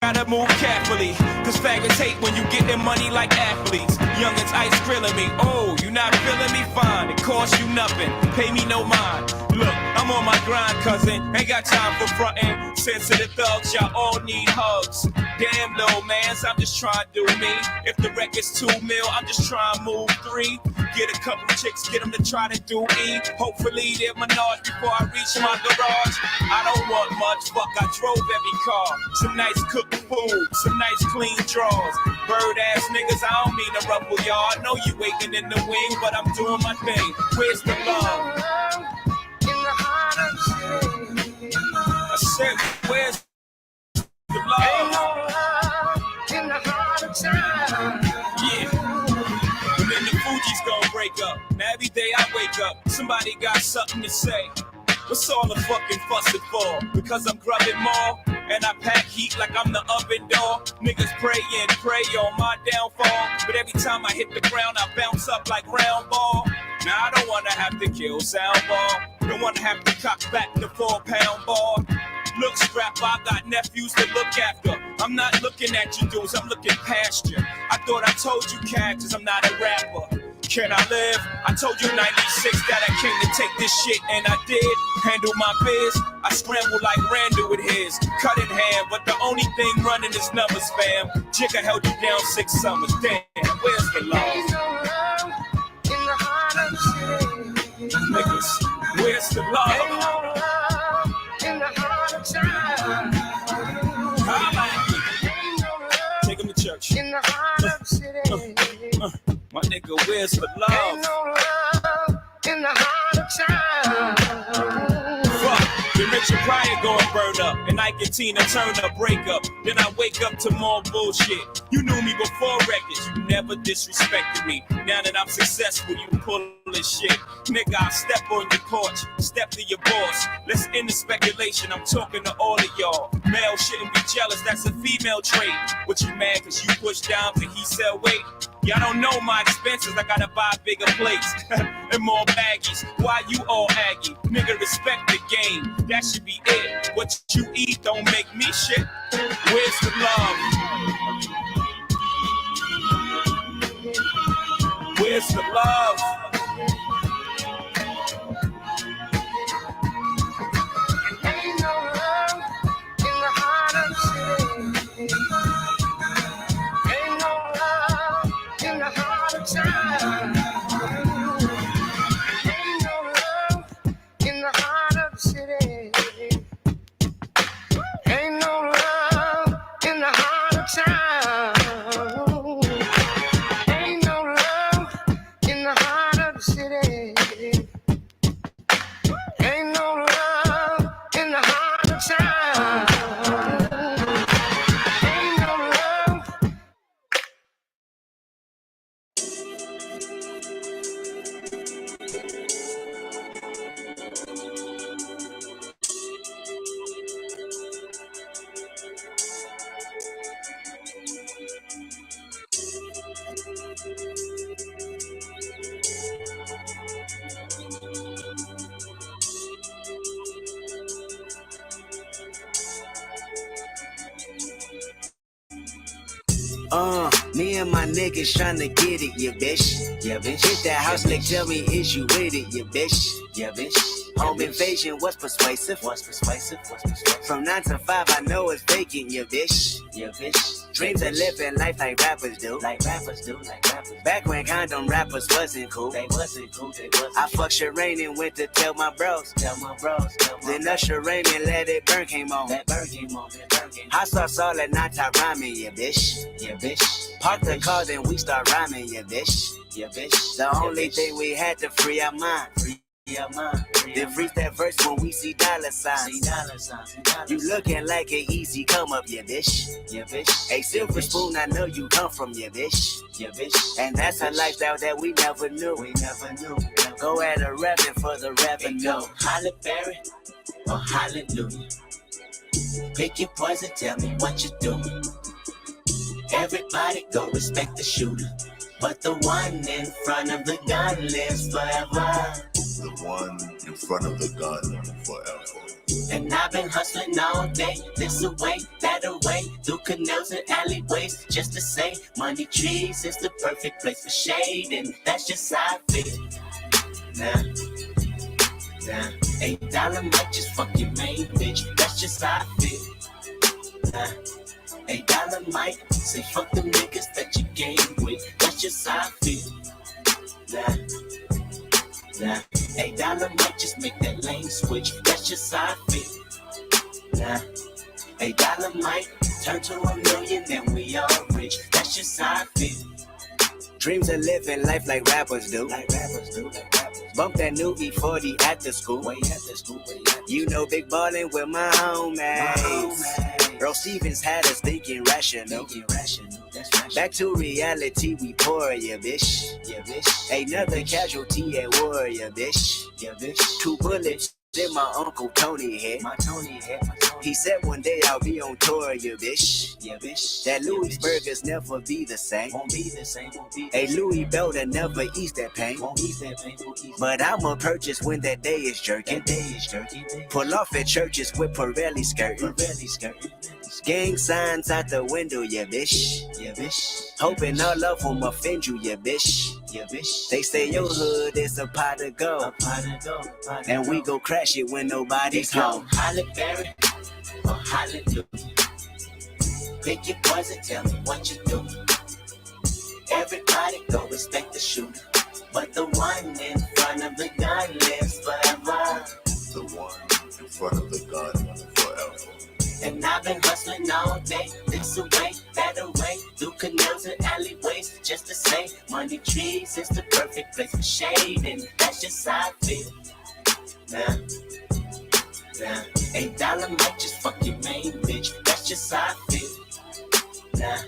gotta move carefully, cause faggots hate when you get their money like athletes. Youngins ice grilling me, oh, you not feeling me? Fine, it costs you nothing, pay me no mind. Look, I'm on my grind, cousin, ain't got time for frontin'. Sensitive thugs, y'all all need hugs. Damn, little mans, I'm just trying to do me. If the record's 2 mil, I'm just trying to move 3. Get a couple chicks, get them to try to do E. Hopefully they're menage before I reach my garage. I don't want much, fuck, I drove every car. Some nice cooked food, some nice clean drawers. Bird ass niggas, I don't mean to ruffle y'all. I know you waiting in the wing, but I'm doing my thing. Where's the love? I said, where's the love? Ain't no love in the heart of time. Yeah. And then the Fugees gon' break up. Now every day I wake up, somebody got something to say. What's all the fucking fussing for? Because I'm grubbing more, and I pack heat like I'm the oven door. Niggas pray and pray on my downfall, but every time I hit the ground, I bounce up like round ball. Now I don't wanna have to kill sound ball. Don't wanna have to cock back the 4-pound ball. Look, Scrap, I got nephews to look after. I'm not looking at you dudes, I'm looking past you. I thought I told you cats, I'm not a rapper. Can I live? I told you 96 that I came to take this shit, and I did. Handle my biz, I scrambled like Randall with his. Cut in hand, but the only thing running is numbers, fam. Jigga held you down 6 summers, damn, where's the love? Ain't no love in the heart of the city. Niggas, where's the love? Ain't no love in the heart of time. Ain't no love Take him to church. in the heart of the city. My nigga, where's the love? Ain't no love in the heart of time. Fuck, the Richard Pryor gon' burn up, and Ike and Tina Turner break up. Then I wake up to more bullshit. You knew me before records, you never disrespected me. Now that I'm successful, you pulling shit. Nigga, I step on your porch, step to your boss. Let's end the speculation, I'm talking to all of y'all. Male shouldn't be jealous, that's a female trait. What you mad cause you push down till he sell weight? Y'all don't know my expenses, I gotta buy bigger plates and more baggies. Why you all aggy? Nigga, respect the game, that should be it. What you eat don't make me shit. Where's the love? Where's the love? Ain't no love in the heart of the city. Ain't no love in the heart of time. Ain't no love in the heart of the city. Ain't no love in the heart of time. Ain't no love in the heart of the city. Ain't no love in the heart of time. Ain't no love. Me and my niggas tryna get it, yeah, bitch. Yeah, bitch. Hit that house, like, tell me, is you with it, yeah, bitch. Yeah, bitch. Home invasion, what's persuasive? What's persuasive? What's persuasive? From 9 to 5, I know it's vacant, yeah, bitch. Yeah, bitch. Dreams of living life like rappers do. Like rappers do, like rappers. Back when condom rappers wasn't cool. They wasn't cool, they wasn't. I fucked Sherane and went to tell my bros. Tell my bros, tell my Then Usher Raymond Let It Burn came on. That burn came on, that burn came on. Hot sauce all at night, I rhyming, yeah, bitch. Yeah, bitch. Park the car, then we start rhyming, yeah, bitch. Yeah, bitch. The only thing we had to free our mind. Yeah, man. Then freeze that verse when we see dollar signs. You looking like an easy come up, yeah, bitch. Yeah, bitch. A silver spoon, I know you come from, yeah, bitch. Yeah, bitch. And that's a lifestyle that we never knew. We never knew. Go at a revenue for the revenue. Go Halle Berry or Hallelujah. Pick your poison, tell me what you do. Everybody go respect the shooter, but the one in front of the gun lives forever. The one in front of the gun forever. And I've been hustling all day, this away, that away, through canals and alleyways, just to say, money trees is the perfect place for shade, and that's just how I feel. Nah, $8 might just fuck your main bitch, that's just how I feel. Nah, $8 might say fuck them niggas that you game with, that's just how I feel. Nah, $8 might just make that lane switch, that's just how I feel. Nah, $8 might turn to $1 million and we all rich, that's just how I feel. Dreams of living life like rappers do. Bump that new E40 at the school. You know, big ballin' with my homies. Earl Stevens had us thinking rational. Back to reality, we pour ya, bitch. Another casualty at war, ya, bitch. 2 bullets in my Uncle Tony head. He said one day I'll be on tour, ya, bitch. That Louisburgers never be the same. A Louis Belter never ease that pain. But I'ma purchase when that day is jerking. Pull off at churches with Pirelli skirting. Gang signs out the window, ya bitch. Hoping all of them offend you, ya bitch. They say your hood is a pot of gold, and we go crash it when nobody's home. Holly Berry or Hallelujah. Pick your poison, tell me what you do. Everybody go respect the shooter, but the one in front of the gun lives forever. The one in front of the gun forever. And I've been hustling all day, this away, that away, through canals and alleyways, just to say, money trees is the perfect place for shade, and that's just how I feel. Nah, $8 might just fuck your main bitch, that's just how I feel. Nah,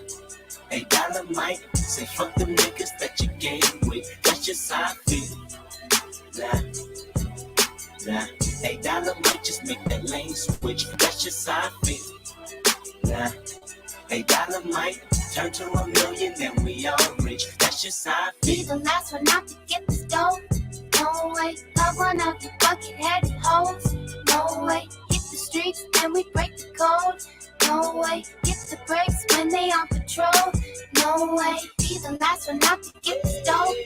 $8 might say fuck them niggas that you game with, that's just how I feel. Nah, $8 might just make that lane switch, that's just how I feel. Nah, $8 might turn to $1 million and we all rich, that's just how I feel. Be the last one out to get the stove. No way, love one of the bucket-headed hoes. No way, hit the streets and we break the code. No way, hit the brakes when they on patrol. No way, be the last one out to get the stove.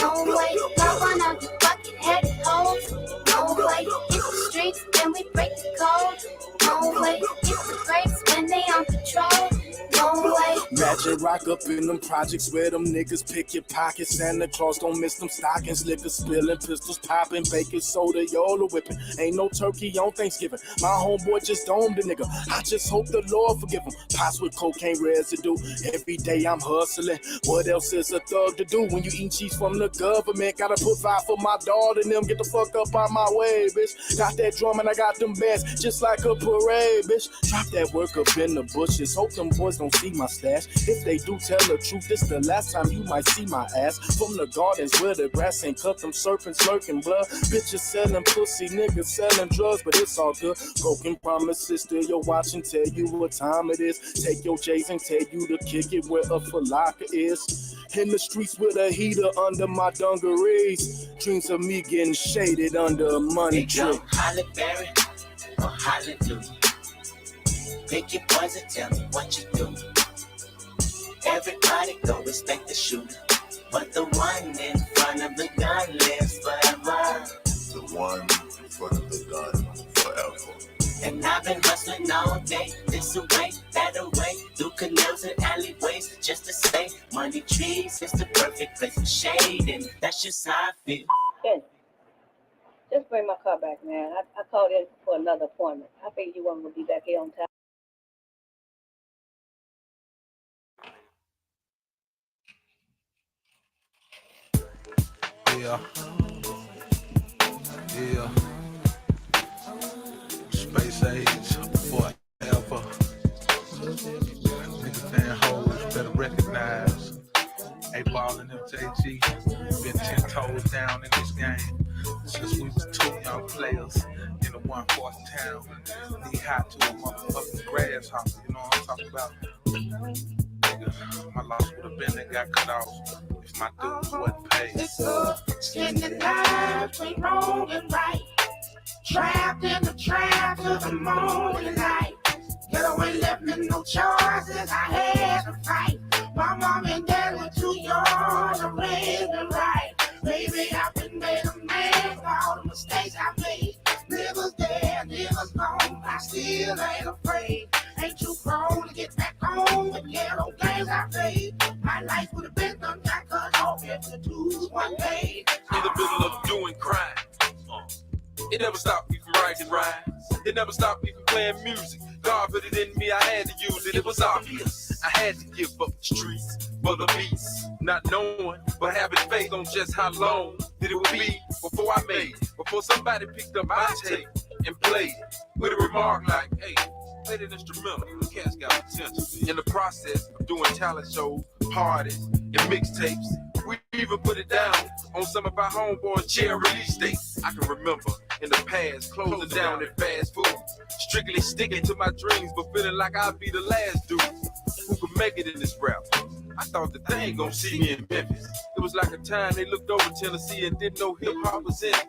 No way, love one of the bucket-headed hoes. No way, hit the streets and we break the code. No way, hit the brakes when they on patrol. No way. Magic rock up in them projects where them niggas pick your pockets. Santa Claus don't miss them stockings. Liquor spilling, pistols popping, baking soda, Yola whipping. Ain't no turkey on Thanksgiving. My homeboy just domed the nigga. I just hope the Lord forgive him. Pots with cocaine residue. Every day I'm hustling. What else is a thug to do when you eat cheese from the government? Gotta put 5 for my daughter and them. Get the fuck up out my way, bitch. Got that drum and I got them bands just like a parade, bitch. Drop that work up in the bushes. Hope them boys don't see my stash. If they do tell the truth, this the last time you might see my ass. From the gardens where the grass ain't cut, them serpents lurking blood. Bitches selling pussy, niggas selling drugs, but it's all good. Broken promises, still your watch and tell you what time it is. Take your J's and tell you to kick it where a falaka is. In the streets with a heater under my dungarees. Dreams of me getting shaded under a money tree. Holly Berry or Hallelujah. Pick your poison, tell me what you do. Everybody go respect the shooter, but the one in front of the gun lives forever. The one in front of the gun forever. And I've been hustling all day, this away, that away, through canals and alleyways, just to say, money trees is the perfect place for shade, and that's just how I feel. Good. Just bring my car back, man. I called in for another appointment. I figured you weren't going to be back here on time. Yeah. Space age forever. Niggas saying hoes better recognize. A-Ball and MJG been 10 toes down in this game since we was 2 young players in a 1-horse town. Knee high to a motherfucking grasshopper. You know what I'm talking about? Nigga, my loss would have been that got cut off. if my dues wasn't paid. It's a skinny life between wrong and right. Trapped in the trap till the morning light. Getaway left me no choices, I had to fight. My mom and dad were too young to raise me right. Baby, I've been made a man for all the mistakes I made. Niggas dead, niggas gone, I still ain't afraid. Ain't too grown to get back home with ghetto games I played. My life would have been done, got cut off if the dues one paid. In the middle of doing crime. It never stopped me from writing rhymes. It never stopped me from playing music. God put it in me, I had to use it. It was obvious. I had to give up the streets for the beats. Not knowing, but having faith on just how long that it would be before I made. Before somebody picked up my tape and played with a remark like, hey, play that instrumental. The cat's got potential. In the process of doing talent shows, parties, and mixtapes, we even put it down on some of our homeboys' chair release dates. I can remember in the past closing down at fast food, strictly sticking to my dreams, but feeling like I'd be the last dude who could make it in this rap. I thought that they ain't gonna see me in Memphis. It was like a time they looked over Tennessee and didn't know hip hop was in it.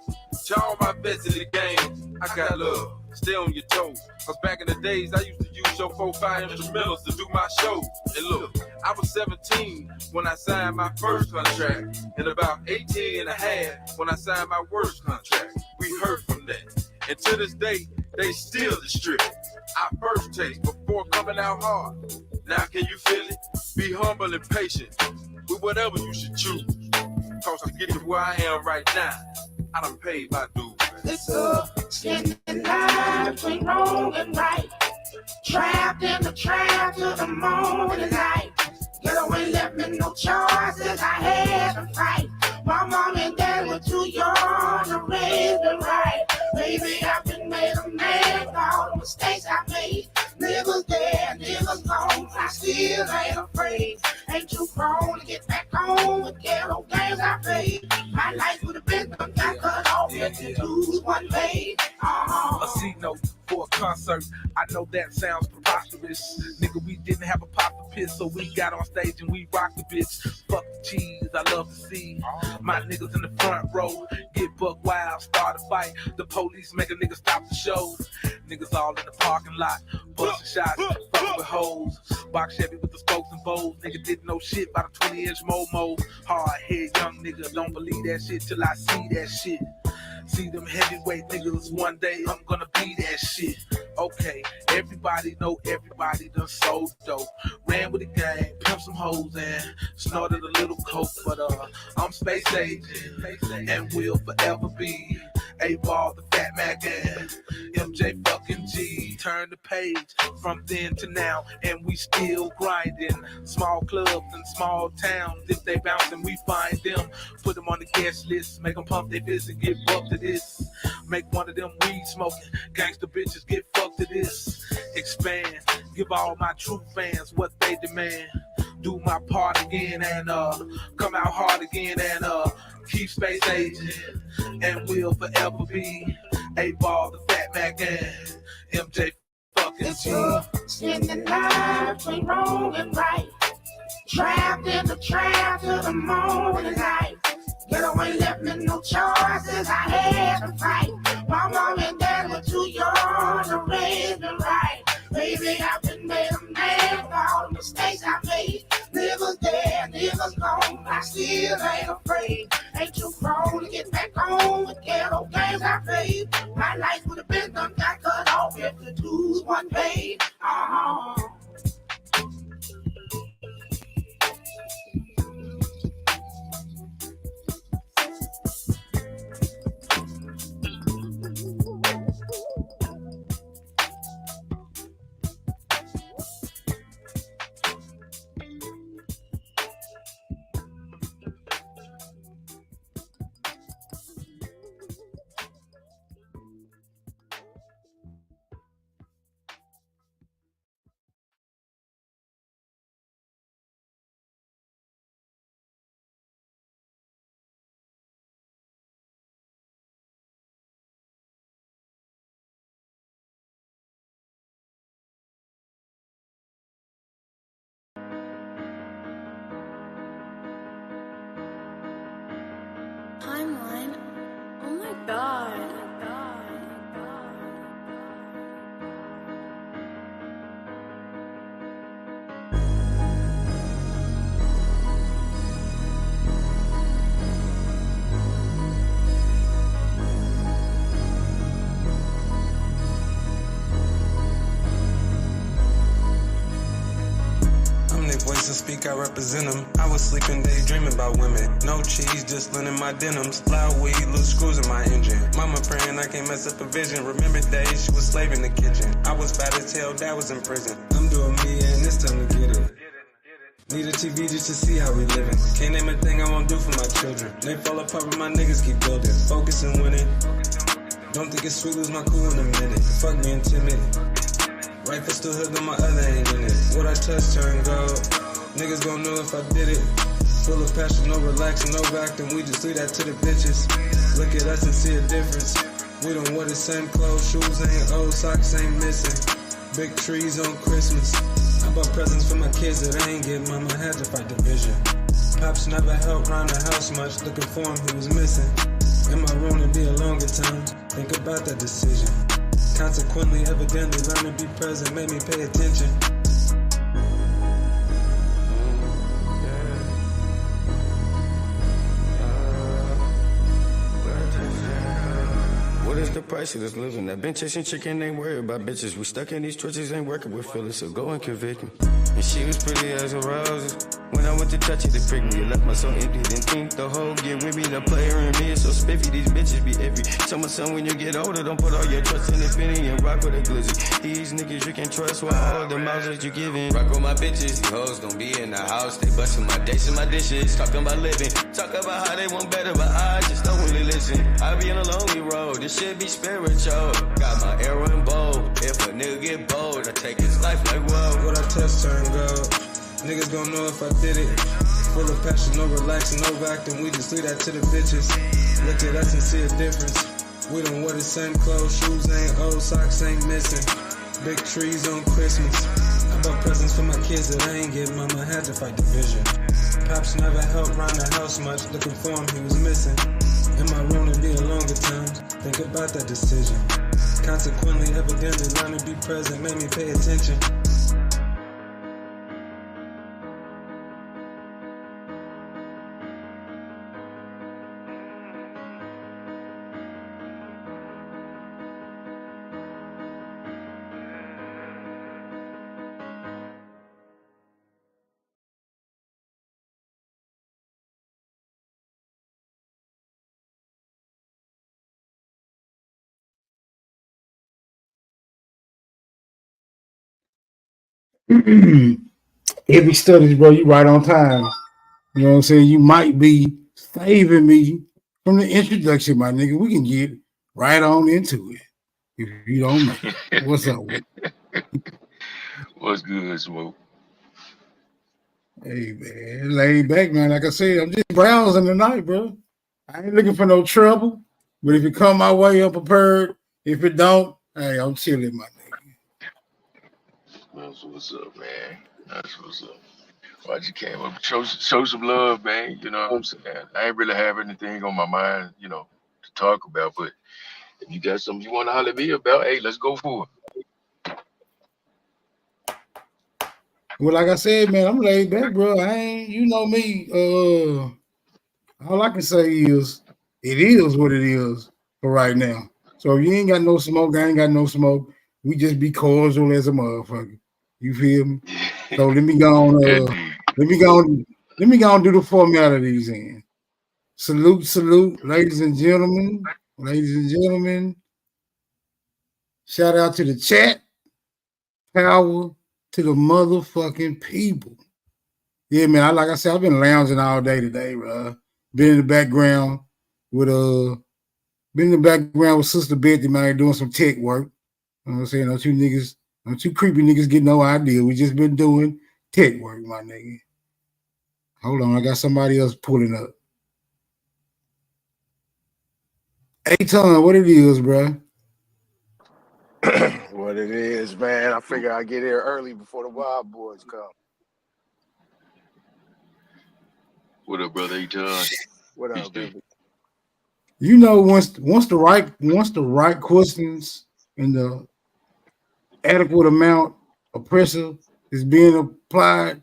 To all my vets in the game, I got love. Stay on your toes. Cause back in the days, I used to use your 4-5 instrumentals to do my shows. And look, I was 17 when I signed my first contract, and about 18 and a half when I signed my worst contract. We heard from that. And to this day, they still distribute our first taste before coming out hard. Now can you feel it? Be humble and patient with whatever you should choose. Cause to get to where I am right now, I done paid my dues. It's a skinny life between wrong and right. Trapped in the trap till the morning light. Getaway left me no choices, I had to fight. My mom and dad were too young to raise me right. Baby, I've been made a man for all the mistakes I made. Niggas dead, niggas gone, I still ain't afraid. Ain't too grown to get back home with ghetto games I played. My life would have been done, got cut off if the dues one paid. A C note for a concert. I know that sounds preposterous. Nigga, we didn't have a pop to piss, so we got on stage and we rocked the bitch. Fuck the cheese, I love to see my niggas in the front row get buck wild, start a fight. The police make a nigga stop the show. Niggas all in the parking lot, busting shots, fucking with hoes. Box Chevy with the spokes and bows. Nigga didn't know shit about a 20-inch Momo. Hard head young nigga, don't believe that shit till I see that shit. See them heavyweight niggas, one day I'm gonna be that shit. Okay, everybody know everybody done sold dope. Ran with the gang, pimped some hoes and snorted a little coke. But I'm space agent and will forever be A-Ball, the Fat Mac, and MJ fucking G. Turn the page from then to now, and we still grinding. Small clubs and small towns, if they bouncing, we find them. Put them on the guest list, make them pump their fists and get bucked to this. Make one of them weed smoking gangster bitches get fucked to this. Expand, give all my true fans what they demand. Do my part again and come out hard again and keep space agent and will forever be A-Ball, the Fat Mac, and MJ fucking It's G. a skinny life between wrong and right. Trapped in the trap till the morning light. Getaway left me no choices, I had to fight. My mom and dad were too young to raise me right. Baby, I've been made a man for all the mistakes I made. Niggas dead, niggas gone, I still ain't afraid. Ain't too grown to get back home with ghetto games I played. My life would have been done, got cut off if the dues one paid. timeline. Oh my god. I'm their voice and speak, I represent them. I was sleeping, daydreaming about women. No cheese, just linen my denims. Loud weed, loose screws in my engine. Mama praying I can't mess up a vision. Remember days she was slave in the kitchen. I was bad as hell, dad was in prison. I'm doing me and it's time to get it. Need a TV just to see how we living. Can't name a thing I won't do for my children. They fall apart but my niggas keep building. Focus and winning. Don't think it's sweet, lose my cool in a minute. Fuck being timid. Right foot still hood, but my other ain't in it. What I touch turn gold. Niggas gon' know if I did it. Full of passion, no relaxing, no acting. We just leave that to the bitches. Look at us and see a difference. We don't wear the same clothes, shoes ain't old, socks ain't missing. Big trees on Christmas. I bought presents for my kids that I ain't get. Mama had to fight division. Pops never helped round the house much. Looking for him, he was missing. In my room to be a longer time. Think about that decision. Consequently, evidently, learn to be present made me pay attention. What is the price of this living? That been chasing chicken, ain't worried about bitches. We stuck in these trenches, ain't working with feelings, so go and convict me. And she was pretty as a rose. When I went to touch it, they pricked me. It left my soul empty, didn't think the whole get with me. The player in me is so spiffy, these bitches be iffy. Tell my son when you get older, don't put all your trust in Infinity and rock with a glizzy. These niggas you can trust with all the mouths that you giving. Rock with my bitches, these hoes gon' be in the house. They bustin' my dates and my dishes, talking about living. Talk about how they want better, but I just don't really listen. I be on a lonely road, this shit be spiritual. Got my arrow and bow. If a nigga get bold, I take his life like whoa. What I touch turn gold. Niggas gon' know if I did it. Full of passion, no relaxing, no acting. We just leave that to the bitches. Look at us and see a difference. We don't wear the same clothes, shoes ain't old, socks ain't missing. Big trees on Christmas. I bought presents for my kids that I ain't get. Mama had to fight division. Pops never helped round the house much. Looking for him, he was missing. In my room to be a longer time. Think about that decision. Consequently, evidently, learn to be present made me pay attention. Every studies, bro, you right on time. You know what I'm saying? You might be saving me from the introduction, my nigga. We can get right on into it if you don't mind. What's up? What's good, Smoke? Hey, man, laid back, man. Like I said, I'm just browsing tonight, bro. I ain't looking for no trouble, but if it come my way, I'm prepared. If it don't, hey, I'm chilling, my nigga. That's what's up, man. That's what's up. Why you came up? Show some love, man. You know what I'm saying? I ain't really have anything on my mind, you know, to talk about. But if you got something you want to holler at me about, hey, let's go for it. Well, like I said, man, I'm laid back, bro. I ain't, you know me. All I can say is it is what it is for right now. So if you ain't got no smoke, I ain't got no smoke. We just be cordial as a motherfucker. You feel me? So let me go on. Let me go on. Do the format of these in. Salute, ladies and gentlemen. Ladies and gentlemen. Shout out to the chat. Power to the motherfucking people. Yeah, man. Like I said, I've been lounging all day today, bro. Been in the background with Sister Betty, man, doing some tech work. You know what I'm saying? No two creepy niggas get no idea. We just been doing tech work, my nigga. Hold on, I got somebody else pulling up. A-Ton, what it is, bro? What it is, man. I figure I get here early before the Wild Boys come. What up, brother A-Ton? What up, baby? You know, once the right questions and the adequate amount of pressure is being applied,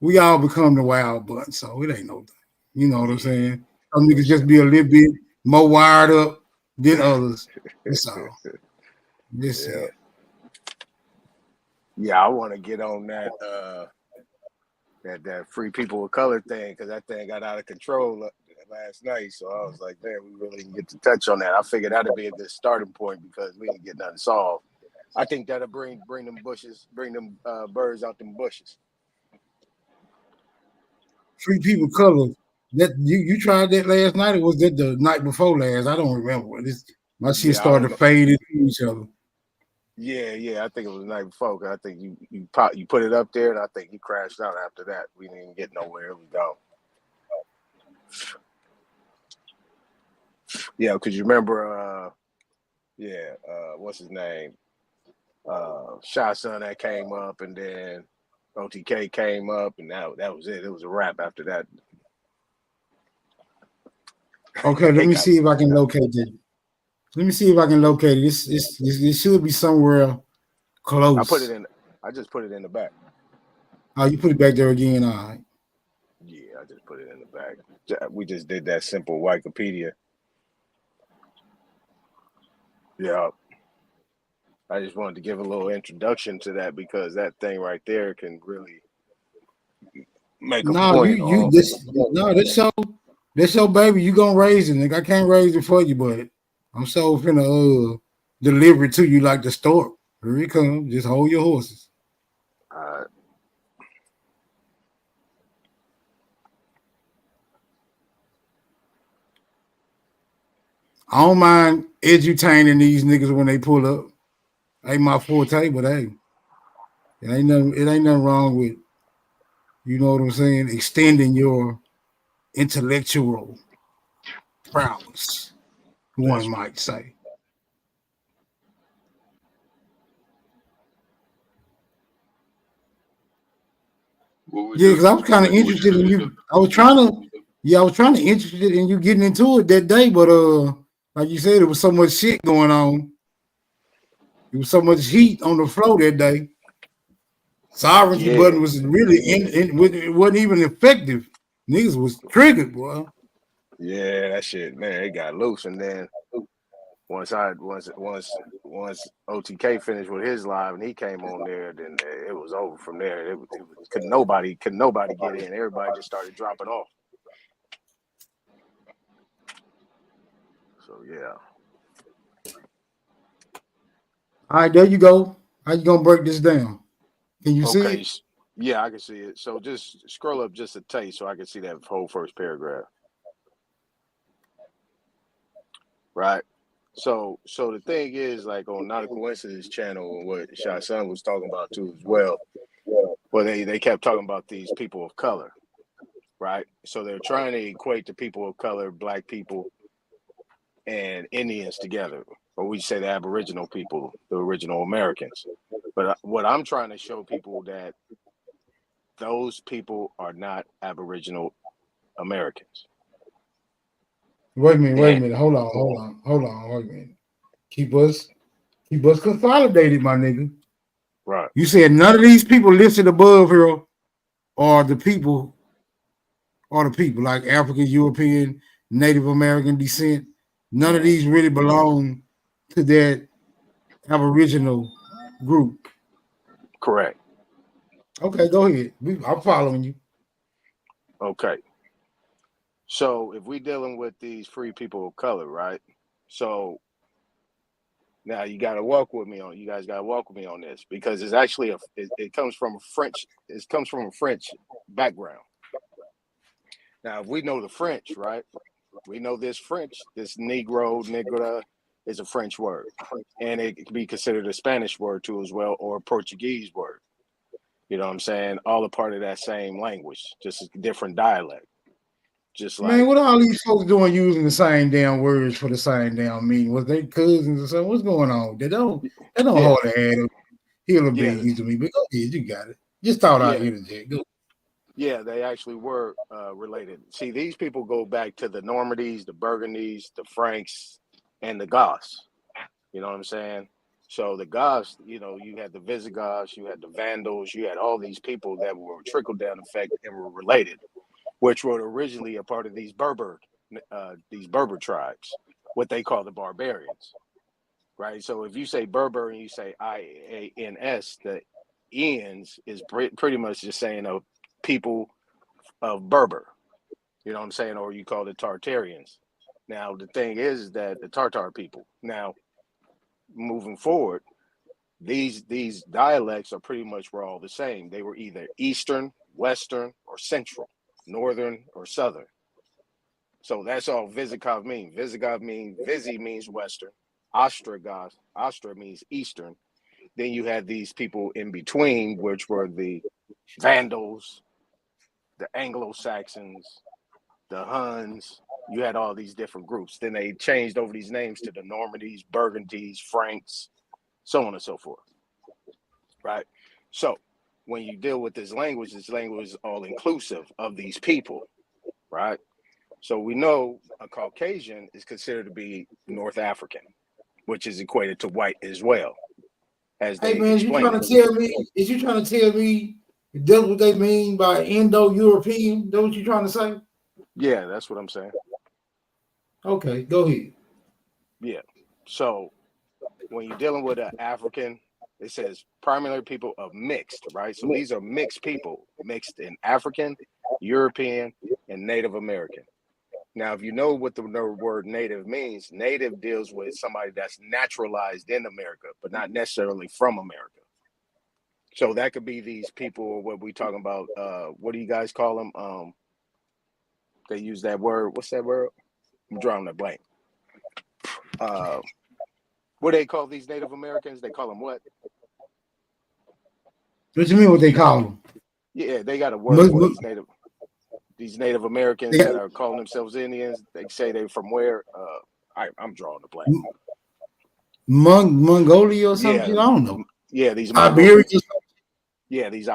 we all become the wild bunch. So it ain't no thing. You know what I'm saying? Some niggas just be a little bit more wired up than others. That's all. This Yeah. Yeah, I want to get on that that free people of color thing because that thing got out of control last night. So I was like, man, we really didn't get to touch on that. I figured that'd be a good starting point because we didn't get nothing solved. I think that'll bring them birds out them bushes. Free people color. That you tried that last night, or was that the night before last? I don't remember. My shit started to fade into each other. Yeah. I think it was the night before. 'Cause I think you put it up there, and I think you crashed out after that. We didn't even get nowhere. It was gone. Yeah, because you remember, what's his name? Shy Son that came up, and then OTK came up, and that was it. It was a wrap after that. Okay, let me see if I can locate it. Let me see if I can locate it. It should be somewhere close. I just put it in the back. Oh, you put it back there again. All right. Yeah, I just put it in the back. We just did that simple Wikipedia. Yeah. I just wanted to give a little introduction to that because that thing right there can really make a point. This your baby. You gonna raise it, nigga. I can't raise it for you, but I'm so finna deliver it to you like the stork. Here it comes. Just hold your horses. All right. I don't mind edutaining these niggas when they pull up. Ain't my forte, but hey, it ain't nothing wrong with, you know what I'm saying, extending your intellectual prowess, one might say. Yeah, because I was kind of interested in you. I was trying to interested in you getting into it that day, but like you said, there was so much shit going on. There was so much heat on the floor that day. Sovereignty button was really it wasn't even effective. Niggas was triggered, boy. Yeah, that shit, man, it got loose, and then once OTK finished with his live and he came on there, then it was over from there. Could nobody get in. Everybody just started dropping off. So yeah. All right, there you go. How you gonna break this down? Can you see it? Yeah, I can see it. So just scroll up just a taste so I can see that whole first paragraph. Right. So the thing is, like on Not a Coincidence channel, and what Shy Son was talking about too as well. Well, they kept talking about these people of color, right? So they're trying to equate the people of color, black people, and Indians together, or we say the Aboriginal people, the original Americans. But what I'm trying to show people that those people are not Aboriginal Americans. Wait a minute. Hold on. Wait a minute. Keep us consolidated, my nigga. Right. You said none of these people listed above here are the people like African, European, Native American descent. None of these really belong to that Aboriginal group. Correct. Okay, go ahead. I'm following you. Okay. So if we're dealing with these free people of color, right? So now you guys gotta walk with me on this because it's actually it comes from a French background. Now if we know the French, right? We know this Negro, negra is a French word. And it can be considered a Spanish word too as well, or a Portuguese word. You know what I'm saying? All a part of that same language, just a different dialect. Just like, man, what all these folks doing using the same damn words for the same damn meaning? Was they cousins or something? What's going on? They don't hold a head up. He'll be easy to me, but go ahead, you got it. Just thought I'd interject. Go. Yeah, they actually were related. See, these people go back to the Normandies, the Burgundies, the Franks, and the Goths. You know what I'm saying? So the Goths, you know, you had the Visigoths, you had the Vandals, you had all these people that were trickle down effect and were related, which were originally a part of these Berber tribes, what they call the barbarians, right? So if you say Berber and you say IANS, the Ians is pretty much just saying a people of Berber, you know what I'm saying? Or you call it Tartarians. Now, the thing is that the Tartar people, now moving forward, these dialects are pretty much were all the same. They were either Eastern, Western, or Central, Northern, or Southern. So that's all Visigoth means. Visigoth means, Visi means Western. Ostrogoth, Ostra means Eastern. Then you had these people in between, which were the Vandals, the Anglo-Saxons, the Huns. You had all these different groups. Then they changed over these names to the Normandies, Burgundies, Franks, so on and so forth, right? So when you deal with this language is all inclusive of these people, right? So we know a Caucasian is considered to be North African, which is equated to white as well. As Hey they man, is you trying to tell me that's what they mean by Indo-European? That's what you trying to say? Yeah, that's what I'm saying. Okay, go ahead. Yeah. So when you're dealing with an African, it says primarily people of mixed, right? So these are mixed people, mixed in African, European, and Native American. Now, if you know what the word native means, native deals with somebody that's naturalized in America, but not necessarily from America. So that could be these people, what we talking about, what do you guys call them? They use that word. What's that word? I'm drawing a blank. What do they call these Native Americans? They call them what? What you mean what they call them? Yeah, they got a word for these Native Americans that are calling themselves Indians. They say they're from where? I'm drawing a blank. Mongolia or something? I don't know. Yeah, these Iberia. Yeah, these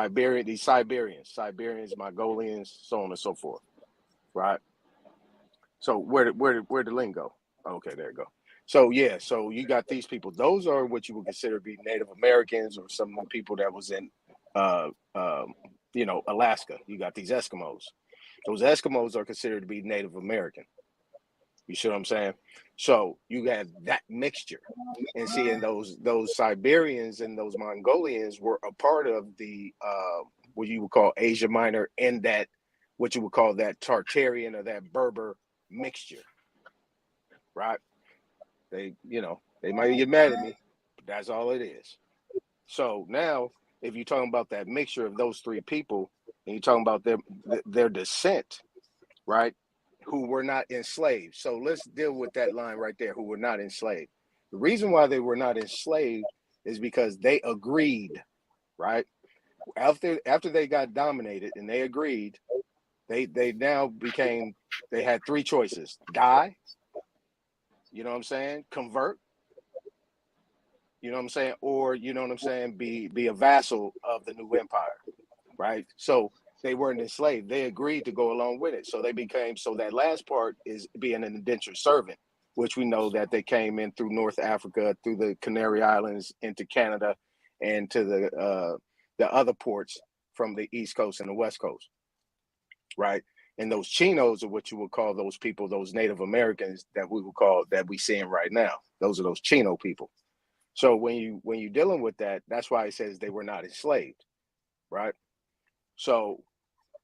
Siberians, Mongolians, so on and so forth. Right. So where the link go? Okay, there you go. So yeah, so you got these people. Those are what you would consider to be Native Americans, or some of the people that was in Alaska. You got these Eskimos. Those Eskimos are considered to be Native American. You see what I'm saying? So you have that mixture, and seeing those Siberians and those Mongolians were a part of the what you would call Asia Minor, and that what you would call that Tartarian or that Berber mixture, right? They might get mad at me, but that's all it is. So now, if you're talking about that mixture of those three people, and you're talking about their descent, right? Who were not enslaved. So let's deal with that line right there, who were not enslaved. The reason why they were not enslaved is because they agreed, right? After they got dominated and they agreed, they now they had three choices: die, you know what I'm saying, convert, you know what I'm saying, or you know what I'm saying, be a vassal of the new empire, right? So they weren't enslaved. They agreed to go along with it. So they became, so that last part is being an indentured servant, which we know that they came in through North Africa, through the Canary Islands, into Canada, and to the other ports from the East Coast and the West Coast, right? And those Chinos are what you would call those people, those Native Americans that we would call, that we seeing right now. Those are those Chino people. So when you're dealing with that, that's why it says they were not enslaved, right? So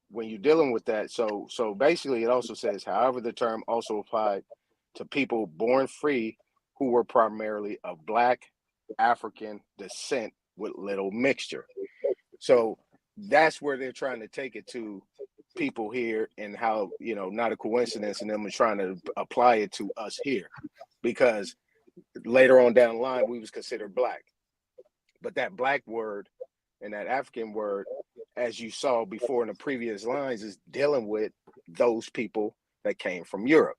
when you're dealing with that, so basically it also says, however, the term also applied to people born free who were primarily of Black African descent with little mixture. So that's where they're trying to take it to people here, and how, not a coincidence, and them trying to apply it to us here, because later on down the line we was considered Black, but that Black word and that African word, as you saw before in the previous lines, is dealing with those people that came from Europe,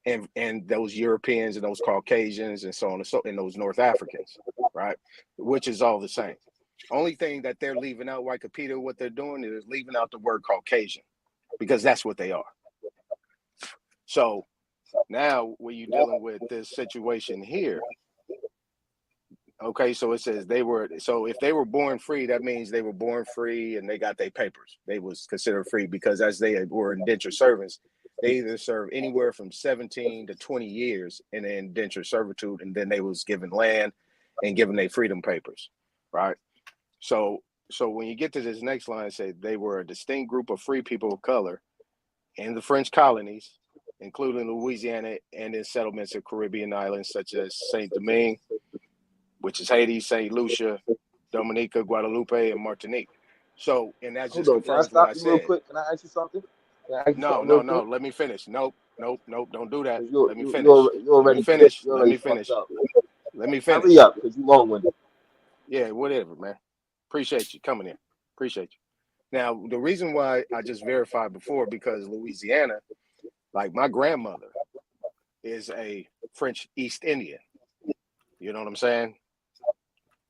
and those Europeans and those Caucasians and so on and so, and those North Africans, right? Which is all the same. Only thing that they're leaving out, Wikipedia, what they're doing is leaving out the word Caucasian, because that's what they are. So now when you're dealing with this situation here, okay, so it says so if they were born free, that means they were born free and they got their papers. They was considered free because as they were indentured servants, they either served anywhere from 17 to 20 years in indentured servitude, and then they was given land and given their freedom papers, right? So when you get to this next line, it says they were a distinct group of free people of color in the French colonies, including Louisiana and in settlements of Caribbean islands such as Saint Domingue, which is Haiti, Saint Lucia, Dominica, Guadalupe, and Martinique. So, and that just Hold on, can I confirms what I stop you real said. quick? Can I ask you something? Can I ask you No, something no, real no. quick? Let me finish. Nope, don't do that. You Let me you finish. you Let me already finish. you Let already me fucked finish. up. Let me Hurry finish. up, because you long-winded. Yeah, whatever, man. Appreciate you coming in. Appreciate you. Now, the reason why I just verified before, because Louisiana, like my grandmother, is a French East Indian. You know what I'm saying?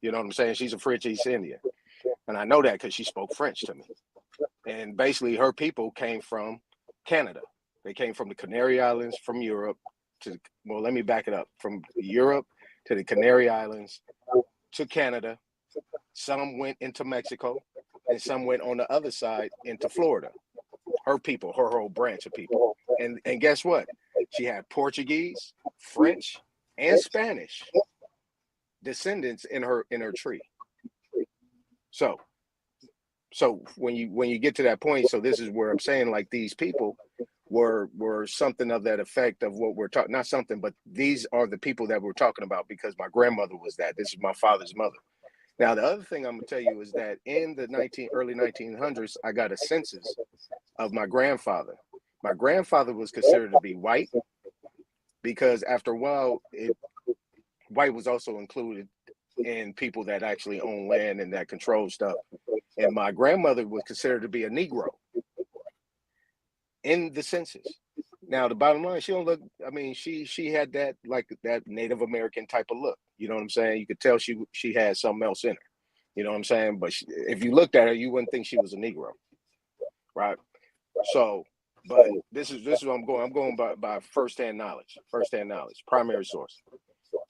You know what I'm saying? She's a French East Indian. And I know that because she spoke French to me. And basically her people came from Canada. They came from the Canary Islands, from Europe to, well, let me back it up. From Europe to the Canary Islands to Canada. Some went into Mexico and some went on the other side into Florida. Her people, her whole branch of people. And guess what? She had Portuguese, French, and Spanish descendants in her tree. So when you get to that point, so this is where I'm saying, like, these people were something of that effect of what we're talking, not something, but these are the people that we're talking about, because my grandmother was that. This is my father's mother. Now, the other thing I'm gonna tell you is that in the early 1900s, I got a census of my grandfather. My grandfather was considered to be white because after a while, white was also included in people that actually own land and that control stuff. And my grandmother was considered to be a Negro in the census. Now, the bottom line, she don't look, I mean, she had that, like, that Native American type of look. You know what I'm saying? You could tell she had something else in her. You know what I'm saying? But if you looked at her, you wouldn't think she was a Negro, right? So, but this is what I'm going. I'm going by firsthand knowledge, primary source.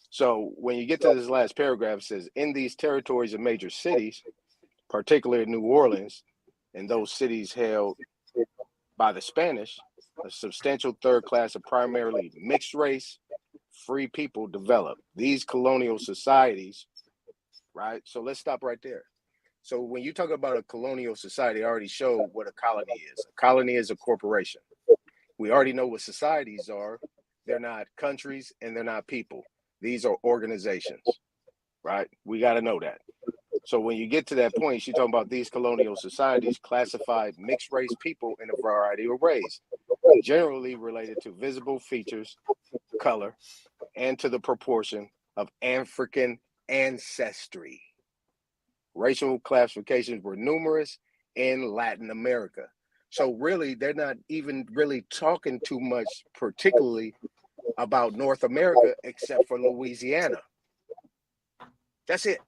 So when you get to this last paragraph, it says, in these territories of major cities, particularly New Orleans, and those cities held by the Spanish, a substantial third class of primarily mixed race, free people developed. These colonial societies, right? So let's stop right there. So when you talk about a colonial society, I already showed what a colony is. A colony is a corporation. We already know what societies are. They're not countries and they're not people. These are organizations, right? We got to know that. So when you get to that point, she's talking about these colonial societies classified mixed race people in a variety of ways, generally related to visible features, color, and to the proportion of African ancestry. Racial classifications were numerous in Latin America. So really, they're not even really talking too much, particularly about North America, except for Louisiana. That's it.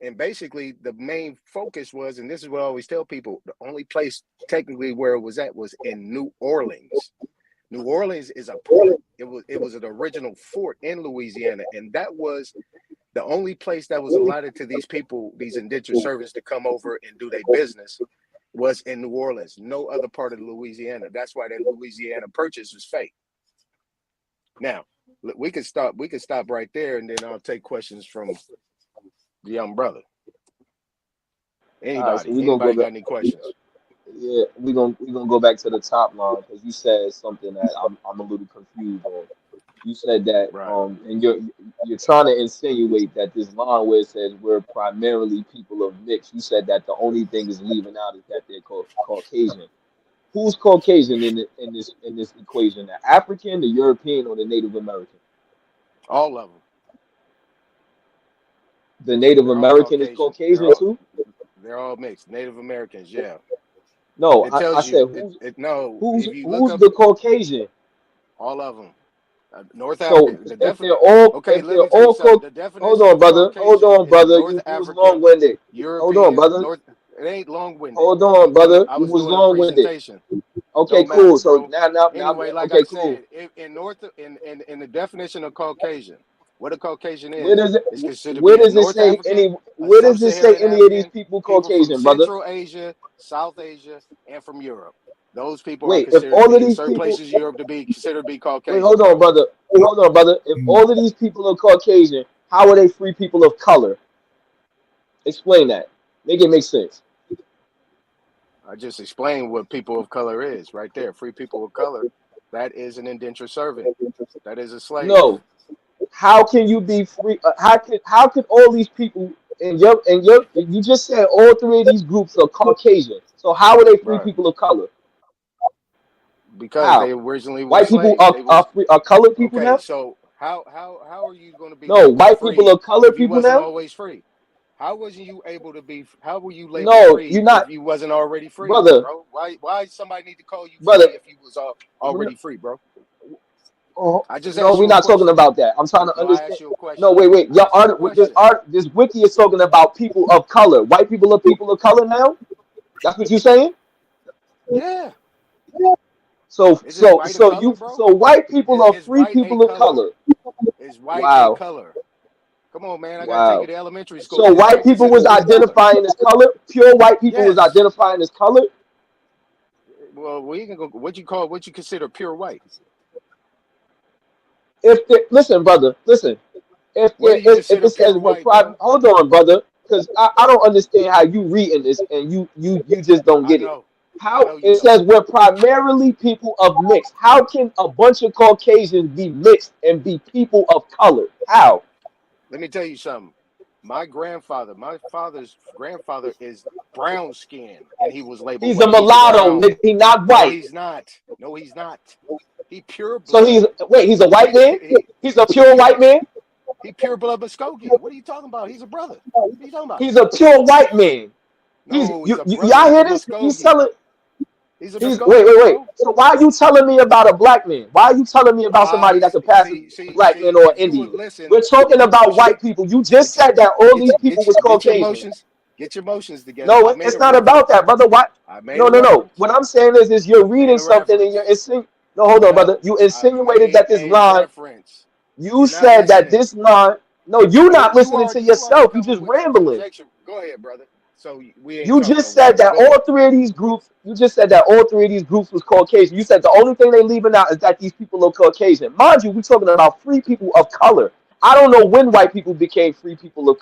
And basically, the main focus was, and this is what I always tell people, the only place technically where it was at was in New Orleans. New Orleans is a port. It was an original fort in Louisiana, and that was the only place that was allotted to these people, these indentured servants, to come over and do their business was in New Orleans. No other part of Louisiana. That's why that Louisiana Purchase was fake. Now, we could stop right there, and then I'll take questions from the young brother. All right, so Anybody got any questions? Yeah, we're gonna go back to the top line, because you said something that I'm a little confused on. You said that and you're trying to insinuate that this line where it says we're primarily people of mix, you said that the only thing is leaving out is that they're Caucasian. Who's Caucasian in this equation? The African, the European, or the Native American? All of them. The Native American is Caucasian too? They're all mixed. Native Americans, yeah. No, It tells I said you. who's no. who's If you look up the Caucasian? all of them. North So Africa. if they're all Okay, if let they're me tell you all something. The hold definition on, of brother. Hold Caucasian on, is brother. North You was Africa, long winded. Hold on, European, brother. North. It ain't long winded. Hold on, brother. I You was was doing a long winded. presentation. Okay, Don't matter, cool. So bro. now, Anyway, like I okay, cool. said, in the definition of Caucasian, what a Caucasian Where does it is considered to where be a does it North say African, any? a Where does it say Sub-Saharan any of these African, people people from Caucasian, brother? Central Asia, South Asia, and from Europe. Those people are Wait, if considered to all of be in these certain people places in Europe to be considered to be wait, Caucasian, hold on, bro. brother. Hold on, brother. If all of these people are Caucasian, how are they free people of color? Explain that. Make it make sense. I just explained what people of color is right there. Free people of color. That is an indentured servant. That is a slave. No. How can you be free? How could all these people in your you just said all three of these groups are Caucasian. So how are they free Right. people of color? Because How? they originally were White people slaves. They was are colored people okay. now? So how are you going to be No, labeled white people free are colored if you people wasn't now? always free? How wasn't you able to be? How were you labeled No, free you're not, if you wasn't already free, brother. bro? Why somebody need to call you Brother, free if you was already free, bro? oh, I just no, asked we're you a not talking question. about that. I'm trying to No, I understand. asked you a No, question. wait. I asked you a question. This wiki is talking about people of color. White people are people of color now? That's what you're saying? Yeah. So Isn't white a color, bro? white people are Is free white a people of color? color. Is white a Wow. color? Come on, man. I gotta take you Wow. to elementary school. So Is white white people considered was to be a color? identifying as color? Pure white people was Yes. identifying as color? Well, we can go. What you consider pure white? Listen, brother, listen. What do you If consider it says pure white, bro? hold on, brother, because I don't understand how you reading this and you just don't I get it. know. I How know you it don't. says we're primarily people of mix. How can a bunch of Caucasians be mixed and be people of color? How? Let me tell you something. My father's grandfather is brown skinned and he was labeled He's a white. He's mulatto, brown. nigga. He not No, white. he's not. No, he's not. He pure So blood. he's a white man? He's a He pure pure white man? he pure blood Muskogee. What are you talking about? He's a brother. What are you talking about? He's a pure white man. No, he's a brother. Y'all He's hear a this? He's Muskogee. telling He's a He's Muskogee, wait. bro. So why are you telling me about a black man? Why are you telling me about somebody that could pass as a black man or an If you would Indian? listen, We're talking about white people. You just said that all these people was get your Caucasian. emotions together. No, I made it's a not about reference. that, brother. Why? I made No. a reference. What I'm saying is you're I made reading a something and you're reference. no, hold on, brother. No, You I insinuated made that this a line. reference. You You're not said that listening. this line. No, you're not You listening to already yourself. You coming just with your rambling. conjecture. Go ahead, brother. So we ain't You talking just over each said other. that Go ahead. all three of these groups. You just said that all three of these groups was Caucasian. You said the only thing they leaving out is that these people are Caucasian. Mind you, we're talking about free people of color. I don't know when white people became free people of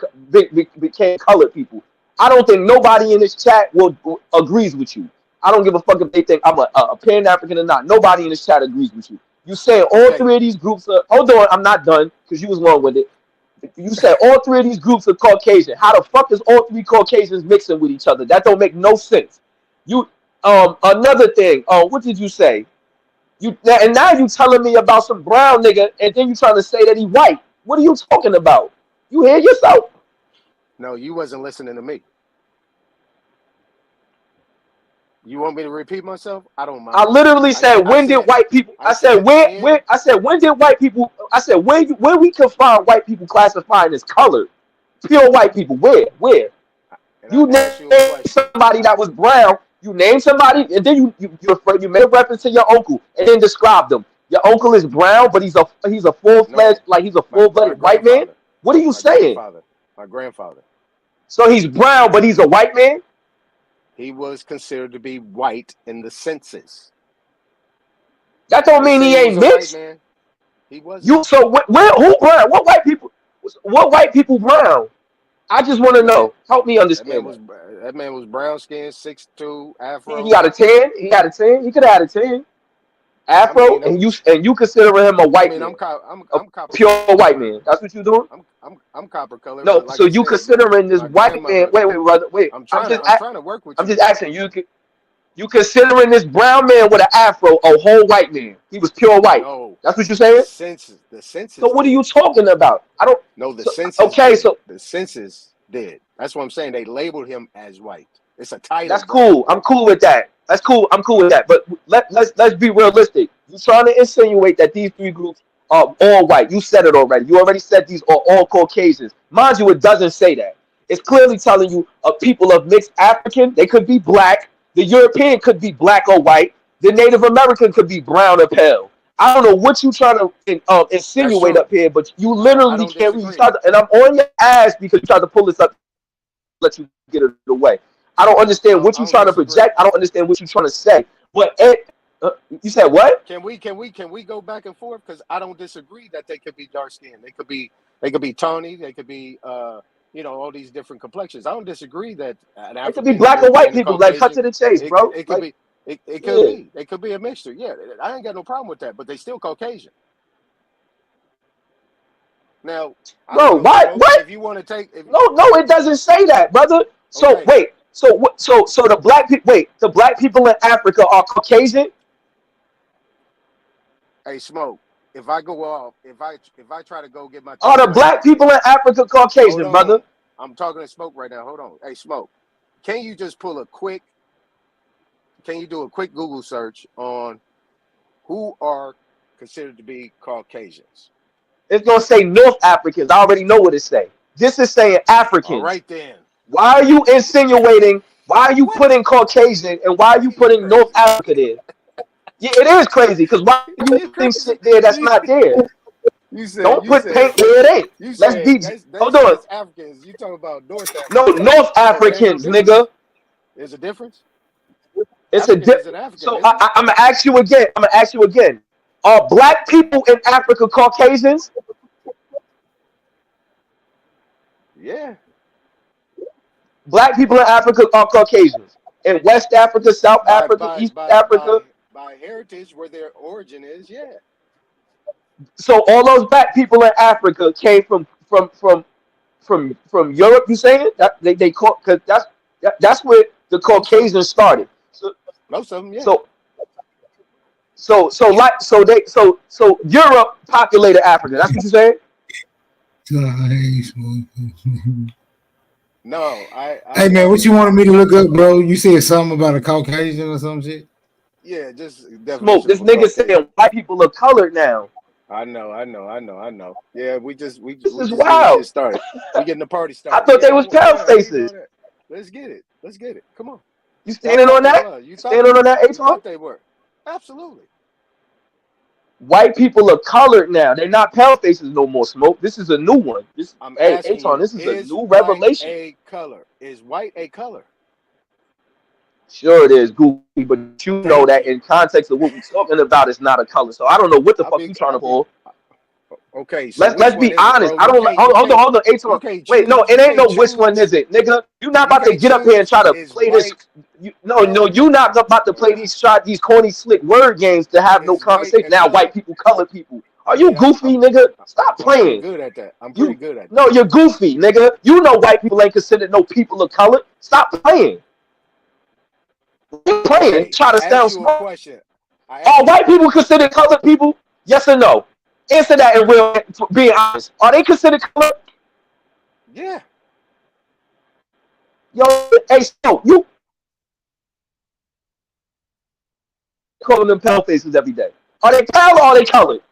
became colored people. I don't think nobody in this chat will agrees with you. I don't give a fuck if they think I'm a Pan African or not. Nobody in this chat agrees with you. You saying all Okay. three of these groups are. Hold on, I'm not done because you was long with it. You said all three of these groups are Caucasian. How the fuck is all three Caucasians mixing with each other? That don't make no sense. You another thing. What did you say? Now you telling me about some brown nigga, and then you trying to say that he white. What are you talking about? You hear yourself? No, you wasn't listening to me. You want me to repeat myself? I don't mind. I literally said, when did white people? I said, when? I said, when did white people? I said, where we can find white people classifying as colored, pure white people? Where? And You named somebody that was brown. You named somebody, and then you made a reference to your uncle, and then described them. Your uncle is brown, but he's a full-fledged, he's a full-blooded white man. What are you saying? My grandfather. So he's brown, but he's a white man. He was considered to be white in the census. That don't mean he ain't mixed. He was. Who brown? What white people? What white people brown? I just want to know. Help me understand. That man was brown skinned, 6'2", afro. He got a 10. He could have had a 10. Afro, and you consider him a white man. I'm pure white man. That's what you doing. I'm copper color. No, so you considering this white man? Wait, brother. Wait. I'm trying to work with you. I'm just asking you. You considering this brown man with an afro a whole white man? He was pure white. No, that's what you're saying. The census. So what are you talking about? I don't. No, the census. Okay, did. so the census did. That's what I'm saying. They labeled him as white. It's a title. That's cool. I'm cool with that. That's cool. I'm cool with that. But let's be realistic. You're trying to insinuate that these three groups all white. You said it already. You already said these are all Caucasians. Mind you, it doesn't say that. It's clearly telling you people of mixed African. They could be black. The European could be black or white. The Native American could be brown or pale. I don't know what you trying to insinuate up here, but you literally can't read. And I'm on your ass because you tried to pull this up, let you get it away. I don't understand what you're trying to project. I don't understand what you're trying to say. But you said what? Can we go back and forth? Because I don't disagree that they could be dark skinned. They could be tawny. They could be all these different complexions. I don't disagree that it could be black or white people. Like, cut to the chase, bro. It could be. It could be. It could be a mixture. Yeah, I ain't got no problem with that. But they still Caucasian. Now, bro, what? If you want to take, no, it doesn't say that, brother. So wait, so the black people. Wait, the black people in Africa are Caucasian. Hey, Smoke. If I go off, if I try to go get my. Are the black people in Africa Caucasian, brother? I'm talking to Smoke right now. Hold on. Hey, Smoke. Can you just pull a quick? Can you do a quick Google search on who are considered to be Caucasians? It's gonna say North Africans. I already know what it say. This is saying Africans. All right then. Why are you insinuating? Why are you putting Caucasian and why are you putting North Africa there? Yeah, it is crazy because why you think shit there that's not there? Don't put paint where it ain't. Let's be. Hold on. Africans. You talking about North Africans? No, North Africans, nigga. There's a difference. It's a difference. So I'm gonna ask you again. Are black people in Africa Caucasians? Yeah. Black people in Africa are Caucasians. In West Africa, South Africa, East Africa. By heritage, where their origin is, yeah. So all those black people in Africa came from Europe. You saying that they call because that's where the Caucasians started. So, most of them, yeah. So Europe populated Africa. That's what you're saying? No, Hey man, what you wanted me to look up, bro? You said something about a Caucasian or some shit. Yeah, just Smoke. This nigga saying white people are colored now. I know. Yeah, we this is wild. Started. We getting the party started. I thought they was pale faces. Let's get it. Come on. You standing on that? You standing on that, I thought they were. Absolutely. White people are colored now. They're not pale faces no more, Smoke. This is a new one. Aton, this is a new revelation. A color. Is white a color? Sure it is, Goofy, but you know that in context of what we're talking about, it's not a color. So I don't know what the fuck you trying to pull. Okay, so let's be honest. I don't like. Hold on, Aton. Wait, no, it ain't no which one is it, nigga. You're not about to get up here and try to play this. You're not about to play these corny, slick word games to have no conversation. Now, white people, colored people. Are you goofy, nigga? Stop playing. I'm good at that. I'm pretty good at that. No, you're goofy, nigga. You know white people ain't considered no people of color. Stop playing. Playing, try to sound smart. Are white people considered colored people? Yes or no? Answer that in real. Being honest, are they considered colored? Yeah. Yo, hey, so you calling them pale faces every day? Are they pale or are they colored?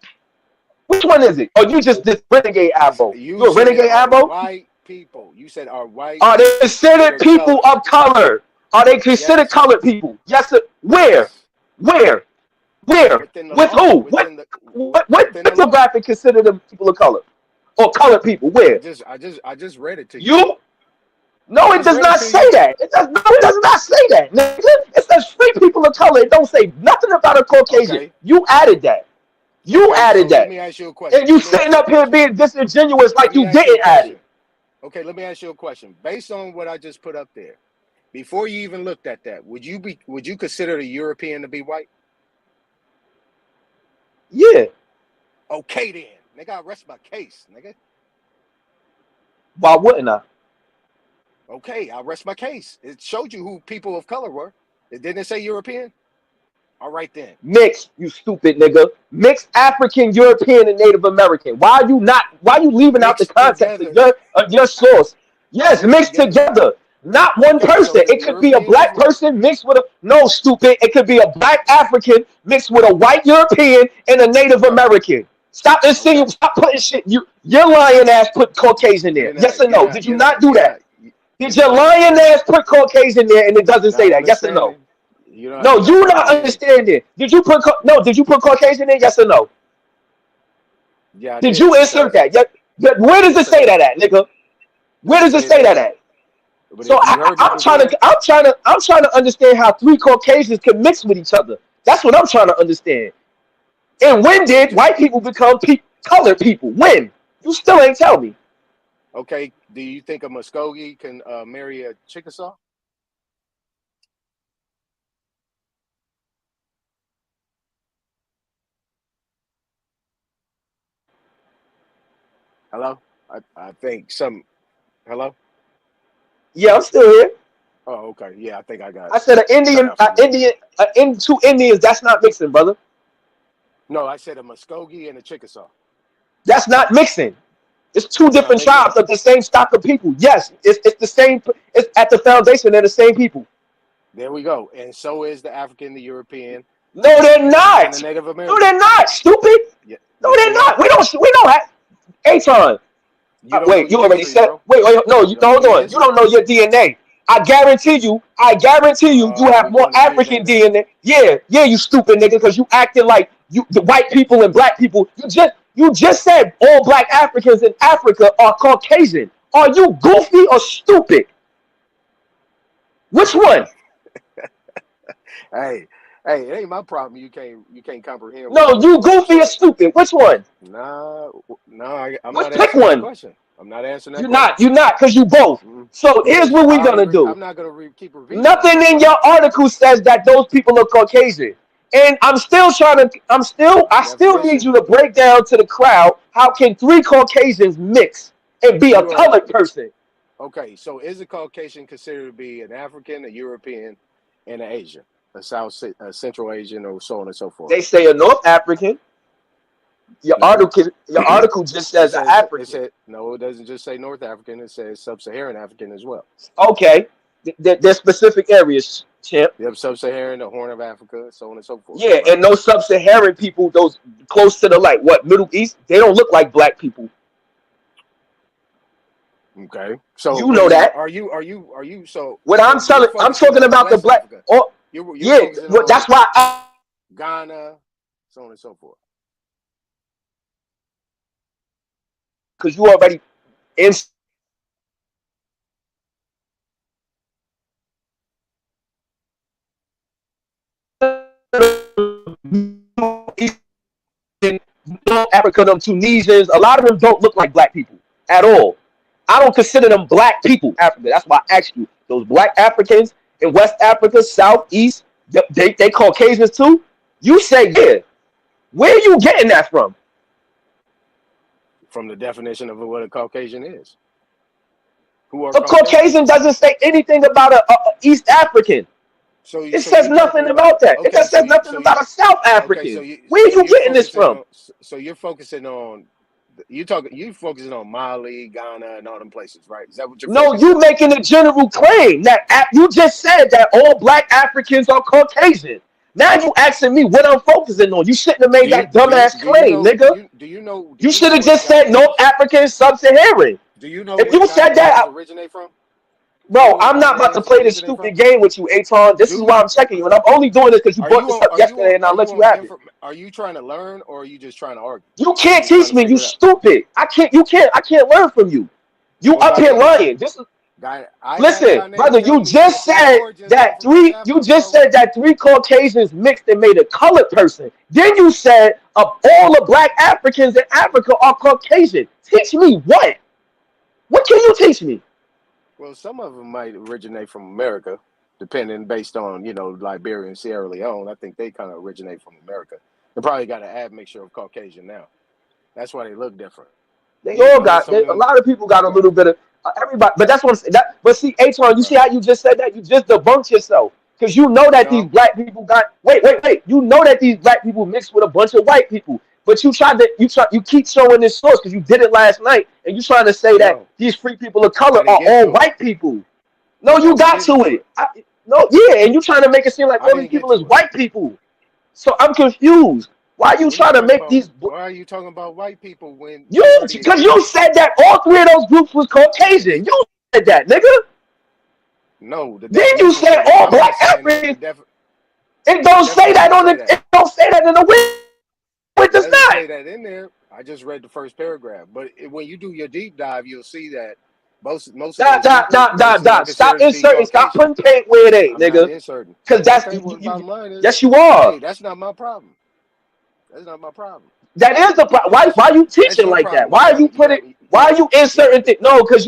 Which one is it? Or you just this renegade Abbo? You a renegade Abbo? White people. You said are white. Are they considered people of color? Are they considered colored people? Yes. Where? With who? What demographic considered them people of color or colored people? Where? I just read it to you. You? No, it does not say that. It does not say that. It says free people of color. It don't say nothing about a Caucasian. Okay. You added that. Let me ask you a question. And you sitting up here being disingenuous like you didn't add it. Okay, let me ask you a question. Based on what I just put up there, before you even looked at that, would you consider a European to be white? Yeah. Okay then. Nigga, I rest my case, nigga. Why wouldn't I? Okay, I rest my case. It showed you who people of color were. It didn't say European. All right then. Mixed, you stupid nigga. Mixed African, European, and Native American. Why are you leaving out the context of your source? Yes, mixed together. Not one person. It could be a black person mixed with no, stupid. It could be a black African mixed with a white European and a Native American. Stop insinuating. Stop putting shit. Your lying ass put Caucasian there. Yes or no? Did you not do that? Did your lying ass put Caucasian there and it doesn't say that? Yes or no? No, you not understanding. Did you put Did you put Caucasian in? Yes or no? Yeah. Did you insert that? Yeah. Where does it say that at, nigga? Where does it say that at? So I'm trying to understand how 3 Caucasians can mix with each other. That's what I'm trying to understand. And when did white people become colored people? When? You still ain't tell me. Okay. Do you think a Muskogee can marry a Chickasaw? Hello? I think some. Hello? Yeah, I'm still here. Oh, okay. Yeah, I think I got it. I said two Indians, that's not mixing, brother. No, I said a Muskogee and a Chickasaw. That's not mixing. It's 2 different tribes of the same stock of people. Yes, it's the same. It's at the foundation, they're the same people. There we go. And so is the African, the European. No, they're not. And the Native American. No, they're not. Stupid. Yeah. No, they're not. We don't have. Aton. Wait, you already said. Wait, no, hold on. You don't know your DNA. I guarantee you, you have more African DNA. Yeah, you stupid nigga, because you acting like the white people and black people. You just said all black Africans in Africa are Caucasian. Are you goofy or stupid? Which one? Hey, it ain't my problem. You can't comprehend. No, you goofy or stupid. Which one? I'm Let's not pick answering one. that question. I'm not answering that. You're not, because you both. So here's what we're gonna do. I'm not gonna keep repeating. Nothing in your article says that those people are Caucasian. And I still need you to break down to the crowd, how can 3 Caucasians mix and be a colored person? Okay, so is a Caucasian considered to be an African, a European, and an Asian, a Central Asian, or so on and so forth? They say a North African. Your article just says African. No, it doesn't just say North African. It says Sub-Saharan African as well. Okay, there's specific areas, champ. You have Sub-Saharan, the Horn of Africa, so on and so forth. Yeah, and those Sub-Saharan people, those close to the Middle East, they don't look like black people. Okay, so you know that. Are you? So what I'm talking about the black. Oh, yeah, that's why Ghana, so on and so forth. Because you already in. Africa, them Tunisians, a lot of them don't look like black people at all. I don't consider them black people. Africa. That's why I asked you. Those black Africans in West Africa, South, East, they Caucasians too. You say yeah. Where are you getting that from? From the definition of what a Caucasian is. Who are a Caucasian doesn't say anything about a East African. It says nothing about that. It just says nothing about a South African. Where are you getting this from? So you're focusing on you focusing on Mali, Ghana, and all them places, right? Is that what you're? No, you making a general claim that you just said that all black Africans are Caucasian. Now you asking me what I'm focusing on. You shouldn't have made that dumbass claim, nigga. Do you know? You should have just said North African, Sub-Saharan. Do you know? If you said that, originate from? Bro, I'm not about to play this stupid game with you, Aton. This is why I'm checking you, and I'm only doing this because you brought this up yesterday, and I'll let you have it. Are you trying to learn, or are you just trying to argue? You can't teach me. You stupid. I can't learn from you. You up here lying. Listen, brother. You just said that 3 Caucasians mixed and made a colored person. Then you said of all the black Africans in Africa are Caucasian. Teach me what? What can you teach me? Well, some of them might originate from America, depending based on, Liberia and Sierra Leone. I think they kind of originate from America. They probably got an admixture of Caucasian now. That's why they look different. They all got, a lot of people got a little bit of everybody, but that's what I'm saying. But see, Aton, you see how you just said that? You just debunked yourself. Because you know that these black people wait. You know that these black people mixed with a bunch of white people. But you keep showing this source because you did it last night, and you trying to say that these free people of color are all white people. No, you got to it. And you trying to make it seem like all these people is white people. So I'm confused. Why are you trying to make these? Why are you talking about white people when Because you said that all three of those groups was Caucasian. You said that, nigga. No. Then you said all black Africans. It don't say that on the. It don't say that in the win. It does not say that in there. I just read the first paragraph, but when you do your deep dive, you'll see that most. Stop inserting. Stop putting paint where it ain't, nigga. Because that's yes, you are. Hey, that's not my problem. That's not my problem. That is the problem. Why are you teaching like that? Why are you putting? Why are you inserting things? No, because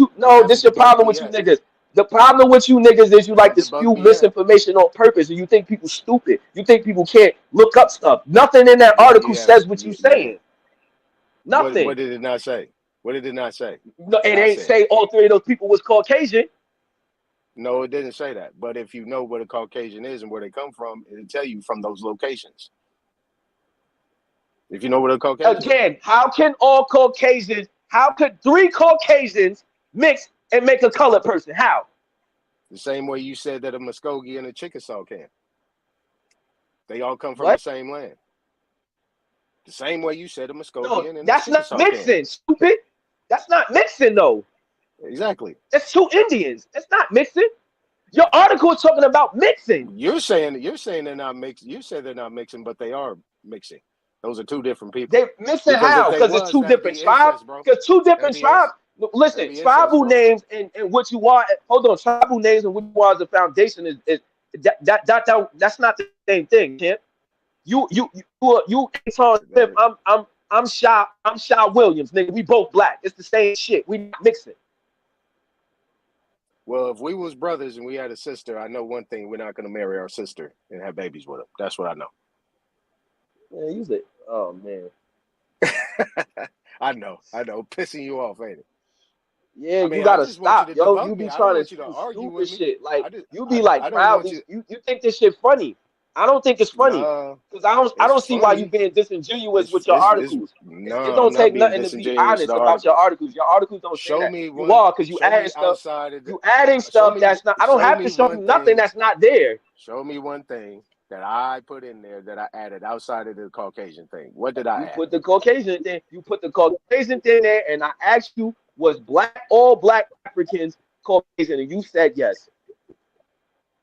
this is your problem with you niggas. The problem with you niggas is you like to spew misinformation on purpose, and you think people stupid. You think people can't look up stuff. Nothing in that article says what you saying. Nothing. What did it not say? What did it not say? No, it ain't say all three of those people was Caucasian. No, it didn't say that. But if you know what a Caucasian is and where they come from, it'll tell you from those locations. If you know what a Caucasian again, how could three Caucasians mix and make a colored person? How? The same way you said that a Muskogee and a Chickasaw can. They all come from the same land. The same way you said a Muskogee and a that's Chickasaw not mixing, stupid. That's not mixing, though. Exactly. It's two Indians. It's not mixing. Your article is talking about mixing. You're saying they're not mixing. You said they're not mixing, but they are mixing. Those are two different people. They're mixing how? Because it's two different tribes. Because two different tribes. Listen, tribal names and what you are. Hold on, tribal names and what you are as a foundation is that's not the same thing, Kent. You I'm Sha Williams, nigga. We both black. It's the same shit. We not mixing. Well, if we was brothers and we had a sister, I know one thing: we're not gonna marry our sister and have babies with her. That's what I know. Yeah, use it. Oh man. I know. Pissing you off, ain't it? Yeah, I mean, you gotta stop, yo. You be trying to argue with shit. Like you be like proud. You think this shit funny? I don't think it's funny because I don't see why you being disingenuous with your articles. It don't take nothing to be honest about your articles. Your articles don't show me you are because you adding stuff. You adding stuff that's not. I don't have to show you nothing that's not there. Show me one thing that I put in there that I added outside of the Caucasian thing. What did I add? Put the Caucasian thing. You put the Caucasian thing there, and I asked you, was all black Africans Caucasian, and you said yes.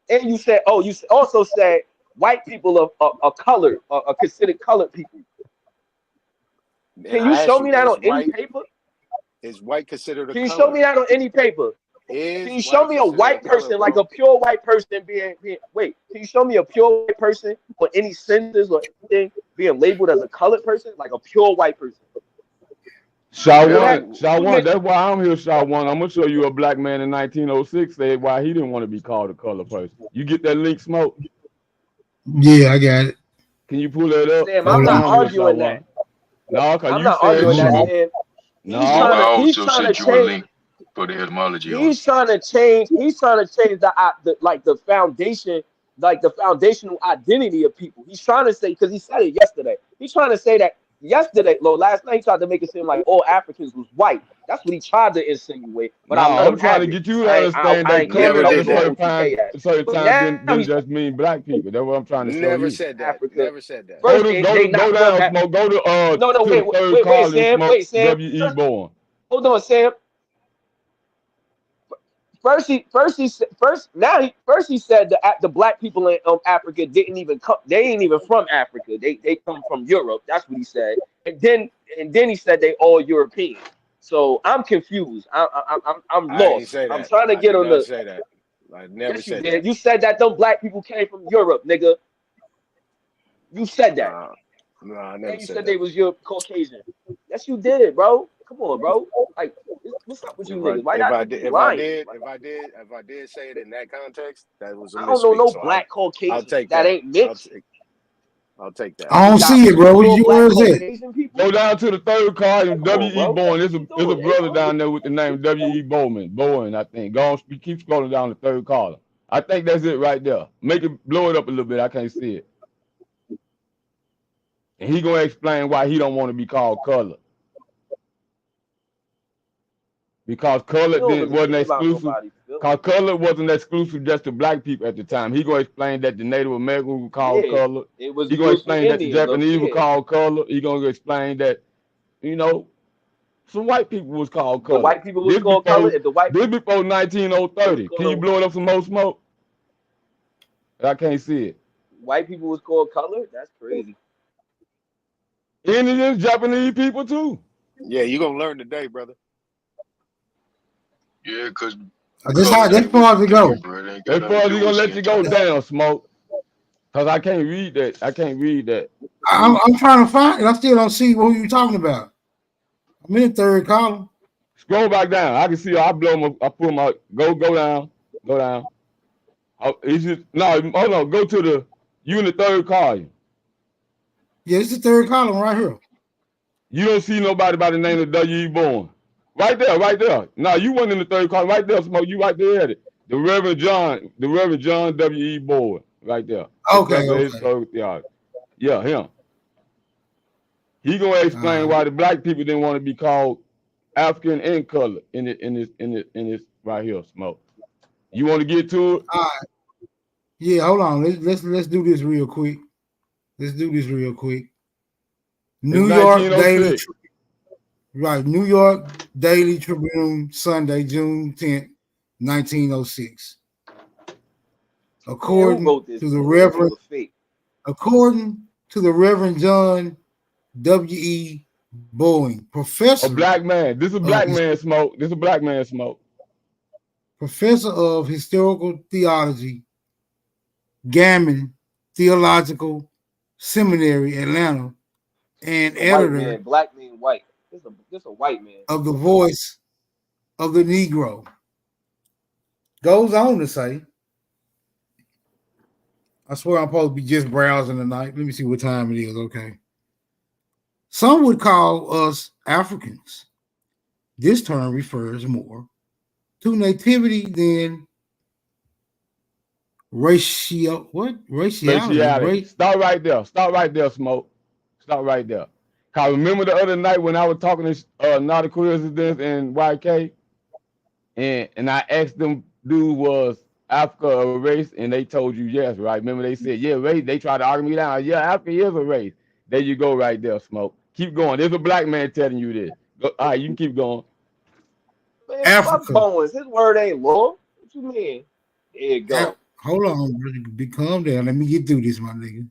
And you said, you also said white people are colored, are considered colored people. Can you show me that on any paper? Is white considered a color? Can you show me that on any paper? Can you show me a white person, like a pure white person being wait, can you show me a pure white person or any census or anything being labeled as a colored person, like a pure white person? Shaw one. That's why I'm here, Shaw one. I'm gonna show you a black man in 1906 said why he didn't want to be called a colored person. You get that link, Smoke? Yeah, I got it. Can you pull that up? Damn, I'm not arguing that. No, because I'm not arguing that. No, he's trying to change for the etymology. He's trying to change the foundation, like the foundational identity of people. He's trying to say, because he said it yesterday. He's trying to say that last night he tried to make it seem like all Africans was white. That's what he tried to insinuate. But I'm trying to get you to understand that color at a certain time didn't just mean black people. That's what I'm trying to show you. Never said that. Never said that. Go down, Smoke. Go to wait, Sam. W.E. Bowen. Hold on, Sam. First he said that the black people in Africa didn't even come. They ain't even from Africa. They come from Europe. That's what he said. And then he said they all European. So I'm confused. I'm lost. I'm trying to get on the. Say that. I never said that. You said that them black people came from Europe, nigga. You said that. No, I never said you said that. They was your Caucasian. Yes, you did, bro. Come on, bro. Like, what's up with you niggas? Why not? If I did say it in that context, that was a I don't know no black Caucasian. I'll take that ain't mixed. I'll take that. I don't see it, bro. Where is it? Go down to the third card and W.E. Bowen. There's a brother down there with the name W.E. Bowen, I think. Go on, keep scrolling down the third column. I think that's it right there. Blow it up a little bit. I can't see it. And he gonna explain why he don't want to be called color. because colored wasn't exclusive. Because colored wasn't exclusive just to black people at the time. He gonna explain that the Native Americans were called colored. He gonna explain that the Japanese were called colored. He gonna explain that, you know, some white people was called colored. The white people was called colored. This before 19030. Can you blow it up some more smoke? I can't see it. White people was called colored? That's crazy. Indians, Japanese people too. Yeah, you're gonna learn today, brother. Yeah, because that's far as it go. As far as he gonna let you go down, smoke. Cause I can't read that. I can't read that. I'm trying to find it. I still don't see who you're talking about. I'm in the third column. Scroll back down. I can see. I blow my. I pull my. Go down. Go down. Oh, it's just no. Hold on. Go to the. You in the third column. Yeah, it's the third column right here. You don't see nobody by the name of W.E. Bowen. Right there, right there. No, you weren't in the third column. Right there, smoke. You right there at it. The Reverend John W.E. Bowen. Right there. Okay. Yeah, him. He gonna explain why the black people didn't want to be called African and colored in this right here, smoke. You want to get to it? All right. Yeah, hold on. Let's do this real quick. New York Daily, right? New York Daily Tribune, Sunday, June 10th, 1906. According to the Reverend John W.E. Bowen, professor. A black man. This is a black man smoke. This is a black man smoke. Professor of Historical Theology, Gammon Theological Seminary, Atlanta, and editor. Black man, white. This a white man. Of the Voice of the Negro. Goes on to say, I swear I'm supposed to be just browsing tonight. Let me see what time it is. Okay. Some would call us Africans. This term refers more to nativity than raciality. Start right there, smoke. Start right there. Cause remember the other night when I was talking to Not a Coincidence and YK, and I asked them, dude, was Africa a race? And they told you yes, right? Remember they said, yeah, race. They tried to argue me down. Yeah, Africa is a race. There you go, right there, smoke. Keep going. There's a black man telling you this. Go, all right, you can keep going. Man, Africa. His word ain't law. What you mean? There you go. Hold on, brother. Calm down. Let me get through this, my nigga.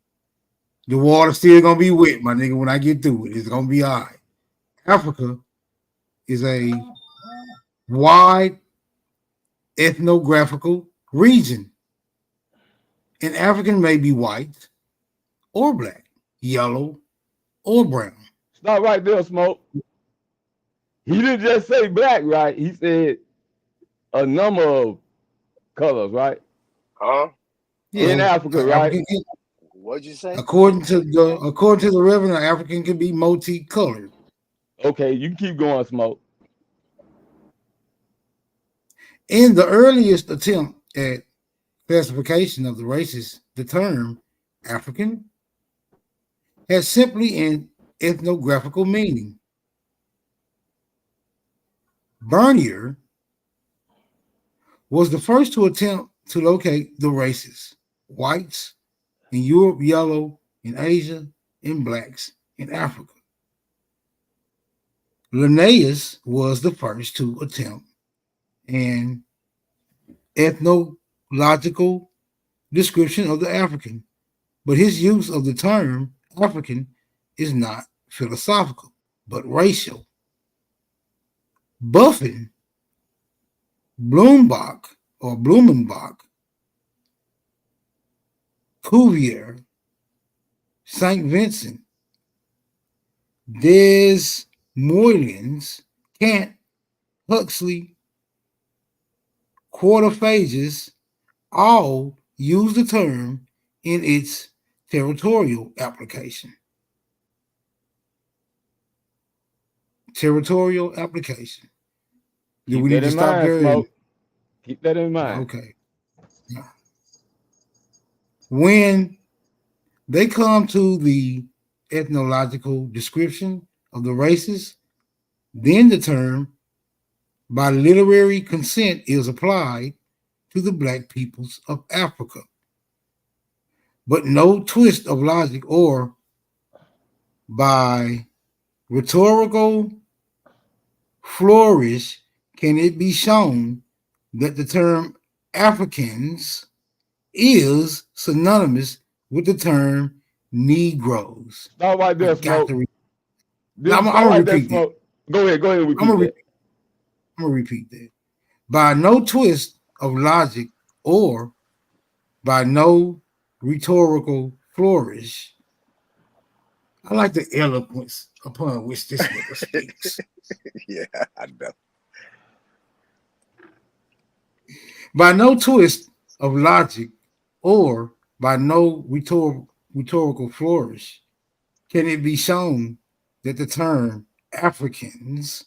The water's still gonna be wet, my nigga. When I get through it, it's gonna be all right. Africa is a wide ethnographical region. An African may be white or black, yellow or brown. Stop right there, smoke. He didn't just say black, right? He said a number of colors, right? Huh? In Africa, right? What'd you say? According to the Reverend, an African can be multicolored. Okay, you can keep going, smoke. In the earliest attempt at classification of the races, the term African has simply an ethnographical meaning. Bernier was the first to attempt to locate the races: whites in Europe, yellow in Asia, and blacks in Africa. Linnaeus was the first to attempt an ethnological description of the African, but his use of the term African is not philosophical, but racial. Buffon, Blumenbach, Cuvier, St. Vincent, Des Moines, Kant, Huxley, Quartophagus all use the term in its territorial application. Territorial application. Do we need to stop there? Keep that in mind. Okay. Yeah. When they come to the ethnological description of the races, then the term by literary consent is applied to the black peoples of Africa. But no twist of logic or by rhetorical flourish can it be shown that the term Africans is synonymous with the term Negroes. Stop right there, Smoke. I'm gonna repeat that. Go ahead and repeat that. I'm gonna repeat that. By no twist of logic or by no rhetorical flourish. I like the eloquence upon which this nigga speaks. Yeah, I know. By no twist of logic or by no rhetorical flourish can it be shown that the term Africans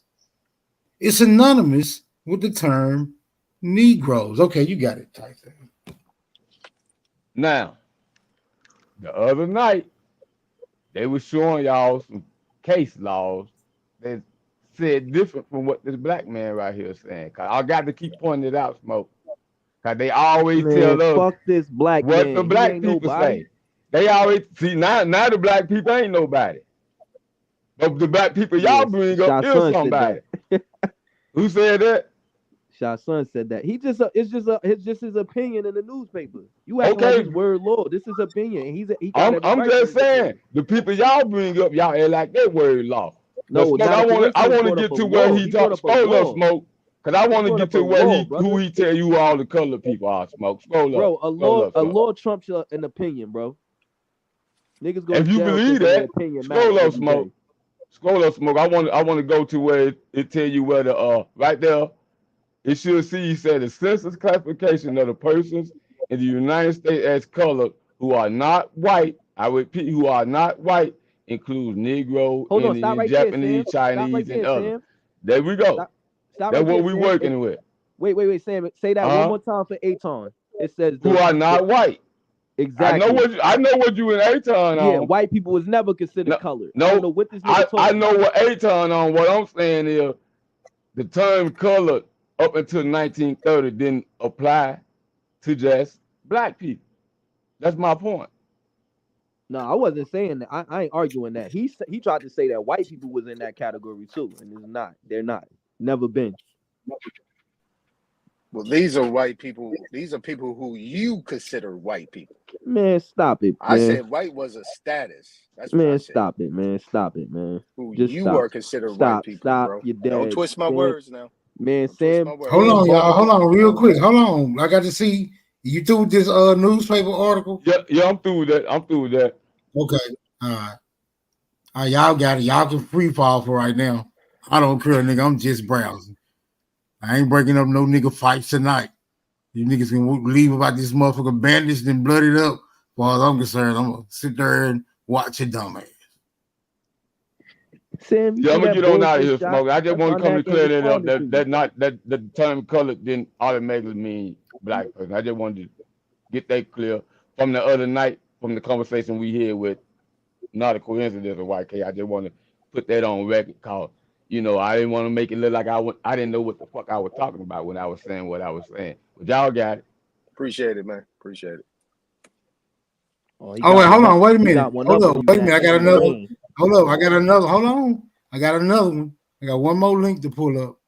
is synonymous with the term Negroes. Okay, you got it, Tyson. Now, the other night, they were showing y'all some case laws that said different from what this black man right here is saying. Cause I got to keep pointing it out, Smoke. Cause they always tell us fuck this black what man. the black people say. They always see now the black people ain't nobody. But the black people y'all bring up is somebody. Who said that? Shah Sun said that. It's just his opinion in the newspaper. You act like his word law. This is opinion. I'm just saying the people y'all bring up, y'all act like that word law. No, I want to get to where he talks. Smoke. Because I want to get to where who he tell you all the color people are. Smoke. Bro, a law trumps an opinion, bro. Niggas go. If you believe that, scroll up, Smoke. Scroll up, Smoke. I want to go to where it tell you where the right there. It should see, he said, the census classification of the persons in the United States as colored who are not white, I repeat, who are not white, includes Negro, Indian, Japanese, Chinese, and others. There we go. That's what we're working with. Wait, Sam. Say that one more time for Aton. It says who are not white. Exactly. I know what you and Aton on. Yeah, white people was never considered colored. No, I don't know what this nigga I know what Aton on. What I'm saying is the term colored up until 1930 didn't apply to just black people. That's my point. No, I wasn't saying that. I ain't arguing that. He tried to say that white people was in that category too, and it's not. They're not. Never been. Well, these are white people. These are people who you consider white people. Man, stop it. I said white was a status. That's what I said. Stop it, man. Stop it, man. Who just you are considered white people, bro. You're dead. Don't twist my words now. Man, Sam. Hold on, y'all. Hold on, real quick. Hold on. I got to see you through with this newspaper article. Yeah, I'm through with that. Okay. All right, y'all got it. Y'all can free fall for right now. I don't care, nigga. I'm just browsing. I ain't breaking up no nigga fights tonight. You niggas can leave about this motherfucker bandaged and blooded up. As far as I'm concerned, I'm gonna sit there and watch your dumb ass. Sam, I'm gonna get on out of here, Smoke. I just want to come to clear that up. That the term color didn't automatically mean black person. I just wanted to get that clear from the other night, from the conversation we had with not a coincidence of YK. I just want to put that on record, cause I didn't want to make it look like I didn't know what the fuck I was talking about when I was saying what I was saying. But y'all got it. Appreciate it, man. Appreciate it. Wait, hold on. Wait a minute. Hold up. Wait a minute. I got another. Hold up. I got another. Hold on. I got another one. I got one more link to pull up.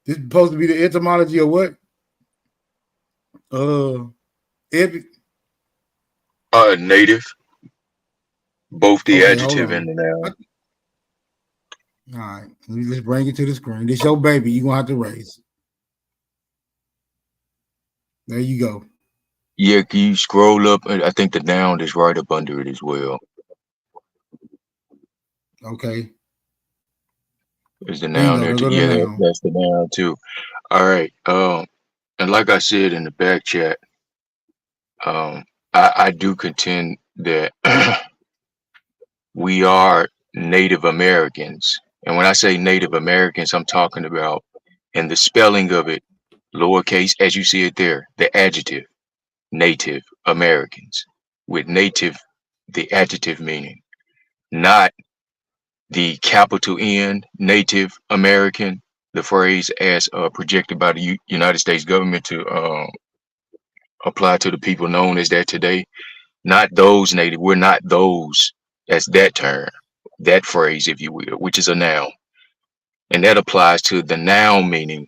This is supposed to be the etymology of what? Epic. Native. Both the adjective and the noun. All right, let's bring it to the screen. This your baby. You're going to have to raise it. There you go. Yeah, can you scroll up? I think the noun is right up under it as well. Okay. Is the noun there too? Yeah, that's the noun too. All right. And like I said in the back chat, I do contend that we are Native Americans. And when I say Native Americans, I'm talking about, and the spelling of it, lowercase, as you see it there, the adjective, Native Americans, with native, the adjective meaning, not the capital N, Native American, the phrase as projected by the United States government to apply to the people known as that today. Not those native. We're not those. That's that term, that phrase, if you will, which is a noun. And that applies to the noun meaning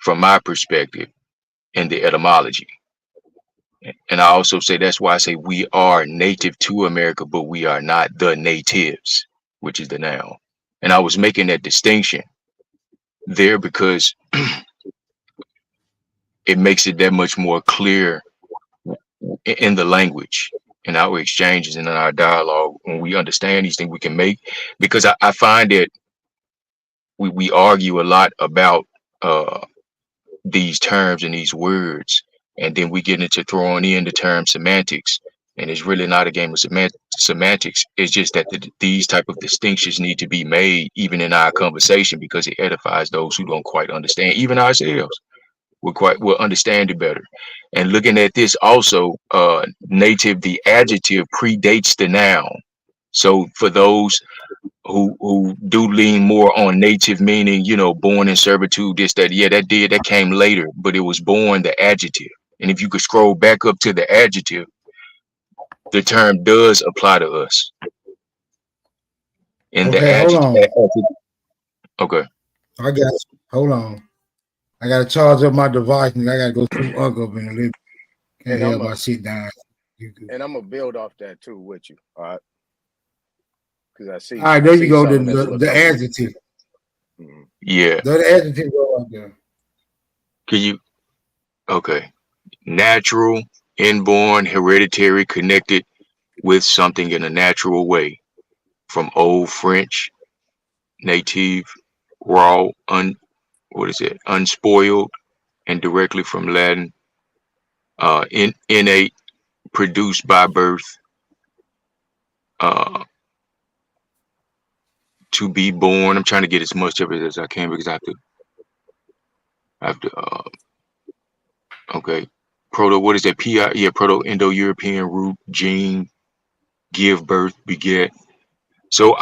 from my perspective in the etymology. And I also say that's why I say we are native to America, but we are not the natives, which is the noun. And I was making that distinction there because it makes it that much more clear in the language, in our exchanges, and in our dialogue. When we understand these things, we can make, because I find that we argue a lot about these terms and these words, and then we get into throwing in the term semantics, and it's really not a game of semantics. It's just that these type of distinctions need to be made even in our conversation, because it edifies those who don't quite understand, even ourselves. We'll understand it better. And looking at this also, native, the adjective predates the noun. So for those who do lean more on native, meaning, you know, born in servitude, this, that, yeah, that came later, but it was born, the adjective. And if you could scroll back up to the adjective, the term does apply to us. In the adjective. Okay. Hold on. I got to charge up my device, and I got to go through Uncle up in the living. Can't help but sit down. And I'm going to build off that too with you. All right. Because I see. All right, there you go. The adjective. Mm-hmm. Yeah. The adjective go out there. Can you? Okay. Natural, inborn, hereditary, connected with something in a natural way. From Old French, native, raw, unspoiled, and directly from Latin, innate, produced by birth, to be born. I'm trying to get as much of it as I can because I have to okay. Proto, what is that? PI, yeah, Proto-Indo-European root, gene, give birth, beget. So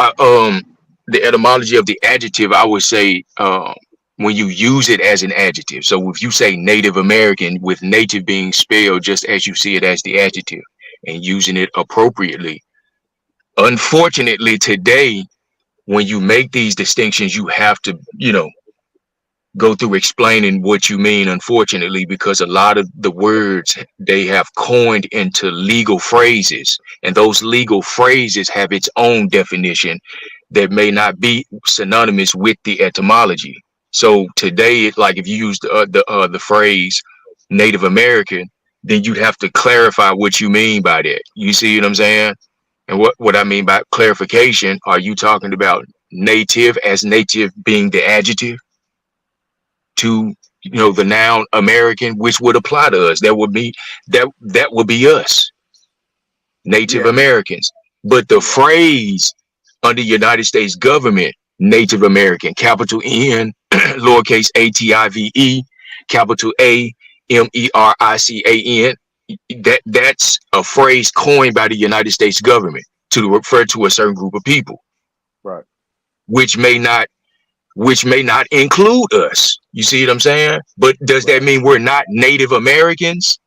the etymology of the adjective, I would say, when you use it as an adjective. So if you say Native American, with native being spelled just as you see it as the adjective, and using it appropriately. Unfortunately, today, when you make these distinctions, you have to, you know, go through explaining what you mean, unfortunately, because a lot of the words they have coined into legal phrases, and those legal phrases have its own definition that may not be synonymous with the etymology. So today, like if you use the phrase Native American, then you'd have to clarify what you mean by that. You see what I'm saying? And what I mean by clarification, are you talking about native as native being the adjective to, you know, the noun American, which would apply to us? That would be us, Native Americans. But the phrase under United States government, Native American, capital N, lowercase ATIVE, capital AMERICAN, that's a phrase coined by the United States government to refer to a certain group of people, right? Which may not include us. You see what I'm saying? But does that mean we're not Native Americans?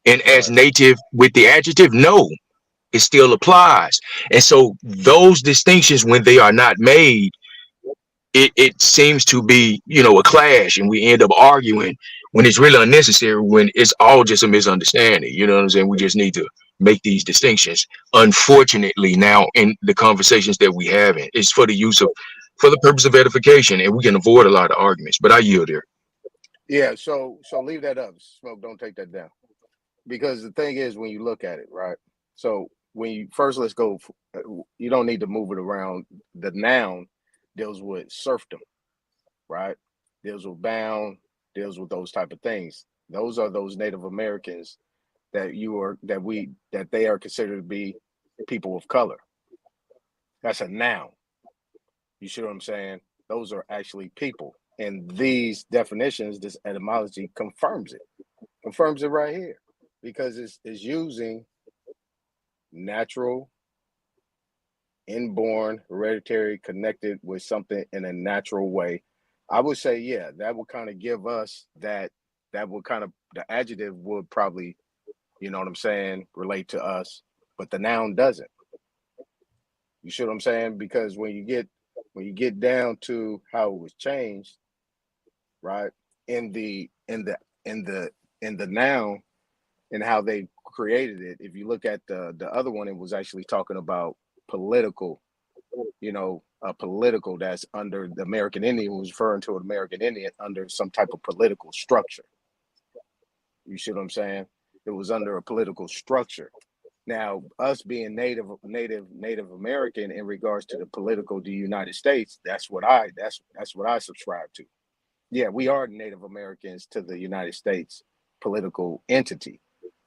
And as native with the adjective, no, it still applies. And so those distinctions, when they are not made, it seems to be, you know, a clash, and we end up arguing when it's really unnecessary, when it's all just a misunderstanding. You know what I'm saying? We just need to make these distinctions. Unfortunately, now in the conversations that we have, it's for the purpose of edification, and we can avoid a lot of arguments. But I yield there. Yeah, so leave that up. Smoke, don't take that down. Because the thing is, when you look at it, right? So when you first, let's go, you don't need to move it around. The noun deals with serfdom, right? Deals with bound, deals with those type of things. Those are those Native Americans that they are considered to be people of color. That's a noun. You see what I'm saying? Those are actually people. And these definitions, this etymology confirms it right here, because it's using natural, inborn, hereditary, connected with something in a natural way. I would say, yeah, that would kind of give us that would kind of, the adjective would probably, you know what I'm saying, relate to us, but the noun doesn't. You see what I'm saying? Because when you get down to how it was changed, right? In the noun and how they created it, if you look at the other one, it was actually talking about political, you know, a political that's under the American Indian, was referring to an American Indian under some type of political structure. You see what I'm saying? It was under a political structure. Now, us being Native American in regards to the political of the United States, that's what I subscribe to. Yeah, we are Native Americans to the United States political entity,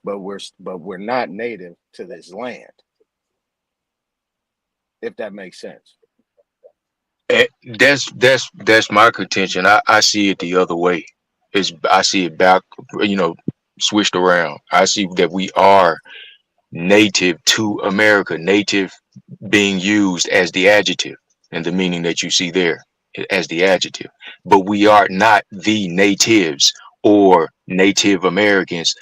but we're not native to this land. If that makes sense. That's my contention. I see it the other way. I see it back, you know, switched around. I see that we are native to America, native being used as the adjective and the meaning that you see there as the adjective, but we are not the natives or Native Americans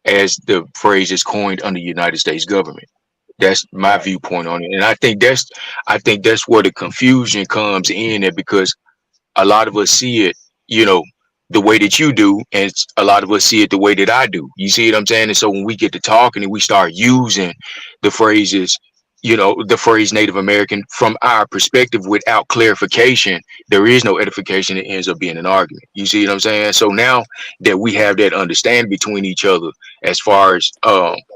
as the phrase is coined under the United States government. That's my viewpoint on it. And I think that's where the confusion comes in, because a lot of us see it, you know, the way that you do, and a lot of us see it the way that I do. You see what I'm saying? And so when we get to talking and we start using the phrases, you know, the phrase Native American from our perspective without clarification, there is no edification. It ends up being an argument. You see what I'm saying? So now that we have that understanding between each other as far as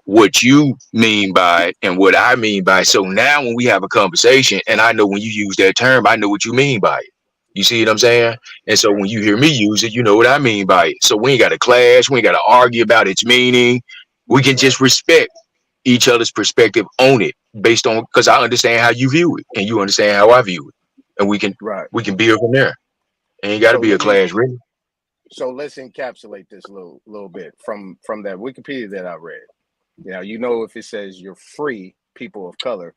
what you mean by it and what I mean by it. So now when we have a conversation and I know when you use that term, I know what you mean by it. You see what I'm saying? And so when you hear me use it, you know what I mean by it. So we ain't got to clash. We ain't got to argue about its meaning. We can just respect each other's perspective on it based on, because I understand how you view it and you understand how I view it. And we can build from there. Ain't got to be a clash, really. So let's encapsulate this a little bit from that Wikipedia that I read. You know, if it says you're free people of color,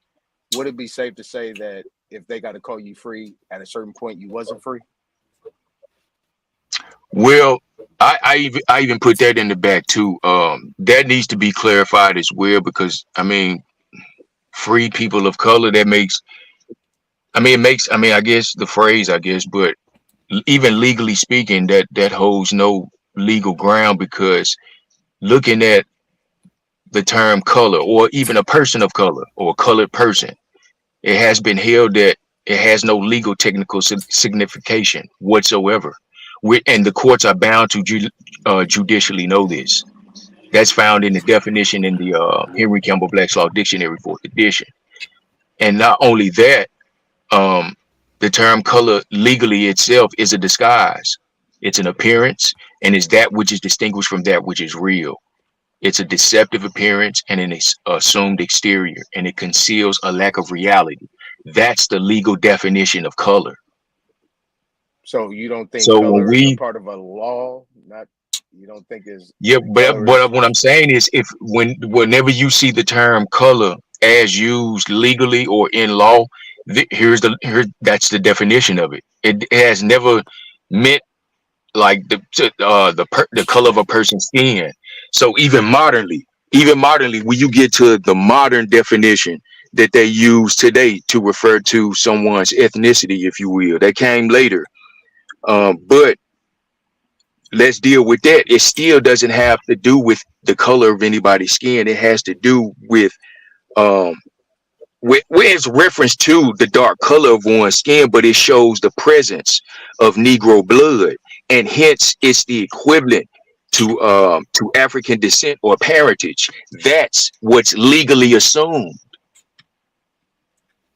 would it be safe to say that if they got to call you free at a certain point, you wasn't free? Well, I even put that in the back too. That needs to be clarified as well, because I mean, free people of color, I guess the phrase, but even legally speaking, that holds no legal ground, because looking at the term color, or even a person of color or a colored person, it has been held that it has no legal technical signification whatsoever. And the courts are bound to judicially know this. That's found in the definition in the Henry Campbell Black's Law Dictionary, 4th edition. And not only that, the term color legally itself is a disguise. It's an appearance, and is that which is distinguished from that which is real. It's a deceptive appearance and an assumed exterior, and it conceals a lack of reality. That's the legal definition of color. So you don't think color is a part of a law? You don't think is? Yeah, but what I'm saying is, whenever you see the term color as used legally or in law, that's the definition of it. It has never meant like the color of a person's skin. So even modernly, when you get to the modern definition that they use today to refer to someone's ethnicity, if you will, that came later. But let's deal with that. It still doesn't have to do with the color of anybody's skin. It has to do with it's reference to the dark color of one's skin, but it shows the presence of Negro blood, and hence it's the equivalent to African descent or parentage. That's what's legally assumed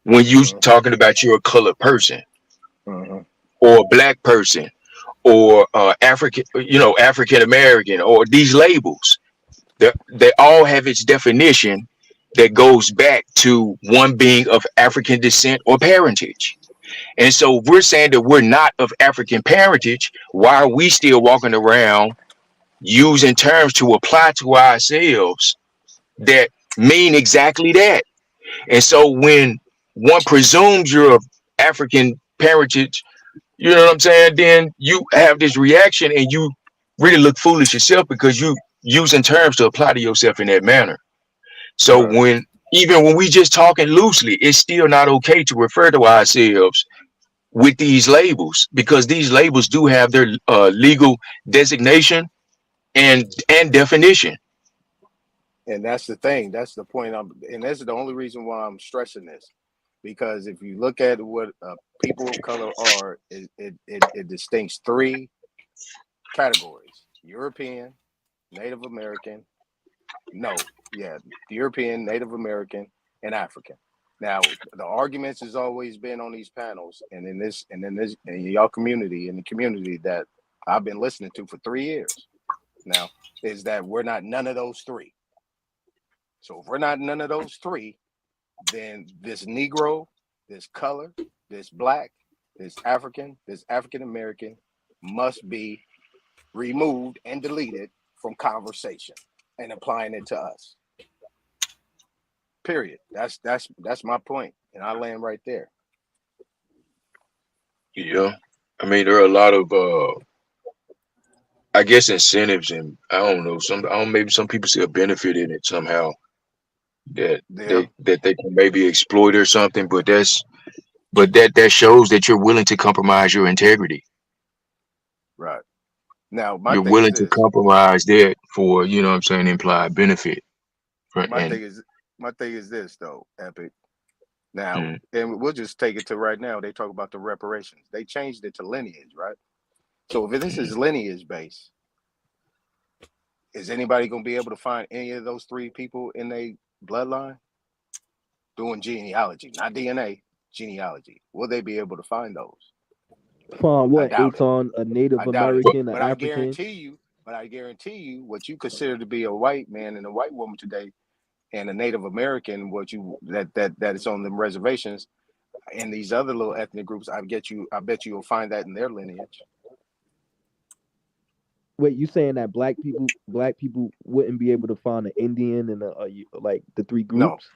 when you talking about you're a colored person, or a black person, or African American, or these labels. They all have its definition that goes back to one being of African descent or parentage. And so if we're saying that we're not of African parentage, why are we still walking around using terms to apply to ourselves that mean exactly that? And so when one presumes you're of African parentage, You know what I'm saying? Then you have this reaction and you really look foolish yourself because you using terms to apply to yourself in that manner. So even when we just talking loosely, it's still not okay to refer to ourselves with these labels because these labels do have their legal designation and definition. And that's the thing. That's the point. And that's the only reason why I'm stressing this, because if you look at what people of color are, it distincts 3 categories: European, Native American. European, Native American, and African. Now, the arguments has always been on these panels and in y'all community, in the community that I've been listening to for 3 years now, is that we're not none of those 3. So if we're not none of those 3, then this Negro, this color, this Black, this African American must be removed and deleted from conversation and applying it to us. Period. That's my point, and I land right there. Yeah, I mean there are a lot of I guess incentives, and I don't know, maybe some people see a benefit in it somehow that they can maybe exploit or something, but that shows that you're willing to compromise your integrity. Right. Now you're willing to compromise that for, you know what I'm saying, implied benefit. My thing is this though, Epic. Now, and we'll just take it to right now. They talk about the reparations. They changed it to lineage, right? So if this is lineage based, is anybody going to be able to find any of those 3 people in their bloodline doing genealogy, not DNA, genealogy? Will they be able to find those? Find what? Aton, a Native American, an African? I guarantee you, what you consider to be a white man and a white woman today, and a Native American, that is on them reservations, and these other little ethnic groups, I bet you will find that in their lineage. Wait, you saying that black people wouldn't be able to find an Indian and like the 3 groups?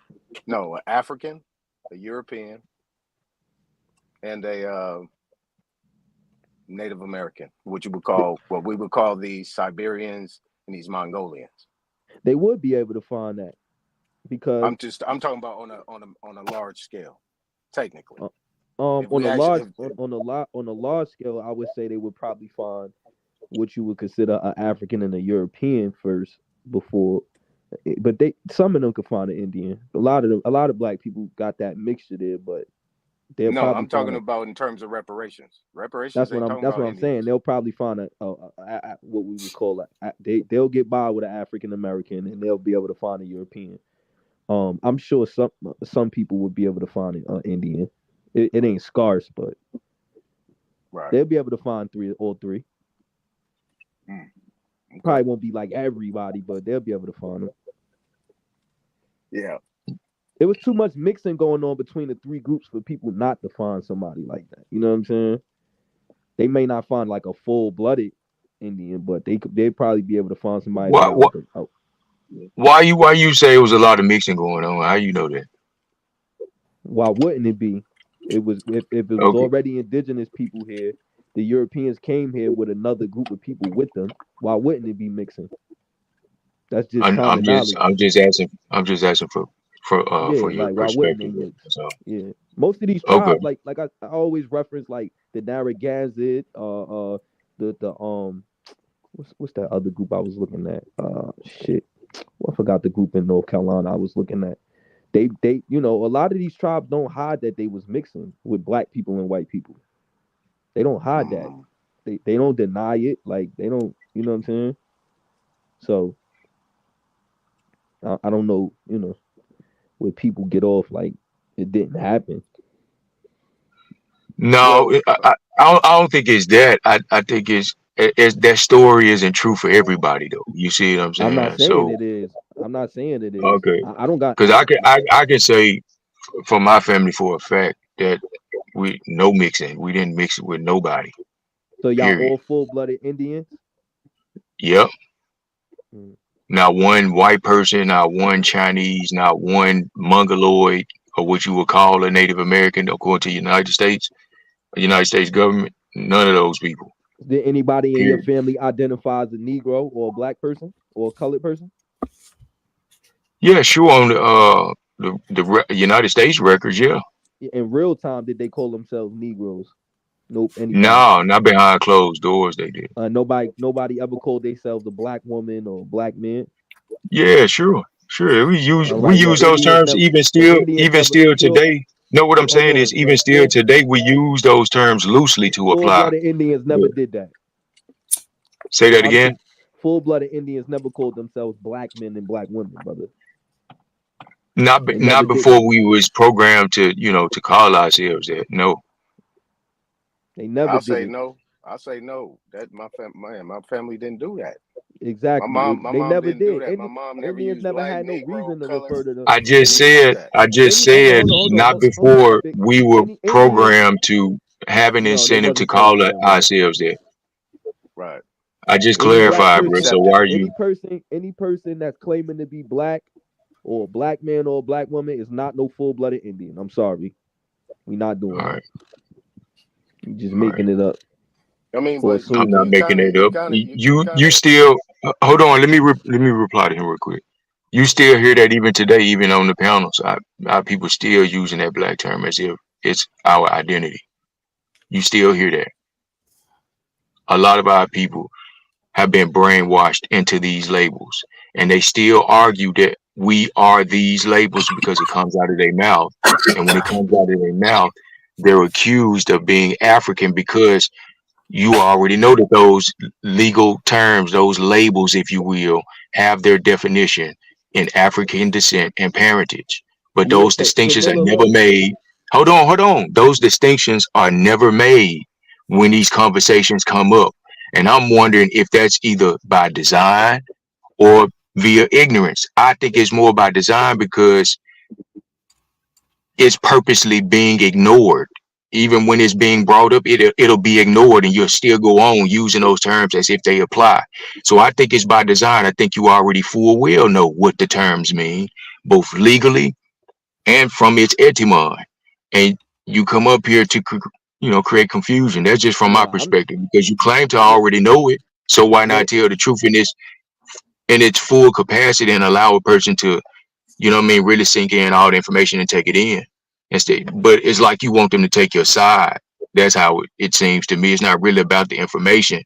No, an African, a European, and a Native American, what we would call these Siberians and these Mongolians. They would be able to find that, because I'm talking about on a large scale, technically. On a large scale, I would say they would probably find what you would consider an African and a European first before, but some of them could find an Indian. A lot of black people got that mixture there, but I'm talking about in terms of reparations. That's what I'm saying. They'll probably find what we would call they'll get by with an African American, and they'll be able to find a European. I'm sure some people would be able to find an Indian. It ain't scarce, but they'll be able to find all 3. Probably won't be like everybody, but they'll be able to find them. Yeah. It was too much mixing going on between the 3 groups for people not to find somebody like that. You know what I'm saying? They may not find like a full-blooded Indian, but they'd probably be able to find somebody. Why you say it was a lot of mixing going on? How you know that? Why wouldn't it be? It was if it was already indigenous people here. The Europeans came here with another group of people with them. Why wouldn't it be mixing? That's just I'm just asking for your perspective. Yeah, most of these tribes, like I always reference, like the Narragansett, the what's that other group I was looking at? I forgot the group in North Carolina I was looking at. They a lot of these tribes don't hide that they was mixing with black people and white people. They don't hide that. They don't deny it. Like they don't, you know what I'm saying? So I don't know, where people get off like it didn't happen. No, I don't think it's that. I think it's that story isn't true for everybody though. You see what I'm saying? I'm not saying it is. I'm not saying it is. Okay. I don't got, because I can say for my family for a fact that no mixing. We didn't mix it with nobody. So y'all all full-blooded Indians? Yep. Not one white person, not one Chinese, not one Mongoloid, or what you would call a Native American, according to the United States government. None of those people. Did anybody in your family identify as a Negro or a black person or a colored person? Yeah, sure. On the United States records, yeah. In real time, did they call themselves Negroes? Nope. No, not behind closed doors. They did. Nobody ever called themselves a black woman or a black man. Yeah, sure. We use those terms even still today. No, what I'm saying is even still today we use those terms loosely to apply. Full-blooded Indians never did that. Say that again. Full-blooded Indians never called themselves black men and black women, brother. Not before we was programmed to to call ourselves that. No. They never. I'll say no. That my family didn't do that. Exactly. My mom never didn't do did. that. My mom never Indians used never black, had no Negro, reason to color. refer to them. I just said not before we were programmed to have an incentive to call ourselves that. Right. I just clarified, bro. So why are you? Any person that's claiming to be black or a black man or a black woman is not no full-blooded Indian. I'm sorry. We're not doing it. You're just making it up. I mean, I'm not making it up. You still hold on. Let me reply to him real quick. You still hear that even today, even on the panels. Our people still using that black term as if it's our identity. You still hear that. A lot of our people have been brainwashed into these labels, and they still argue that we are these labels because it comes out of their mouth. And when it comes out of their mouth, they're accused of being African because you already know that those legal terms, those labels, if you will, have their definition in African descent and parentage. But those distinctions are never made. Hold on. Those distinctions are never made when these conversations come up. And I'm wondering if that's either by design or via ignorance. I think it's more by design because it's purposely being ignored. Even when it's being brought up, it'll be ignored, and you'll still go on using those terms as if they apply. So I think it's by design. I think you already full well know what the terms mean, both legally and from its etymology. And you come up here to create confusion. That's just from my perspective, because you claim to already know it. So why not tell the truth in its full capacity and allow a person to, really sink in all the information and take it in. But it's like you want them to take your side. That's how it seems to me. It's not really about the information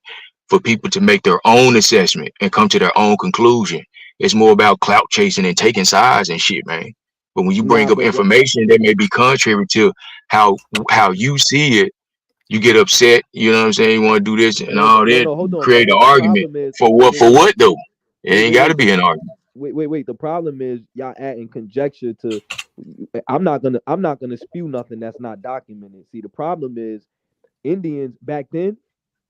for people to make their own assessment and come to their own conclusion. It's more about clout chasing and taking sides and shit, man. But when you bring up information that may be contrary to how you see it, you get upset. You know what I'm saying? You want to do this and all that. Create an argument for what? For what though? It ain't got to be an argument. Wait. The problem is y'all adding conjecture to. I'm not gonna spew nothing that's not documented. See, the problem is Indians back then.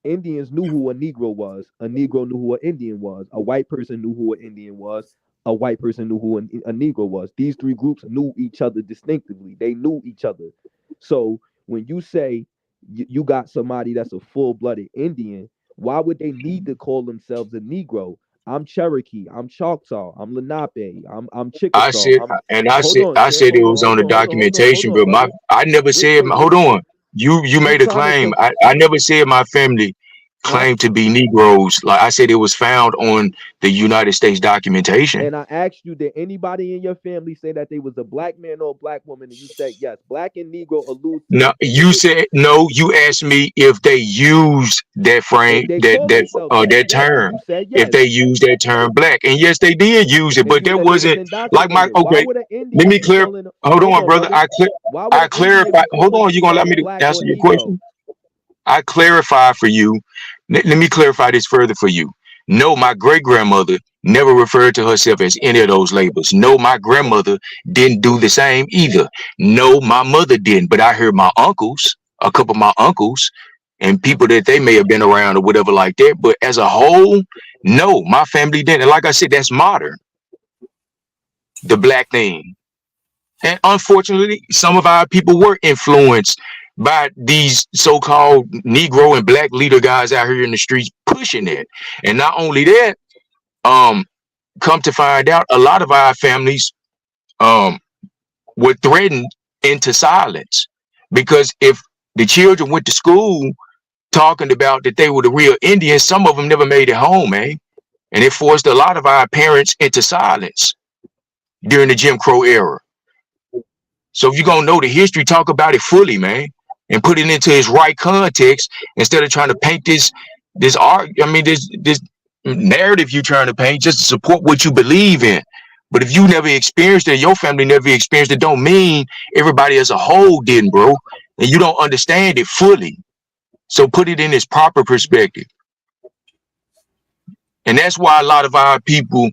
Indians knew who a Negro was. A Negro knew who an Indian was. A white person knew who an Indian was. A white person knew who a Negro was. These three groups knew each other distinctively. They knew each other. So when you say you got somebody that's a full-blooded Indian, why would they need to call themselves a Negro? I'm Cherokee. I'm Choctaw. I'm Lenape. I'm Chickasaw. I said it was on the documentation, but I never said. Hold on. You made a claim. I never said my family claimed to be Negroes. Like I said, it was found on the United States documentation. And I asked you, did anybody in your family say that they was a black man or a black woman? And you said yes. Black and Negro allude. No, you said no. You asked me if they used that frame, that term. Yes. If they used that term black, and yes, they did use it, but that wasn't like my. Okay, let me clear. Hold on, brother. I clarify. Hold on. You gonna let me to answer your question? I clarify for you. Let me clarify this further for you. No, my great grandmother never referred to herself as any of those labels. No, my grandmother didn't do the same either. No, my mother didn't. But I heard my uncles, a couple of my uncles, and people that they may have been around or whatever like that. But as a whole, no, my family didn't. And like I said, that's modern. The black thing. And unfortunately, some of our people were influenced by these so-called Negro and black leader guys out here in the streets pushing it. And not only that, come to find out, a lot of our families were threatened into silence, because if the children went to school talking about that they were the real Indians, some of them never made it home, man. And it forced a lot of our parents into silence during the Jim Crow era. So if you're gonna know the history, talk about it fully, man, and put it into its right context instead of trying to paint this narrative you're trying to paint just to support what you believe in. But if you never experienced it, your family never experienced it, don't mean everybody as a whole didn't, bro. And you don't understand it fully. So put it in its proper perspective. And that's why a lot of our people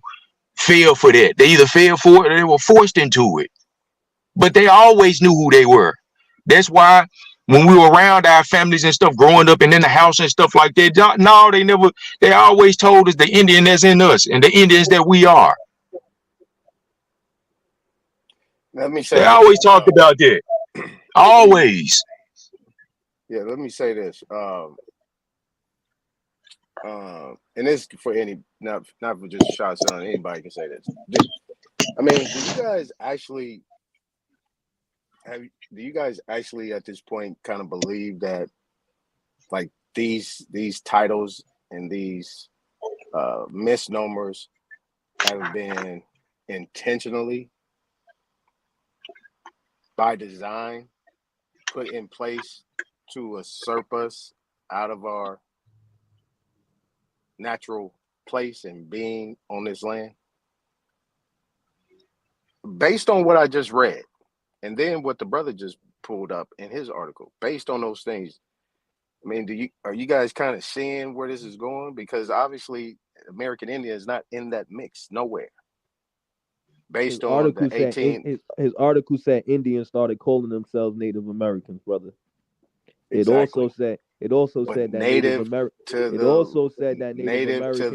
fell for that. They either fell for it or they were forced into it. But they always knew who they were. That's why when we were around our families and stuff, growing up and in the house and stuff like that, no, they always told us the Indian that's in us and the Indians that we are. Let me say they always talked about that. Always. Yeah, let me say this. And this for any, not for just shots on, anybody can say this. I mean, do you guys actually at this point kind of believe that like these titles and these misnomers have been intentionally by design put in place to usurp us out of our natural place and being on this land? Based on what I just read, and then what the brother just pulled up in his article, based on those things, I mean, are you guys kind of seeing where this is going? Because obviously American Indian is not in that mix nowhere. Based on the 18, his article said Indians started calling themselves Native Americans, brother. Exactly. It also said that Native Americans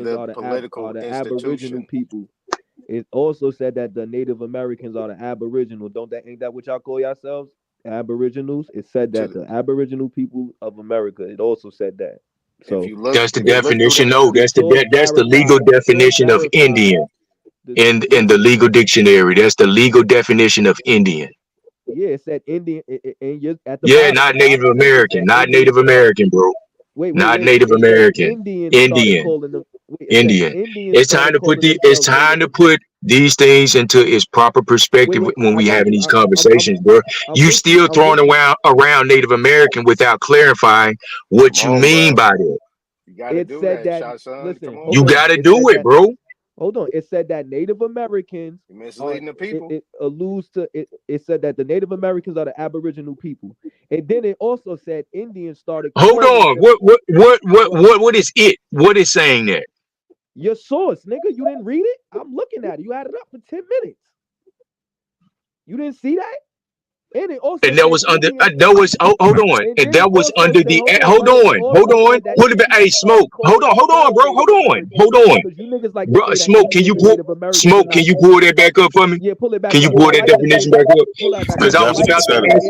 are the Aboriginal people. It also said that the Native Americans are the Aboriginal. Ain't that what y'all call yourselves? Aboriginals? It said that the Aboriginal people of America. It also said that. So that's the definition. No, that's the legal definition of Indian in the legal dictionary. That's the legal definition of Indian. Yeah, it said Indian. Not Native American. Not Native American, bro. Not Native American. Indian. It's time to put these things into its proper perspective when we having these conversations, bro. You still throwing around Native American without clarifying what you mean by that. You gotta do that. You gotta do it, bro. Hold on. It said that Native Americans misleading the people. It alludes to it. It said that the Native Americans are the Aboriginal people, and then it also said Indians started. Hold on. What is it? What is saying that? Your source, nigga. You didn't read it? I'm looking at it. You had it up for 10 minutes. You didn't see that? And it also and that was under hold on. And that was under the hold on. Put it back. Hey, Smoke. Hold on, bro. Hold on. Bro, Smoke, can you pull that back up for me? Yeah, pull it back. Can you pull that definition back up? Because I was about to ask.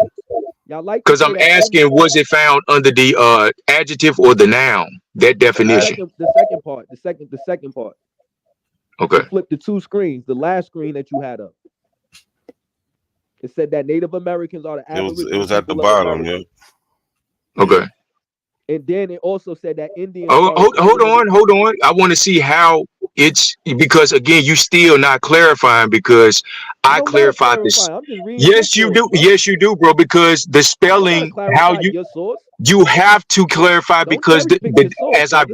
Because I'm asking, was it found under the adjective or the noun? That definition. The second part. Okay. Flip the two screens. The last screen that you had up. It said that Native Americans are the Aboriginal. It was at the bottom, yeah. Okay. And then it also said that Indians. Hold on. I want to see how it's, because again, you still not clarifying, because I clarified this. Yes, you do. Yes, you do, bro. Because the spelling, how you have to clarify, because as I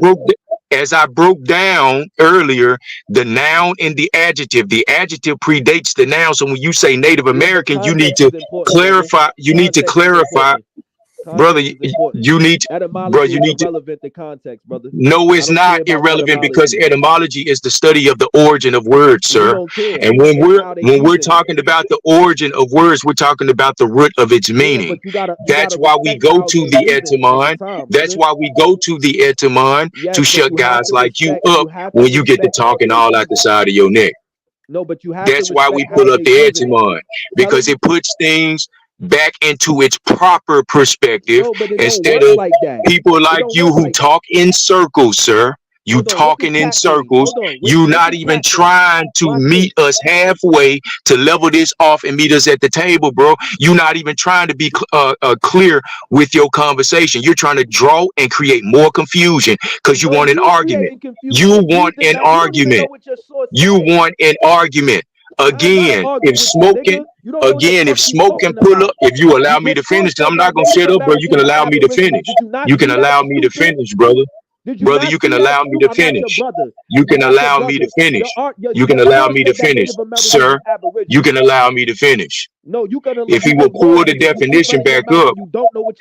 broke down earlier, the noun and the adjective predates the noun. So when you say Native American, you need to clarify. You need to clarify. Brother, you need to. Relevant to context, brother. No, it's not irrelevant, because etymology is the study of the origin of words, sir. And when we're talking about the origin of words, we're talking about the root of its meaning. That's why we go to the etymon. That's why we go to the etymon to shut guys like you up when you get to talking all out the side of your neck. No, but you have. That's why we pull up the etymon, because it puts things back into its proper perspective, instead of people like you who talk in circles, sir. You talking in circles. You not even trying to meet us halfway to level this off and meet us at the table, bro. You not even trying to be clear with your conversation. You're trying to draw and create more confusion because you want an argument. You want an argument. You want an argument. Again, if smoking pull up, if you allow me to finish, I'm not gonna shut up, bro. You can allow me to finish. You can allow me to finish, brother. Brother, you can allow me to finish. You can allow me to finish. You can allow me to finish, sir. You can allow me to finish. No, you can. If he will pull the definition back up,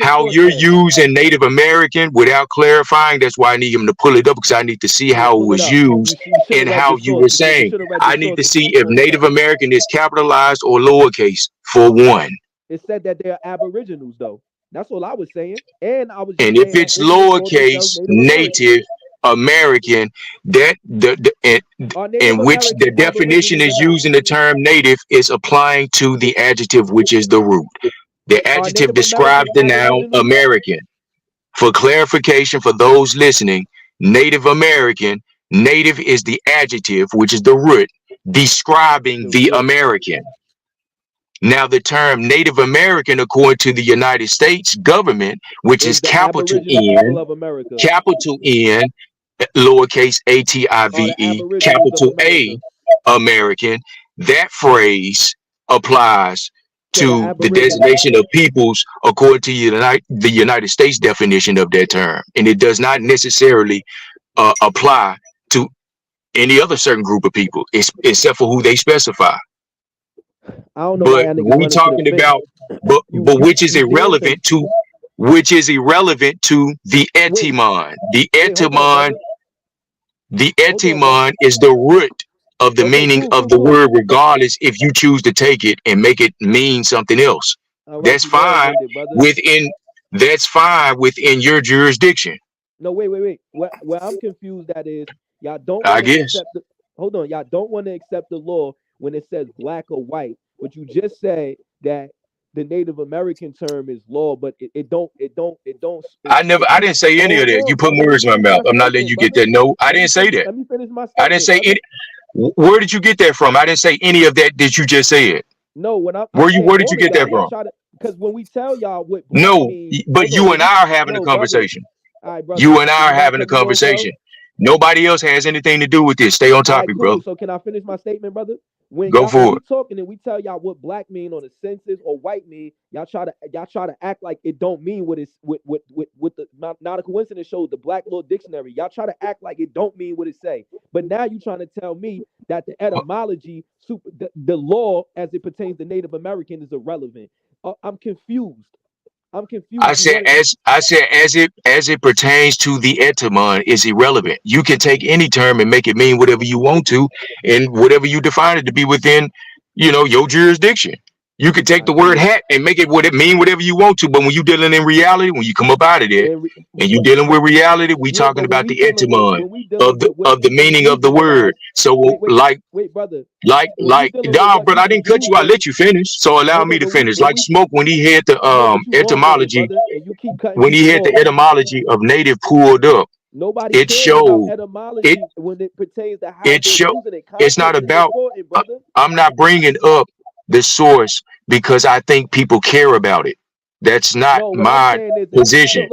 how you're using Native American without clarifying, that's why I need him to pull it up, because I need to see how it was used and how you were saying. I need to see if Native American is capitalized or lowercase for one. It said that they're aboriginals, though. That's all I was saying. And I was. And if it's lowercase Native American, that in which the definition is using the term native is applying to the adjective, which is the root. The adjective describes the noun American. For clarification for those listening, Native American, native is the adjective, which is the root, describing the American. Now, the term Native American, according to the United States government, which is capital N, lowercase ATIVE, capital A, American, that phrase applies to the designation of peoples according to the United States definition of that term. And it does not necessarily apply to any other certain group of people, except for who they specify. I don't know. But we talking about, but which is irrelevant to the etymon. The etymon is the root of the meaning of the word, regardless if you choose to take it and make it mean something else. That's fine within your jurisdiction. No, wait. Where I'm confused at is y'all don't. Hold on, y'all don't want to accept the law when it says black or white, but you just say that the Native American term is law, but it don't. I didn't say any of that. You put words in my mouth. I'm not letting you get that. No, I didn't say that. Let me finish my statement. I didn't say any. Where did you get that from? I didn't say any of that you just said. No, where did you get that from? Because when we tell y'all what. But you and I are having a conversation. You and I are having a conversation. Nobody else has anything to do with this. Stay on topic, bro. So can I finish my statement, brother? When Go for it. Talking and we tell y'all what black mean on the census or white mean, y'all try to act like it don't mean what it's what the not a coincidence shows the Black Law Dictionary. Y'all try to act like it don't mean what it say. But now you trying to tell me that the etymology, the law as it pertains to Native American is irrelevant. I'm confused. I said as it pertains to the etymon is irrelevant. You can take any term and make it mean whatever you want to, and whatever you define it to be within, your jurisdiction. You could take the word hat and make it mean whatever you want to, but when you dealing in reality, when you come up out of there and you dealing with reality, we talking about the etymon of the meaning of the word. So like, Dom, brother, I didn't cut you. I let you finish. So allow me to finish. Like Smoke, when he had the etymology, when he had the etymology of native pulled up, it showed it. When it pertains to how it showed. It's not about. I'm not bringing up the source because I think people care about it. That's not my position.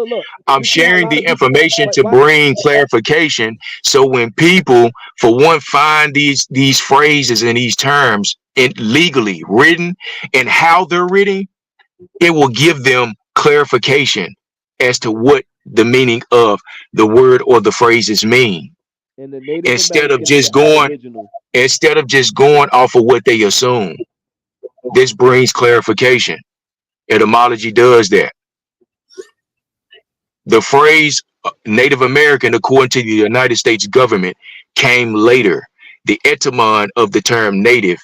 I'm sharing the information to bring clarification. So when people, for one, find these phrases and these terms legally written and how they're written, it will give them clarification as to what the meaning of the word or the phrases mean. Instead of just going off of what they assume. This brings clarification. Etymology does that. The phrase Native American, according to the United States government, came later. The etymon of the term native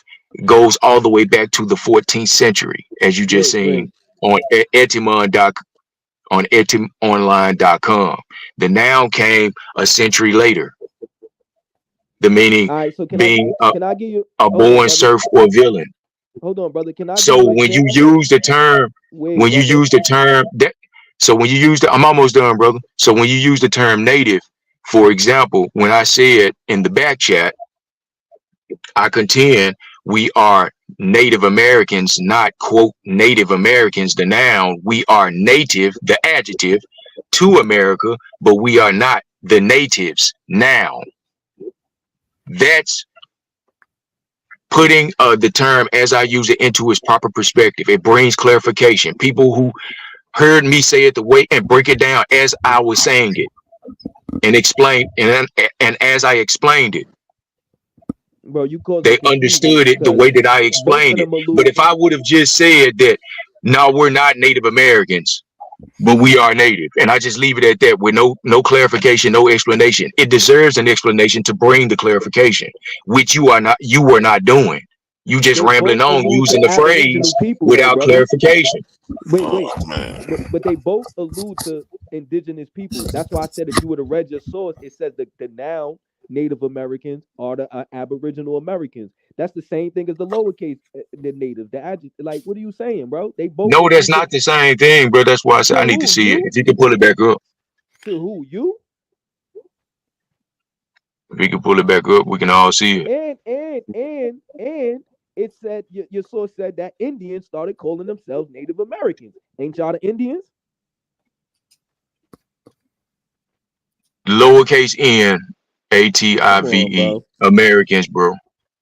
goes all the way back to the 14th century, as you just seen on etymonline.com. The noun came a century later. The meaning being a born serf or villain. Hold on, brother. So when you use the term, I'm almost done, brother. So when you use the term native, For example, when I said in the back chat, I contend we are Native Americans, not quote Native Americans, the noun. We are native, the adjective, to America, but we are not the natives now. That's putting the term as I use it into its proper perspective. It brings clarification. People who heard me say it the way and break it down as I was saying it and explain and as I explained it, bro, you called they understood it the way that I explained it. But if I would have just said that, no, we're not Native Americans, but we are native, and I just leave it at that with no clarification, no explanation, it deserves an explanation to bring the clarification, which you were not doing. You just rambling on using the phrase without clarification. Wait. But they both allude to indigenous people. That's why I said if you would have read your source, it says the noun Native Americans are the Aboriginal Americans. That's the same thing as the lowercase, the native, the adjective. Like, what are you saying, bro? They both. No, that's not the same thing, bro. That's why I said I need to see it. If you can pull it back up. To who? You? If you can pull it back up, we can all see it. And it said your source said that Indians started calling themselves Native Americans. Ain't y'all the Indians? Lowercase n, ATIVE, Americans, bro.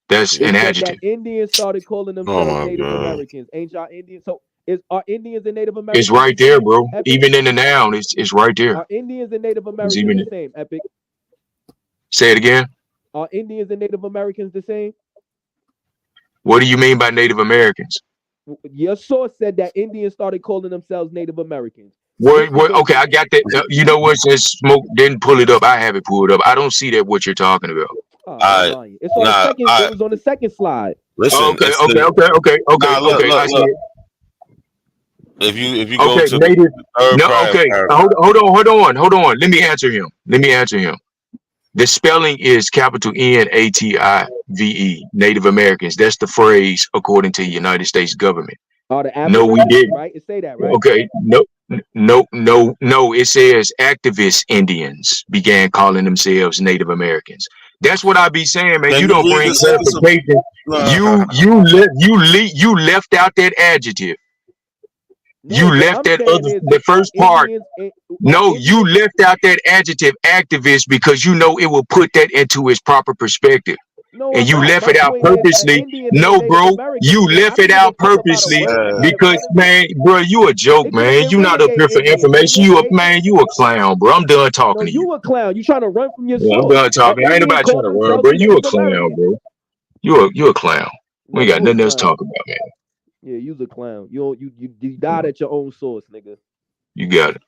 That's an adjective. Indians started calling themselves Native Americans. Ain't y'all Indians? So are Indians and Native Americans? It's right there, bro. Epic? Even in the noun, it's right there. Are Indians and Native Americans the same? Epic. Say it again. Are Indians and Native Americans the same? What do you mean by Native Americans? Your source said that Indians started calling themselves Native Americans. What? Okay, I got that. You know what? Since Smoke didn't pull it up, I have it pulled up. I don't see that what you're talking about. It's on the second. It was on the second slide. Listen. Okay. I see it. If you go to native. the Hold on. Let me answer him. The spelling is capital NATIVE, Native Americans. That's the phrase according to the United States government. No, we didn't. Right? It say that, right? Okay. No. It says activist Indians began calling themselves Native Americans. That's what I be saying, man. You don't bring clarification. You left out that adjective. You left that the first part. No, you left out that adjective activist because you know it will put that into its proper perspective. And you left it out purposely. No, bro, you left it out purposely because, man, bro, you a joke, man. You not up here for information. You a clown, bro. I'm done talking to you. You a clown. You trying to run from your I'm done talking. I ain't nobody trying to run, bro. You a clown, bro. You a clown. We ain't got nothing else to talk about, man. Yeah, you's a clown. You died at your own source, nigga. You got it.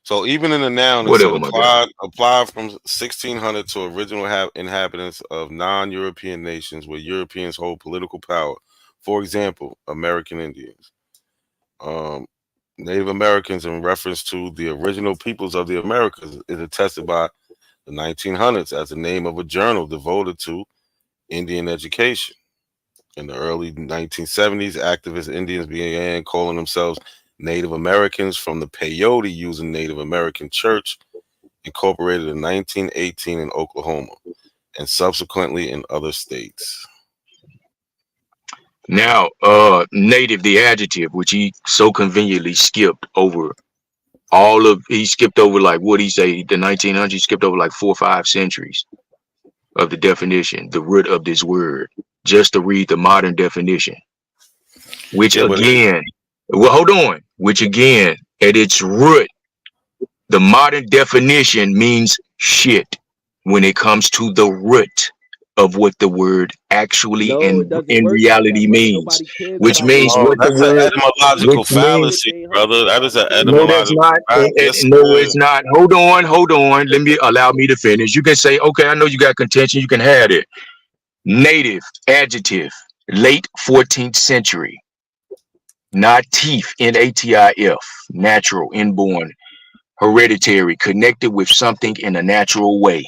So even in the noun, it's applied from 1600 to original inhabitants of non-European nations where Europeans hold political power. For example, American Indians. Native Americans in reference to the original peoples of the Americas is attested by the 1900s as the name of a journal devoted to Indian education. In the early 1970s, activist Indians began calling themselves Native Americans from the peyote using Native American Church, incorporated in 1918 in Oklahoma, and subsequently in other states. Now, native, the adjective, which he so conveniently skipped over he skipped over like what he say, the 1900s, he skipped over like 4 or 5 centuries of the definition, the root of this word, just to read the modern definition, which again, which again, at its root, the modern definition means shit when it comes to the root of what the word actually in reality means, which means what the word. That's an etymological fallacy, brother. That is an etymological fallacy. No, it's not. Hold on. Allow me to finish. You can say, okay, I know you got contention. You can have it. Native, adjective, late 14th century. Natif, Natif, natural, inborn, hereditary, connected with something in a natural way.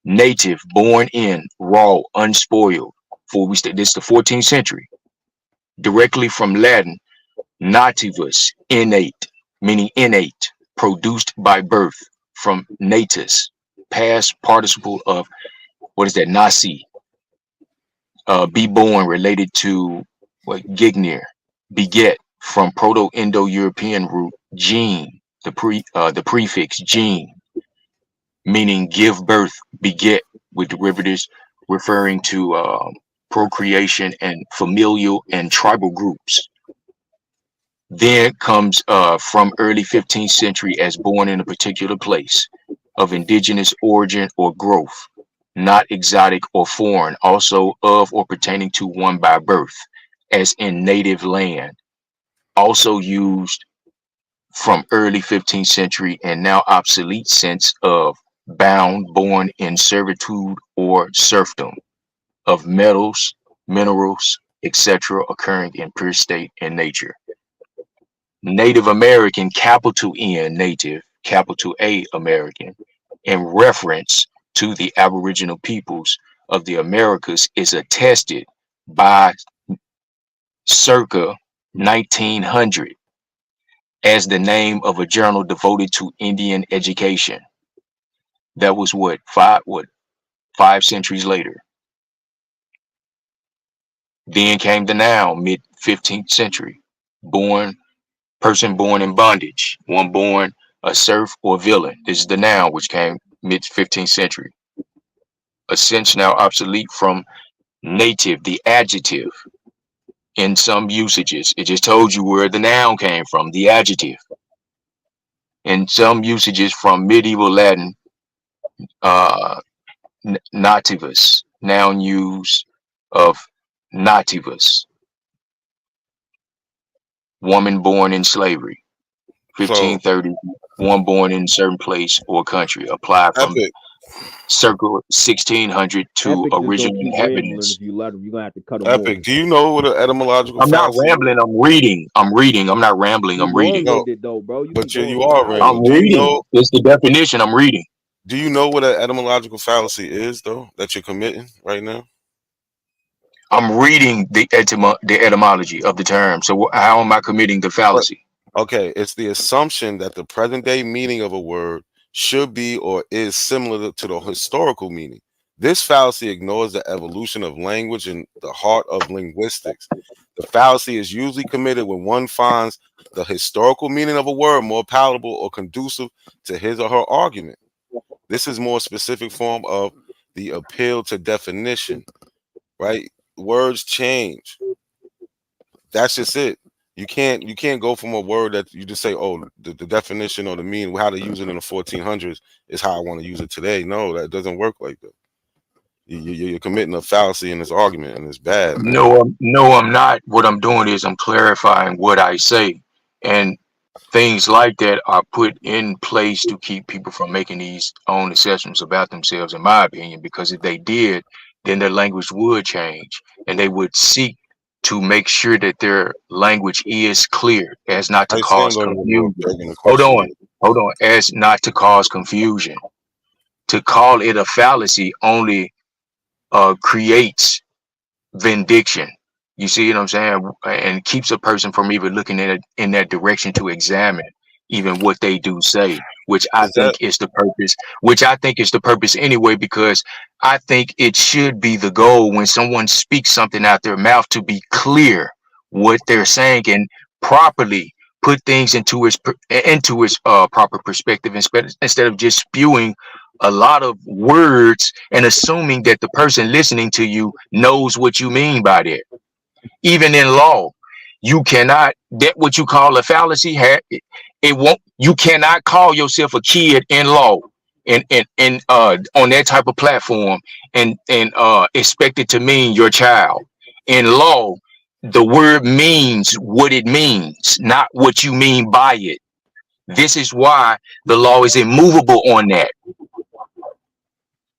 Native, born in, raw, unspoiled. This is the 14th century. Directly from Latin, nativus, innate, meaning innate, produced by birth, from natus, past participle of what is that? Nasi. Be born related to what gignir, beget from Proto-Indo-European root gene, the prefix gene, meaning give birth, beget, with derivatives referring to procreation and familial and tribal groups. Then comes from early 15th century as born in a particular place of indigenous origin or growth, not exotic or foreign, also of or pertaining to one by birth, as in native land. Also used from early 15th century and now obsolete sense of bound, born in servitude or serfdom, of metals, minerals, etc., occurring in pure state and nature. Native American, capital N, native, capital A, American, in reference to the Aboriginal peoples of the Americas, is attested by circa 1900 as the name of a journal devoted to Indian education. That was five centuries later. Then came the noun, mid 15th century, person born in bondage, one born a serf or villain. This is the noun, which came mid 15th century. A sense now obsolete from native, the adjective. In some usages, it just told you where the noun came from, the adjective. In some usages from medieval Latin, nativus, noun use of nativus, woman born in slavery. 1530, one born in a certain place or country, applied from circa 1600 to original inhabitants. If you let him, you're gonna have to cut him Epic, do you know what an etymological I'm not fallacy is? rambling, I'm reading. I'm not rambling, I'm reading. Though, bro. But you are rambling. I'm reading. It's the definition, I'm reading. Do you know what an etymological fallacy is, though, that you're committing right now? I'm reading the etymology of the term. So how am I committing the fallacy? Okay, it's the assumption that the present day meaning of a word should be or is similar to the historical meaning. This fallacy ignores the evolution of language and the heart of linguistics. The fallacy is usually committed when one finds the historical meaning of a word more palatable or conducive to his or her argument. This is more specific form of the appeal to definition, right? Words change. That's just it. You can't go from a word that you just say, oh, the definition or the meaning, how to use it in the 1400s is how I want to use it today. No, that doesn't work like that. You're committing a fallacy in this argument, and it's bad. Man. No, I'm not. What I'm doing is I'm clarifying what I say, and things like that are put in place to keep people from making these own assessments about themselves, in my opinion, because if they did, then their language would change, and they would seek to make sure that their language is clear, as not to cause confusion. Hold on, as not to cause confusion. To call it a fallacy only creates vindication. You see what I'm saying? And keeps a person from even looking at it in that direction to examine even what they do say, which I think is the purpose, anyway, because I think it should be the goal when someone speaks something out their mouth to be clear what they're saying and properly put things into its proper perspective instead of just spewing a lot of words and assuming that the person listening to you knows what you mean by that. Even in law, you cannot, that what you call a fallacy, you cannot call yourself a kid in law and on that type of platform and expect it to mean your child. In law, the word means what it means, not what you mean by it. This is why the law is immovable on that,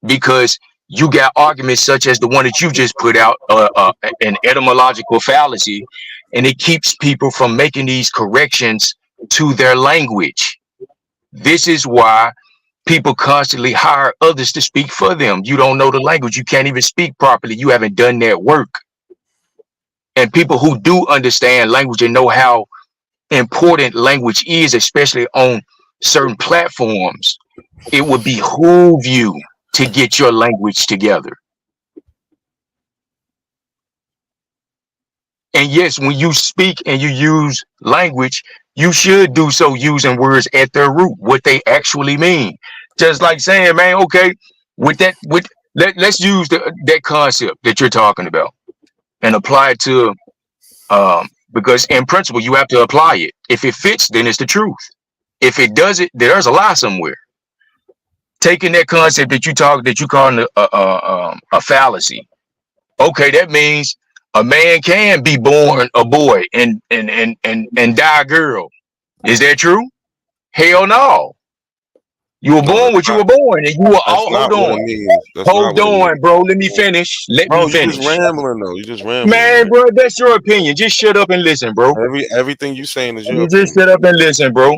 because you got arguments such as the one that you just put out, an etymological fallacy, and it keeps people from making these corrections to their language. This is why people constantly hire others to speak for them. You don't know the language. You can't even speak properly. You haven't done that work. And people who do understand language and know how important language is, especially on certain platforms, it would behoove you to get your language together. And yes, when you speak and you use language, you should do so using words at their root, what they actually mean. Just like saying, man, okay, let's use that concept that you're talking about and apply it to, because in principle, you have to apply it. If it fits, then it's the truth. If it doesn't, there's a lie somewhere. Taking that concept that you call a fallacy. Okay, that means a man can be born a boy and die a girl. Is that true? Hell no. You were born what you were born, and you were all. Hold on, bro. Let me finish. Let me finish. You just rambling though. You just rambling. Man, bro, that's your opinion. Just shut up and listen, bro. Everything you saying is your You opinion. just shut up and listen, bro.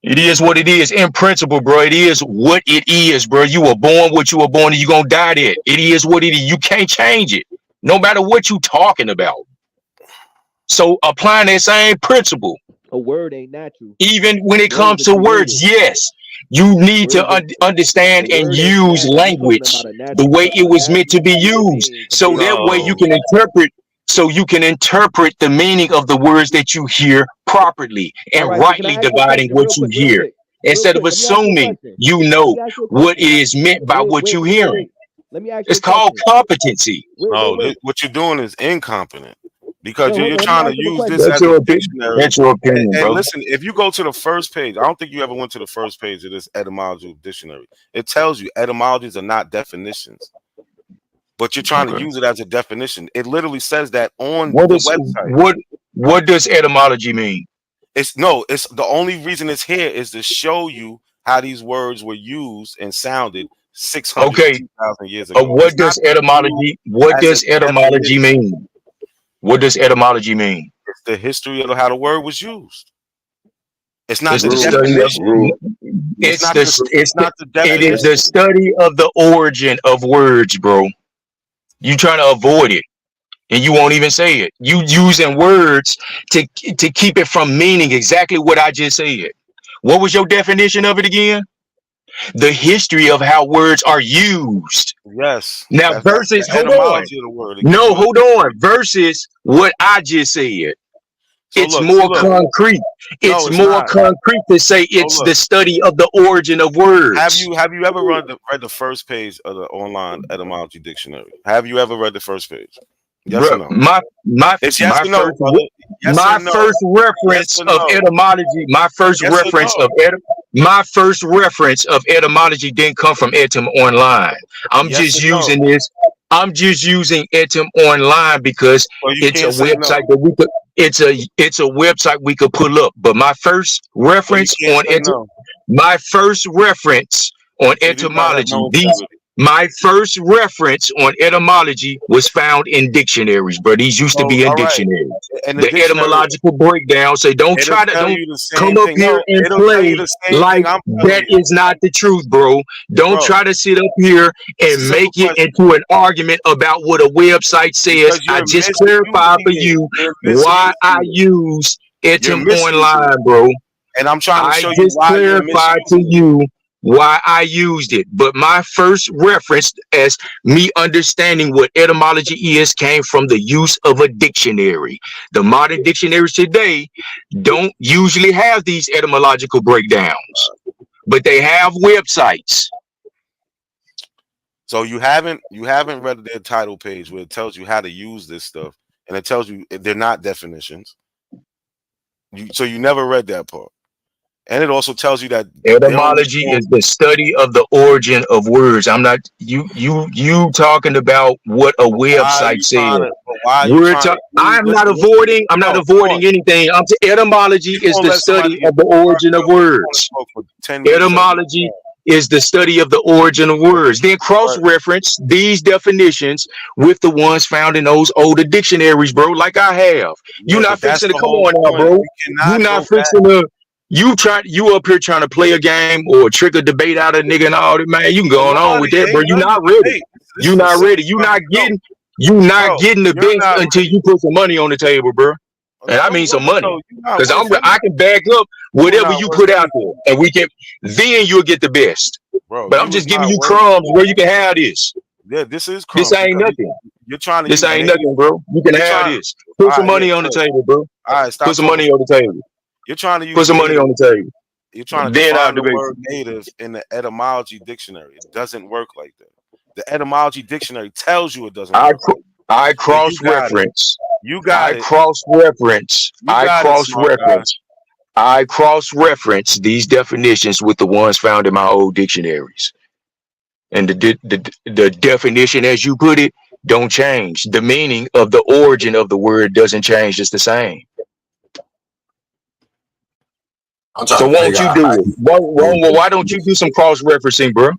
It is what it is. In principle, bro, it is what it is, bro. You were born what you were born, and you gonna die there. It is what it is. You can't change it, no matter what you talking about. So applying that same principle. A word ain't natural. Even when it comes to words, yes, you need to understand and use language the way it was meant to be used. So that way you can interpret. So you can interpret the meaning of the words that you hear properly and rightly dividing what you hear, instead of assuming you know what is meant by what you're hearing. It's called competency. No, what you're doing is incompetent. Because you're trying to use this as a dictionary. That's your opinion, and bro. Listen, if you go to the first page, I don't think you ever went to the first page of this etymology dictionary. It tells you etymologies are not definitions, but you're trying to use it as a definition. It literally says that on the website. What does etymology mean? It's the only reason it's here is to show you how these words were used and sounded 600,000 years ago. What does etymology mean? What does etymology mean? It's the history of how the word was used. It's not It's the the study definition. It is the study of the origin of words, bro. You trying to avoid it, and you won't even say it. You using words to keep it from meaning exactly what I just said. What was your definition of it again? The history of how words are used. Yes. Now versus hold on. Versus what I just said. It's more concrete. It's more concrete to say it's the study of the origin of words. Have you ever read the first page of the online etymology dictionary? Have you ever read the first page? Yes or no? My first reference of etymology. My first reference of etymology didn't come from Etym Online. I'm just using Etym Online because it's a website that we could. It's a website we could pull up. But my first reference on etymology. My first reference on etymology was found in dictionaries, bro. These used to be in dictionaries. And the etymological breakdown. So don't come up here and play like that is not the truth, bro. Don't try to sit up here and make it into an argument about what a website says. I just clarified for you why I use Etym Online, bro. And I'm trying to show you why. I just clarified to you why I used it. But my first reference as me understanding what etymology is came from the use of a dictionary. The modern dictionaries today don't usually have these etymological breakdowns, but they have websites. So you haven't read their title page where it tells you how to use this stuff, and it tells you they're not definitions. So you never read that part. And it also tells you that etymology is the study of the origin of words. I'm not you talking about what a website says. I'm not avoiding anything. Etymology is the study of the origin of words. Etymology is the study of the origin of words. Then cross-reference these definitions with the ones found in those older dictionaries, bro, like I have. You're not fixing to come on now, bro. You're not fixing to you up here trying to play a game or trick a debate out of nigga and all that, man. You can go on with that, bro. You're not ready. You're not ready. You're not getting the best until you put some money on the table, bro. And I mean some money. No, Because I can back up whatever you put out there. And then you'll get the best. Bro, but I'm just giving you crumbs where you can have this. Yeah, this is crumbs. This ain't nothing. You're trying to This ain't nothing, bro. You can have this. Put some money on the table, bro. All right, stop. Put some money on the table. You're trying to use Put some money on the table. You're trying to Then define I'll the debate word native in the etymology dictionary. It doesn't work like that. The etymology dictionary tells you it doesn't work. I cross-reference. You got it. I cross-reference. I cross-reference these definitions with the ones found in my old dictionaries. And the definition, as you put it, don't change. The meaning of the origin of the word doesn't change. It's the same. So won't you do it? Why don't you do some cross-referencing, bro?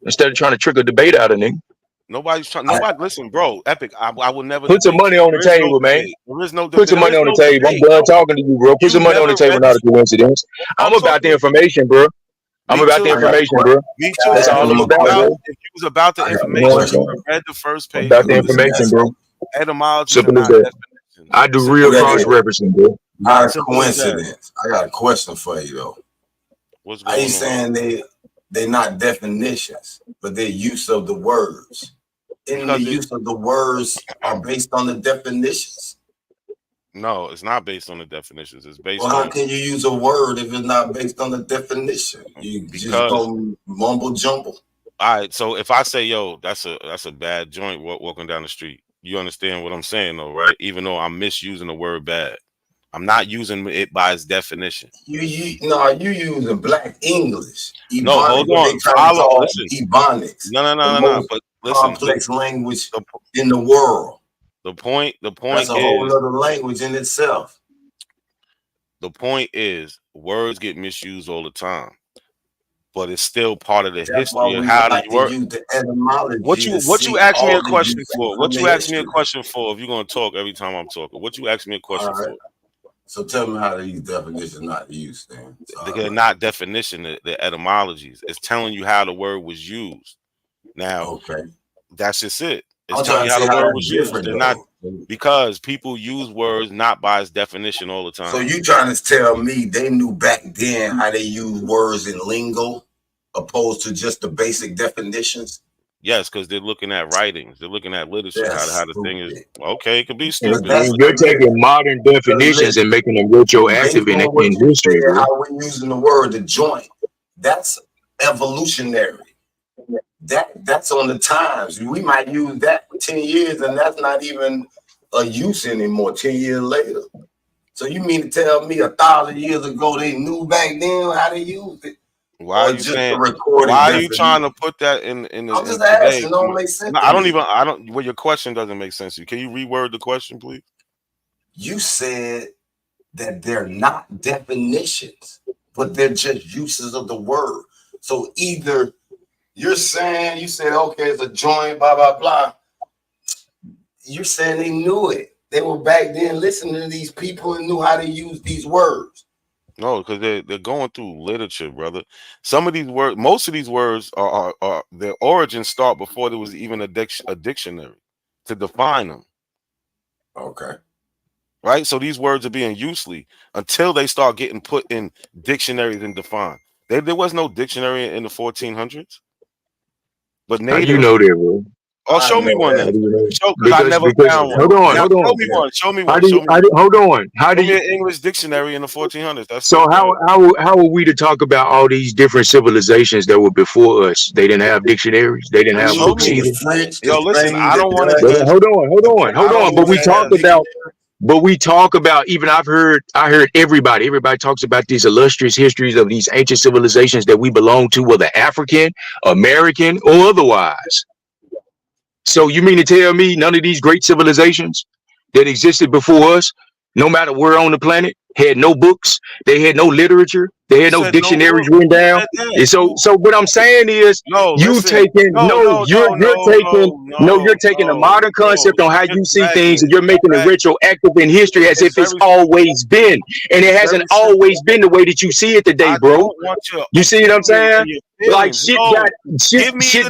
Instead of trying to trick a debate out of nigga. Nobody's trying. Nobody, listen, bro. Epic. I will never Put some money on the table, man. There is no. Put some money on the table. I'm done talking to you, bro. Put some money on the table. Not a coincidence. I'm about the information, bro. I'm about the information, bro. Me too. That's all I'm about, bro. If you was about the information, you read the first page. About the information, bro. Etymology. Simple as that. I do real cross-referencing, bro. Not a coincidence. I got a question for you though. What's going on? I ain't saying they're not definitions, but their use of the words. And the use of the words are based on the definitions. No, it's not based on the definitions. It's based on. Well, how can you use a word if it's not based on the definition? You just go mumble jumble. All right, so if I say, "Yo, that's a bad joint," walking down the street, you understand what I'm saying, though, right? Even though I'm misusing the word "bad," I'm not using it by its definition. You using black English. Ebonics, no, hold on. Follow Ebonics. No. But listen, complex language in the world. The point that's a whole other language in itself. The point is, words get misused all the time, but it's still part of the history of how the word. What you ask me a question for? What you ask me a question for? If you're gonna talk every time I'm talking, what you ask me a question for? So tell me how to use definition, not use then. They're not definition, the etymologies. It's telling you how the word was used. Now, that's just it. It's telling you how the word was used. They're not, because people use words not by its definition all the time. So you trying to tell me they knew back then how they use words in lingo opposed to just the basic definitions? Yes, because they're looking at writings. They're looking at literature, how the thing is. Okay, it could be stupid. You're taking modern definitions and making them retroactive in history. How we're using the word "the joint," that's evolutionary. That's on the times. We might use that for 10 years, and that's not even a use anymore 10 years later. So you mean to tell me 1,000 years ago they knew back then how they used it? Why are you saying? Why are you trying to put that in the? I'm just asking. Don't make sense. No, I don't. Well, your question doesn't make sense to you. Can you reword the question, please? You said that they're not definitions, but they're just uses of the word. So either you're saying, you said, okay, it's a joint, blah blah blah. You're saying they knew it. They were back then listening to these people and knew how to use these words. No, because they're going through literature, brother. Some of these words, most of these words are their origins start before there was even a dictionary to define them. Okay. Right? So these words are being usely until they start getting put in dictionaries and defined. There was no dictionary in the 1400s. But native, you know that, bro. Oh, show me one then. I never found one. Hold on. Show me one. Hold on. How do you English dictionary in the 1400s? That's so how are we to talk about all these different civilizations that were before us? They didn't have dictionaries. They didn't have books either. Yo, listen, I don't want to. Hold on. But we talk about even I heard everybody talks about these illustrious histories of these ancient civilizations that we belong to, whether African, American, or otherwise. So you mean to tell me none of these great civilizations that existed before us, no matter where on the planet, had no books, they had no literature, they had no dictionaries written down? And so what I'm saying is you're taking a modern concept on how you see things and you're making it retroactive in history as if it's always been. And it hasn't always been the way that you see it today, bro. You see what I'm saying? Like shit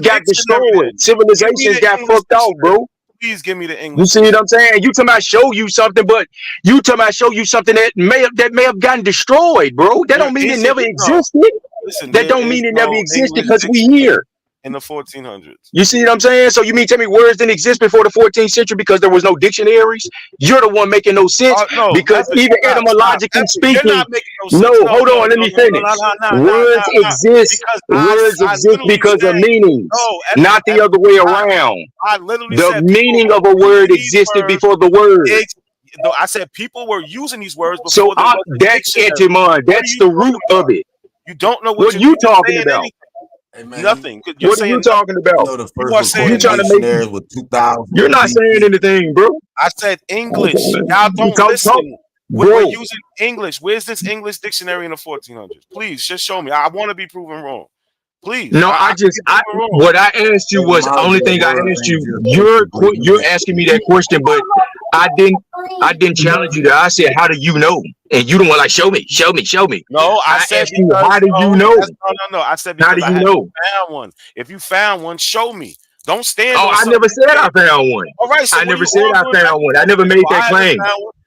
got destroyed. Civilizations got fucked off, bro. Please give me the English. You see what I'm saying? You talking about show you something, but you talking about show you something that may have gotten destroyed, bro. That don't mean it never existed. Listen, That don't mean it never existed because we here. In the 1400s. You see what I'm saying? So you mean tell me words didn't exist before the 14th century because there was no dictionaries? You're the one making no sense because even etymologically speaking, hold on, let me finish. Words exist. Words exist because of meanings, not the other way around. I literally the said meaning of a word existed before the word. No, I said people were using these words before. So that's etymon. That's the root of it. You don't know what you talking about. Hey, man, nothing. What are you talking about? You know the first recorded dictionaries with 2,000. You're not saying anything, bro. I said English. Y'all don't listen. We're using English. Where's this English dictionary in the 1400s? Please, just show me. I want to be proven wrong. Please. No, what I asked you was the only thing I asked you. You're asking me that question, but I didn't challenge you. I said, how do you know? And you don't want like show me. No, I said asked you, how do you know? No. I said how do you know? Found one. If you found one, show me. Don't stand. Oh, I never said I found one. All right, so I never said I found one. I never made that claim.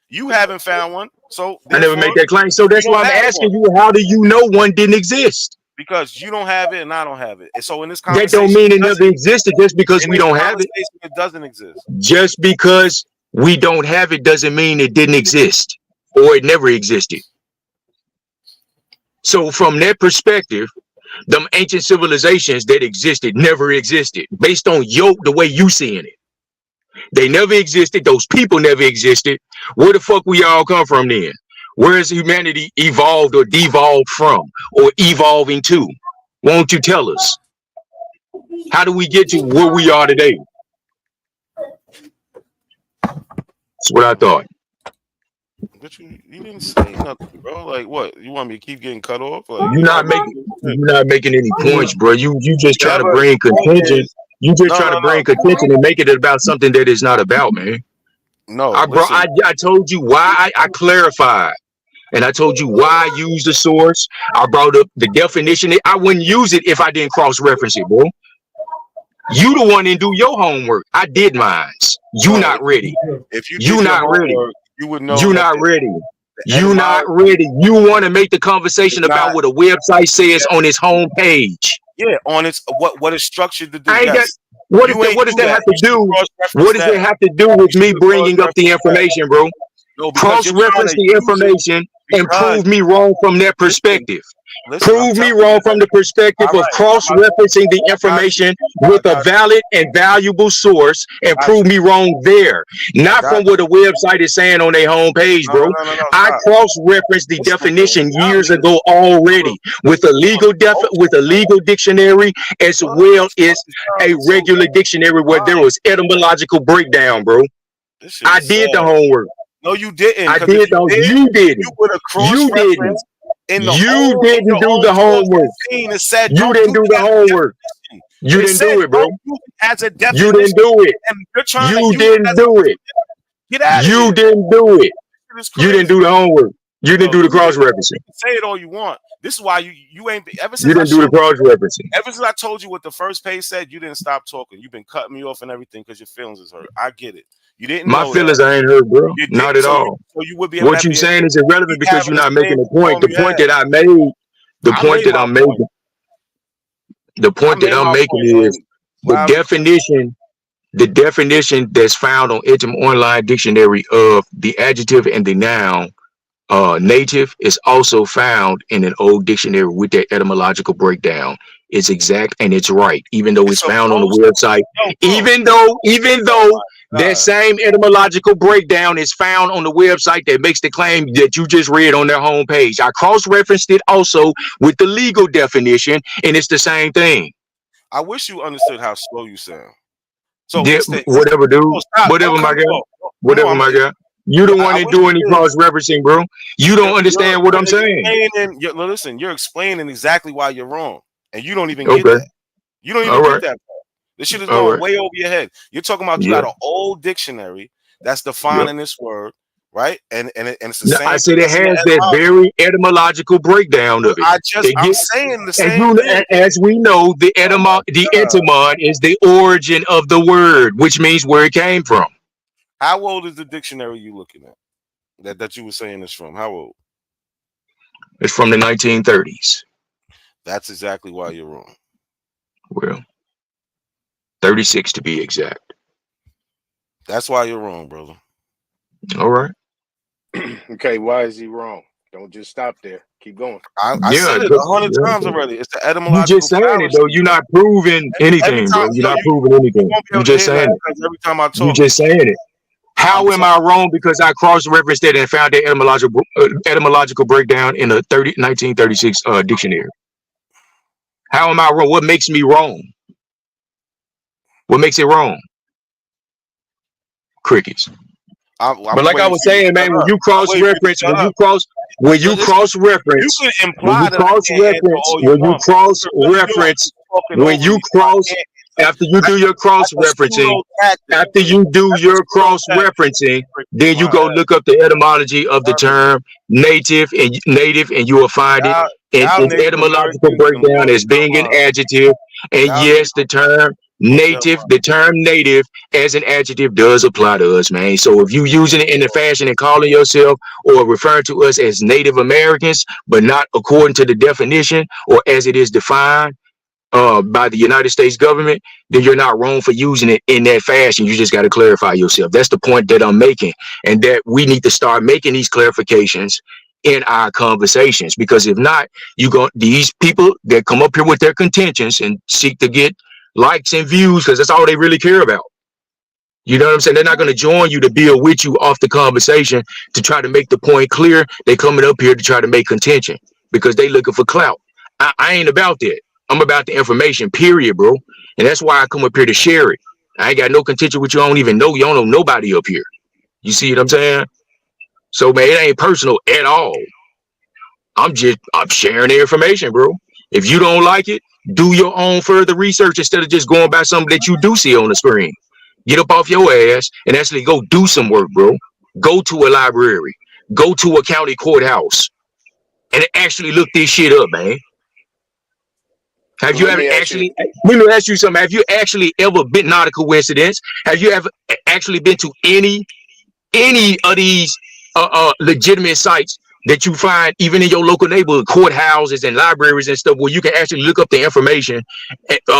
You haven't found one, so I never made that claim. So that's why I'm asking you, how do you know one didn't exist? Because you don't have it and I don't have it. And so in this conversation, that don't mean it never existed just because we don't have it. It doesn't exist. Just because we don't have it doesn't mean it didn't exist or it never existed. So from that perspective, them ancient civilizations that existed never existed based on the way you seeing it. They never existed. Those people never existed. Where the fuck we all come from then? Where is humanity evolved or devolved from or evolving to? Won't you tell us? How do we get to where we are today? That's what I thought. But you didn't say nothing, bro. Like what? You want me to keep getting cut off? Like, you're not making any points, bro. You just try to bring contention. You just try to bring contention and make it about something that it's not about, man. No, I told you why I clarified. And I told you why I used the source. I brought up the definition. I wouldn't use it if I didn't cross-reference it, bro. You the one didn't do your homework. I did mine. You not ready. If you not ready, you would know. You not ready. You not ready. You want to make the conversation about what a website says on its homepage. Yeah, on its what is structured to do. What does that have to do? What does that have to do with me bringing up the information, bro? Cross-reference the information and prove me wrong from that perspective. Prove me wrong from the perspective of cross-referencing the information with a valid and valuable source and prove me wrong there. Not from what a website is saying on their homepage, bro. I cross-referenced the definition years ago already with a legal dictionary as well as a regular dictionary where there was etymological breakdown, bro. I did the homework. No, you didn't. I did. You didn't. You didn't. You didn't do the homework. You didn't do the homework. You didn't do it, bro. You didn't do it. You didn't do it. You didn't do it. You didn't do the homework. You didn't do the cross-referencing. Say it all you want. This is why you ain't ever since you didn't do the cross-referencing. Ever since I told you what the first page said, you didn't stop talking. You've been cutting me off and everything because your feelings is hurt. I get it. You didn't. My feelings I ain't hurt, bro. Not at all. So you would be what you saying is irrelevant because you're not making a point. The point that I made, the point that I'm making, the point that I'm making is the definition. The definition that's found on Edgem Online Dictionary of the adjective and the noun native is also found in an old dictionary with that etymological breakdown. It's exact and it's right, even though it's found on the website. Even though that same etymological breakdown is found on the website that makes the claim that you just read on their homepage. I cross-referenced it also with the legal definition, and it's the same thing. I wish you understood how slow you sound. So whatever, dude. Whatever, my guy. Whatever, my guy. You the one that do any cross-referencing, bro. You don't understand what I'm saying. Listen, you're explaining exactly why you're wrong, and you don't even get that. You don't even get that. This shit is going way over your head. You're talking about you got an old dictionary that's defining this word, right? And it's the No, same. I said it thing in the has that etymology. very etymological breakdown of it. I'm saying the and same thing. as we know, the etymon is the origin of the word, which means where it came from. How old is the dictionary you looking at? That you were saying is from? How old? It's from the 1930s. That's exactly why you're wrong. Well, 36 to be exact. That's why you're wrong, brother. All right. Okay, why is he wrong? Don't just stop there. Keep going. I said it 100 times already. It's the etymological. You just saying it though. You're not proving anything, bro. You're not proving anything. You just saying it. Every time I talk, You just saying it. How am I wrong? Because I cross-referenced it and found the etymological breakdown in a 1936 dictionary. How am I wrong? What makes me wrong? What makes it wrong? Crickets. But like I was saying, man, when you cross-reference, you cross-reference after you do your cross-referencing, then you go look up the etymology of the term native, and you will find it in etymological breakdown as being an adjective. And yes, the term native as an adjective does apply to us, man. So if you using it in the fashion and calling yourself or referring to us as Native Americans, but not according to the definition or as it is defined by the United States government, then you're not wrong for using it in that fashion. You just got to clarify yourself. That's the point that I'm making, and that we need to start making these clarifications in our conversations, because if not, these people that come up here with their contentions and seek to get likes and views, because that's all they really care about. You know what I'm saying? They're not going to join you to build with you off the conversation to try to make the point clear. They coming up here to try to make contention because they looking for clout. I ain't about that. I'm about the information, period, bro. And that's why I come up here to share it. I ain't got no contention with you. I don't even know. You don't know nobody up here. You see what I'm saying? So, man, it ain't personal at all. I'm sharing the information, bro. If you don't like it, do your own further research instead of just going by something that you do see on the screen. Get up off your ass and actually go do some work, bro. Go to a library. Go to a county courthouse and actually look this shit up, man. Have you ever actually, let me ask you something. Have you actually ever been, not a coincidence, have you ever actually been to any of these legitimate sites that you find even in your local neighborhood, courthouses and libraries and stuff, where you can actually look up the information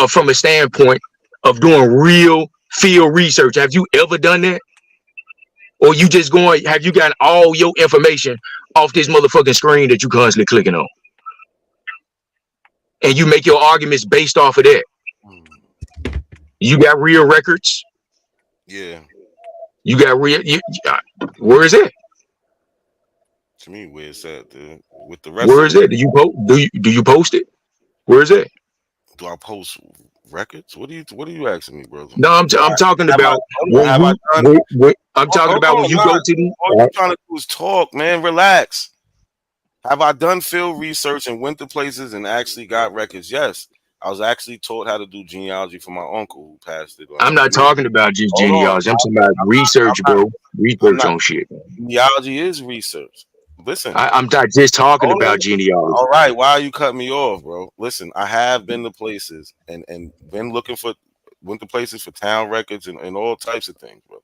from a standpoint of doing real field research? Have you ever done that? Or you just have you gotten all your information off this motherfucking screen that you constantly clicking on? And you make your arguments based off of that. You got real records? Yeah. You got real, where is it? To me, where it's at, dude. With the rest. Where is it? Do you post it? Where is it? Do I post records? What are you asking me, brother? No, I'm talking about when you go to the. All you're trying to do is talk, man. Relax. Have I done field research and went to places and actually got records? Yes. I was actually taught how to do genealogy from my uncle who passed it. I'm not talking about just genealogy. I'm talking about research, bro. Research on shit. Genealogy is research. Listen, I'm not just talking about genealogy. All right, why are you cutting me off, bro? Listen, I have been to places and went to places for town records and all types of things, bro.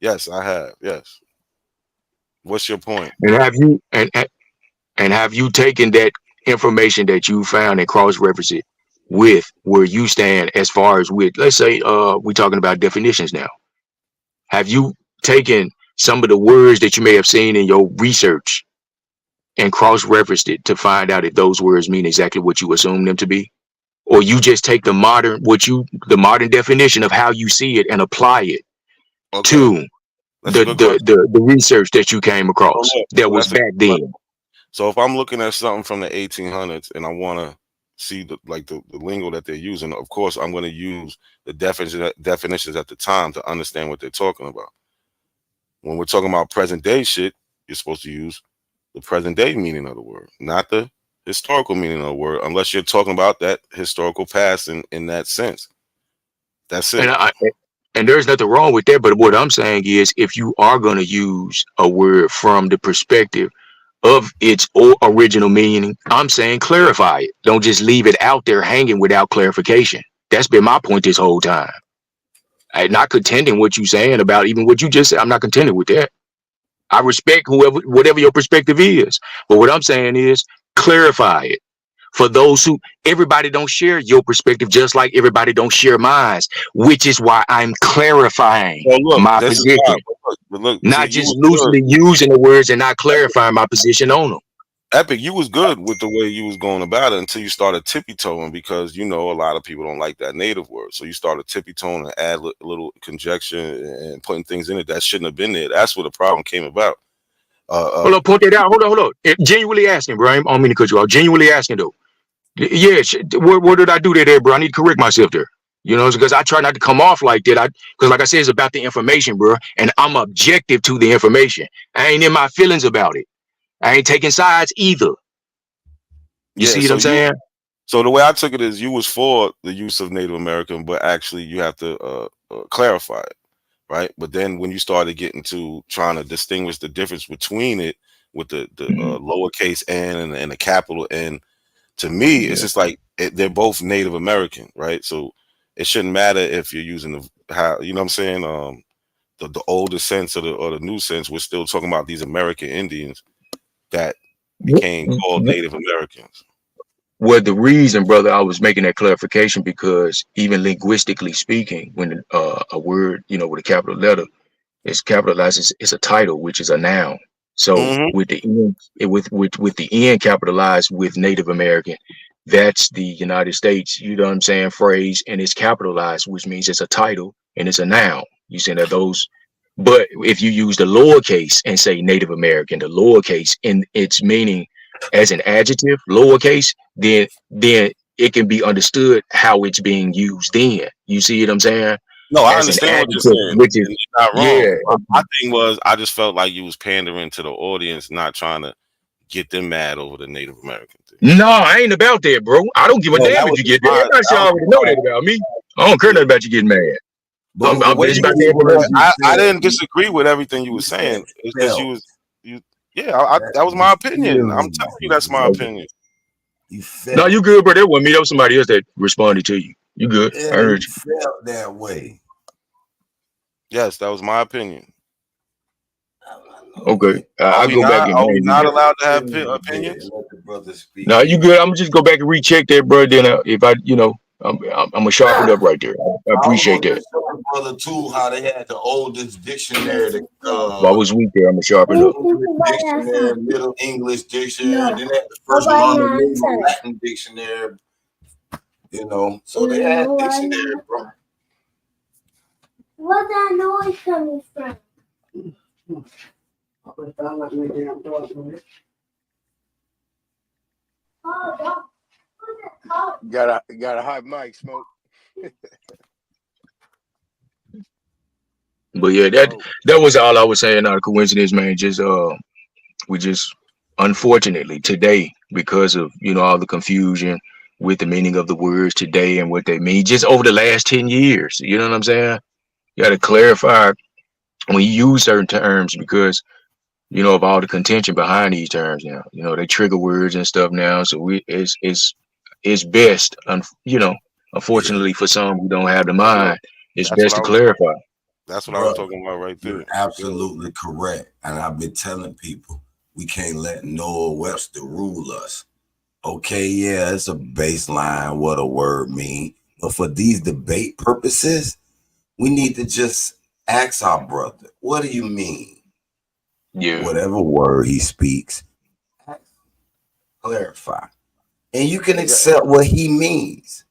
Yes, I have. Yes. What's your point? And have you taken that information that you found and cross-referenced it with where you stand as far as with, let's say, we're talking about definitions now. Have you taken some of the words that you may have seen in your research and cross-referenced it to find out if those words mean exactly what you assume them to be? Or you just take the modern definition of how you see it and apply it to the research that you came across that was back then? So if I'm looking at something from the 1800s and I want to see the lingo that they're using, of course, I'm going to use the definitions at the time to understand what they're talking about. When we're talking about present day shit, you're supposed to use the present day meaning of the word, not the historical meaning of the word, unless you're talking about that historical past in that sense. That's it. And there's nothing wrong with that. But what I'm saying is, if you are going to use a word from the perspective of its original meaning, I'm saying clarify it. Don't just leave it out there hanging without clarification. That's been my point this whole time. I'm not contending what you're saying about even what you just said. I'm not contending with that. I respect whatever your perspective is. But what I'm saying is clarify it. For those who, everybody don't share your perspective, just like everybody don't share mine, which is why I'm clarifying my position. Not just loosely using the words and not clarifying my position on them. Epic, you was good with the way you was going about it until you started tippy-toeing, because you know a lot of people don't like that native word. So you started tippy-toeing and add a little conjecture and putting things in it that shouldn't have been there. That's where the problem came about. Hold on, point that out. Hold on. Genuinely asking, bro. I don't mean to cut you off. Genuinely asking, though. Yeah, what did I do there, bro? I need to correct myself there. You know, because I try not to come off like that. Because like I said, it's about the information, bro. And I'm objective to the information. I ain't in my feelings about it. I ain't taking sides either. You see what I'm saying? So the way I took it is you was for the use of Native American, but actually you have to clarify it, right? But then when you started getting to trying to distinguish the difference between it with the lowercase n and the capital N, to me, it's just like they're both Native American, right? So it shouldn't matter if you're using you know what I'm saying? The older sense or the new sense. We're still talking about these American Indians that became called Native Americans. Well, the reason, brother, I was making that clarification because even linguistically speaking, when a word, you know, with a capital letter is capitalized, it's a title, which is a noun. So with the N, with the N capitalized with Native American, that's the United States, you know what I'm saying, phrase, and it's capitalized, which means it's a title and it's a noun. You saying that those. But if you use the lowercase and say Native American, the lowercase in its meaning as an adjective, lowercase, then it can be understood how it's being used then. You see what I'm saying? No, I understand what you're saying. Which is not wrong. Yeah. My thing was I just felt like you was pandering to the audience, not trying to get them mad over the Native American thing. No, I ain't about that, bro. I don't give a damn if you get mad. Everybody should already know that about me. I don't care nothing about you getting mad. I didn't disagree with everything you were saying. It's just that was my opinion. I'm telling you that's my opinion. No, you good, bro. That wasn't me. That was somebody else that responded to you. You good. I heard you. Felt that way. Yes, that was my opinion. Okay. I'll go back and are we not allowed to have opinions? No, you good. I'm gonna just go back and recheck that, bro. Then if I, you know, I'm gonna sharpen up right there. I appreciate that. Brother, too, how they had the oldest dictionary. I was weak there. I'm gonna sharpen up. Dictionary, Middle English dictionary. Then they had the first Latin dictionary. You know, so they had dictionary, bro. Where's that noise coming from? Got a hot mic, Smoke. But yeah, that was all I was saying. Not a coincidence, man. Just we just unfortunately today, because of, you know, all the confusion with the meaning of the words today and what they mean just over the last 10 years. You know what I'm saying? You got to clarify when you use certain terms, because, you know, of all the contention behind these terms now. You know, they trigger words and stuff now. So it's best, you know, unfortunately for some who don't have the mind, it's best to clarify. That's what I was talking about right there. You're absolutely correct. And I've been telling people, we can't let Noah Webster rule us. Okay, yeah, it's a baseline, what a word mean. But for these debate purposes, we need to just ask our brother, what do you mean? Yeah. Whatever word he speaks, clarify. And you can accept what he means.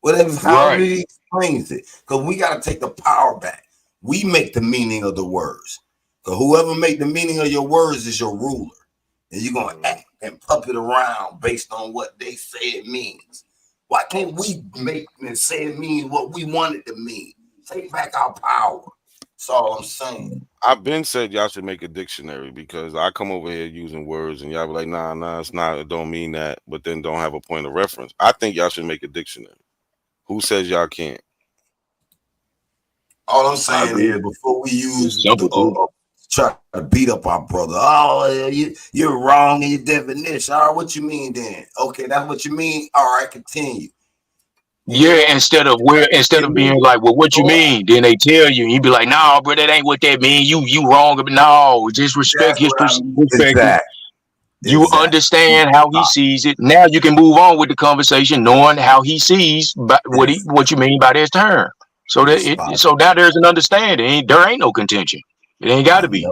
Whatever, however he explains it. Because we got to take the power back. We make the meaning of the words. Because whoever make the meaning of your words is your ruler. And you're going to act and puppet around based on what they say it means. Why can't we make and say it means what we want it to mean? Take back our power. That's all I'm saying. I've been said y'all should make a dictionary, because I come over here using words and y'all be like, nah, it's not, it don't mean that, but then don't have a point of reference. I think y'all should make a dictionary. Who says y'all can't? All I'm saying is before we use try to beat up our brother. Oh, you're wrong in your definition. All right, what you mean then? Okay, that's what you mean. All right, continue. Yeah, instead of being like, well, what you mean? Then they tell you, and you be like, no, bro, that ain't what that mean. You wrong. No, just respect his perspective. Exactly. You understand how he sees it. Now you can move on with the conversation, knowing how he sees what you mean by this term. So so now there's an understanding. There ain't no contention. It ain't got to be.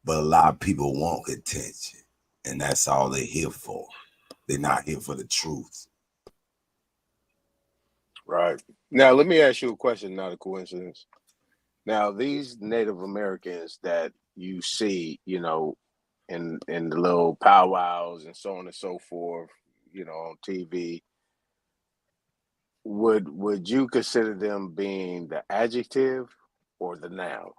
But a lot of people want contention, and that's all they're here for. They're not here for the truth. Right. Now, let me ask you a question, not a coincidence. Now, these Native Americans that you see, you know, in the little powwows and so on and so forth, you know, on TV, would you consider them being the adjective or the noun?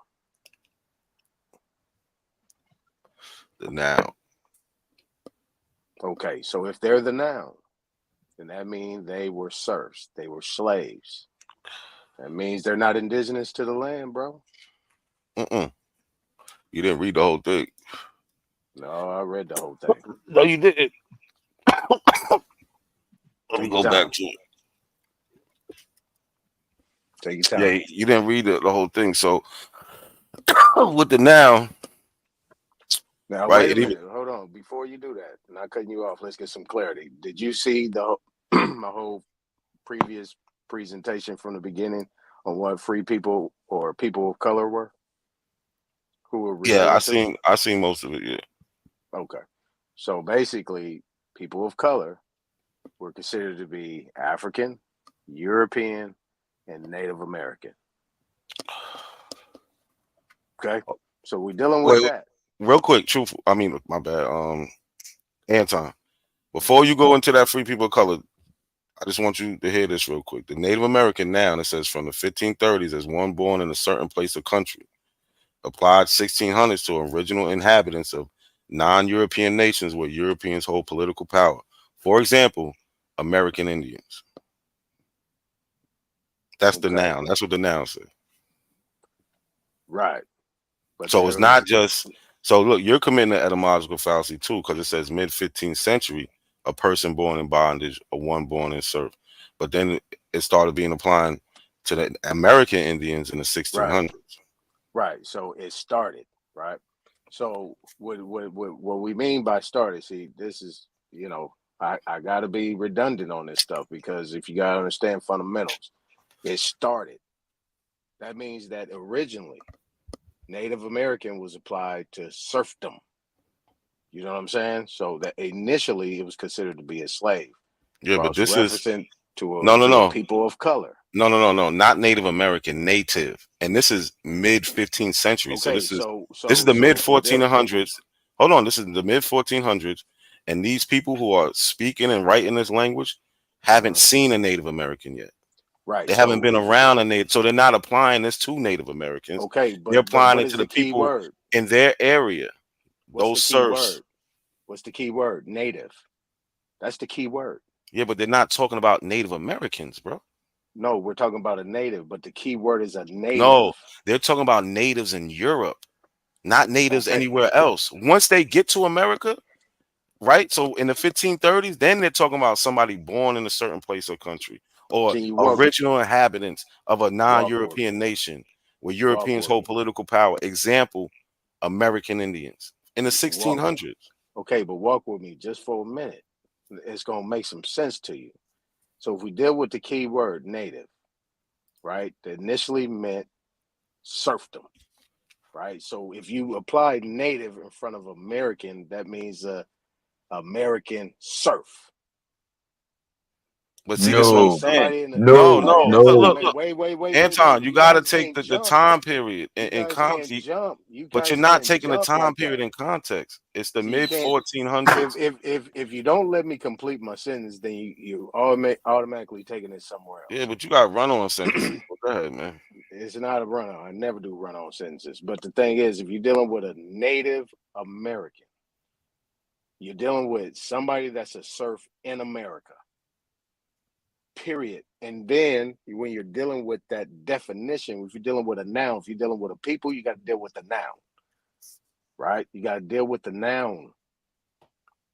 The noun. Okay, so if they're the noun, then that means they were serfs, they were slaves. That means they're not indigenous to the land, bro. You didn't read the whole thing. No, I read the whole thing. No, you didn't. Let me go back to it. Take your time. Yeah, you didn't read the whole thing. So with the noun, now right? Wait a minute. Hold on. Before you do that, not cutting you off, let's get some clarity. Did you see the my whole previous presentation from the beginning on what free people or people of color were? Who were I seen most of it, yeah. Okay. So basically, people of color were considered to be African, European, and Native American. Okay. So we're dealing with that. Real quick, truthful. I mean, my bad. Anton, before you go into that free people of color, I just want you to hear this real quick. The Native American noun, it says from the 1530s as one born in a certain place or country, applied 1600s to original inhabitants of non-European nations where Europeans hold political power. For example, American Indians. That's the noun. That's what the noun says. Right. But so it's not just, so look, you're committing an etymological fallacy too, because it says mid-15th century, a person born in bondage or one born in serf. But then it started being applied to the American Indians in the 1600s. Right. So it started, right? So what we mean by started, see, this is, you know, I got to be redundant on this stuff because if you got to understand fundamentals, it started. That means that originally Native American was applied to serfdom. You know what I'm saying? So that initially it was considered to be a slave. Yeah, but this is to no people of color. No, not Native American, native, and this is mid 15th century. Okay, so this is the mid 1400s. Hold on, this is the mid 1400s, and these people who are speaking and writing this language haven't seen a Native American yet. Right, they haven't been around a native, so they're not applying this to Native Americans. Okay, but they're applying it to the people in their area. Those serfs. What's the key word? Native. That's the key word. Yeah, but they're not talking about Native Americans, bro. No, we're talking about a native, but the key word is a native. No, they're talking about natives in Europe, not natives anywhere else. Once they get to America, right? So in the 1530s, then they're talking about somebody born in a certain place or country, or original inhabitants of a non-European nation where Europeans hold political power. Example, American Indians in the 1600s. Okay, but walk with me just for a minute. It's going to make some sense to you. So if we deal with the key word native, right, that initially meant serfdom, right? So if you apply native in front of American, that means American serf. But see, that's what I'm saying. No. Look. Wait. Anton, you got to take the time period in context. But you're not taking the time period in context. It's the mid 1400s. If you don't let me complete my sentence, then you automatically taking it somewhere else. Yeah, but you got run-on sentences. Go ahead, man. It's not a run-on. I never do run-on sentences. But the thing is, if you're dealing with a Native American, you're dealing with somebody that's a serf in America. period. And then when you're dealing with that definition, if you're dealing with a noun, if you're dealing with a people, you got to deal with the noun, right? You got to deal with the noun.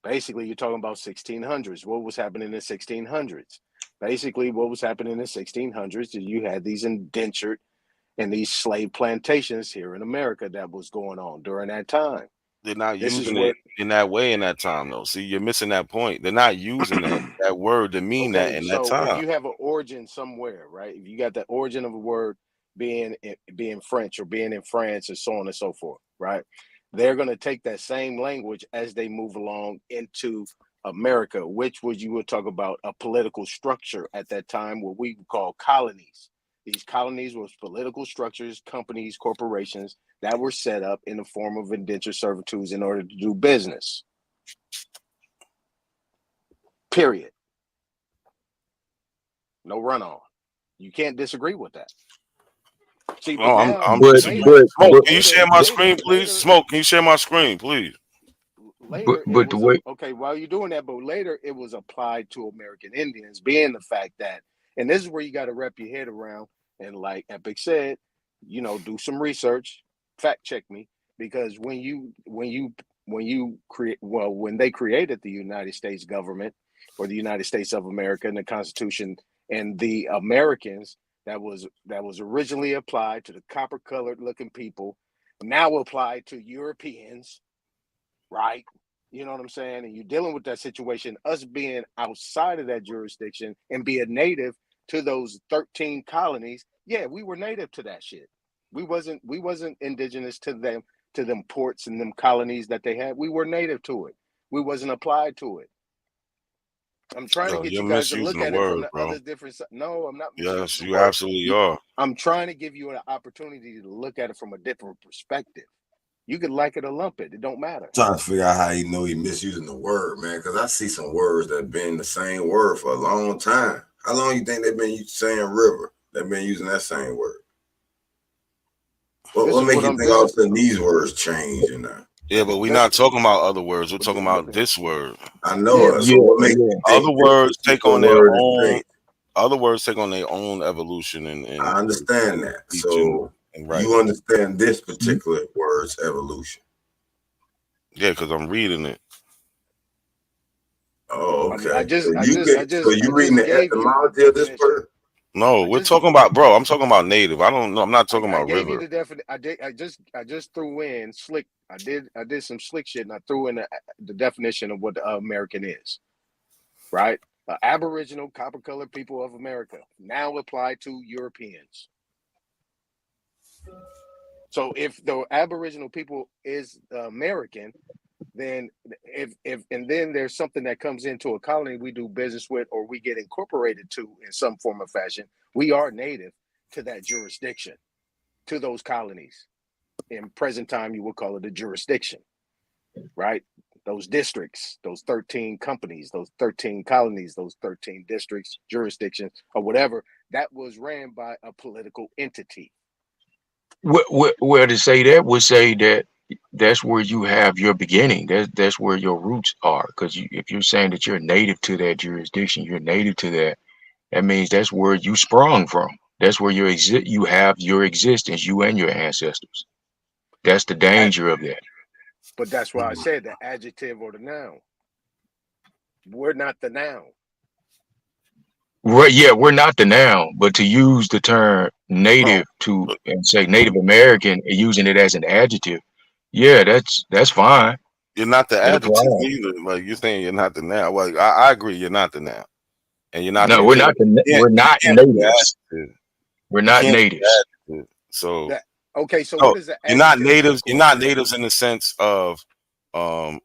Basically, you're talking about 1600s. What was happening in the 1600s? Basically, what was happening in the 1600s is you had these indentured and these slave plantations here in America that was going on during that time. They're not using it in that way in that time, though. See, you're missing that point. They're not using that word to mean that in that time. If you have an origin somewhere, right? If you got the origin of a word being French or being in France and so on and so forth, right? They're going to take that same language as they move along into America, which was, you would talk about a political structure at that time, what we call colonies. These colonies were political structures, companies, corporations that were set up in the form of indentured servitudes in order to do business. Period. No run on. You can't disagree with that. See, Smoke, can you share my screen, please? Smoke, can you share my screen, please? Later, okay, while you're doing that, but later it was applied to American Indians, being the fact that, and this is where you got to wrap your head around, and like Epic said, do some research, fact check me, because when they created the United States government or the United States of America and the Constitution, and the Americans that was originally applied to the copper-colored looking people, now applied to Europeans, right? You know what I'm saying? And you're dealing with that situation, us being outside of that jurisdiction and be a native to those 13 colonies. Yeah, we were native to that shit. We wasn't indigenous to them ports and them colonies that they had. We were native to it. We wasn't applied to it. I'm trying to get you guys to look at it from the other different side. No, I'm not. Yes, you absolutely are. I'm trying to give you an opportunity to look at it from a different perspective. You could like it or lump it. It don't matter. Trying to figure out how he know he misusing the word, man. Because I see some words that have been the same word for a long time. How long you think they've been saying river? They've been using that same word. What make you think all of a sudden these words change and that? Yeah, but we're not talking about other words. We're talking about this word. I know. Other words take on their own. Other words take on their own evolution, and I understand that. So you understand this particular word's evolution? Yeah, because I'm reading it. Oh, okay. So you reading the etymology of this word? No, we're talking about, bro. I'm talking about native. I don't know. I'm not talking about river. I just threw in slick. I did some slick shit, and I threw in the definition of what the American is. Right? Aboriginal copper-colored people of America, now applied to Europeans. So if the Aboriginal people is American, then and then there's something that comes into a colony we do business with or we get incorporated to in some form or fashion, we are native to that jurisdiction, to those colonies. In present time, you would call it a jurisdiction, right? Those districts, those 13 companies, those 13 colonies, those 13 districts, jurisdictions, or whatever, that was ran by a political entity. Where to say that would say that that's where you have your beginning. That's where your roots are. Because if you're saying that you're native to that jurisdiction, you're native to that. That means that's where you sprung from. That's where you have your existence, you and your ancestors. That's the danger of that. But that's why I said the adjective or the noun. We're not the noun. Yeah, we're not the noun, but to use the term native and say Native American and using it as an adjective, yeah, that's fine. You're not the adjective either. Like you're saying, you're not the noun. Well, I agree, you're not the noun, and you're not. No, we're not natives. We're not natives. So okay, so what is the? You're not natives. You're not natives in the sense of how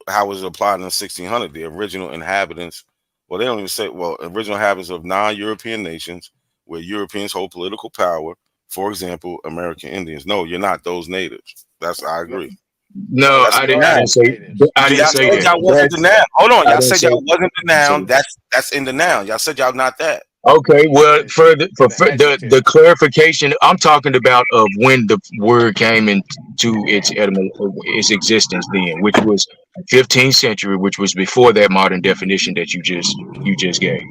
it was applied in the 1600. The original inhabitants. Well, they don't even say, original inhabitants of non-European nations where Europeans hold political power, for example, American Indians. No, you're not those natives. I agree. No, I didn't say that. Y'all wasn't the noun. Hold on, y'all said y'all wasn't the noun. That's in the noun. Y'all said y'all not that. Okay, well, for the clarification, I'm talking about of when the word came into its existence then, which was 15th century, which was before that modern definition that you just gave.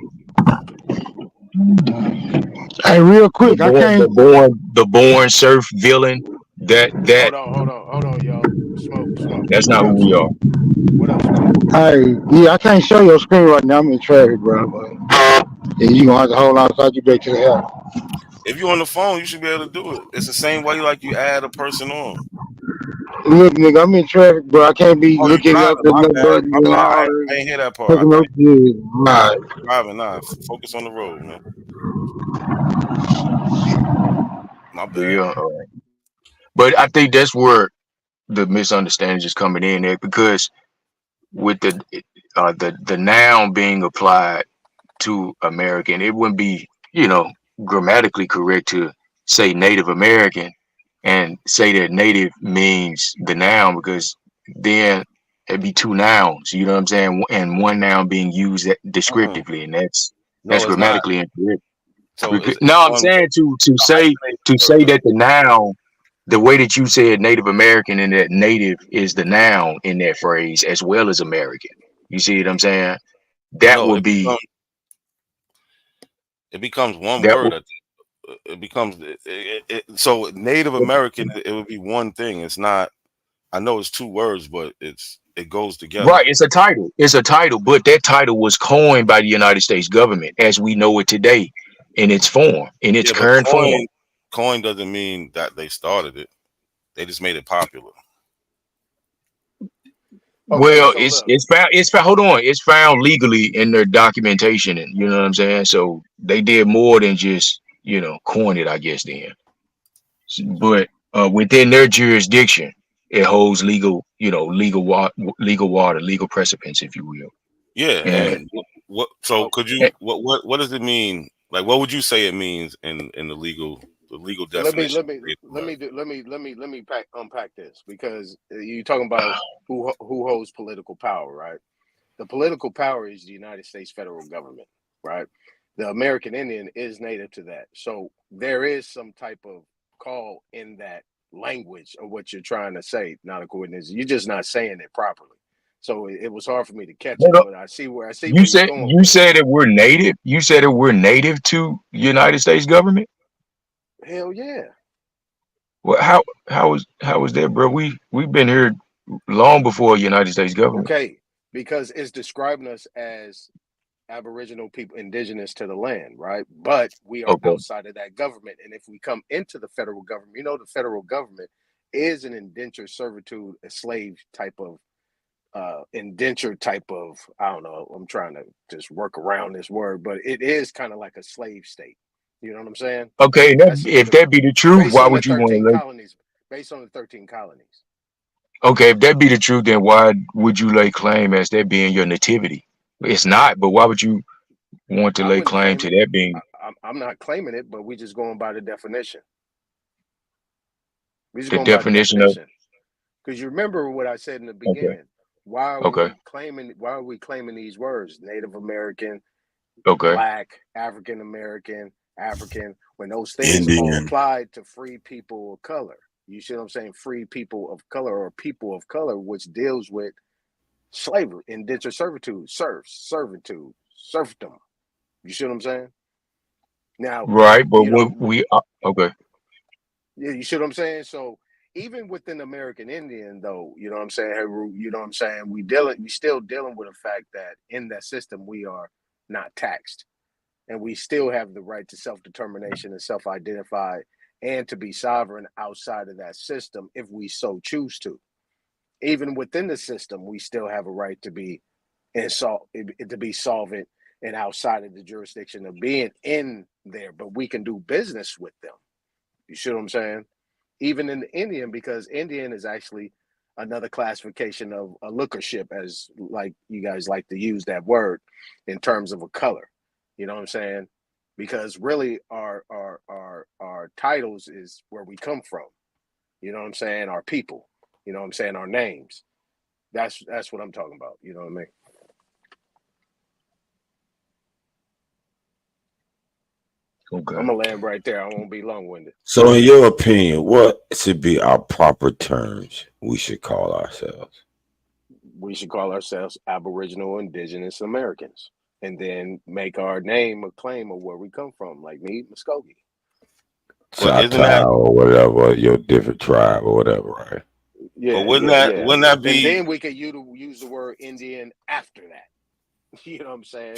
Hey, real quick, I can't. The born surf villain. That Hold on, y'all. Smoke. that's not who we are. What up, Smoke? Hey, yeah, I can't show your screen right now. I'm in traffic, bro. But yeah, you gonna have to hold on so I get back to the house. If you're on the phone, you should be able to do it. It's the same way like you add a person on. Look, nigga, I'm in traffic, bro. I can't be looking up the number. I ain't hear that part. Driving, nah. Focus on the road, man. My bad. Yeah, but I think that's where the misunderstanding is coming in there, because with the noun being applied to American, it wouldn't be, grammatically correct to say Native American and say that Native means the noun, because then it'd be two nouns, you know what I'm saying, and one noun being used descriptively, and that's grammatically incorrect. So I'm saying to say that the noun, the way that you said Native American, and that Native is the noun in that phrase as well as American. You see what I'm saying? That would be. It becomes one word. It becomes so Native American. It would be one thing. It's not. I know it's two words, but it goes together. Right. It's a title. It's a title, but that title was coined by the United States government as we know it today, in its form, in its current form. Coin doesn't mean that they started it. They just made it popular. Well, it's found. Hold on, it's found legally in their documentation, and you know what I'm saying. So they did more than just coin it, I guess. Then, but within their jurisdiction, it holds legal precedence, if you will. Yeah. And what? So could you? What does it mean? Like, what would you say it means in the legal definition? Let me unpack this, because you're talking about who holds political power, right? The political power is the United States federal government, right? The American Indian is native to that, so there is some type of call in that language of what you're trying to say. Not according to you're just not saying it properly. So it was hard for me to catch it, but I see. You said that we're native. You said that we're native to the United States government. Hell yeah. Well, how is that, bro? We've been here long before United States government. Okay, because it's describing us as Aboriginal people, indigenous to the land, right? But we are outside of that government, and if we come into the federal government, the federal government is an indentured servitude, a slave type of indenture type of, I don't know, I'm trying to just work around this word, but it is kind of like a slave state. You know what I'm saying? Okay, if that be the truth, why would you want to colonies? Based on the 13 colonies. Okay, if that be the truth, then why would you lay claim as that being your nativity? It's not, but why would you want to lay claim to that being? I'm not claiming it, but we just going by the definition. The definition of, because you remember what I said in the beginning. Okay. Why are we claiming these words? Native American, Black, African American, African, when those things are applied to free people of color. You see what I'm saying? Free people of color, or people of color, which deals with slavery, indentured servitude, servitude, serfdom. You see what I'm saying? Now, right, but we okay. Yeah, you see what I'm saying? So even within American Indian, though, you know what I'm saying, you know what I'm saying, we still dealing with the fact that in that system we are not taxed, and we still have the right to self-determination and self-identify, and to be sovereign outside of that system if we so choose to. Even within the system, we still have a right to be solvent and outside of the jurisdiction of being in there, but we can do business with them. You see what I'm saying? Even in the Indian, because Indian is actually another classification of a lookership, as like you guys like to use that word in terms of a color. You know what I'm saying? Because really our titles is where we come from. You know what I'm saying? Our people. You know what I'm saying? Our names. That's what I'm talking about. You know what I mean? Okay. I'm gonna land right there. I won't be long-winded. So, in your opinion, what should be our proper terms we should call ourselves? We should call ourselves Aboriginal Indigenous Americans. and then make our name a claim of where we come from, like me, Muskogee. Choctaw or whatever, your different tribe or whatever, right? Yeah, but wouldn't that be? And then we could use the word Indian after that. You know what I'm saying?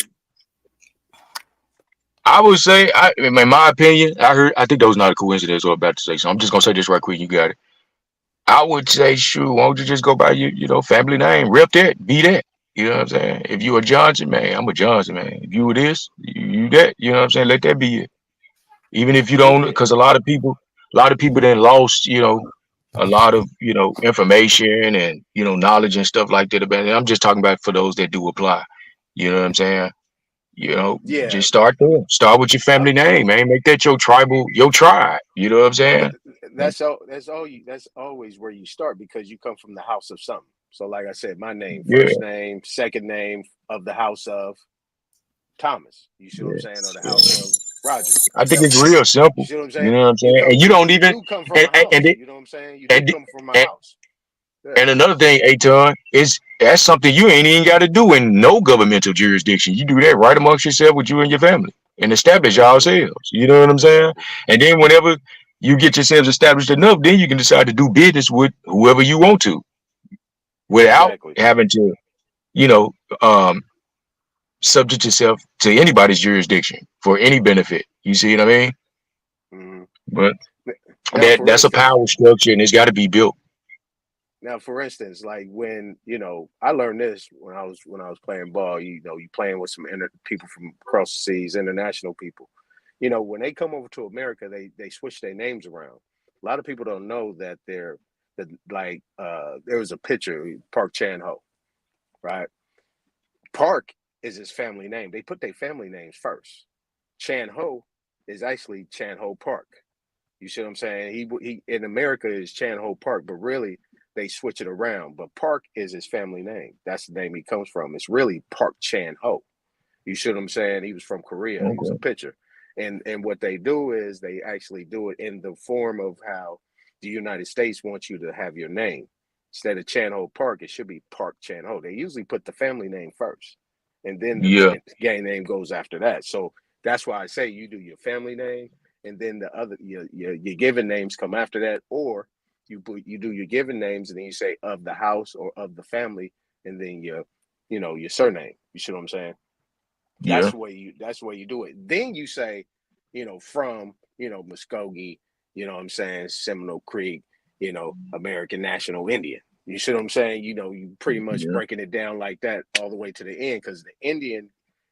I would say, in my opinion, I think that was not a coincidence or about to say something. I'm just gonna say this right quick. You got it. I would say, shoot, why don't you just go by your family name, rep that, be that. You know what I'm saying? If you a Johnson, man, I'm a Johnson, man. If you were this, you that. You know what I'm saying? Let that be it. Even if you don't, because a lot of people then lost, a lot of information and knowledge and stuff like that about it. I'm just talking about for those that do apply. You know what I'm saying? Just start there. Start with your family name, man. Make that your tribe. You know what I'm saying? That's always where you start, because you come from the house of something. So like I said, my name, first name, second name of the house of Thomas. You see what I'm saying? Or the house of Roger. I think it's real simple. You see what I'm saying? You know what I'm saying? And you don't even you come from a house. You know what I'm saying? You do come from a house. And another thing, Aton, is that's something you ain't even got to do in no governmental jurisdiction. You do that right amongst yourself with you and your family and establish yourselves. You know what I'm saying? And then whenever you get yourselves established enough, then you can decide to do business with whoever you want to without having to, subject yourself to anybody's jurisdiction for any benefit. You see what I mean? Mm-hmm. But that's a power structure, and it's got to be built. Now, for instance, like when I learned this when I was playing ball. You playing with some people from across the seas, international people. When they come over to America, they switch their names around. A lot of people don't know that there was a picture, Park Chan-ho, right? Park is his family name. They put their family names first. Chan-ho is actually Chan-ho Park. You see what I'm saying? He in America is Chan-ho Park, but really they switch it around. But Park is his family name. That's the name he comes from. It's really Park Chan-ho. You see what I'm saying? He was from Korea. He was a pitcher. And what they do is they actually do it in the form of how the United States wants you to have your name. Instead of Chan-ho Park, it should be Park Chan-ho. They usually put the family name first, and then the gang name goes after that. So that's why I say you do your family name, and then the other your given names come after that, or you do your given names, and then you say of the house or of the family, and then your surname. You see what I'm saying? That's the way you do it. Then you say, from Muskogee, what I'm saying, Seminole Creek, American National Indian. You see what I'm saying? You pretty much breaking it down like that all the way to the end, because the Indian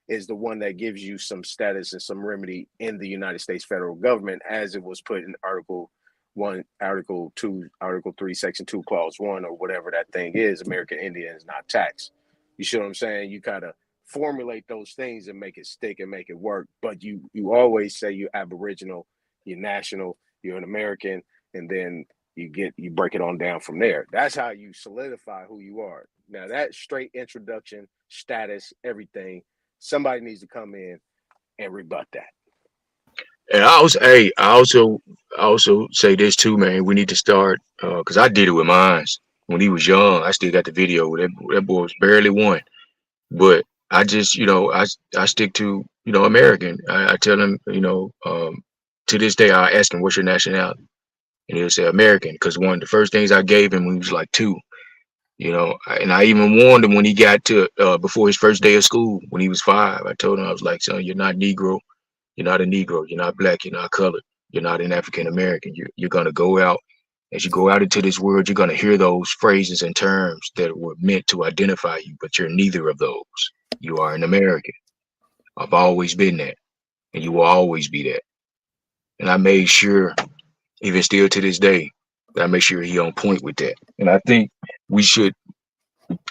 is the one that gives you some status and some remedy in the United States federal government, as it was put in Article 1, Article 2, Article 3, Section 2, Clause 1, or whatever that thing is. American Indian is not taxed. You see what I'm saying? You gotta formulate those things and make it stick and make it work. But you always say you're Aboriginal, you're national, you're an American, and then you break it on down from there. That's how you solidify who you are. Now that straight introduction, status, everything, somebody needs to come in and rebut that. And I also say this too, man. We need to start because I did it with mine when he was young. I still got the video. That boy was barely one, but I just I stick to American. I tell him to this day I ask him, what's your nationality, and he'll say American, because one of the first things I gave him when he was like 2. And I even warned him when he got to before his first day of school when he was 5. I told him, I was like, son, you're not Negro. You're not a Negro. You're not black. You're not colored. You're not an African American. You're going to go out. As you go out into this world, you're going to hear those phrases and terms that were meant to identify you, but you're neither of those. You are an American. I've always been that, and you will always be that. And I made sure, even still to this day, that I make sure he on point with that. And I think we should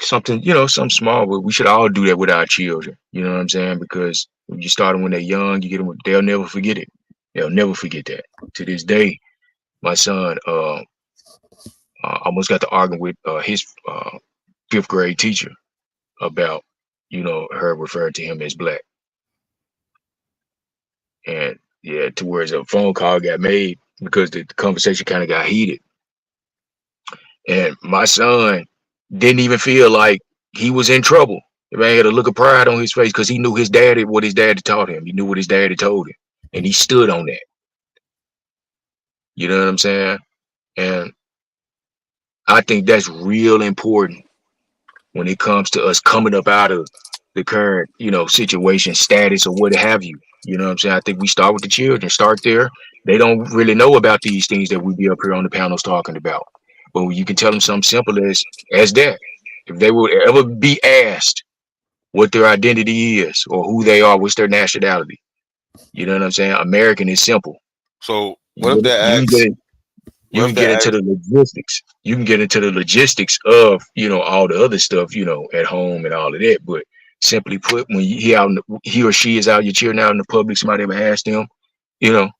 something small, but we should all do that with our children. You know what I'm saying? Because when you start them when they're young, you get them, they'll never forget it. They'll never forget that. To this day, my son almost got to argue with his 5th grade teacher about, her referring to him as black. And to where a phone call got made because the conversation kind of got heated. And my son didn't even feel like he was in trouble. The man had a look of pride on his face because he knew his daddy, what his daddy taught him. He knew what his daddy told him, and he stood on that. You know what I'm saying? And I think that's real important when it comes to us coming up out of the current, situation, status, or what have you. You know what I'm saying? I think we start with the children, start there. They don't really know about these things that we be up here on the panels talking about. But you can tell them something simple as that. If they would ever be asked what their identity is or who they are, what's their nationality, you know what I'm saying? American is simple. So what if they ask? You can get into the logistics. You can get into the logistics of, all the other stuff, at home and all of that. But simply put, when he or she is out, you're cheering out in the public, somebody ever asked them, well,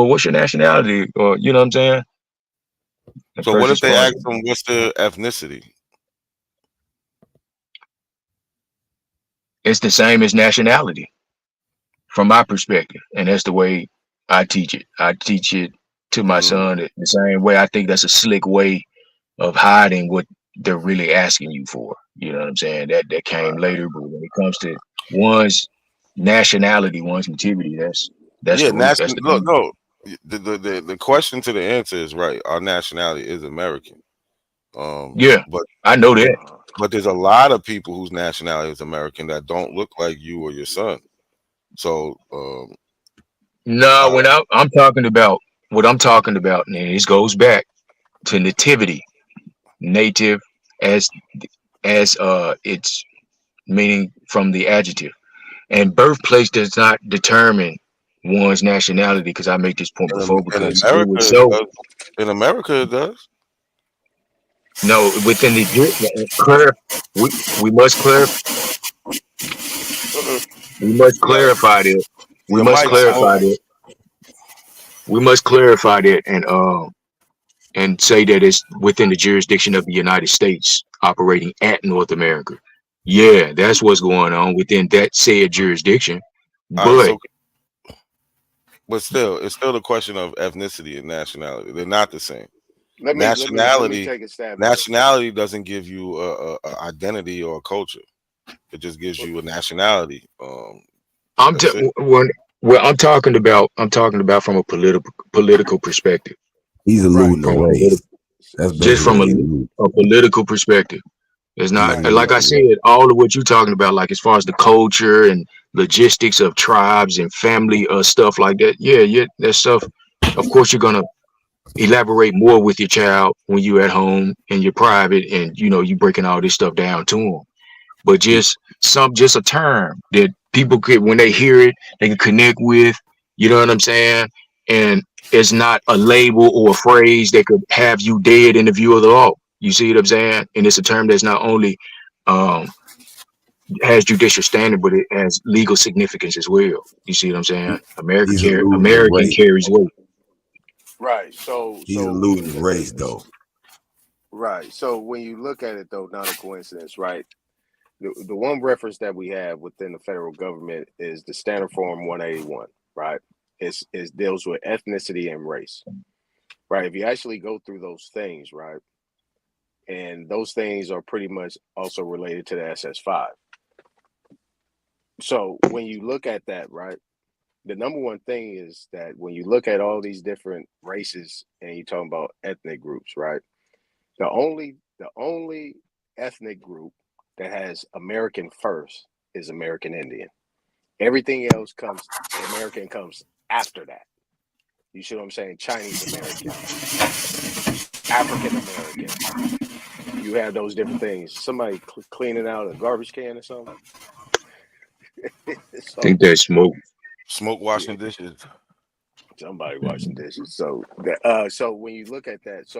what's your nationality? Or, you know what I'm saying? So what if they ask them what's their ethnicity? It's the same as nationality from my perspective. And that's the way I teach it. I teach it to my son the same way. I think that's a slick way of hiding what they're really asking you for. You know what I'm saying? That came later, but when it comes to one's nationality, one's nativity, that's yeah. the The question to the answer is right. Our nationality is American. Yeah, but I know that. But there's a lot of people whose nationality is American that don't look like you or your son. So no, when I'm talking about what I'm talking about, and this goes back to nativity, native as its meaning from the adjective, and birthplace does not determine one's nationality. Because I make this point before, because in America it does. No, within the we must clarify. We must clarify that. We must clarify that. We must clarify that and say that it's within the jurisdiction of the United States, operating at North America. Yeah, that's what's going on within that said jurisdiction. But it's still the question of ethnicity and nationality. They're not the same. Let me take a stab. Nationality doesn't give you a identity or a culture. It just gives you a nationality. I'm talking about from a political perspective. He's alluding to race. That's just from a political perspective. It's not like I said, all of what you're talking about, like as far as the culture and logistics of tribes and family stuff like that. Yeah, that stuff. Of course, you're gonna elaborate more with your child when you're at home and you're private, and you breaking all this stuff down to them. But just a term that people could, when they hear it, they can connect with. You know what I'm saying? And it's not a label or a phrase that could have you dead in the view of the law. You see what I'm saying? And it's a term that's not only has judicial standing, but it has legal significance as well. You see what I'm saying? American carries weight. Right. So he's alluding to race, though. Right. So when you look at it, though, not a coincidence, right? The one reference that we have within the federal government is the Standard Form 181, right? It deals with ethnicity and race, right? If you actually go through those things, right, and those things are pretty much also related to the SS5. So when you look at that, right, the number one thing is that when you look at all these different races and you're talking about ethnic groups, right, the only ethnic group that has American first is American Indian. Everything else American comes after that. You see what I'm saying? Chinese American, African American. You have those different things. Somebody cleaning out a garbage can or something. I think that's smoke washing dishes. Somebody washing dishes. So when you look at that,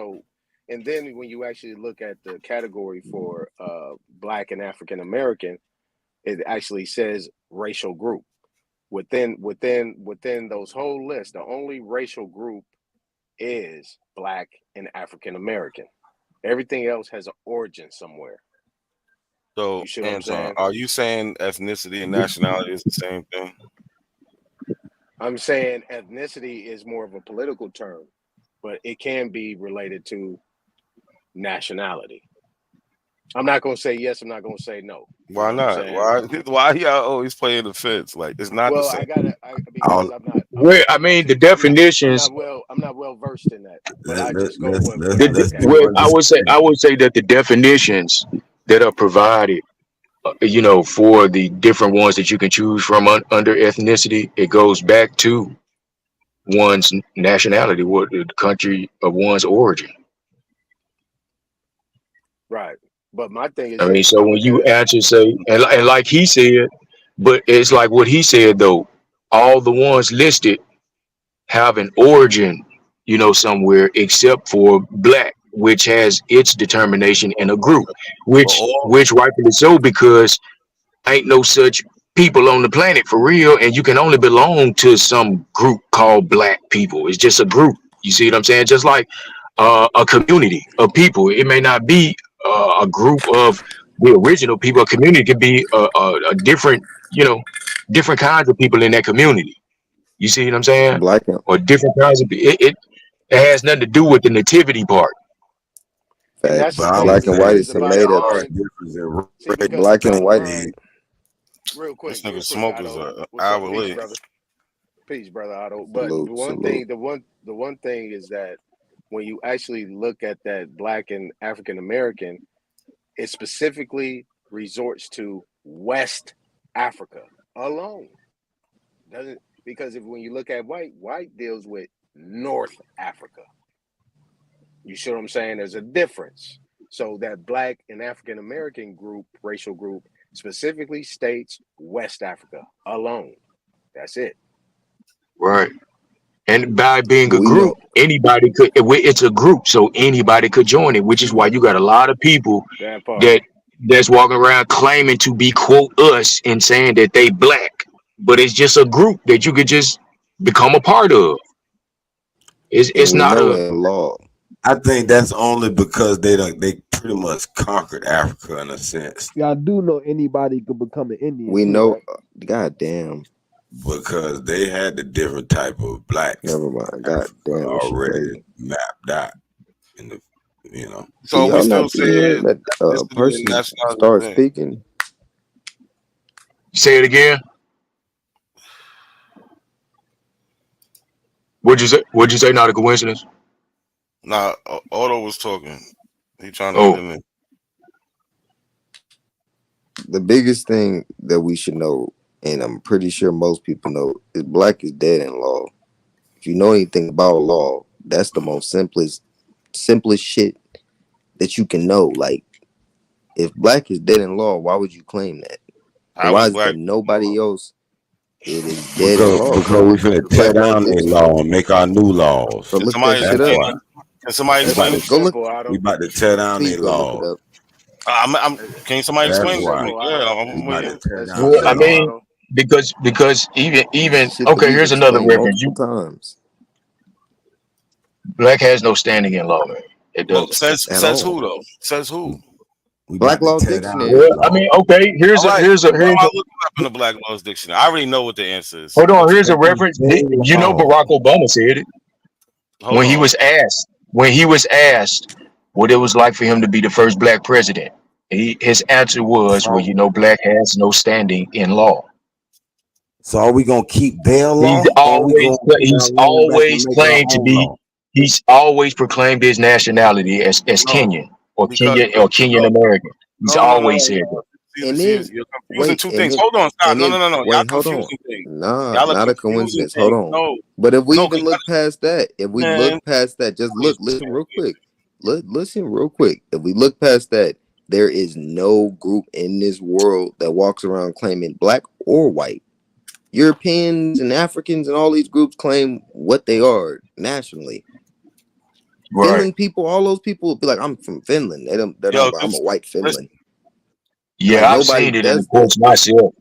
and then when you actually look at the category for Black and African American, it actually says racial group. Within those whole lists, the only racial group is Black and African American. Everything else has an origin somewhere. So, Anton, are you saying ethnicity and nationality is the same thing? I'm saying ethnicity is more of a political term, but it can be related to nationality. I'm not gonna say yes. I'm not gonna say no. Why You know what I'm not? saying? Why y'all always playing the fence? Like it's not the Well, same. because I'm not. Well, I mean, the definitions. I'm not well versed in that, but I just go let's what let's I let's look at. do Well, one I would say that the definitions that are provided, for the different ones that you can choose from under ethnicity, it goes back to one's nationality, what the country of one's origin. Right. But my thing is I mean, this: so I when look at you it. answer, say, and like he said, but it's like what he said though. All the ones listed have an origin, somewhere except for black, which has its determination in a group, which rightfully so, because ain't no such people on the planet for real, and you can only belong to some group called black people. It's just a group. You see what I'm saying? Just like a community of people. It may not be a group of the original people. A community could be a different, different kinds of people in that community. You see what I'm saying? Black and Or different kinds of it has nothing to do with the nativity part. And that's But the I thing. would black and See, white this is is a about made the up. mind. difference in See, because Black the and white is mind. Real quick, This nigga Otto. smokers an What's up? hour Peace, late. brother. Peace, brother Otto. But salute, salute. the one thing is that when you actually look at that black and African American, it specifically resorts to West Africa alone. Doesn't because when you look at white deals with North Africa. You see what I'm saying? There's a difference. So that black and African American group, racial group, specifically states West Africa alone. That's it. Right. And by being a We group, know anybody could. It's a group, so anybody could join it. Which is why you got a lot of people That part. that's walking around claiming to be quote us and saying that they black, but it's just a group that you could just become a part of. and It's we not know a. in law. I think that's only because they pretty much conquered Africa in a sense. Y'all do know anybody could become an Indian. We know. Right? Goddamn. Because they had the different type of blacks. Never mind. Goddamn. Already mapped out in the, So we still saying let a person start speaking. Say it again. What'd you say? What'd you say? Not a coincidence. Nah, Otto was talking. He trying to get in there. The biggest thing that we should know, and I'm pretty sure most people know, is black is dead in law. If you know anything about law, that's the most simplest shit that you can know. Like, if black is dead in law, why would you claim that? Why is there nobody else? It is dead in law. Because we finna tear down their law and make our new laws. So look that shit up. Can somebody explain it? Go look. We about to tear down their laws. Can somebody explain it to me? Well, I mean, because even okay. Here's another reference. Black has no standing in law, man. It doesn't. Says who though? Says who? Black Law Dictionary. Well, I mean, okay. Here's I'm a. looking up in the Black Laws Dictionary. I already know what the answer is. Hold on. Here's a reference. You know, Barack Obama said it when he was asked what it was like for him to be the first black president. His answer was, "Well, black has no standing in law." So are we gonna keep their law? He's always claimed to be. He's always proclaimed his nationality as Kenyan or Kenyan American. He's always said that. You're confusing two things. Hold on, stop. No. Y'all confusing things. Nah, not a coincidence. Hold on. No. But if we even look past that, just look, listen real quick. Listen real quick. If we look past that, there is no group in this world that walks around claiming black or white. Europeans and Africans and all these groups claim what they are nationally. Right. Finland people, all those people will be like, I'm from Finland. They're not like, I'm a white Finland. Yeah, I've seen it in the courts myself.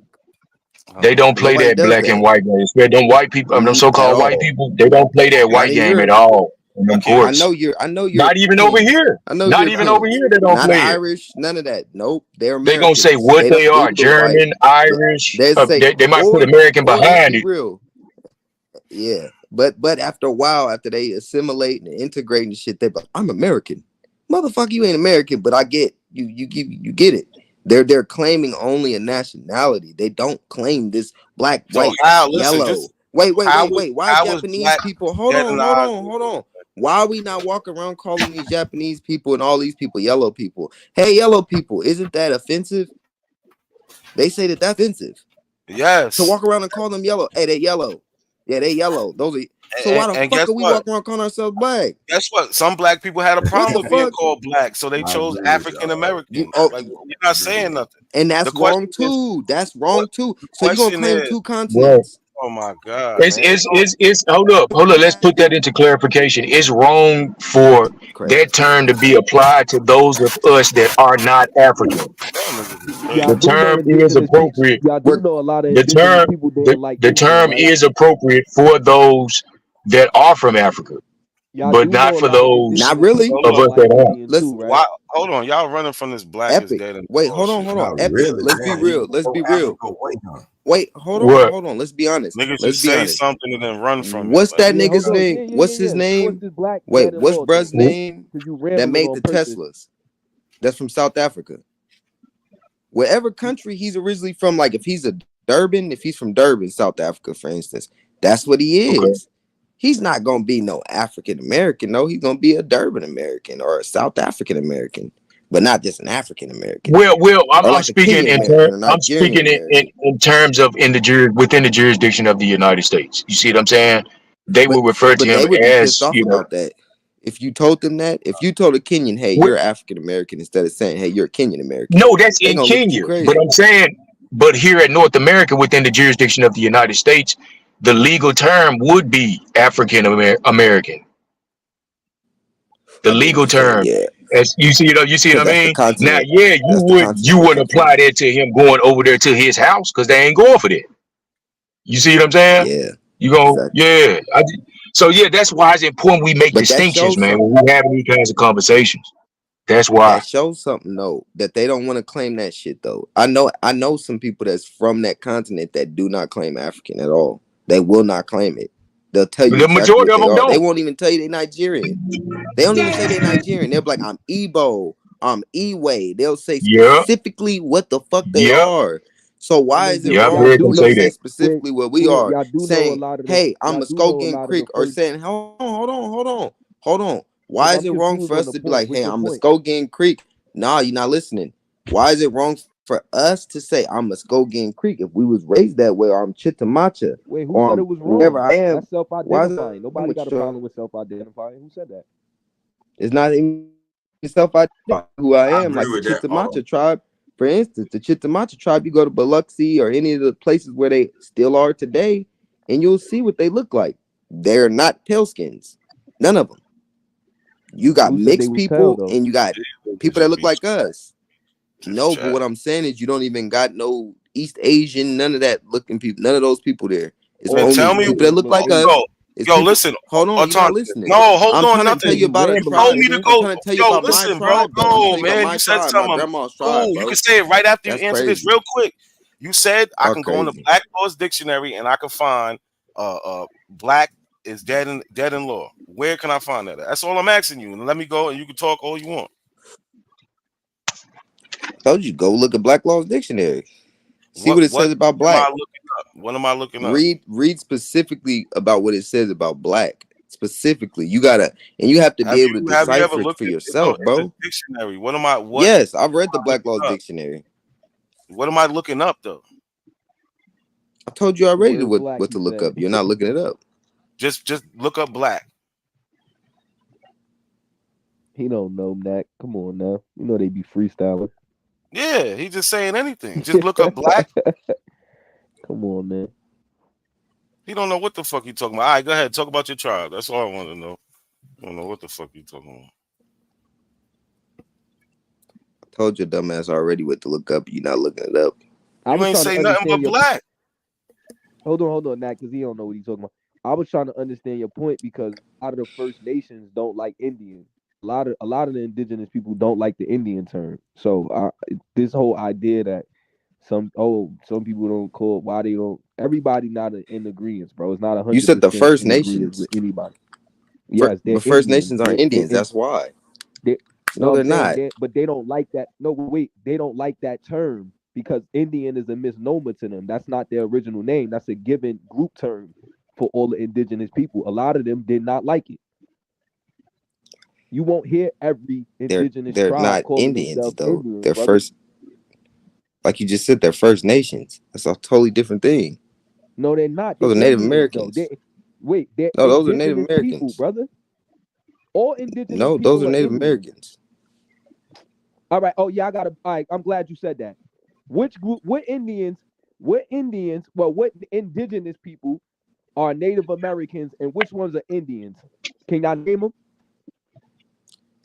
They don't play that black and white game. Them white people, them so-called white people, they don't play that white game at all. In them courts. I know you're not even over here. I know not even over here. They don't not play Irish. None of that. Nope. They're Americans. They gonna say what they are. German, Irish. They might put American behind it. Real. Yeah, but after a while, after they assimilate and integrate and shit, they're like, I'm American. Motherfucker, you ain't American, but I get You get it. They're claiming only a nationality. They don't claim this black, So white, how? Listen, yellow. just Wait. how was Why how was Japanese black people? Hold dead in on. the eyes? Why are we not walking around calling these Japanese people and all these people yellow people? Hey, yellow people, isn't that offensive? They say that that's offensive. Yes. To walk around and call them yellow. Hey, they yellow. Yeah, they yellow. Those are. So why the And fuck guess are we what? walking around calling ourselves black? Guess what? Some black people had a problem with being fuck? called black, so they chose African American. Like, you're not saying nothing. And that's The wrong question is- too. That's wrong too. So you're gonna question claim is- two Bro, continents? Oh my God, it's man. it's hold up. Let's put that into clarification. It's wrong for that term to be applied to those of us that are not African. Y'all The do know term is indigenous people. appropriate. Y'all do know a lot of The indigenous term people didn't like the Indian, term right? is appropriate for those that are from Africa, Y'all but do not know a for lot of those Not indigenous really. people of don't us like that are. Indian Listen, too, right? Why? Hold on, y'all running from this black is Epic. dead and Wait, hold on. Not Epic. really. Let's be Damn, real. Let's be real. Africa way down. Wait, hold What? on. Let's be honest. Niggas Let's just be say honest. something and then run from What's it. that Yeah, nigga's hold on. name? Yeah. What's his Of course, name? this black Wait, dead in what's law bruh's thing. name Cause you that rambling made on the purpose. Teslas? That's from South Africa. Wherever country he's originally from, like if he's from Durban, South Africa, for instance, that's what he is. Okay. He's not gonna be no African American, no, he's gonna be a Durban American or a South African American, but not just an African American. Well, I'm Or like a speaking Kenyan in American or I'm Nigerian speaking American. in terms of within the jurisdiction of the United States. You see what I'm saying? They will refer to But him they would be pissed as, off about that. If you told them that, if you told a Kenyan, hey, What? you're African American, instead of saying, hey, you're a Kenyan American, No, that's they in gonna look at you Kenya. crazy. But I'm saying, but here at North America, within the jurisdiction of the United States, the legal term would be African American. The I get what legal you're saying, term, yeah. as you see Because what I that's the mean? Now, continent. yeah, That's the continent you that wouldn't they're apply claiming. that to him going over there to his house because they ain't going for that. You see what I'm saying? Yeah. You go, Exactly. yeah. So yeah, that's why it's important we make But that distinctions, shows man, something. when we have these kinds of conversations. That's why. That shows something though, that they don't want to claim that shit though. I know some people that's from that continent that do not claim African at all. They will not claim it. They'll tell you The exactly majority what of they them are. They don't. won't even tell you they Nigerian. They don't even say they Nigerian. They'll be like, I'm Igbo, I'm Iwe. They'll say Yeah, specifically what the fuck they yeah, are. So why is it yeah. I've wrong heard for them them to say say that. specifically what we Wait, are, y'all do know a saying, lot of the hey, I'm y'all do know a Muskogee lot of Creek, the or first. saying, hold on. Why Cause is I'm it wrong for confused on us the to be point. like, What's hey, your I'm point? Muskogee Creek? Nah, you're not listening. Why is it wrong for us to say I'm Muskogee Creek if we was raised that way, or I'm Chitamacha, Wait, who or said it I'm was whoever wrong? I am? That's Why is self-identifying. it Nobody with got a you? problem with self-identifying. Who said that? It's not even self-identifying who I I am. agree Like the with that. Chitamacha tribe, for instance, the Chitamacha tribe, you go to Biloxi or any of the places where they still are today, and you'll see what they look like. They're not pale skins. None of them. You got Who said they mixed was pale people though? and you got people that look like us. No, but chat. what I'm saying is you don't even got no East Asian, none of that looking people, none of those people there. It's Man, only tell me, people that look like us. It's yo, people. listen, Hold on, you're not autonomous. listening. No, hold I'm on, trying to tell nothing. you about a You tribe. told me to I'm go. trying to tell you Yo, about my listen, bro. tribe, though. I'm No, telling you about man, my you said tribe, my something. grandma's tribe, Cool, you bro. can say it right after you That's answer this crazy. real quick. You said I Are can go in the crazy. Black Laws Dictionary and I can find black is dead in law. Where can I find that? That's all I'm asking you. And let me go and you can talk all you want. I told you, go look at Black Laws Dictionary. See what it says about am black. I looking up? What am I looking up? Read specifically about what it says about black. Specifically, you gotta, and you have to be able to Have you ever decipher it looked for at yourself, it's a bro. dictionary? Yes, I've read the Black Laws up? Dictionary. What am I looking up though? I told you already Word black, what to he look said. up. You're not looking it up. Just look up black. He don't know that. Come on now. You know they be freestyling. Yeah, he's just saying anything. Just look up black. Come on, man. He don't know what the fuck you talking about. All right, go ahead. Talk about your tribe. That's all I want to know. I don't know what the fuck you talking about. I told your dumbass already what to look up. You're not looking it up. You ain't say nothing but black. Hold on, Nat, because he don't know what he's talking about. I was trying to understand your point because a lot of the First Nations don't like Indian. A lot of the indigenous people don't like the Indian term. So this whole idea that some people don't call it, why they don't. Everybody not in agreement, bro. It's not 100%. You said the First in agreement Nations with anybody. Yes, but First Nations aren't Indians. That's why. No, I'm they're saying not. that, but they don't like that. No, wait, they don't like that term because Indian is a misnomer to them. That's not their original name. That's a given group term for all the indigenous people. A lot of them did not like it. You won't hear every indigenous They're tribe not calling Indians themselves though. Indians, They're brother. first, like you just said, they're First Nations. That's a totally different thing. No, they're not. Those They're are Native Indians, though. Americans. They're No, those are Native indigenous people, Americans. brother. All indigenous No, people those are are Native Indians. Americans. All right. Oh yeah, all right. I'm glad you said that. Which group? What indigenous people are Native Americans, and which ones are Indians? Can I name them?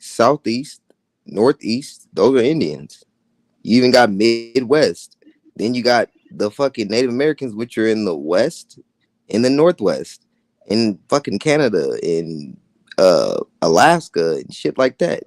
Southeast, Northeast, those are Indians. You even got Midwest. Then you got the fucking Native Americans, which are in the West, in the Northwest, in fucking Canada, in Alaska, and shit like that.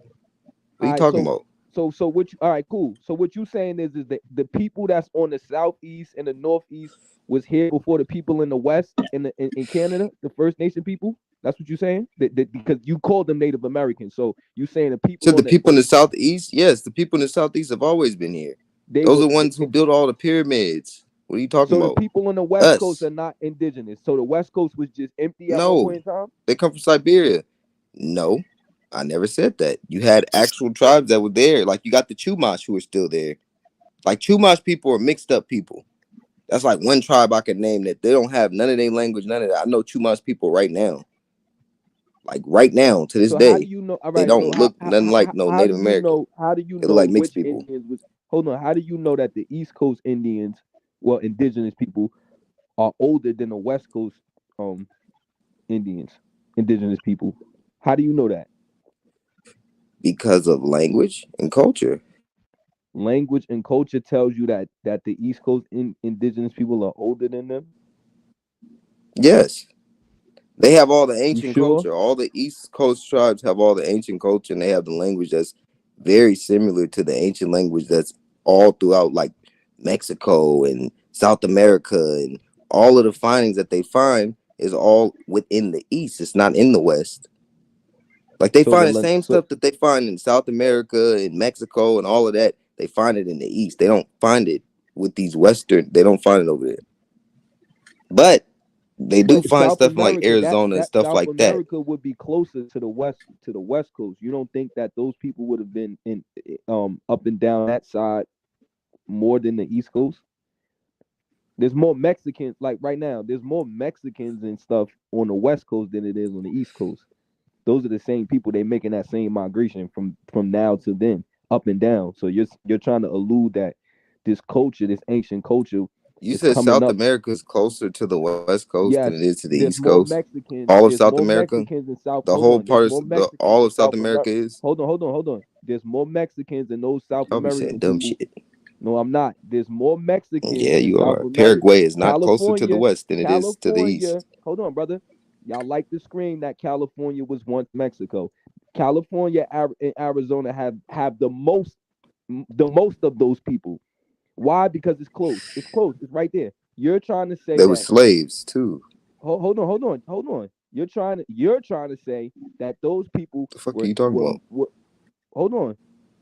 What are you talking about? So what? All right, cool. So what you saying is that the people that's on the Southeast and the Northeast was here before the people in the West in Canada, the First Nation people. That's what you're saying? Because you called them Native Americans. So you saying the people. So the people in the Southeast, yes, the people in the Southeast have always been here. Those are the ones who built all the pyramids. What are you talking about? So the people on the West Coast are not indigenous. So the West Coast was just empty at one point in time? They come from Siberia. No, I never said that. You had actual tribes that were there. Like you got the Chumash who are still there. Like Chumash people are mixed up people. That's like one tribe I could name that they don't have none of their language, none of that. I know Chumash people right now. Like right now, to this day, how do you know? They don't look nothing like no Native American. How do you know? They look like mixed which people. Indians was? Hold on. How do you know that the East Coast Indians, well, indigenous people, are older than the West Coast Indians, indigenous people? How do you know that? Because of language and culture. Language and culture tells you that the East Coast indigenous people are older than them? Yes. They have all the ancient culture. All the East Coast tribes have all the ancient culture, and they have the language that's very similar to the ancient language that's all throughout like Mexico and South America, and all of the findings that they find is all within the East. It's not in the West. Like they find the same stuff that they find in South America and Mexico and all of that. They find it in the East. They don't find it with these Western. They don't find it over there. But they do find South stuff America, like Arizona and stuff South like that. America would be closer to the West Coast. You don't think that those people would have been in up and down that side more than the East Coast? There's more Mexicans, like right now, there's more Mexicans and stuff on the West Coast than it is on the East Coast. Those are the same people. They making that same migration from now to then, up and down. So you're trying to allude that this culture, this ancient culture. You said South America is closer to the West Coast than it is to the East Coast. All of South America, the whole part of all of South America is. Hold on. There's more Mexicans than those South American saying dumb people. shit. No, I'm not. There's more Mexicans. Yeah, you are. Paraguay is not closer to the West than it is to the East. Hold on, brother. Y'all like to scream that California was once Mexico. California and Arizona have the most of those people. Why? Because it's close. It's close. It's right there. You're trying to say they were slaves too. Hold on. You're trying to say that those people. The fuck are you talking about? Hold on.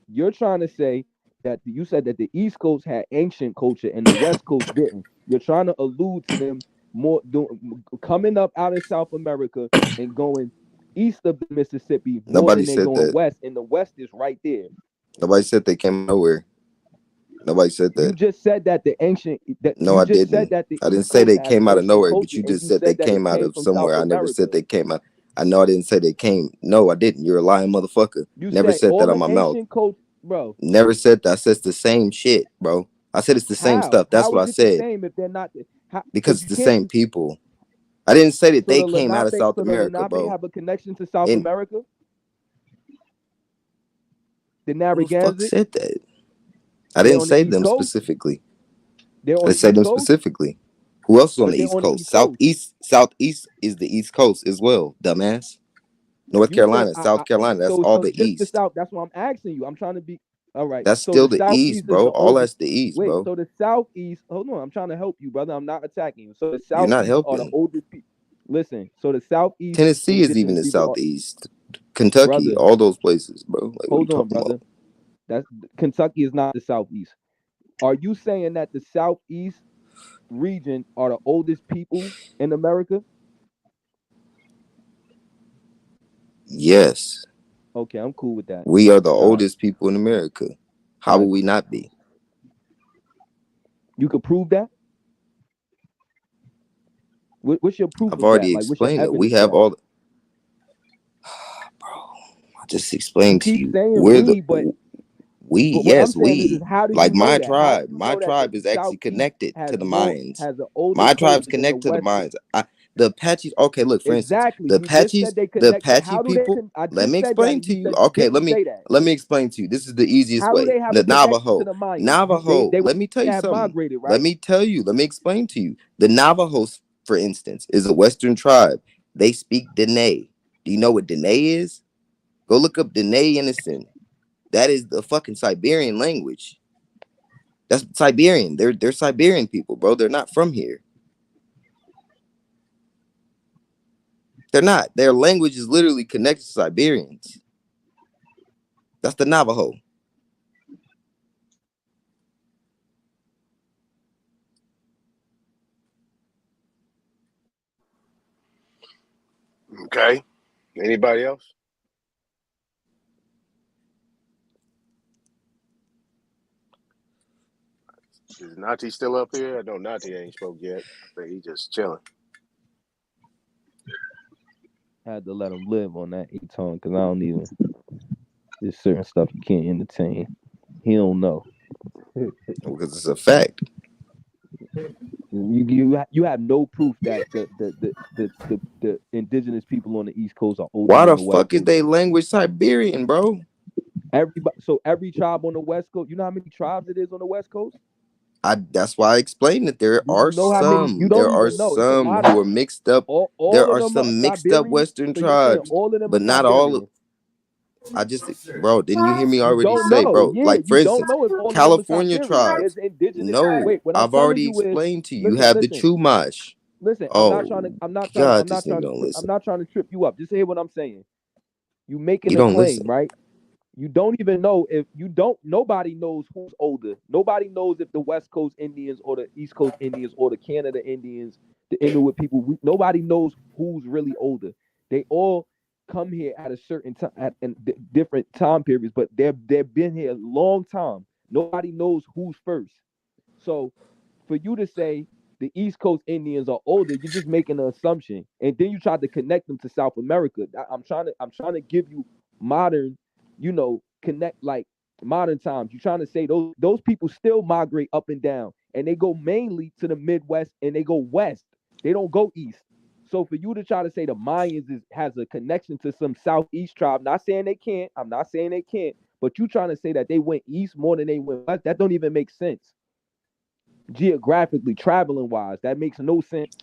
You're trying to say that you said that the East Coast had ancient culture and the West Coast didn't. You're trying to allude to them more coming up out of South America and going east of the Mississippi. Nobody said that. West, and the West is right there. Nobody said they came nowhere. Nobody said that. You just said that the ancient. No, I didn't. I didn't say they came out of nowhere, but you just said they came out of somewhere. I never said they came out. I know I didn't say they came. No, I didn't. You're a lying motherfucker. Never said that on my mouth. Bro. Never said that. I said it's the same shit, bro. I said it's the same stuff. That's what I said. If they're not, because it's the same people. I didn't say that they came out of South America, bro. Have a connection to South America? The Narragansett? Who said that? I didn't say them specifically. I didn't say them specifically. Who else is on the East Coast? Southeast is the East Coast as well, dumbass. North Carolina, South Carolina, that's all the East. The South, that's what I'm asking you. I'm trying to be all right. That's still the East, bro. All that's the East, bro. So the Southeast, hold on, I'm trying to help you, brother. I'm not attacking you. So the Southeast You're not helping. are the oldest people. Listen, so the Southeast. Tennessee is even the Southeast. Kentucky, brother, all those places, bro. Like, what are you hold on, talking brother. about? That's Kentucky is not the Southeast. Are you saying that the Southeast region are the oldest people in America? Yes, Okay, I'm cool with that. we are the All right. oldest people in America. How would we not be? You could prove that? What's your proof I've of already that? Like, what's your explained it. We evidence of have that? all. I just explained to Keep you. saying We're the we, but we. what I'm Yes, saying is we. how do Like you know my that? How do tribe. you My know that the tribe is actually Southeast connected has to the more Mayans. has an older My tribe's culture than the connected to the West? Mayans. The Apaches. Okay, look. For instance, Exactly. the You just Apaches. said they The connected. Apache How do they? people. I Let just me said that, explain and to you you. said you Okay, didn't say that. let me explain to you. This is the easiest How do way. they have The a connection to Navajo. the Mayans? Navajo. They Let me tell you have something. migrated, right? Let me tell you. Let me explain to you. The Navajos, for instance, is a Western tribe. They speak Dene. Do you know what Dene is? Go look up Dene Innocent. That is the fucking Siberian language. That's Siberian. They're Siberian people, bro. They're not from here. They're not. Their language is literally connected to Siberians. That's the Navajo. Okay. Anybody else? Is Nati still up here? I know Nati ain't spoke yet. I think he just chilling. Had to let him live on that E-tone because I don't even. There's certain stuff you can't entertain. He don't know. Because it's a fact. You have no proof that the indigenous people on the East Coast are older Why than the the West fuck is Coast. they language Siberian, bro? Every tribe on the West Coast. You know how many tribes it is on the West Coast? That's why I explained that there Do are you know how many? You some. don't There are even know. It's a some lot who of are mixed up. all There of are them are some mixed up Siberian. Western So you're saying tribes, all of them but are not all. Siberian? I just, bro, didn't you hear me You already don't say, know. bro? Yeah, Like, for you don't instance, know if all of them are California Siberian. There's tribes. indigenous. No, Wait, what I'm I've telling already you is, explained to you. You listen, have the listen. Chumash. Listen, Oh, I'm not God, this nigga don't listen. I'm not trying to trip you up. Just hear what I'm saying. You making You a don't claim, listen. right? You don't even know if you don't. Nobody knows who's older. Nobody knows if the West Coast Indians or the East Coast Indians or the Canada Indians, the Inuit people. Nobody knows who's really older. They all come here at a certain time, different time periods, but they've been here a long time. Nobody knows who's first. So, for you to say the East Coast Indians are older, you're just making an assumption, and then you try to connect them to South America. I'm trying to give you modern, connect like modern times. You're trying to say those people still migrate up and down, and they go mainly to the Midwest and they go west. They don't go east. So for you to try to say the Mayans has a connection to some Southeast tribe, not saying they can't. I'm not saying they can't, but you trying to say that they went east more than they went west. That don't even make sense. Geographically, traveling wise, that makes no sense.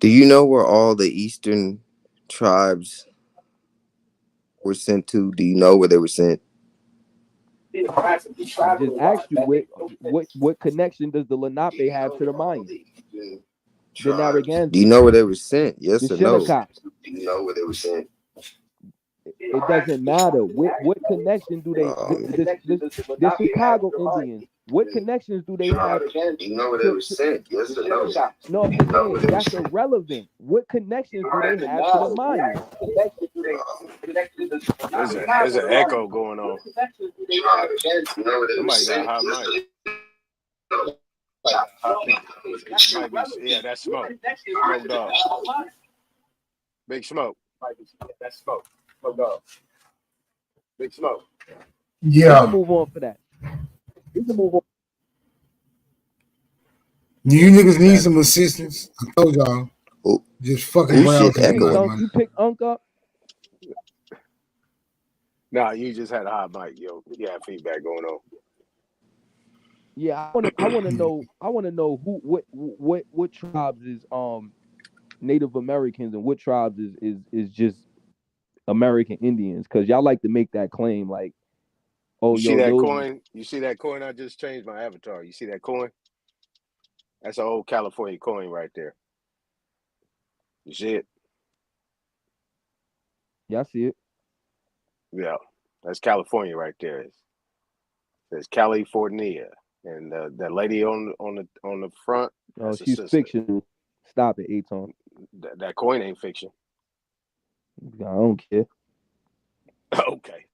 Do you know where all the Eastern tribes were sent to? Do you know where they were sent? I just asked you what connection does the Lenape have to the Mayans? The Narragansett. Do you know where they were sent? Yes the or no? Shinnecock. Do you know where they were sent? It doesn't matter. What connection do they? The Chicago Indians. What connections do they have? Do you know where they were sent? Yes or no? No, I'm just saying that's irrelevant. What connections do they have to the Mayans? There's an echo going on. Somebody got a hot mic. Might be, yeah, that's Smoke. Smoke Dog. Big Smoke. That's Smoke. Smoke Dog. Big Smoke. Yeah. We can move on for that. We can move on. You niggas need some assistance. I told y'all. Just fucking browse. You pick Unc up. Nah, you just had a hot mic, yo. You had feedback going on. Yeah, I want to know what tribes is Native Americans and what tribes is just American Indians, because y'all like to make that claim like, oh, you see that coin? You see that coin? I just changed my avatar. You see that coin? That's an old California coin right there. You see it? Yeah, I see it. Yeah, that's California right there. It says California, and that lady on the front. Oh, That's a she's sister. fictional. Stop it, Aton. That coin ain't fiction. I don't care. Okay.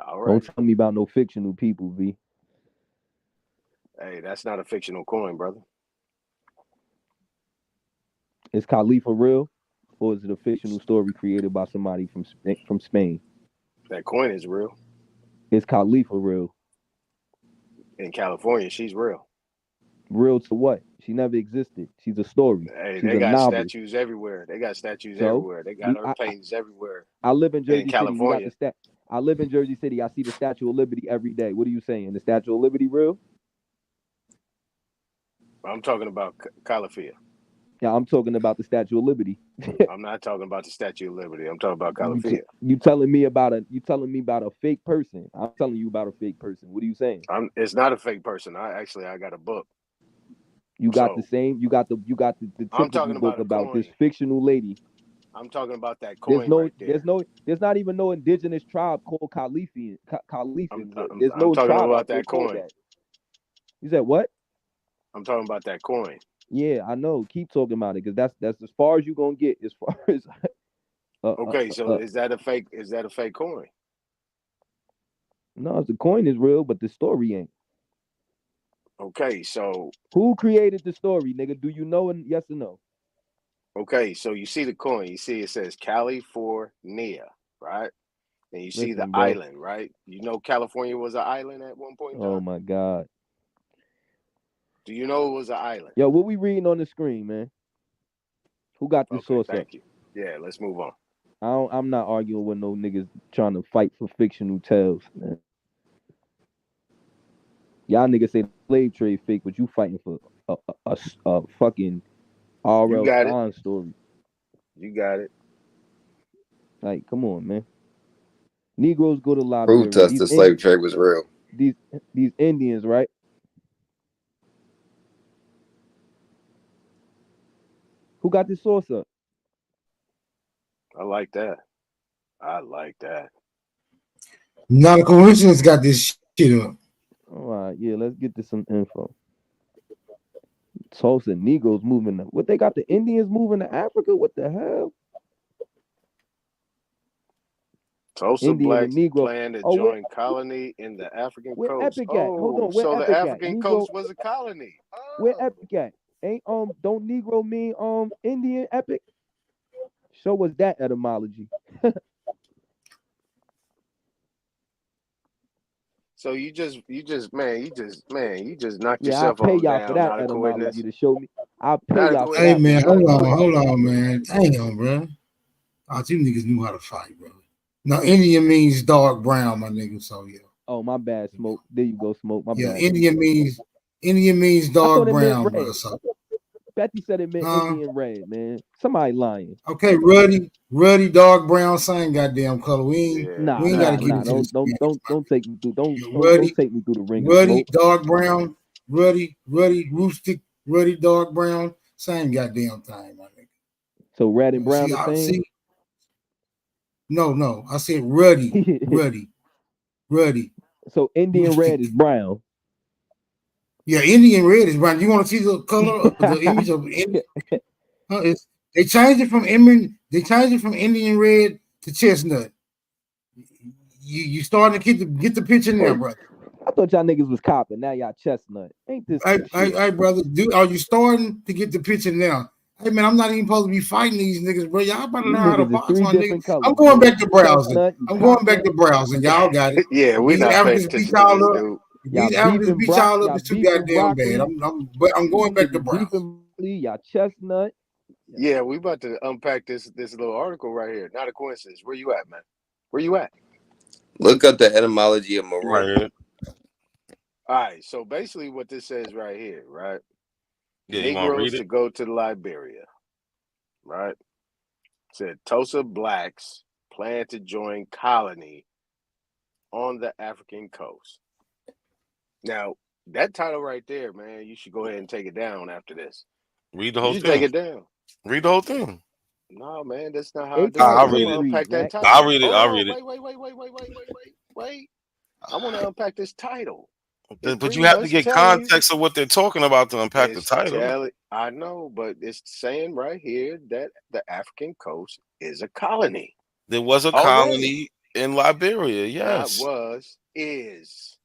All right. Don't tell me about no fictional people, V. Hey, that's not a fictional coin, brother. Is Khalifa real, or is it a fictional story created by somebody from Spain? That coin is real. Is Khalifa real? In California, she's real. Real to what? She never existed. She's a story. Hey, She's they a got novel. statues everywhere. They got statues So, everywhere. They got her paintings everywhere. I live in Jersey in City. You got California. the I live in Jersey City. I see the Statue of Liberty every day. What are you saying? The Statue of Liberty real? I'm talking about Calafia. Yeah, I'm talking about the Statue of Liberty. I'm not talking about the Statue of Liberty. I'm talking about Calafia. You telling me about a fake person? I'm telling you about a fake person. What are you saying? It's not a fake person. I got a book. You got the same. You got the typical book about this fictional lady. I'm talking about that coin right there. There's not even no indigenous tribe called Khalifian. There's I'm no talking tribe about out there that called coin. that. You said what? I'm talking about that coin. Yeah, I know. Keep talking about it, because that's as far as you gonna get. As far as okay, so is that a fake? Is that a fake coin? No, the coin is real, but the story ain't. Okay, so who created the story, nigga? Do you know? And yes or no? Okay, so you see the coin. You see it says California, right? And you see the Listen, bro. island, right? You know California was an island at one point in time? Oh my God. Do you know it was an island? Yo, what we reading on the screen, man? Who got the source up? Thank you. Yeah, let's move on. I'm not arguing with no niggas trying to fight for fictional tales, man. Y'all niggas say the slave trade fake, but you fighting for a fucking R.L. Stein story. You got it. Like, come on, man. Negroes go to Liberia. Prove to us the slave trade was real. These Indians, right? Who got this source up? I like that. I like that. Not a coincidence got this shit up. All right, yeah, let's get to some info. Tulsa Negroes moving. What they got the Indians moving to Africa? What the hell? Tulsa blacks plan to join colony in the African coast. Epic at? Hold on, where so Epic the at? African Negro, coast was a colony. Where Epic at? Ain't don't Negro mean Indian Epic? Show us that etymology. So you just knocked Yeah, yourself I'll pay on y'all down. for that Not a etymology coincidence. to show me. I'll pay y'all for Hey that. man, hold on, man. Hang on, bro. Oh, you niggas knew how to fight, bro. Now Indian means dark brown, my nigga. So yeah. Oh, my bad, Smoke. There you go, Smoke. My bad. Indian means dark brown, bro. So. Betty said it meant Indian red, man. Somebody lying. Okay, ruddy, dark brown, same goddamn color. We ain't gotta get into this. Don't take me through. Don't take me through the ring. Ruddy, dark brown, ruddy, rustic, ruddy, dark brown, same goddamn thing, my nigga. So red and brown the same? No, I said ruddy, ruddy. So Indian red is brown. Yeah, Indian red is brown. You want to see the color, the image of Indian? They changed it from Indian red to chestnut. You starting to get the picture now, brother. I thought y'all niggas was copping. Now y'all chestnut. Ain't this? Hey, brother, are you starting to get the picture now? Hey man, I'm not even supposed to be fighting these niggas, bro. Y'all better learn how to box, my niggas. Colors, I'm going back to browsing. Y'all got it. Yeah, we not paying attention to this, dude. These Africans beat y'all up is too goddamn bad. I'm going back to browsing. Y'all chestnut. Yeah, we about to unpack this little article right here. Not a coincidence. Where you at, man? Where you at? Look up the etymology of maroon. Right. All right, so basically what this says right here, right? Yeah, you want to read Negroes it? to go to Liberia, right? Said Tulsa blacks plan to join colony on the African coast. Now, that title right there, man, you should go ahead and take it down after this. Read the whole You should thing. take it down. Read the whole thing. No, man, that's not how I do it. I'll I read want to it. unpack that title. I'll read it. Hold I'll on, read it. wait. I want to unpack this title. It's But you pretty have to much get telling you. context of what they're talking about to unpack the title. I know, but it's saying right here that the African coast is a colony. There was a colony in Liberia. Yes. Not was, is.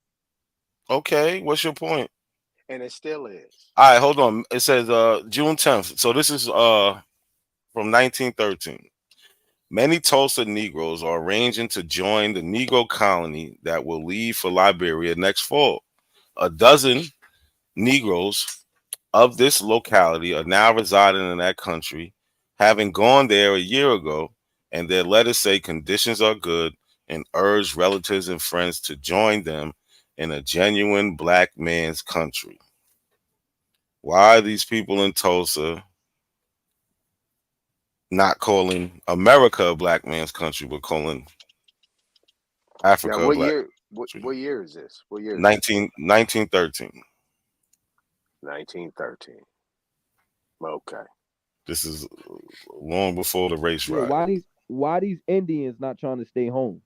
Okay. What's your point? And it still is. All right, hold on. It says June 10th. So this is from 1913. Many Tulsa Negroes are arranging to join the Negro colony that will leave for Liberia next fall. A dozen Negroes of this locality are now residing in that country, having gone there a year ago, and their letters say conditions are good and urge relatives and friends to join them in a genuine black man's country. Why are these people in Tulsa not calling America a black man's country, but calling Africa now, what a black year? What year is this? What year? 1913. 1913. Okay. This is long before the race riot. Why these Indians not trying to stay home?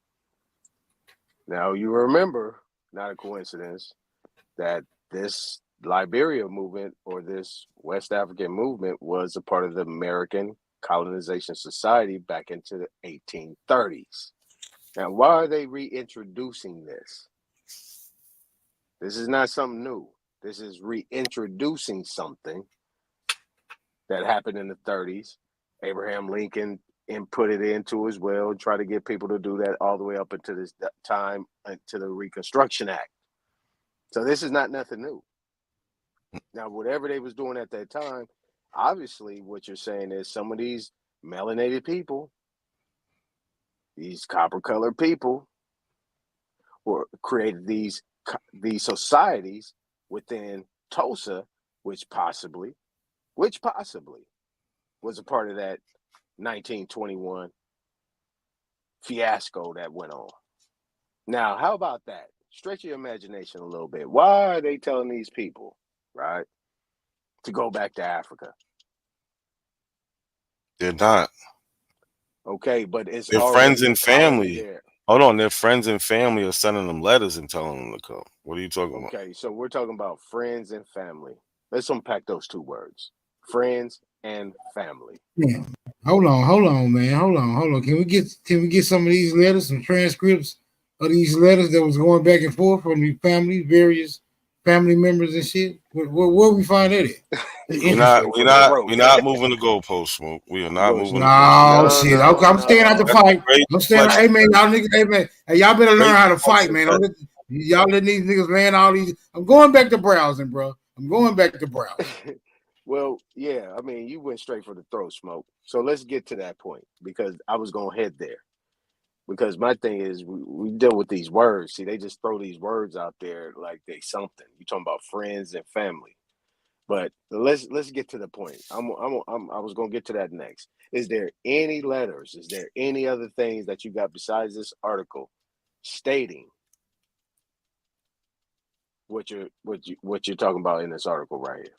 Now you remember, not a coincidence, that this Liberia movement or this West African movement was a part of the American Colonization Society back into the 1830s. Now, why are they reintroducing this? This is not something new. This is reintroducing something that happened in the 30s. Abraham Lincoln inputted into as well, and try to get people to do that all the way up until this time, to the Reconstruction Act. So this is not nothing new. Now, whatever they was doing at that time, obviously what you're saying is some of these melanated people, these copper-colored people, were created these societies within Tulsa, which possibly was a part of that 1921 fiasco that went on. Now, how about that? Stretch your imagination a little bit. Why are they telling these people, right, to go back to Africa? They're not. Okay, but it's their already friends and family. there. Hold on, their friends and family are sending them letters and telling them to come. What are you talking about? Okay, so we're talking about friends and family. Let's unpack those two words: friends and family. Yeah. Hold on, man. Hold on. Can we get some of these letters, some transcripts of these letters that was going back and forth from the family, various family members and shit? Where we find that at? We're not moving the goalpost, Smoke. We are not moving. No, shit. I'm staying out the fight. I'm staying. Hey man, y'all niggas. Hey man, y'all better learn how to fight, man. Y'all letting these niggas land all these. I'm going back to browsing, bro. I'm going back to browsing. Well, yeah. I mean, you went straight for the throat, Smoke. So let's get to that point because I was gonna head there. Because my thing is, we deal with these words. See, they just throw these words out there like they something. You talking about friends and family. But let's get to the point. I was gonna get to that next. Is there any letters? Is there any other things that you got besides this article stating what you're talking about in this article right here?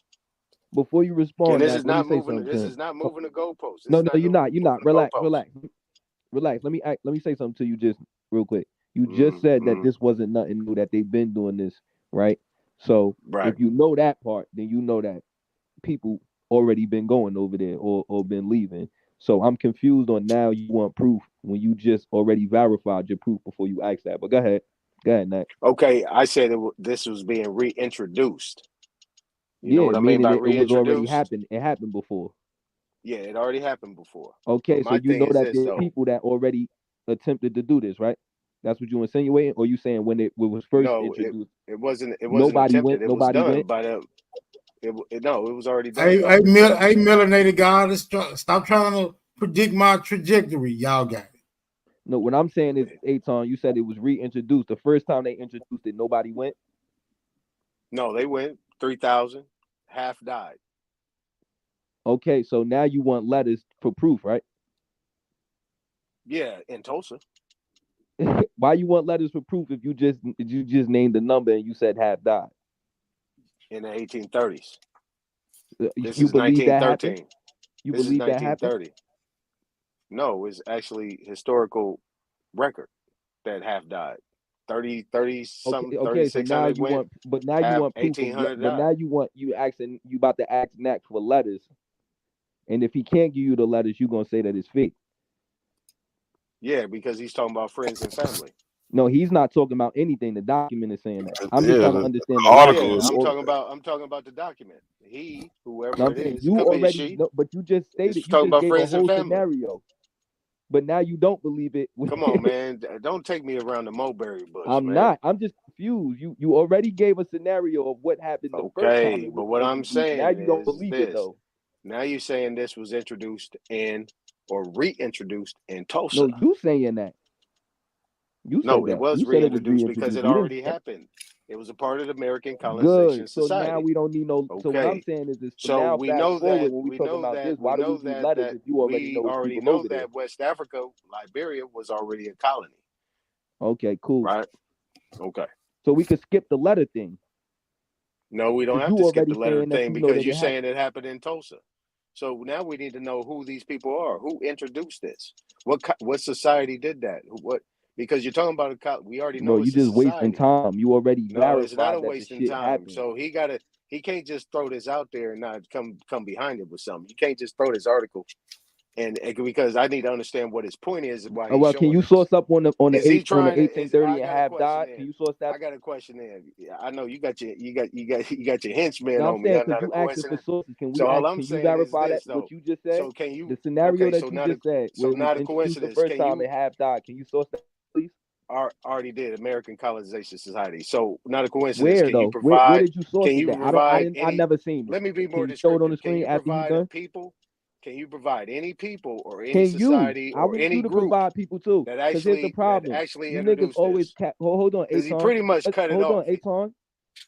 Before you respond, and this is not moving. This is not moving the goalposts. No, you're not. You're not. Relax. Let me say something to you just real quick. You just said that this wasn't nothing new, that they've been doing this, right? So if you know that part, then you know that people already been going over there or been leaving. So I'm confused on now you want proof when you just already verified your proof before you asked that. But go ahead, Nat. Okay, I said this was being reintroduced. You know what I mean by reintroduced? It was already happened. It happened before. Yeah, it already happened before. Okay, so you know that there are people that already attempted to do this, right? That's what you insinuating, or you saying when it was first introduced? It wasn't. Nobody attempted. went. It Nobody was done went. by the. It was already done. Hey, melanated guys, stop trying to predict my trajectory. Y'all got it. No, what I'm saying is, Aton, you said it was reintroduced. The first time they introduced it, nobody went. No, they went 3,000. Half died. Okay, so now you want letters for proof, right? Yeah, in Tulsa. Why you want letters for proof if you just named the number and you said half died? In the 1830s. You believe that happened? You this believe is that happened? 1930. No, it's actually historical record that half died. 30 something, Okay. So 3600 you went, want, but now you half want proof of, 1800 but died. now you asking, you about to ask Nack for letters, and if he can't give you the letters, you gonna say that it's fake. Yeah, because he's talking about friends and family. No, he's not talking about anything. The document is saying that. I'm Yeah, just trying to the understand the article logic. is. I'm talking about the document. He, No, whoever I'm it saying is, you could be a already she, know, but you just stated, is you talking just about gave a friends and whole family. scenario, but now you don't believe it. Come on, man. Don't take me around the mulberry bush, I'm man. not. I'm just confused. You already gave a scenario of what happened the first time Okay, it but was what I'm introduced. Now saying you don't is believe it this. though. Now you're saying this was introduced in or reintroduced in Tulsa. No, you saying that. You No, said it that. was You said it was reintroduced because reintroduced. it We didn't. already happened. It was a part of the American Colonization Good. So now Society. we don't need no. So what I'm Okay. saying is this. So Now we fast know forward that when we talking about this. Why do we need letters that if you already we know it's already people know over there? that West Africa, Liberia, was already a colony. Okay, cool. Right. Okay. So we could skip the letter thing. No, we don't have You to skip already the letter saying that thing you know because that you're it happened. saying it happened in Tulsa. So now we need to know who these people are. Who introduced this? What society did that? What? Because you're talking about we already know Bro, you it's a just wasting society. time. You already No, it's not verified a that the wasting shit time. happened. So he can't just throw this out there and not come behind it with something. You can't just throw this article and because I need to understand what his point is and why he's Well, can showing you this. source up on the Is he 1830 and half question died? in. Can you source that? I got a question in. Yeah, I know you got your henchmen Now I'm on me. saying I'm because not a you asking for coincidence. sources. Can we So all ask? I'm Can you saying is verify that this though. what you just said? So can you? The scenario Okay, that so you just said, where it was not a introduced the coincidence. first Can time you? and half died. Can you source that, please? Already did American Colonization Society. So not a coincidence. Where Can you though? Where provide? did you source Can it? you That provide I any? never seen it. Let me be more Can you show it on the descriptive. Can screen you after you provide a done? people? Can you provide any people or any Can you? society I or want any you to group provide people too. that Because here's the actually problem. You niggas introduced always this? hold on, Because he Aton. pretty much cut it Hold on, off. Aton.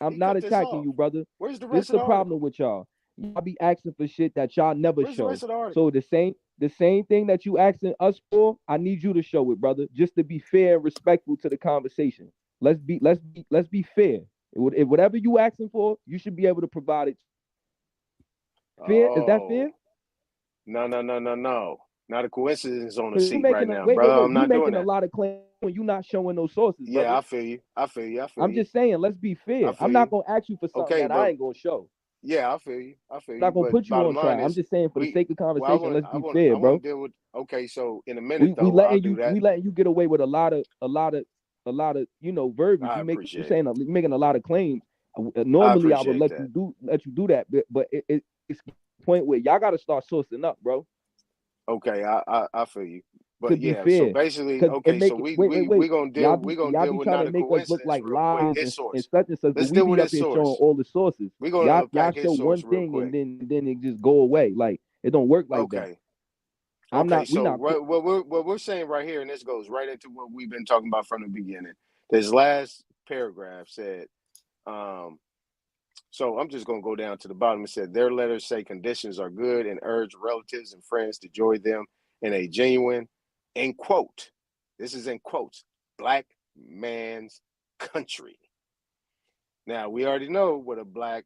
I'm He not cut this attacking off. you, brother. Where's the This rest is of the the problem article? with y'all. Y'all be asking for shit that y'all never Where's the show. rest of the article? So the same thing that you asking us for, I need you to show it, brother. Just to be fair and respectful to the conversation. Let's be fair. If whatever you asking for, you should be able to provide it. Fair? Is that fair? No. Not a coincidence on the 'Cause you seat right making now, wait. brother. I'm You not doing making a that. lot of claims when you not showing those sources, Yeah, brother. I feel you. I'm just saying, let's be fair. I'm not gonna ask you for something Okay, that but I ain't gonna show. yeah, I feel you. I'm not gonna But put you bottom on trial. line I'm is, just saying, for the sake of conversation, let's be fair, I bro. want to deal with. Okay, so in a minute We though, I'll do letting that. you get away with a lot of verbiage. I You appreciate saying it. you're making a lot of claims. I Normally I would appreciate that. let you do that, but it's the point where y'all got to start sourcing up, bro. Okay, I feel you. To But be yeah, so fair, basically, because it okay, so make it we gonna deal y'all be with trying not to a make us look coincidence like real quick. lies His and source. such and such, but Let's we deal be with up his here showing source. all the sources. We're gonna Y'all unpack show his source one real thing quick. and then it just go away. Like it don't work like that. Okay. We So not. what we're saying right here, and this goes right into what we've been talking about from the beginning. This last paragraph said, so I'm just going to go down to the bottom. It said, their letters say conditions are good and urge relatives and friends to join them in a genuine, in quote, this is in quotes, black man's country. Now, we already know what a black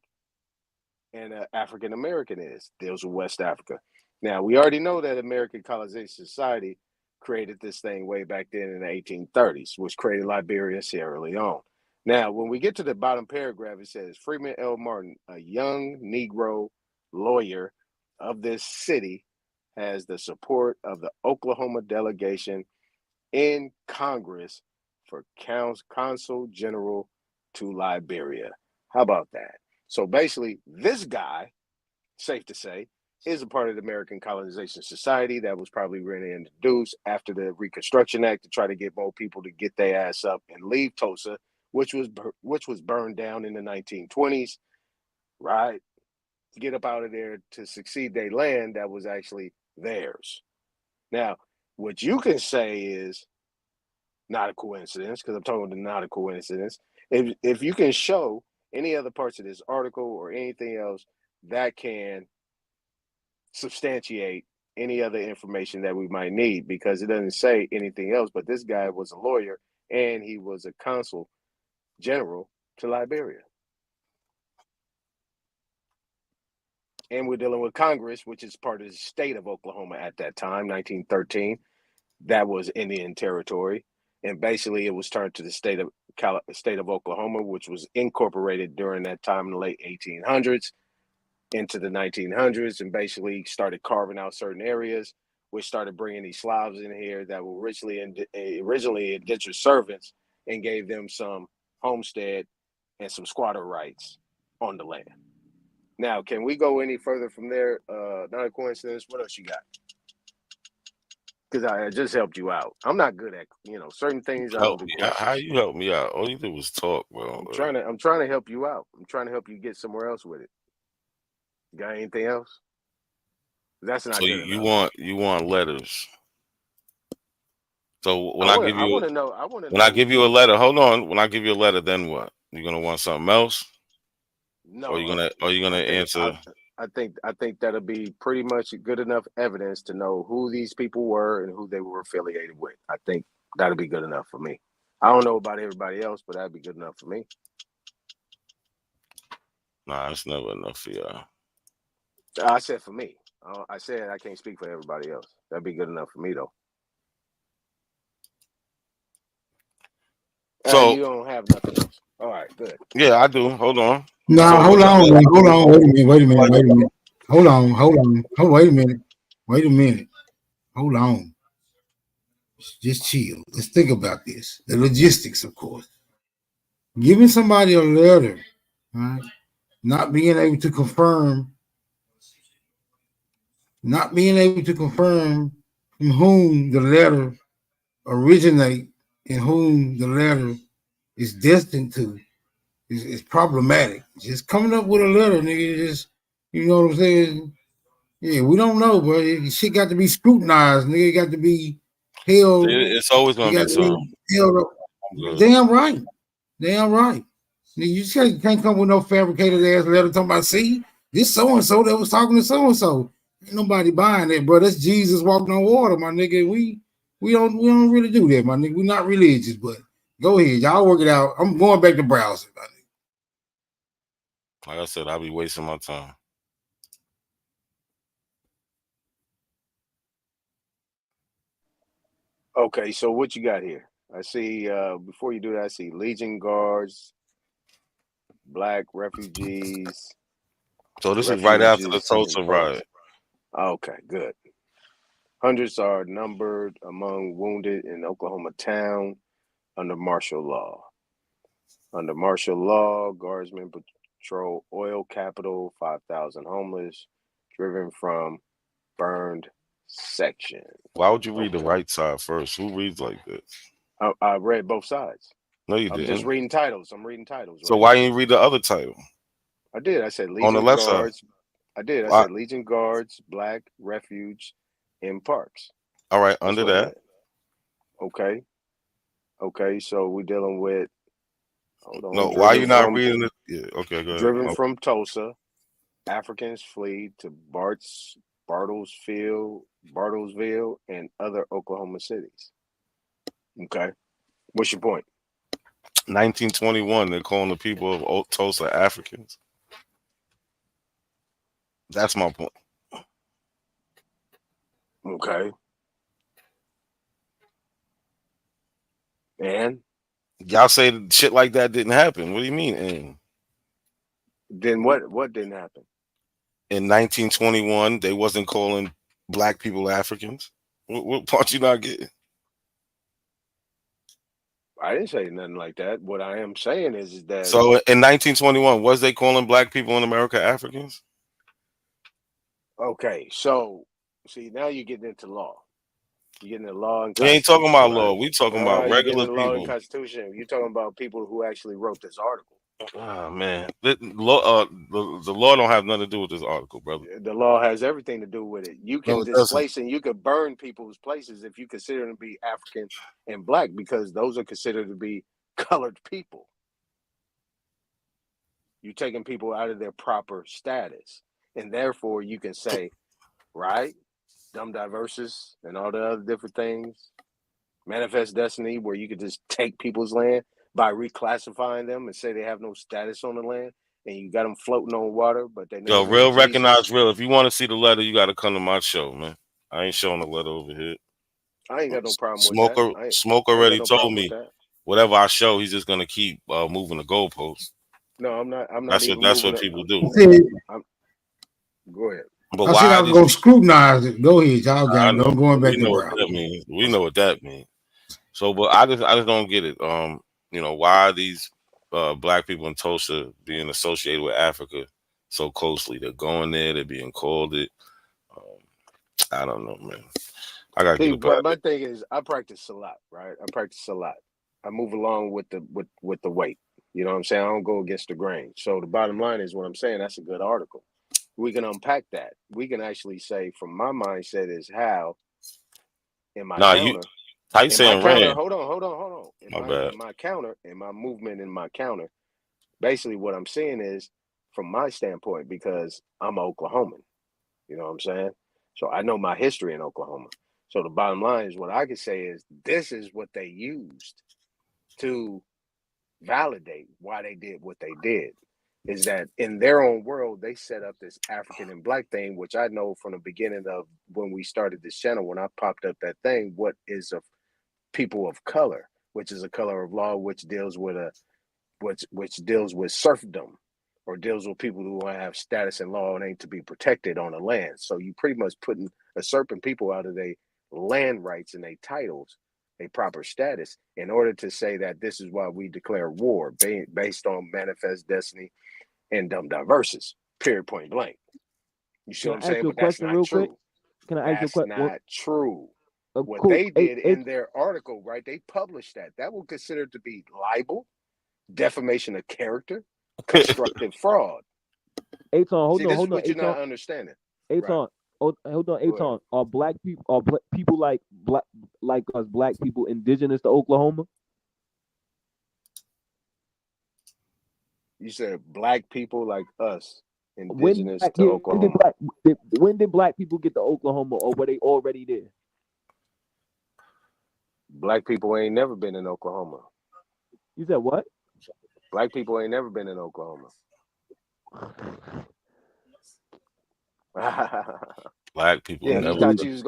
and an African American is, deals with West Africa. Now, we already know that American Colonization Society created this thing way back then in the 1830s, which created Liberia and Sierra Leone. Now, when we get to the bottom paragraph, it says, Freeman L. Martin, a young Negro lawyer of this city, has the support of the Oklahoma delegation in Congress for Consul General to Liberia. How about that? So basically, this guy, safe to say, is a part of the American Colonization Society that was probably really introduced after the Reconstruction Act to try to get more people to get their ass up and leave Tulsa, which was burned down in the 1920s, right? To get up out of there to succeed their land that was actually theirs. Now, what you can say is not a coincidence, because I'm talking about not a coincidence. If you can show any other parts of this article or anything else that can substantiate any other information that we might need, because it doesn't say anything else, but this guy was a lawyer and he was a consul general to Liberia. and we're dealing with Congress, which is part of the state of Oklahoma at that time, 1913. That was Indian territory, and basically it was turned to the state of Oklahoma, which was incorporated during that time in the late 1800s into the 1900s, and basically started carving out certain areas, which started bringing these Slavs in here that were originally indentured servants, and gave them some homestead and some squatter rights on the land. Now, can we go any further from there? Not a coincidence. What else you got? Because I just helped you out. I'm not good at certain things. I don't do questions. How you help me out? All you did was talk, bro. I'm trying to help you out. I'm trying to help you get somewhere else with it. You got anything else? That's not. So good you enough. want letters. So when I give you a letter, hold on. When I give you a letter, then what? You gonna want something else? No. Or you gonna answer? I think that'll be pretty much good enough evidence to know who these people were and who they were affiliated with. I think that'll be good enough for me. I don't know about everybody else, but that'd be good enough for me. Nah, it's never enough for y'all. I said for me. I said I can't speak for everybody else. That'd be good enough for me, though. So you don't have nothing else. All right, good. Yeah, I do. Hold on. No, hold on. Wait a minute. Hold on. Wait a minute. Hold on. Just chill. Let's think about this. The logistics, of course. Giving somebody a letter, right? Not being able to confirm from whom the letter originate and whom the letter is destined to is problematic. Just coming up with a letter, nigga, just, you know what I'm saying? Yeah, we don't know, bro. Shit got to be scrutinized, nigga. It got to be held. It's always gonna be something. Damn right. Nigga, you just can't come with no fabricated ass letter talking about, see, this so-and-so that was talking to so-and-so. Ain't nobody buying that, bro. That's Jesus walking on water, my nigga. We don't really do that, my nigga. We're not religious, but go ahead. Y'all work it out. I'm going back to browsing, my nigga. Like I said, I'll be wasting my time. Okay, so what you got here? I see, before you do that, I see Legion Guards, Black refugees. So this is right after the Tulsa riot. Okay, good. Hundreds are numbered among wounded in Oklahoma town under martial law. Under martial law, guardsmen patrol oil capital, 5,000 homeless, driven from burned section. Why would you read the right side first? Who reads like this? I read both sides. No, you didn't. I'm just reading titles. I'm reading titles. So why didn't you read the other title? I did. I said Legion on the left Guards. side. I did. I said Legion Guards, Black refuge in parks. All right, under that. Okay, so we're dealing with. Hold on. No, why are you not reading it? Yeah, okay, go ahead. Driven from Tulsa, Africans flee to Bartlesville, and other Oklahoma cities. Okay, what's your point? 1921, they're calling the people of Tulsa Africans. That's my point. Okay. And y'all say shit like that didn't happen. What do you mean? And then what didn't happen? In 1921, they wasn't calling black people Africans. What part you not getting? I didn't say nothing like that. What I am saying is that. So in 1921, was they calling black people in America Africans? Okay, so see, now you're getting into law. You're getting into law and we ain't talking about law. We talking about regular people. Law and Constitution. You're talking about people who actually wrote this article. Oh man, the law don't have nothing to do with this article, brother. The law has everything to do with it. You can displace and you could burn people's places if you consider them to be African and black, because those are considered to be colored people. You're taking people out of their proper status, and therefore you can say, right, dumb diversus and all the other different things, manifest destiny, where you could just take people's land by reclassifying them and say they have no status on the land and you got them floating on water, but they Yo, never real Jesus. recognize real. If you want to see the letter, you got to come to my show, man. I ain't showing the letter over here. I ain't got no problem Smoke, with that. Smoke already told me whatever I show, he's just gonna keep moving the goalposts. No, I'm not. That's what people do. Go ahead. But I said I was gonna scrutinize it. Go ahead, y'all got it. I'm going back to Brown. We know what that means. So, but I just don't get it. You know, why are these black people in Tulsa being associated with Africa so closely? They're going there. They're being called it. I don't know, man. I gotta get but my thing is, I practice a lot, right? I practice a lot. I move along with the weight. You know what I'm saying? I don't go against the grain. So the bottom line is what I'm saying. That's a good article. We can unpack that. We can actually say, from my mindset, is how in my counter. How you saying Rand? Hold on. In my counter, in my movement, in my counter, basically what I'm saying is, from my standpoint, because I'm an Oklahoman. You know what I'm saying? So I know my history in Oklahoma. So the bottom line is what I can say is this is what they used to validate why they did what they did. Is that in their own world, they set up this African and black thing, which I know from the beginning of when we started this channel, when I popped up that thing, what is a people of color, which is a color of law, which deals with which deals with serfdom, or deals with people who have status in law and ain't to be protected on the land. So you pretty much usurping people out of their land rights and their titles, a proper status, in order to say that this is why we declare war based on manifest destiny and dumb diverses, period, point blank. You see what I'm saying? But that's not true. Can I ask you a question? That's not true. What cool. they did in their article, right? They published that. That will consider to be libel, defamation of character, constructive fraud. Aton, hold on. What you're not understanding. Aton, hold on. Aton, are black people, people like us, black people, indigenous to Oklahoma? You said black people like us, indigenous to Oklahoma. When did black people get to Oklahoma, or were they already there? Black people ain't never been in Oklahoma. You said what? Black people ain't never been in Oklahoma. Black people. Yeah, you thought you was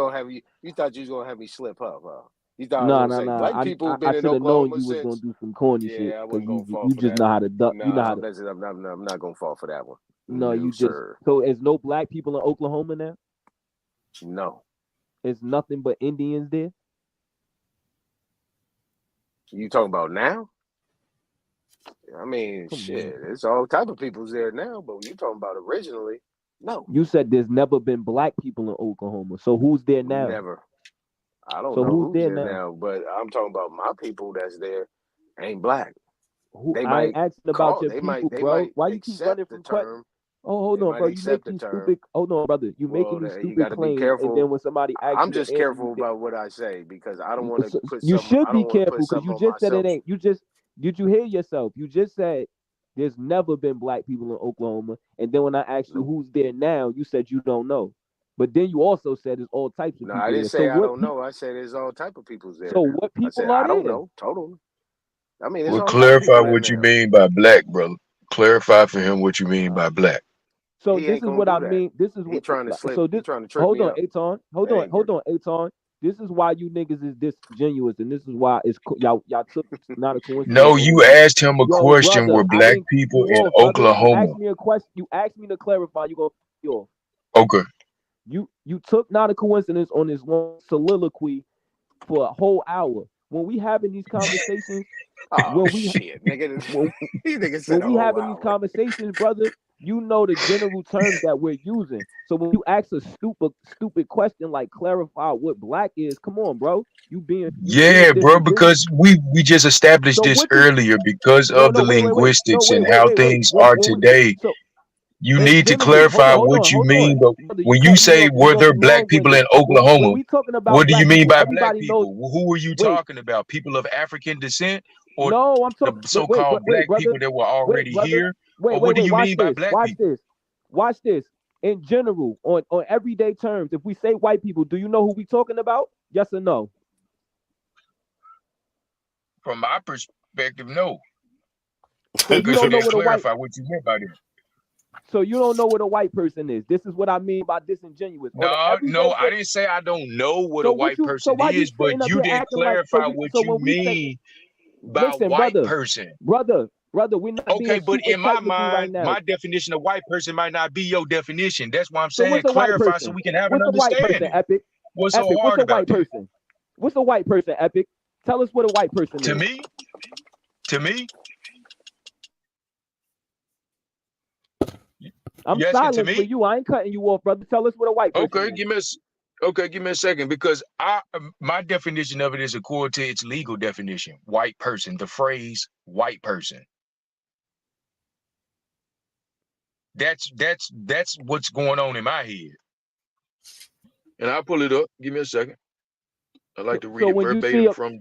gonna have me slip up, huh? You thought No. black people I been in should have Oklahoma known you was since. gonna do some corny shit. I wasn't gonna fall you for just that. know how to duck. No, you know how to. I'm not gonna fall for that one. No, you just. Sir. So there's no black people in Oklahoma now. No. It's nothing but Indians there. You talking about now? I mean, it's all type of people's there now, but when you talking about originally, no. You said there's never been black people in Oklahoma. So who's there now? Never. I don't know who's there now, but I'm talking about my people that's there ain't black. I ain't asking about your people, bro. Why you keep running from questions? Oh, hold on, bro. You making stupid. Hold on, brother. You making these stupid claims, and then when somebody asks, I'm just careful about what I say because I don't want to put. You should be careful because you just said it ain't. Did you hear yourself? You just said there's never been black people in Oklahoma, and then when I asked you who's there now, you said you don't know. But then you also said there's all types of people. No, I didn't say I don't know. I said there's all type of people's there. So what people are there? I don't know. Totally. I mean, well, clarify what you mean by black, brother. Clarify for him what you mean by black. So this is what I mean. This is what trying to slip. So this. Trying to trick hold me on, up. Aton. Hold on, Aton. This is why you niggas is disingenuous, and this is why it's y'all took not a coincidence. No, you asked him a question. Were black people in Oklahoma? You asked me a question. You asked me to clarify. You go off. Okay. You took not a coincidence on this long soliloquy for a whole hour. When we having these conversations, when we having these conversations, brother, you know the general terms that we're using. So when you ask a stupid question like clarify what black is, come on, bro. You being bro, because we just established this earlier because of the linguistics and how things are today. You need to clarify what you mean, but when you say were there black people in Oklahoma, what do you mean by black people? Who are you talking about? People of African descent, or the so-called black people that were already here? Or what do you mean by black people? Watch this. In general, on everyday terms, if we say white people, do you know who we talking about? Yes or no? From my perspective, no. So you don't know what a white. What you meant by that. So you don't know what a white person is. This is what I mean by disingenuous. No, I didn't say I don't know what a white person is, but you didn't clarify what you mean by white person. Brother, we're not okay, but in my mind, right my definition of white person might not be your definition. That's why I'm saying clarify so we can have an understanding. Epic? What's so hard about that? What's a white person, Epic? Tell us what a white person is. To me? I'm silent for you. I ain't cutting you off, brother. Tell us what a white person is. Give me a second, because my definition of it is according to its legal definition. White person, the phrase white person. That's what's going on in my head. And I'll pull it up. Give me a second. I like to read it verbatim from.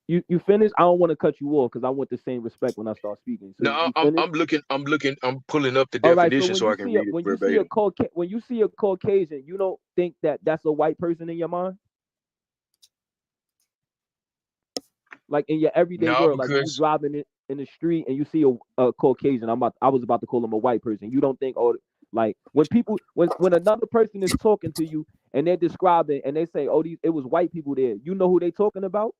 You finished? I don't want to cut you off because I want the same respect when I start speaking. So no, I'm pulling up the definition so I can read it verbatim. When you see a Caucasian, you don't think that that's a white person in your mind? Like in your everyday world, like you're driving in the street and you see a Caucasian, I was about to call him a white person. You don't think, like when another person is talking to you and they're describing and they say, it was white people there. You know who they talking about?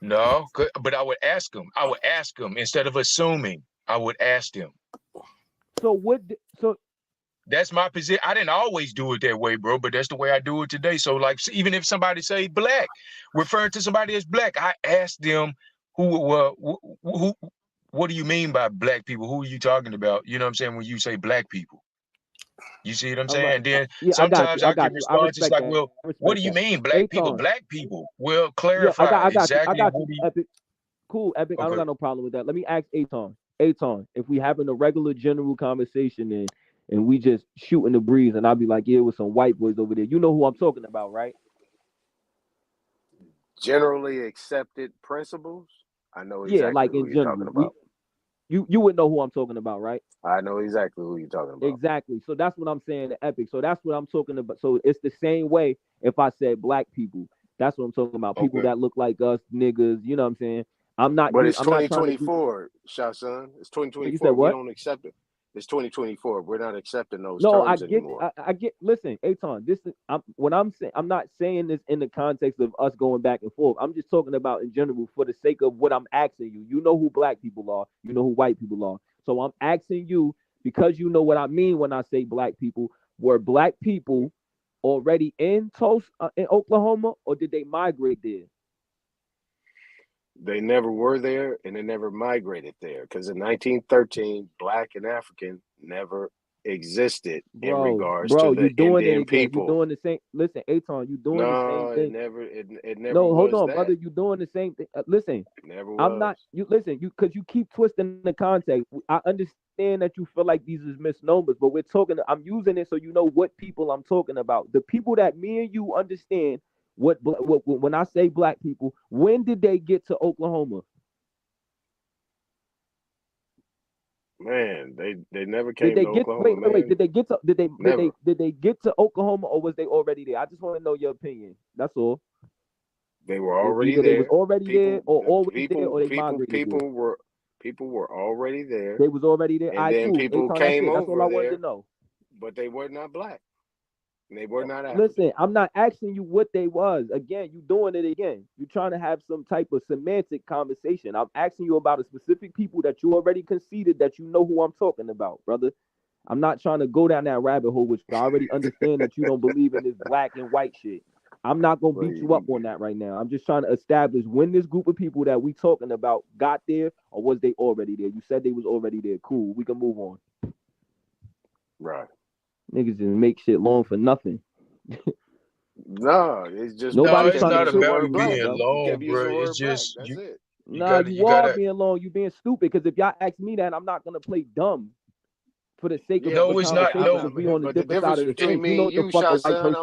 No, but I would ask them. Instead of assuming. I would ask them. So that's my position. I didn't always do it that way, bro, but that's the way I do it today. So like, even if somebody say black, referring to somebody as black, I ask them who, what do you mean by black people? Who are you talking about? You know what I'm saying? When you say black people. You see what I'm saying? And then sometimes I get responses like, well, what do you mean? Black people? Well, clarify exactly what do you... Epic. Cool, Epic. Okay. I don't got no problem with that. Let me ask Aton, if we having a regular general conversation and we just shooting the breeze and I'll be like, yeah, with some white boys over there. You know who I'm talking about, right? Generally accepted principles? I know exactly like who in you're general. talking about. You would know who I'm talking about, right? I know exactly who you're talking about. Exactly. So that's what I'm saying to Epic. So that's what I'm talking about. So it's the same way if I said black people. That's what I'm talking about. People that look like us, niggas. You know what I'm saying? I'm not. But it's 2024, Shah-Son. It's 2024. You said what? We don't accept it. It's 2024. We're not accepting those terms anymore. I get. Listen, Aton. This is what I'm saying. I'm not saying this in the context of us going back and forth. I'm just talking about in general for the sake of what I'm asking you. You know who black people are. You know who white people are. So I'm asking you because you know what I mean when I say black people. Were black people already in Tulsa, in Oklahoma, or did they migrate there? They never were there, and they never migrated there. Because in 1913, black and African never existed in regards to the Indian people. You're doing the same. Listen, Aton, you doing the same thing. It never. No, hold was on, that. brother. You doing the same thing. Listen, it never was. I'm not. You listen. Because you keep twisting the context. I understand that you feel like these is misnomers, but we're talking. I'm using it so you know what people I'm talking about. The people that me and you understand. What when I say black people, when did they get to Oklahoma? Man, they never came to Oklahoma. Wait, did they get to Oklahoma or was they already there? I just want to know your opinion. That's all. They were already there. They was already there or already there or they migrated there. People were already there. They was already there. And then people came over. That's all I wanted to know. But they were not black. They were not African. Listen, I'm not asking you what they was. Again, you doing it again. You're trying to have some type of semantic conversation. I'm asking you about a specific people that you already conceded that you know who I'm talking about, brother. I'm not trying to go down that rabbit hole, which I already understand that you don't believe in this black and white shit. I'm not gonna beat you up on that right now. I'm just trying to establish when this group of people that we talking about got there, or was they already there? You said they was already there. Cool. We can move on. Right. Niggas just make shit long for nothing. No, it's just nobody's it's not about being long, bro. It's just you are being long. You being stupid. Because if y'all ask me that, I'm not gonna play dumb for the sake of it's not. No, we on the different side of the between me and you, Shah-Son,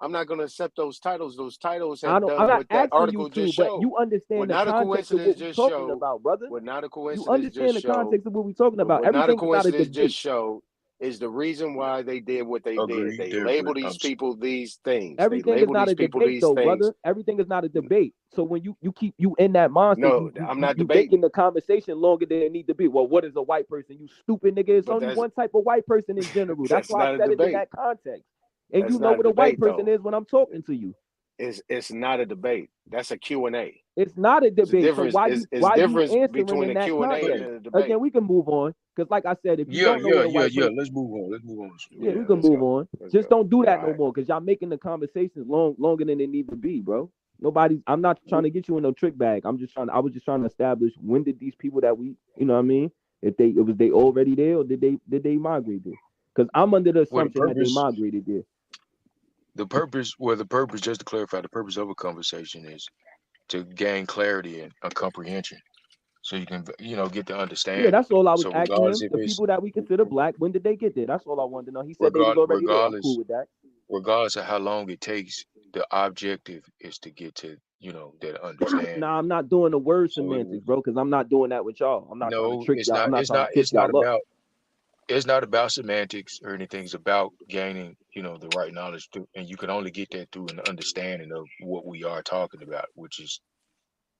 I'm not gonna accept those titles. Those titles have done what that article just showed. But you understand the context of what we're talking about, brother. What not a coincidence. You understand the context of what we're talking about. What not a coincidence just showed is the reason why they did what they Agreed. did. They There, label but these people these things. Everything They is label not these a people debate, these though, things. brother. Everything is not a debate. So when you keep you in that mindset, No, I'm not you debating. making the conversation longer than it need to be. Well, what is a white person? You stupid nigga. It's But only that's one type of white person in general. That's that's why I not a said it in debate. that context. And That's you know not a what a white debate, person though. is when I'm talking to you. It's not a debate. That's a Q&A. It's not a There's a debate. So difference. why It's you difference answering between in a that Q&A context? and a debate. Again, we can move on. Because like I said, if you yeah, don't know what a yeah. white person, Let's move on. Let's move on. yeah, we Yeah, can let's move go. on. Let's Just go. don't do that All no right. more, because y'all making the conversations longer than they need to be, bro. I'm not trying to get you in no trick bag. I was just trying to establish, when did these people that we, you know what I mean? If they already there, or did they migrate there? Because I'm under the Well, the assumption that they purpose, migrated there. the purpose, just to clarify, the purpose of a conversation is to gain clarity and a comprehension, so you can, get the Yeah, understanding. that's all I was So asking regardless him. if The it's people that we consider black, when did they get there? That's all I wanted to know. He said they was already there. I'm cool with that. regardless of how long it takes, the objective is to get to, that understanding. Nah, I'm not doing the word So semantics, bro, because I'm not doing that with y'all. I'm not trying to no, trick it's y'all. not. I'm not It's trying not. to tip It's not y'all up. about. It's not about semantics or anything. It's about gaining, the right knowledge too, and you can only get that through an understanding of what we are talking about, which is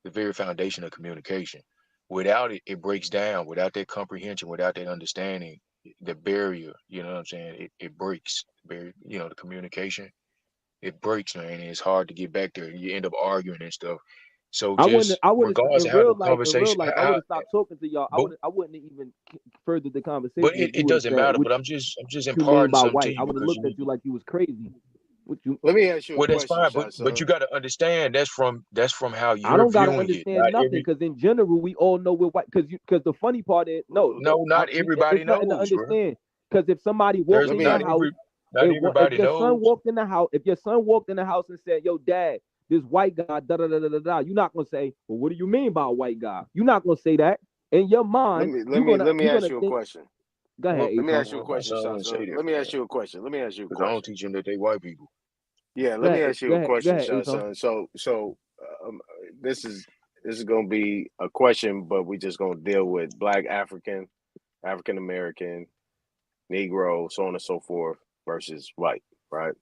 the very foundation of communication. Without it, it breaks down. Without that comprehension, without that understanding, the barrier, you know what I'm saying? It breaks. The communication, it breaks, man. And it's hard to get back there. You end up arguing and stuff. So I wouldn't. just I would have regardless in of how the real life. In real conversation, life, I would have stopped talking to y'all. but I wouldn't have even furthered the but conversation if you it would have doesn't said matter. what But I'm just you mean imparting by something to white. I you would have because you looked need at you like you was crazy. What you? Let me ask you a well, that's question, fine, Shot but you Son. got to understand that's from how I you're don't gotta viewing it. understand Not nothing, every because in general we all know we're white. Because the funny part is no, not everybody it's nothing to knows, bro. understand. Because if somebody There's walked in your house, not if everybody your son knows. walked in the house, if your son walked in the house and said, "Yo, dad, this white guy, da da da da da da," you're not gonna say, "Well, what do you mean by a white guy?" You're not gonna say that. In your mind, Let me ask you a think. question. Go ahead, Let me Aton. ask you a question, I Shot wouldn't Son. say that, Let me man, ask you a question. Let me ask you a because I don't question. teach them that they white people. Yeah, let me ask you a Go question, ahead, Shot Aton. Son. So this is gonna be a question, but we just gonna deal with Black, African, African American, Negro, so on and so forth, versus white, right?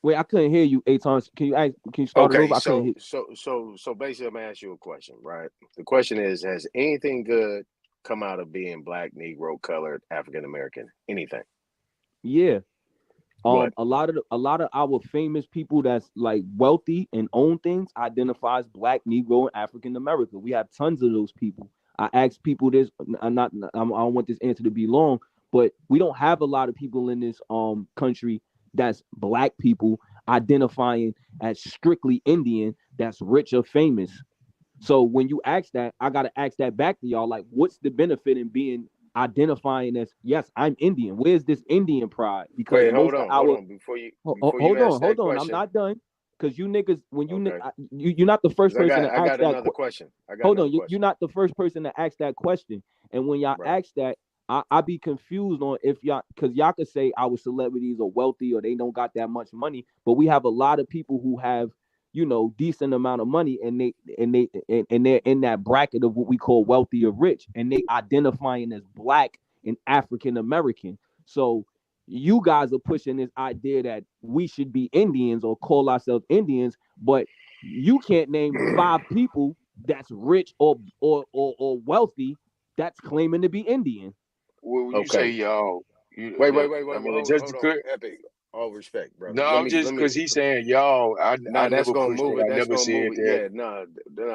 Wait, I couldn't hear you, Aton. Can you start it Okay, over? I couldn't hear. so basically, I'm gonna ask you a question, right? The question is: has anything good come out of being Black, Negro, colored, African American? Anything? Yeah. What? A lot of our famous people that's like wealthy and own things identify as Black, Negro, and African American. We have tons of those people. I ask people this. I don't want this answer to be long, but we don't have a lot of people in this country that's Black people identifying as strictly Indian, that's rich or famous. So when you ask that, I gotta ask that back to y'all. Like, what's the benefit in being identifying as, yes, I'm Indian? Where's this Indian pride? Because Wait, most of our before you hold ask that on. I'm question. not done. Because you niggas, when you Okay. you're not the first 'Cause person to I ask got that. another question. I got Hold another on, you're question. not the first person to ask that question. And when y'all Right. ask that, I be confused on if y'all, because y'all could say our celebrities are wealthy or they don't got that much money, but we have a lot of people who have, decent amount of money, and they're in that bracket of what we call wealthy or rich, and they identifying as Black and African American. So you guys are pushing this idea that we should be Indians or call ourselves Indians, but you can't name 5 people that's rich or wealthy that's claiming to be Indian. Well, when you say Okay. y'all, Wait. I mean, just Hold to on, clear. Epic. All respect, brother. No, I'm just Let me. because he's saying y'all. I Nah, that's never gonna pushed move that. it. I That's never gonna said move it. that. Yeah, no,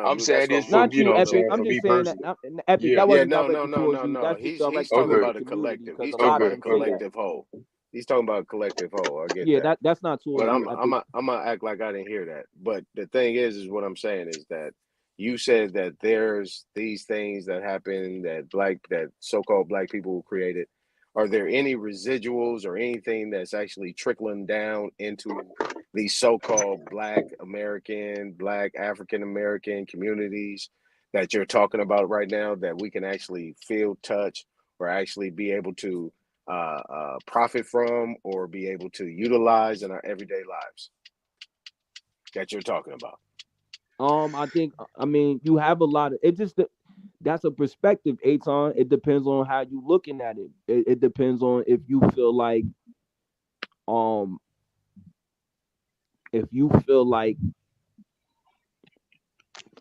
I'm that's saying gonna this for Not move. you, I'm Epic. saying I'm for me just saying that personally. Epic. Yeah. That Yeah, wasn't directed towards you. no. That's just He's directed talking towards Okay. the about a community, collective. because He's a talking lot about of a them say that. collective whole. He's talking about a collective whole. I get Yeah, that. that's not But towards you, Epic. I'm gonna act like I didn't hear that. But the thing is what I'm saying is that you said that there's these things that happen that so-called Black people created. Are there any residuals or anything that's actually trickling down into these so-called Black American, Black African American communities that you're talking about right now that we can actually feel, touch, or actually be able to profit from or be able to utilize in our everyday lives that you're talking about? I mean, you have a lot of it. that's a perspective, Aton. It depends on how you looking at it. It depends on if you feel like all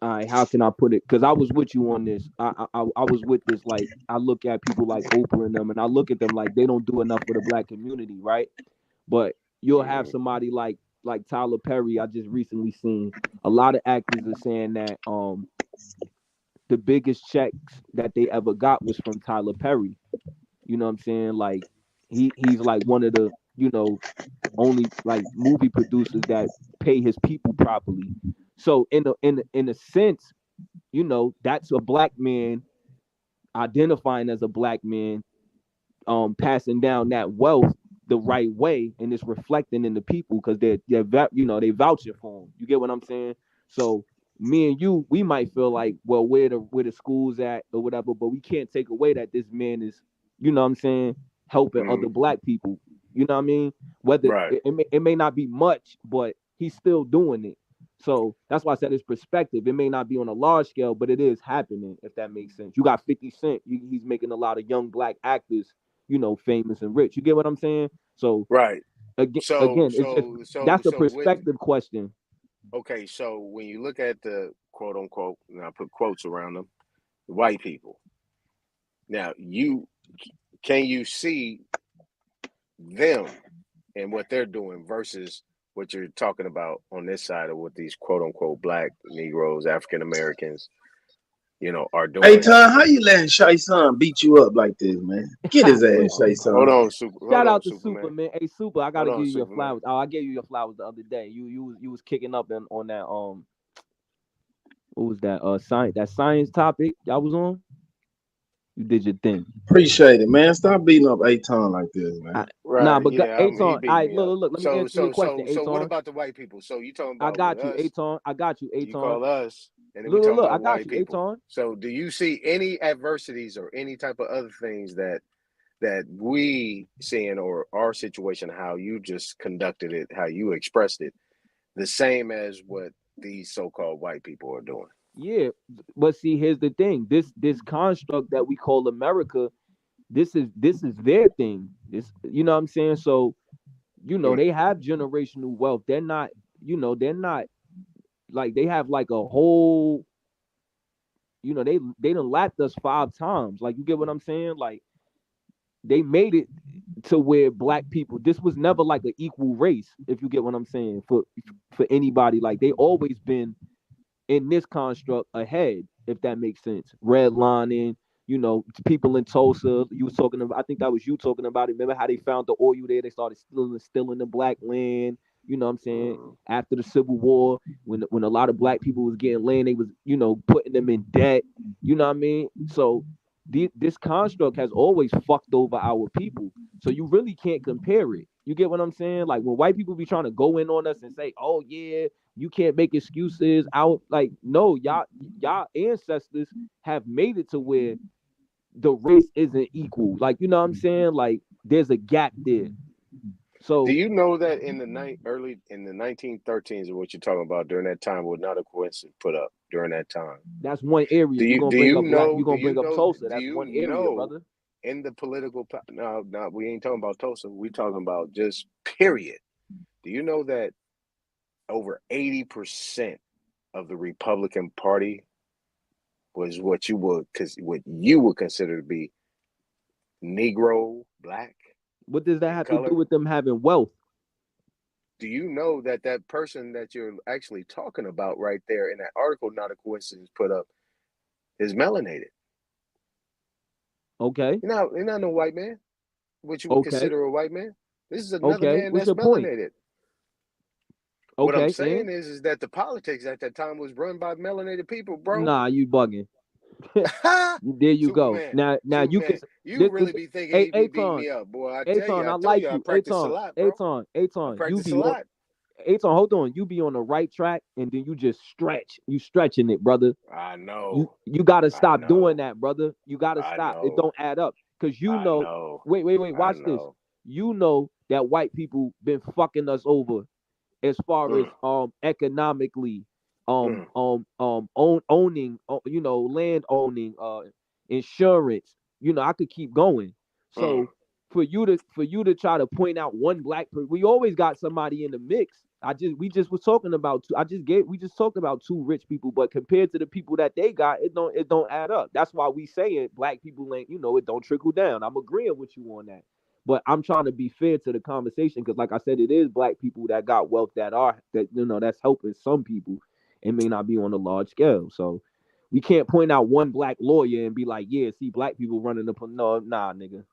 right, how can I put it? Because I was with you on this. I was with this. Like, I look at people like Oprah and them, and I look at them like they don't do enough for the black community, right? But you'll have somebody like Tyler Perry. I just recently seen a lot of actors are saying that the biggest checks that they ever got was from Tyler Perry. You know what I'm saying? Like he's like one of the, you know, only like movie producers that pay his people properly. So in a sense, you know, that's a black man identifying as a black man, passing down that wealth the right way, and it's reflecting in the people because they're you know, they vouching for him. You get what I'm saying? So me and you, we might feel like, well, where the schools at or whatever, but we can't take away that this man is, you know what I'm saying, helping other black people. You know what I mean? Whether it may not be much, but he's still doing it. So that's why I said his perspective. It may not be on a large scale, but it is happening, if that makes sense. You got 50 Cent. He's making a lot of young black actors, you know, famous and rich. You get what I'm saying? So that's a perspective question. Okay, so when you look at the quote unquote, and I put quotes around them, white people. Now, can you see them and what they're doing versus what you're talking about on this side of what these quote unquote black Negroes, African Americans, you know, are doing? Hey, Tom, how you letting Shay Son beat you up like this, man? Get his ass, Shay Son. Hold on, Super. Shout out to Super, man. Hey, Super, I gotta give you your flowers. Oh, I gave you your flowers the other day. You was kicking up on that what was that science topic y'all was on? You did your thing. Appreciate it, man. Stop beating up Aton like this, man. Nah, but Aton, look. Let me answer your question. So what about the white people? So you talking about? I got you, Aton. I got you, Aton. You call us, and then we talking about I got white you, people. Aton. So do you see any adversities or any type of other things that we seeing, or our situation, how you just conducted it, how you expressed it, the same as what these so-called white people are doing? Yeah, but see, here's the thing. This construct that we call America, this is their thing. This, you know what I'm saying? So, you know, they have generational wealth. They're not like, they have like a whole, you know, they done lapped us 5 times. Like, you get what I'm saying? Like, they made it to where black people, this was never like an equal race, if you get what I'm saying, for anybody. Like, they always been in this construct ahead, if that makes sense. Redlining, you know, people in Tulsa, you was talking about, I think that was you talking about it. Remember how they found the oil there? They started stealing the black land. You know what I'm saying? After the Civil War, when a lot of black people was getting land, they was, you know, putting them in debt. You know what I mean? So this construct has always fucked over our people. So you really can't compare it. You get what I'm saying? Like, when white people be trying to go in on us and say, oh yeah, you can't make excuses out, like, no, y'all ancestors have made it to where the race isn't equal. Like, you know what I'm saying? Like, there's a gap there. So do you know that in the 1913s, is what you're talking about, during that time, what Nahtaquins put up during that time? That's one area. You're gonna bring up Tulsa. That's one area, brother. In the political, no, we ain't talking about Tulsa. We talking about just period. Do you know that over 80% of the Republican Party was what you would consider to be Negro, black? What does that have to do with them having wealth? Do you know that person that you're actually talking about right there in that article, not a coincidence, put up, is melanated? Okay. You're not no white man. What you would consider a white man? This is another man that's melanated. What I'm saying is that the politics at that time was run by melanated people, bro. Nah, you bugging. There you Superman. go. Now you can. You really be thinking he be beating me up, boy. I like you. I practice a lot, bro. Aton, practice a lot. Aton, hold on. You be on the right track, and then you just stretch. You stretching it, brother. I know. You gotta stop doing that, brother. You gotta stop. It don't add up. Cause you know. Wait. Watch this. You know that white people been fucking us over, as far as economically, owning, land owning, insurance. I could keep going. So for you to try to point out one black person, we always got somebody in the mix. We just talked about two rich people, but compared to the people that they got, it don't add up. That's why we saying black people ain't, it don't trickle down. I'm agreeing with you on that. But I'm trying to be fair to the conversation because, like I said, it is black people that got wealth that's helping some people. It may not be on a large scale. So we can't point out one black lawyer and be like, yeah, see black people running the no, nah, nigga.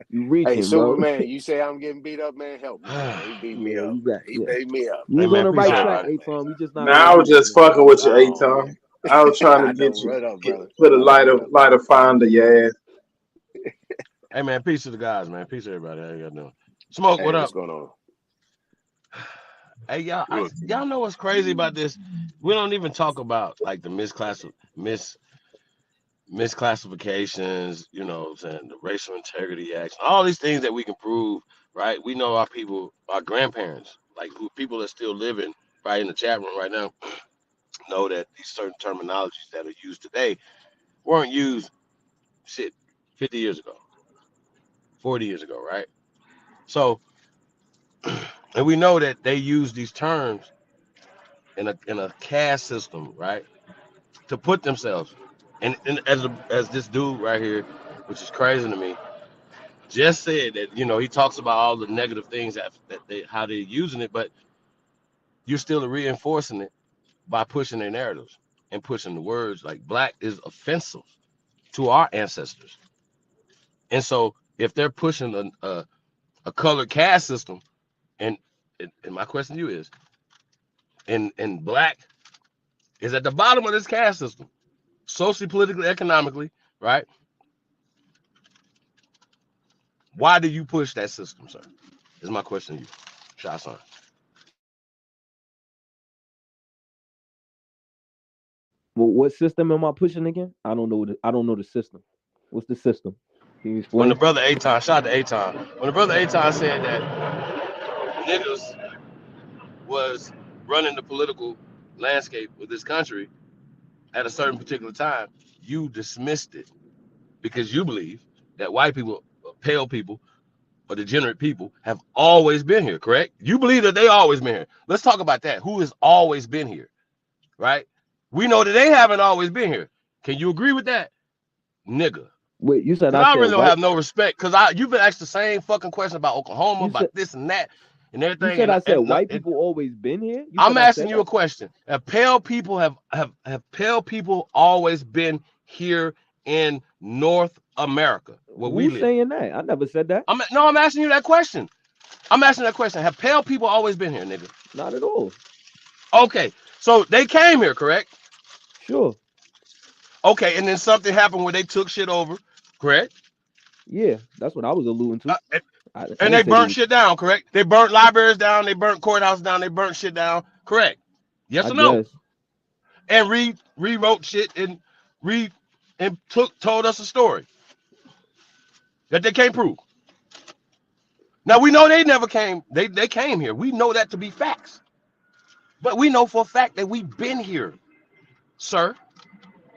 You reaching, hey, Superman, bro. you say I'm getting beat up, man. Help me. Man. He beat me up. He beat me up. You was on the right track, A-Tom. You just not. Nah, I was just fucking with you, A-Tom. I was trying to get you put a lighter fire under your ass. Hey man, peace to the guys, man. Peace to everybody. How y'all doing? Smoke, what up? What's going on? Hey, y'all know what's crazy about this? We don't even talk about like the misclassifications, saying the racial integrity acts, all these things that we can prove, right? We know our people, our grandparents, like people that still living right in the chat room right now, know that these certain terminologies that are used today weren't used 50 years ago, 40 years ago, right? So, and we know that they use these terms in a caste system, right, to put themselves. And as this dude right here, which is crazy to me, just said that he talks about all the negative things how they're using it, but you're still reinforcing it by pushing their narratives and pushing the words like black is offensive to our ancestors. And so if they're pushing a colored caste system, and my question to you is, and black is at the bottom of this caste system, socially, politically, economically, right? Why do you push that system, sir? Is my question to you, Shah-San. Well, what system am I pushing again? I don't know the system. What's the system? Can you explain? When the brother Aton, shout out to Aton. When the brother Aton said that niggas was running the political landscape of this country at a certain particular time, you dismissed it because you believe that white people, pale people, or degenerate people have always been here, correct? You believe that they always been here. Let's talk about that. Who has always been here, right? We know that they haven't always been here. Can you agree with that, nigga? Wait, you said I really don't have no respect because you've been asked the same fucking question about Oklahoma, about this and that and everything. You said I said white people always been here. I'm asking you a question. Have pale people have pale people always been here in North America where we live? Who's saying that? I never said that. I'm asking you that question. Have pale people always been here, nigga? Not at all. Okay, so they came here, correct? Sure. Okay, and then something happened where they took shit over, correct? Yeah, that's what I was alluding to. And they burnt shit down, correct? They burnt libraries down, they burnt courthouses down, they burnt shit down, correct? Yes or no? And rewrote shit and told us a story that they can't prove. Now we know they never came, they came here. We know that to be facts. But we know for a fact that we've been here, sir.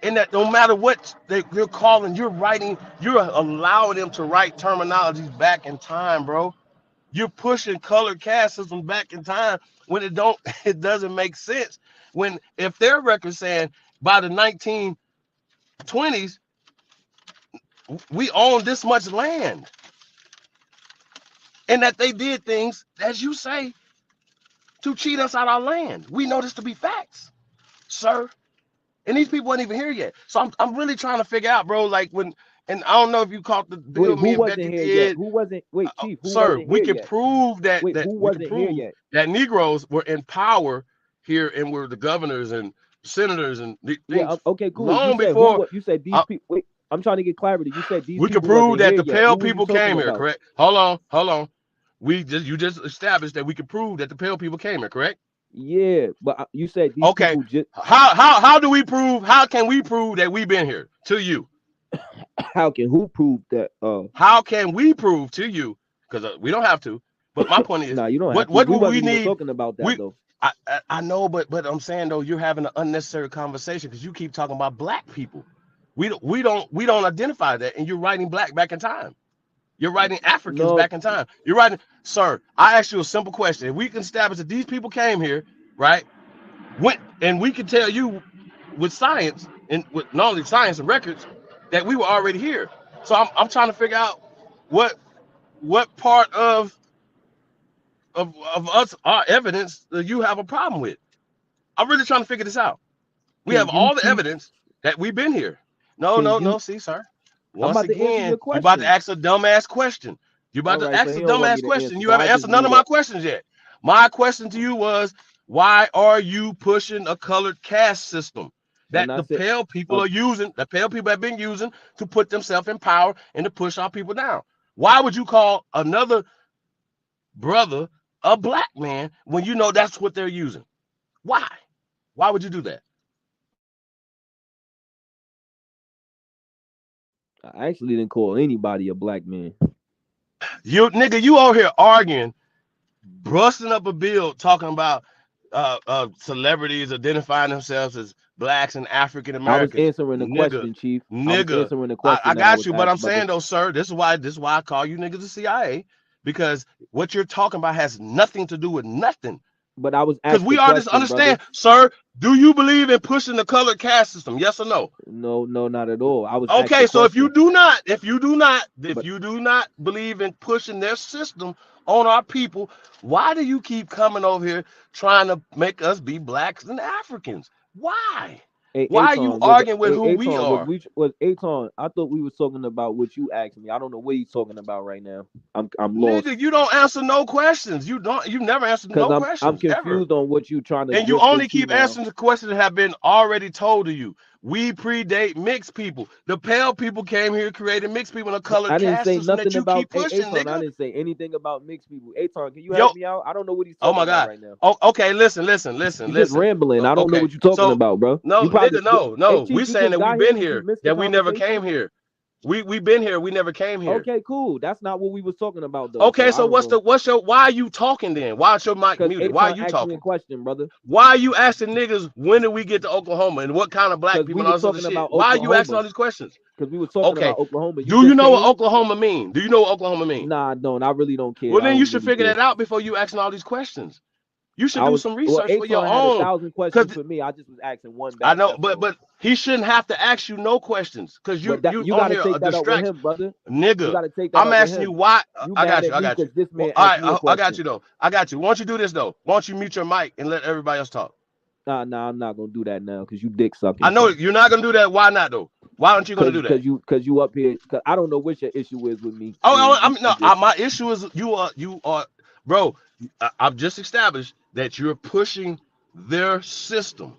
And that no matter what you're calling, you're writing, you're allowing them to write terminologies back in time, bro. You're pushing colored caste systems back in time when it doesn't make sense. When if their record's saying by the 1920s, we own this much land. And that they did things, as you say, to cheat us out of our land. We know this to be facts, sir. And these people weren't even here yet. So I'm really trying to figure out, bro, like when, and I don't know if you caught the bill. Wait, who wasn't here yet? Who wasn't, wait, Chief, who sir, wasn't we here can yet? prove that, Wait, who wasn't here yet? That Negroes were in power here and were the governors and senators and things. Yeah, okay, cool. Long you said, before. You said these people, wait, I'm trying to get clarity. You said these we people can prove wasn't that here the yet. pale Who people you talking came here, about? correct? Hold on. You just established that we can prove that the pale people came here, correct? Yeah, but you said these okay. people just How do we prove? How can we prove that we've been here to you? How can who prove that? How can we prove to you? Because we don't have to. But my point is, nah, you don't. What do we need? Talking about that though. I know, but I'm saying though, you're having an unnecessary conversation because you keep talking about black people. We don't identify that, and you're writing black back in time. You're writing Africans back in time. You're writing, sir. I asked you a simple question. If we can establish that these people came here, right? And we can tell you with science and with not only science and records that we were already here. So I'm trying to figure out what part of us, our evidence, that you have a problem with. I'm really trying to figure this out. We have all the evidence that we've been here. No, see, sir. Once again, you're about to ask a dumbass question. You're about to ask a dumbass question. You haven't answered none of my questions yet. My question to you was, why are you pushing a colored caste system that the pale people are using, the pale people have been using to put themselves in power and to push our people down? Why would you call another brother a black man when you know that's what they're using? Why? Why would you do that? I actually didn't call anybody a black man. You nigga, you over here arguing, busting up a bill talking about celebrities identifying themselves as blacks and African Americans. I was answering the question, Chief. I got you, but I'm saying though, sir, this is why I call you niggas the CIA, because what you're talking about has nothing to do with nothing. But I was because we all just understand, sir. Do you believe in pushing the colored caste system? Yes or no? No, not at all. I was okay. So if you do not believe in pushing their system on our people, why do you keep coming over here trying to make us be blacks and Africans? Why? Why are you arguing with who we are? Was Aton? I thought we were talking about what you asked me. I don't know what he's talking about right now. I'm lost. Nigga, you don't answer no questions. You never answer no questions. I'm confused on what you trying to. And you only keep answering the questions that have been already told to you. We predate mixed people. The pale people came here, created mixed people in a colored caste. I didn't say nothing about keep pushing, Aton. I didn't say anything about mixed people. Aton, can you help me out? I don't know what he's talking about right now. Oh, okay, listen. You're just rambling. I don't know what you're talking about, bro. No, nigga, no. We saying that we've been here, that we never came here. We've been here, we never came here. Okay, cool. That's not what we was talking about though. Okay, so why are you talking then? Why is your mic muted? Why are you talking? A question, brother. Why are you asking niggas when did we get to Oklahoma and what kind of black people and all this other shit? Why are you asking all these questions? Because we were talking about Oklahoma. Do you know what Oklahoma mean? Do you know what Oklahoma mean? Nah, I don't. I really don't care. Well, then you should figure that out before you asking all these questions. You should do some research for your own. 1,000 questions for me. I just was asking one. I know, but he shouldn't have to ask you no questions because you gotta take that up with him, brother. Nigga, you gotta take that I'm asking you why. I got you. This man all right, I got you though. I got you. Why don't you do this though? Why don't you mute your mic and let everybody else talk? Nah, I'm not gonna do that now because you dick sucking. I know you're not gonna do that. Why not though? Why aren't you gonna do that? Because you up here. Cause I don't know what your issue is with me. My issue is you are, bro. I've just established that you're pushing their system.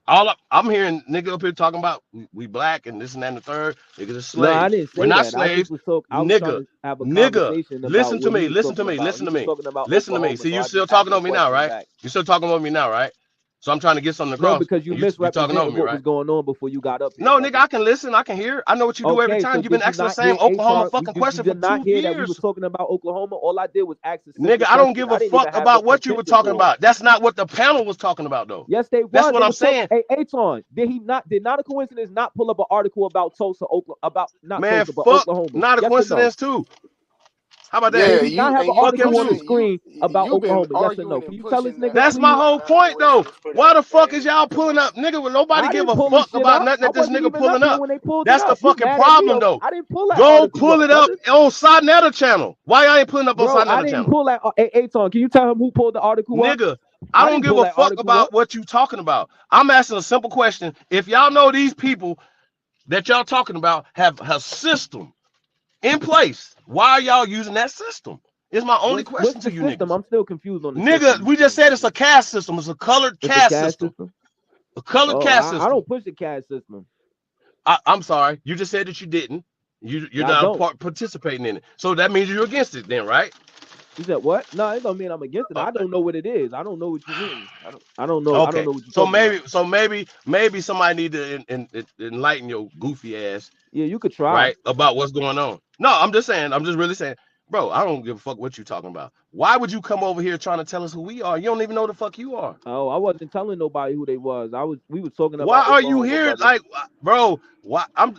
I'm hearing nigga up here talking about we black and this and that and the third. Niggas are slaves. No, I didn't say We're not that. slaves. Nigga, listen to me. Listen to me. See, you still talking over me now, right? You still talking over me now, right? So I'm trying to get something across. No, because you misrepresented what was going on before you got up here. No, nigga, I can listen. I can hear. I know what you do every time. You've been asking the same Oklahoma fucking question for 2 years. That we were talking about Oklahoma. All I did was ask. Nigga, I don't give a fuck about what you were talking about. That's not what the panel was talking about, though. Yes, they were. That's what I'm saying. Hey, Aton, did not a coincidence not pull up an article about Tulsa, Oklahoma? About not man, Tulsa, but fuck, Oklahoma. Not a coincidence too. How about that? Yeah, you not have an article on the screen about Oklahoma. Yes or no? Can you tell this nigga? That's my whole point, though. Why the fuck is y'all pulling up, nigga? When nobody give a fuck about nothing that this nigga pulling up. That's the fucking problem, though. I didn't pull that. Go pull it up on Sinetta channel. Why y'all ain't pulling up on Sinetta channel? I didn't pull that. Aton, can you tell him who pulled the article? Nigga, I don't give a fuck about what you talking about. I'm asking a simple question. If y'all know these people that y'all talking about have a system in place, why are y'all using that system? Is my only question to you, nigga. I'm still confused on the nigga. System. We just said it's a caste system. It's a colored caste system. A colored caste system. I don't push the caste system. I'm sorry. You just said that you didn't. You're not participating in it. So that means you're against it, then, right? You said what? No, it don't mean I'm against it. I don't know what it is. I don't know what you mean. I don't know. Okay. I don't know what you maybe somebody need to enlighten your goofy ass. Yeah, you could try. Right, about what's going on. No, I'm just saying. I'm just really saying. Bro, I don't give a fuck what you talking about. Why would you come over here trying to tell us who we are? You don't even know the fuck you are. Oh, I wasn't telling nobody who they was. We was talking about. Why are you Oklahoma, here? brother. Like, bro, why? I'm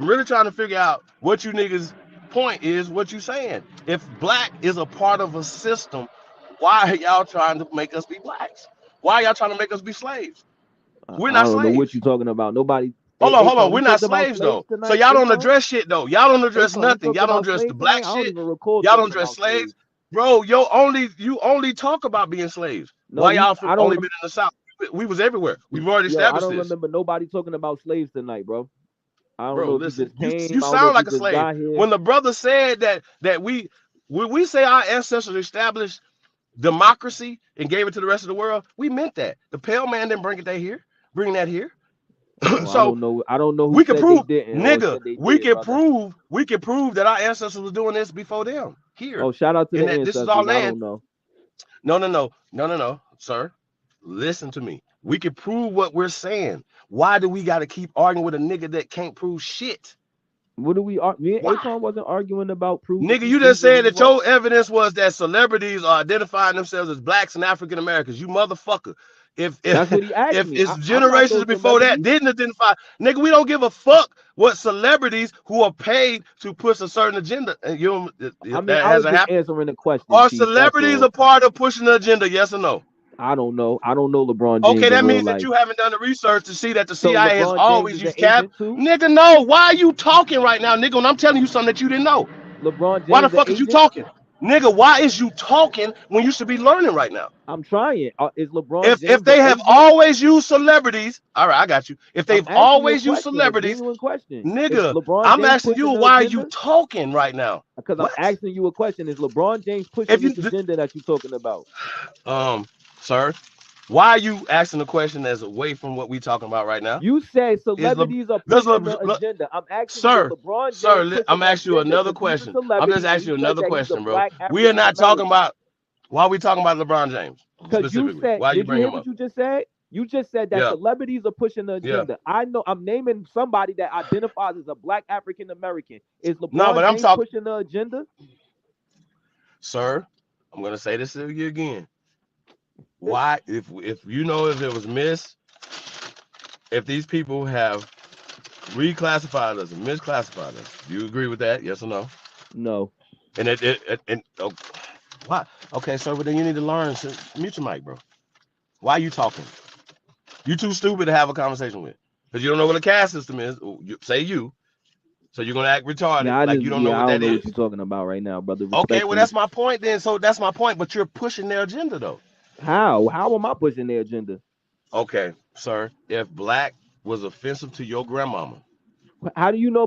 really trying to figure out what you niggas' point is. What you saying? If black is a part of a system, why are y'all trying to make us be blacks? Why are y'all trying to make us be slaves? We're not I don't slaves. know what you talking about. Nobody. Hold on. We're not slaves though. So y'all don't address shit though. Y'all don't address nothing. Y'all don't address the black shit. Y'all don't address slaves. Bro, you only talk about being slaves. No, why y'all I don't only been in the South? We was everywhere. We've already established I don't this. remember nobody talking about slaves tonight, bro. I don't know if listen, you just came. you sound like a slave. When the brother said that we say our ancestors established democracy and gave it to the rest of the world, we meant that. The pale man didn't bring that here. Well, So I don't know who we can prove, nigga. We can prove that our ancestors was doing this before them here. Oh, shout out to the ancestors. This is our land. I don't know. No, sir. Listen to me. We can prove what we're saying. Why do we got to keep arguing with a nigga that can't prove shit? What do we? Me and Akon wasn't arguing about proving. Nigga, you just said that your evidence was that celebrities are identifying themselves as blacks and African Americans. You motherfucker. If that's what he asked me. It's generations before that didn't identify, nigga, we don't give a fuck what celebrities who are paid to push a certain agenda. And you don't, I mean, I was just answering the question. Are celebrities a part of pushing the agenda? Yes or no? I don't know. I don't know LeBron James. Okay, that means that you haven't done the research to see that the CIA has always used cap. Nigga, no. Why are you talking right now, nigga? When I'm telling you something that you didn't know. LeBron James. Why the fuck is you talking? Nigga, why is you talking when you should be learning right now? I'm trying. Is LeBron James if they have always used celebrities, all right, I got you. If they've always used celebrities, nigga, I'm asking you, why are you talking right now? Because I'm asking you a question. Is LeBron James pushing this agenda that you're talking about? Sir, why are you asking the question that's away from what we're talking about right now? You said celebrities are pushing the agenda. I'm asking you, LeBron James. Sir, I'm asking you another question. I'm just asking you another question, bro. We are not talking about. Why are we talking about LeBron James? Because you said, why you bring him up? What you just said? You just said that celebrities are pushing the agenda. I know. I'm naming somebody that identifies as a black African American. Is LeBron James pushing the agenda? Sir, I'm gonna say this to you again. Why, if you know, if it was if these people have reclassified us and misclassified us, do you agree with that? Yes or no? No. And why? Okay, sir, but then you need to learn to mute your mic, bro. Why are you talking? You too stupid to have a conversation with, because you don't know what a caste system is. So you're gonna act retarded, like you don't know what that is. What you're talking about right now, brother. Okay, well that's my point then. So that's my point, but you're pushing their agenda though. How am I pushing their agenda? Okay, sir. If black was offensive to your grandmama, how do you know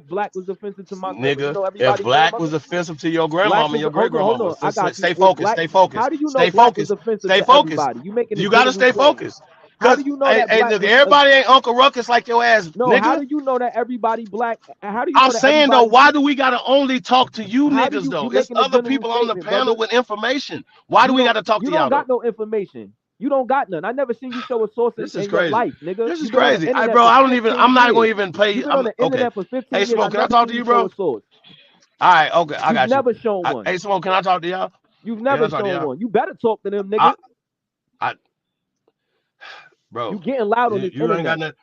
black was offensive to my nigga? If black was offensive to your grandmama, your great grandmama, stay focused. Stay focused. How do you know stay black focused. is offensive stay to focused. Everybody? You gotta stay focused. How do you know that? Hey, look, everybody ain't Uncle Ruckus like your ass, no, nigga. How do you know that everybody black? How do you? I'm saying though, why do we gotta only talk to you niggas though? It's other people on the panel with information. Why do we gotta talk to y'all? You don't got no information. You don't got none. I never seen you show a source in your life, nigga. This is crazy. Hey, bro, I'm not gonna even play. You've been on the internet for 15 years. Hey, Smoke, can I talk to you, bro? All right, okay, I got you. You've never shown one. Hey, Smoke, can I talk to y'all? You've never shown one. You better talk to them, nigga. Bro, you getting loud on this internet. Ain't got nothing.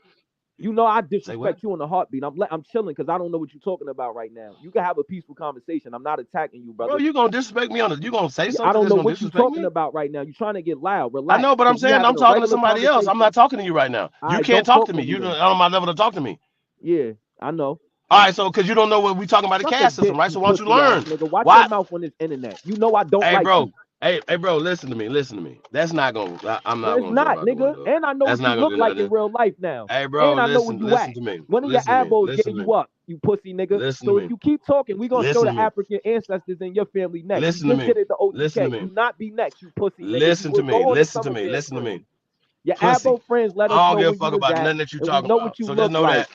You know I disrespect you in a heartbeat. I'm chilling because I don't know what you're talking about right now. You can have a peaceful conversation. I'm not attacking you, brother. Bro, you gonna disrespect me on it? You gonna say something? I don't know what you're talking about right now. You're trying to get loud. Relax. I know, but I'm saying I'm talking to somebody else. I'm not talking to you right now. You can't talk to me. You're not on my level to talk to me. Yeah, I know. All right, so because you don't know what we talking about the caste system, right? So why don't you learn? Nigga, watch your mouth on this internet. You know I don't like bro. You. Hey, bro, listen to me. That's not gonna. I'm not. It's not, nigga. And I know what you look like in real life now. Hey, bro, and I know where you at. To me. One of your elbows gave you up, you pussy nigga. So if you keep talking, we gonna show the African ancestors in your family next. Listen to me. Listen to me. Do not be next, you pussy nigga. Listen to me. Listen to me. Your elbow friends let us know. I don't give a fuck about nothing that you talking about. So just know that.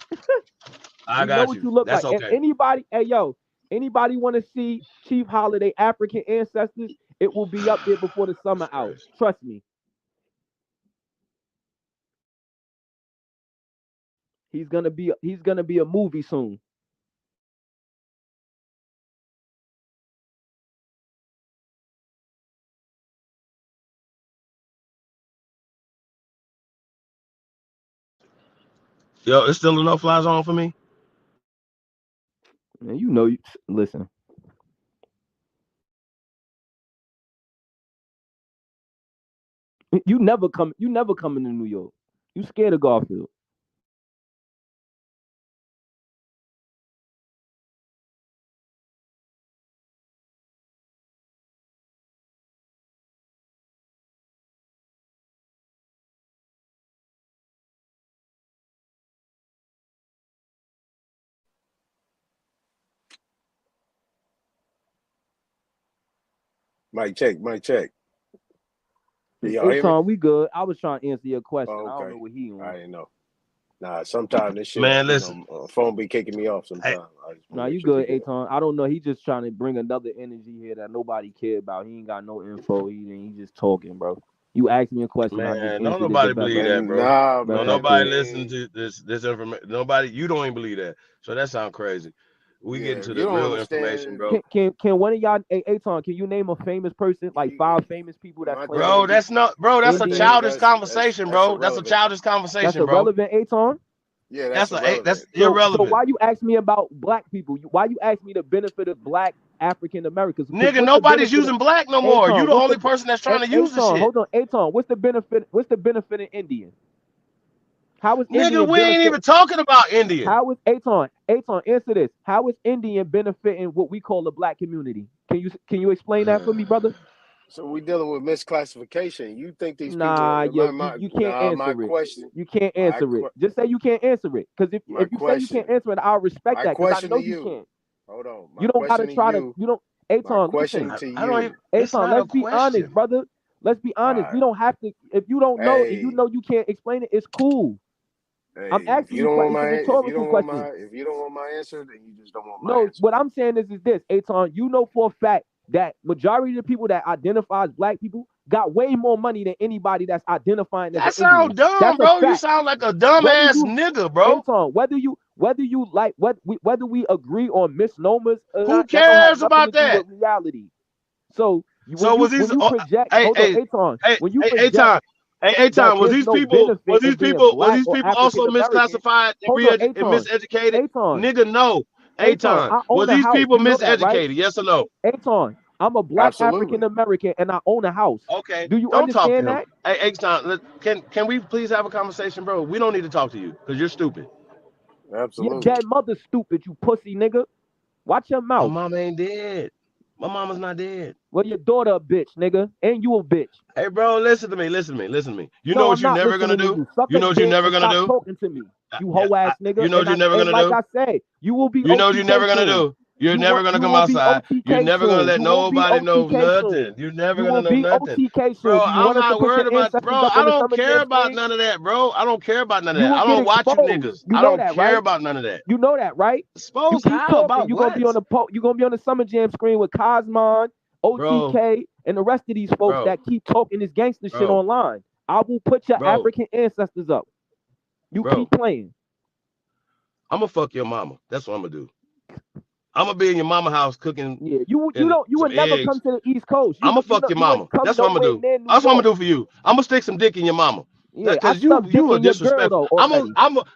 I got you. That's okay. And anybody, anybody want to see Chief Holiday African ancestors? It will be up there before the summer out. Trust me. He's gonna be a movie soon. Yo, it's still a no-fly zone for me. Man, you know, listen. You never coming to New York. You scared of Garfield. Mic check, mic check. Y'all Hey, hear me? Tom, we good. I was trying to answer your question. Oh, I don't okay. know what he on. I didn't know. Nah, sometimes this shit, Man, listen. phone be kicking me off sometimes. Nah, you good, Aton. I don't know. He just trying to bring another energy here that nobody care about. He ain't got no info. He just talking, bro. You asked me a question. I just Man, don't answered it nobody the best believe I that, could. bro. Nah, No, man. nobody listen to this information. Nobody, you don't even believe that. So that sounds crazy. We get into the real information, bro. Can one of y'all, Aton, can you name a famous person, like 5 famous people that's playing? Bro, that's not, bro. That's a childish conversation, bro. That's a childish That's conversation, bro. irrelevant, Aton. Yeah, That's So irrelevant. why you ask me about black people? Why you ask me the benefit of black African Americans? Nigga, nobody's using black no more. You the only person that's trying to use this shit. Hold on, Aton. What's the benefit? What's the benefit in Indian? How is Nigga, Indian we ain't even talking about Indian. How is Aton? Answer this. How is Indian benefiting what we call the black community? Can you explain that for me, brother? So we dealing with misclassification. You think these Nah, people? you can't answer it. Question. You can't answer it. Just say you can't answer it. Because if you say you can't answer it, I'll respect that. Because I know you can't. Hold on. You don't gotta try to. You don't. Aton, question listen. to you. Aton, let's be honest, brother. Let's be honest. We don't have to. If you don't know and you know you can't explain it, it's cool. Hey, I'm asking you questions, rhetorical questions. If you don't want my answer, then you just don't want my No, answer. what I'm saying is this, Aton, you know for a fact that majority of the people that identify as black people got way more money than anybody that's identifying as That an Indian. sound dumb, That's bro. a You fact. sound like a dumbass nigga, bro. Aton, whether you like whether we agree on misnomers or Who not, that don't have cares nothing about to do that? with reality. So So was these? when you project, Hey, hold on, Aton, when you project, Aton, was there's these no people? benefit Was in these being people? Was black these or people also African American. misclassified Hold on, and miseducated? Aton. Nigga, no. Aton, Aton, I own was a these house. people You know that, right? miseducated? Yes or no? Aton, I'm a black African American and I own a house. Okay. Do you Don't talk to understand him. that? Hey, Aton, can we please have a conversation, bro? We don't need to talk to you because you're stupid. Your dead mother's stupid, you pussy nigga. Watch your mouth. My mama ain't dead. My mama's not dead. Well, your daughter a bitch, nigga, and you a bitch. Hey, bro, listen to me. You No, know what I'm you're not never gonna listening to do. you. Suck You a know what you're dick never and gonna stop do. talking to me. You hoe ass nigga. You know what you're never gonna like do. I said, you will be. You know what you're never gonna OTK do. You're never gonna come outside. You're never gonna let nobody know nothing. You're never gonna know nothing. OTK soon. Bro, Do you I'm want us to not put worried your about, ancestors bro. up I on the don't Summer care Jam about screen? none of that, bro. I don't care about none of You that. will I get don't watch you exposed. niggas. You I know don't that, care right? about none of that. You know that, right? Exposed you keep how? talking, About you're gonna be on you're gonna be on the Summer Jam screen with Cosmon, OTK, and the rest of these folks that keep talking this gangster shit online. I will put your African ancestors up. You keep playing. I'm gonna fuck your mama. That's what I'm gonna do. I'm gonna be in your mama house cooking. Yeah, you would never eggs. come to the East Coast. I'm gonna fuck your mama. That's what I'm gonna do. That's what I'm gonna do for you. I'm gonna stick some dick in your mama. Yeah, because you are disrespectful. I'm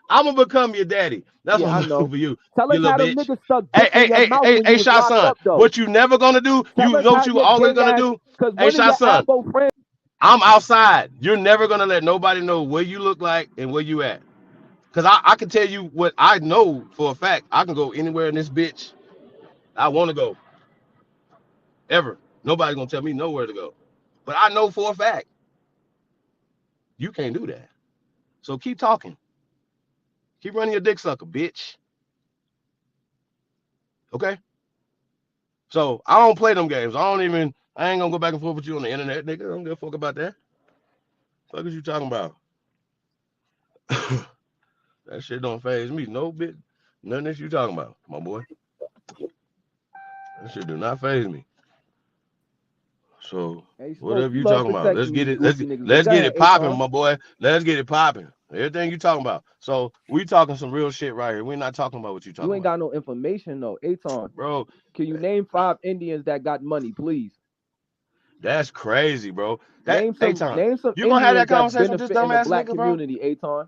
gonna become your daddy. That's what I'm gonna do for you. Tell you us how little them bitch. niggas stuck dick in your mouth when you was Shot locked son. up, though. What you never gonna do? Tell You us know how what you your always gay gonna ass- do? Cause Hey, one of Shot your son. elbow friends. I'm outside. You're never gonna let nobody know where you look like and where you at. Cause I can tell you what I know for a fact. I can go anywhere in this bitch I want to go. Ever. Nobody's gonna tell me nowhere to go. But I know for a fact you can't do that. So keep talking. Keep running your dick sucker, bitch. Okay? So I don't play them games. I ain't gonna go back and forth with you on the internet, nigga. I don't give a fuck about that. What the fuck is you talking about? That shit don't faze me. No bit. Nothing that you talking about, my boy. That shit do not faze me. So whatever you talking about, let's get it. Let's get it popping, my boy. Let's get it popping. Everything you talking about. So we talking some real shit right here. We're not talking about what you talking You ain't about. got no information though, Aton. Bro, can you name 5 Indians that got money, please? That's crazy, bro. Name some you Indians gonna have that that conversation with this benefit in the dumbass black nigga, bro? community, Aton.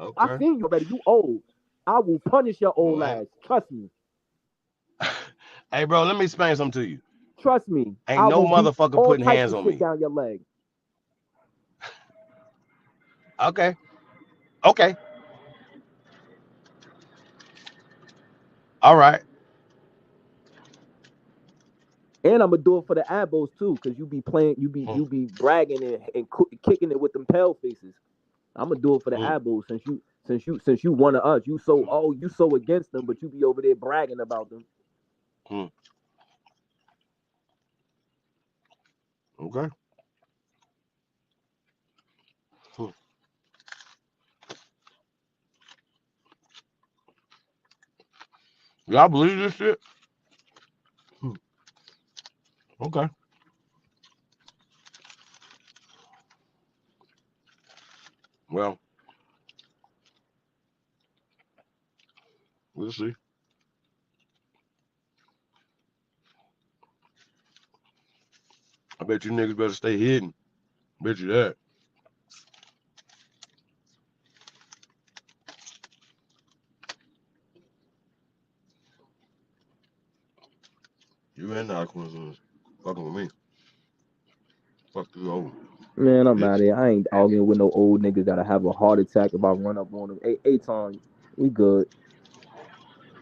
Okay. seen you already. You old. I will punish your old ass. Trust me. Hey, bro, let me explain something to you. Trust me. Ain't no motherfucker putting hands on me. Down your leg. Okay. Okay. All right. And I'm gonna do it for the abos too, cause you be playing, you be bragging and kicking it with them pale faces. I'm gonna do it for the Abos since you one of us. You so against them, but you be over there bragging about them. Okay. Y'all believe this shit? Okay. Well, we'll see. I bet you niggas better stay hidden. Bet you that. You and Aqua fucking with me. Fuck you over. Man, I'm out of here. I ain't arguing with no old niggas that'll have a heart attack if I run up on them. Hey, Tom, we good.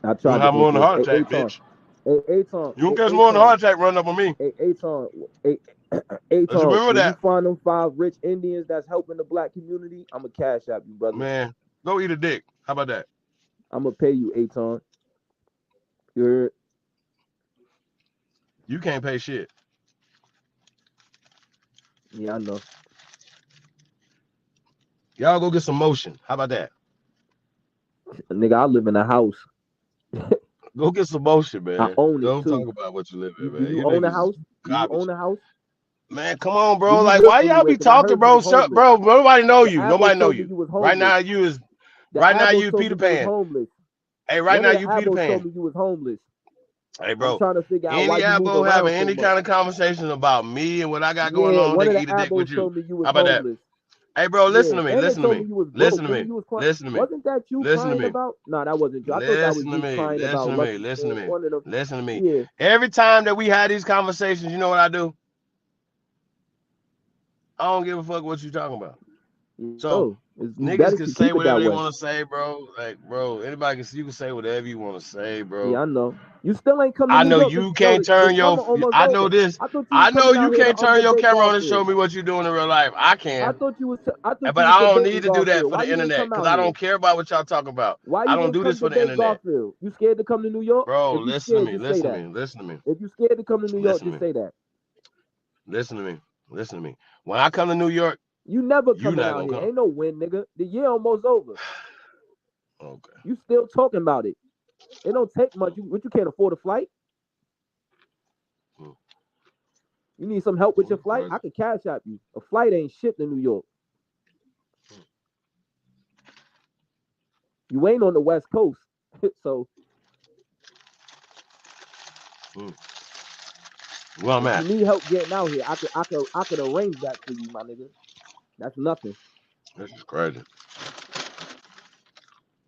I tried you have more than a heart attack, bitch. Hey, Tom. You don't get more than a heart attack running up on me. Hey, Tom. Let's remember that. You find them 5 rich Indians that's helping the black community, I'm going to cash out you, brother. Man, go eat a dick. How about that? I'm going to pay you, Aton. You can't pay shit. Yeah, I know. Y'all go get some motion. How about that? Nigga, I live in a house. Go get some motion, man. I own it Don't too. talk about what you live in, man. You own a house? You own a house? Man, come on, bro. Like, why y'all be talking, bro? Shut, bro. Nobody know you. Nobody know you. Right now, you is. Right now, you Peter Pan. Hey, right now, you Peter Pan. Told me you was homeless. Hey, bro. I'm trying to figure out why any you move Abo around having so any much. kind of conversation about me and what I got going on, they can eat a dick with you. How about that? Hey, bro, listen to me. Listen to me. Listen to me. Listen to me. Wasn't that you crying about? No, that wasn't you. I thought that was you crying about. Listen to me. Listen to me. Yeah. Every time that we had these conversations, you know what I do? I don't give a fuck what you talking about. So niggas can say whatever they want to say, bro. Like, bro, anybody you can say whatever you want to say, bro. Yeah, I know. You still ain't coming. I know you can't turn your. I know this. I know you can't turn your camera on and show me what you're doing in real life. I can. I thought you was. But I don't need to do that for the internet because I don't care about what y'all talk about. I don't do this for the internet. You scared to come to New York? Bro, listen to me. Listen to me. Listen to me. If you scared to come to New York, just say that. Listen to me. Listen to me. When I come to New York, you never come out here. Ain't no win, nigga. The year almost over. Okay. You still talking about it? It don't take much. You can't afford a flight. You need some help with your flight? I can cash out you. A flight ain't shit to New York. You ain't on the West Coast, so. Well, man. You need help getting out here. I could arrange that for you, my nigga. That's nothing. This is crazy.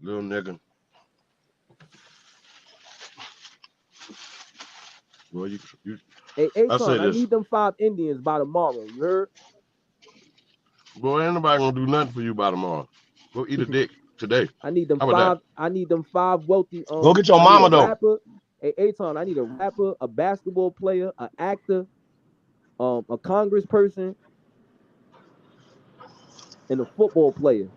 Little nigga. Well, hey, son, I need them 5 Indians by tomorrow. You heard? Boy, ain't nobody gonna do nothing for you by tomorrow. Go eat a dick today. I need them 5. I need them 5 wealthy. Go get your mama though. Rapper. Hey, Aton, I need a rapper, a basketball player, an actor, a congressperson, and a football player.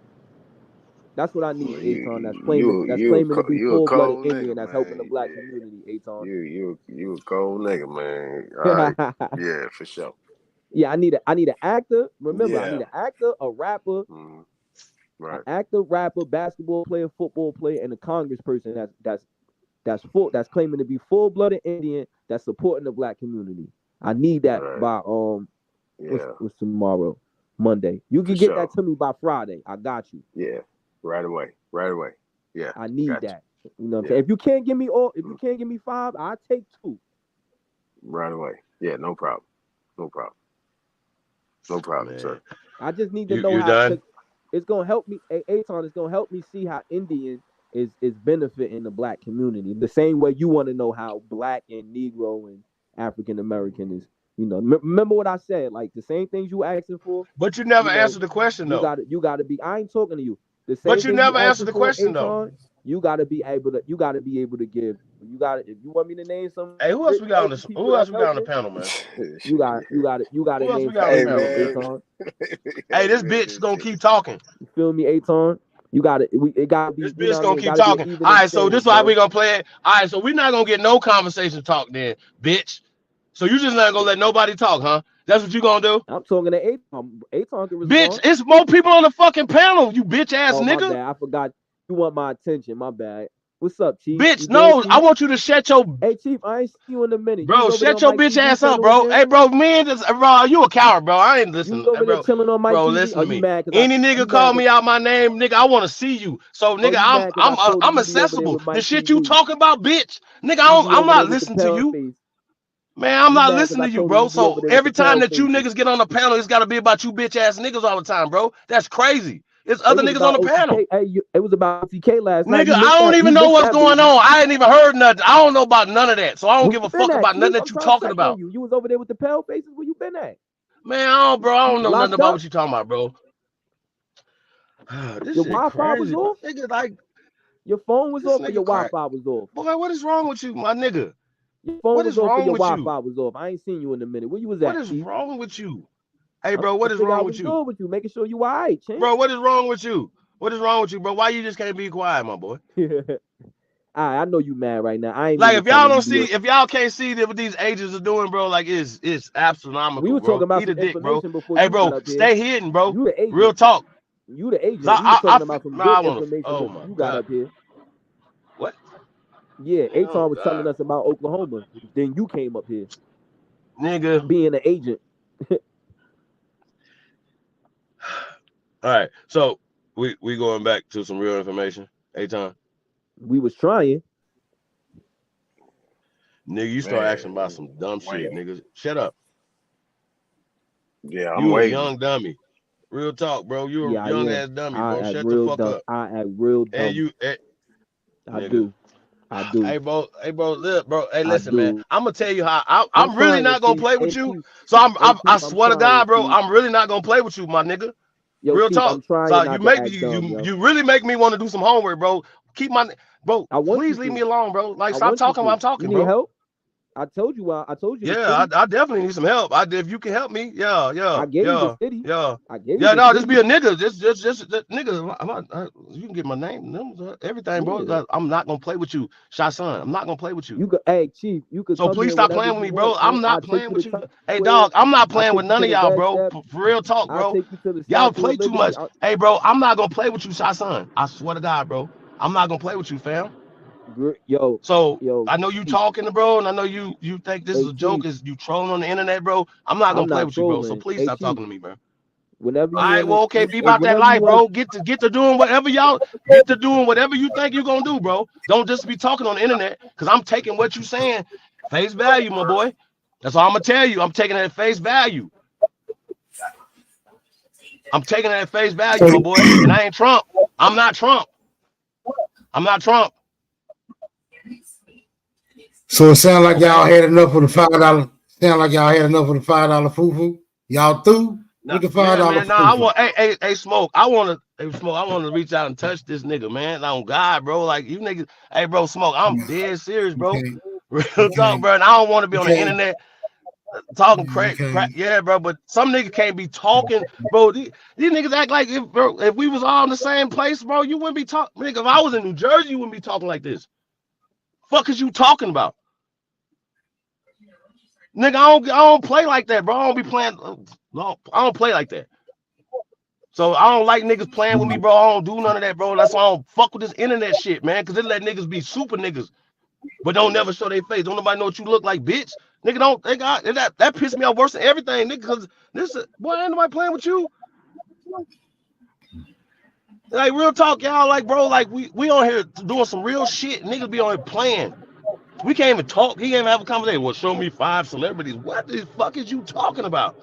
That's what I need, Aton. That's claiming to be full-blooded Indian. That's helping the black community, Aton. You a cold nigga, man. All right. Yeah, for sure. Yeah, I need an actor. Remember, I need an actor, a rapper, right? An actor, rapper, basketball player, football player, and a congressperson that's claiming to be full-blooded Indian that's supporting the black community. I need that by what's tomorrow, Monday. You can get that to me by Friday. I got you. Yeah, right away. Yeah, I need that. You know what I'm saying? If you can't give me 5, I take 2. Right away. Yeah, no problem. No problem, sir. I just need to know how it's gonna help me. Aton is gonna help me see how Indian is benefiting the black community. The same way you want to know how black and Negro and African American is. You know, remember what I said? Like the same things you asking for. But you never answered the question though. You gotta be. I ain't talking to you. But you never answered the question though. You gotta be able to give. You gotta, if you want me to name some. Hey, who else we got on this? Who else we got on the panel, man? You got to Who else name we got on the some. panel? Hey, this bitch gonna keep talking. You feel me, Aton? It gotta be. This bitch gonna keep talking. All right, so this is why we gonna play it. All right, so we're not gonna get no conversation talk then, bitch. So you just not gonna let nobody talk, huh? That's what you gonna do? I'm talking to Aton. Aton can respond. Bitch, it's more people on the fucking panel, you bitch ass nigga. My bad. I forgot. You want my attention? My bad. What's up, Chief? Bitch, no, I want you to shut your. Hey, Chief, I ain't see you in a minute. Bro, shut your bitch ass up, bro. Hey, bro, man, bro, you a coward, bro. I ain't listening. You over there chilling on my bro, TV? listen to me. Any nigga call me out my name, nigga, I want to see you. So, nigga, I'm accessible. The shit you talking about, bitch, nigga, I'm not listening to you. Man, I'm not listening to you, bro. So every time that you niggas get on the panel, it's got to be about you bitch ass niggas all the time, bro. That's crazy. It's other niggas on the panel. Hey, it was about OTK last night. Nigga, I don't even know what's going on. I ain't even heard nothing. I don't know about none of that. So I don't give a fuck about nothing that you talking about. You was over there with the pale faces. Where you been at? Man, I don't know nothing about what you talking about, bro. Your Wi-Fi was off? Nigga, like, your phone was off or your Wi-Fi was off? Boy, what is wrong with you, my nigga? Your phone was off or your Wi-Fi was off? I ain't seen you in a minute. Where you was at? What is wrong with you? Hey, bro, what is wrong with you? Good with you, making sure you all right, champ. Bro, what is wrong with you? What is wrong with you, bro? Why you just can't be quiet, my boy? I know you mad right now. I ain't like if y'all don't see, if y'all can't see what these agents are doing, bro, like it's astronomical. We were talking about some dick, bro. Before hey, bro, stay hidden, bro. Real talk. You the agent. We was talking about some good information oh you got up here. What? Yeah, Aton was telling us about Oklahoma. Then you came up here, nigga, being an agent. All right, so we going back to some real information. Aton, we was trying. Nigga, you start asking about some dumb shit, nigga. Shut up. Yeah, I'm you waiting. a young dummy. Real talk, bro. You a young ass dummy, bro. Shut the fuck up. I act real dumb. And you, I do. Hey, bro. Look, bro. Hey, listen, man. I'm gonna tell you how I'm really not gonna play with you. So I swear to God, bro, I'm really not gonna play with you, my nigga. Yo, real Chief, talk. So you make me, you really make me want to do some homework, bro. Keep my bro. Please leave me alone, bro. Like stop talking while I'm talking, you need bro. Help? I told you. I told you. Yeah, I definitely need some help. If you can help me, yeah. I gave you the city. Yeah. I gave you. Yeah, no, just be a nigga. Just nigga. You can get my name, everything, bro. Yeah. I'm not gonna play with you, Shasson. I'm not gonna play with you. You could, hey, Chief. You could. So please stop playing with me, bro. I'm not playing with you. Hey, dog, I'm not playing with none of y'all, bro. For real talk, bro. Y'all play too much. Hey, bro, I'm not gonna play with you, Shasson. I swear to God, bro. I'm not gonna play with you, fam. Yo, I know you talking, bro, and I know you think this is a joke, is you trolling on the internet, bro. I'm not gonna play with you, bro. So please stop talking to me, bro. Whenever. All right, well, okay, be about that life, bro. Get to doing whatever you think you're gonna do, bro. Don't just be talking on the internet, because I'm taking what you saying face value, my boy. That's all I'm gonna tell you. I'm taking it at face value. I'm taking it at face value, my boy. And I ain't Trump. I'm not Trump. I'm not Trump. So it sounds like y'all had enough of the $5. Sound like y'all had enough of the $5 foo-foo. Y'all through with the $5? No, I want. Hey, Smoke. I want to reach out and touch this nigga, man. On God, bro. Like you niggas. Hey, bro, Smoke. I'm dead serious, bro. Okay. Real talk, bro. And I don't want to be on the internet talking crack. Yeah, bro. But some niggas can't be talking, bro. These niggas act like if we was all in the same place, bro, you wouldn't be talking. Nigga, if I was in New Jersey, you wouldn't be talking like this. Fuck is you talking about? Nigga, I don't play like that, bro. I don't be playing. No, I don't play like that. So I don't like niggas playing with me, bro. I don't do none of that, bro. That's why I don't fuck with this internet shit, man. Cause it let niggas be super niggas, but don't never show their face. Don't nobody know what you look like, bitch. Nigga, that pissed me off worse than everything, nigga. Cause this boy, ain't nobody playing with you. Like real talk, y'all. Like, bro, like we on here doing some real shit. Niggas be on here playing. We can't even talk. He can't even have a conversation. Well, show me 5 celebrities. What the fuck is you talking about?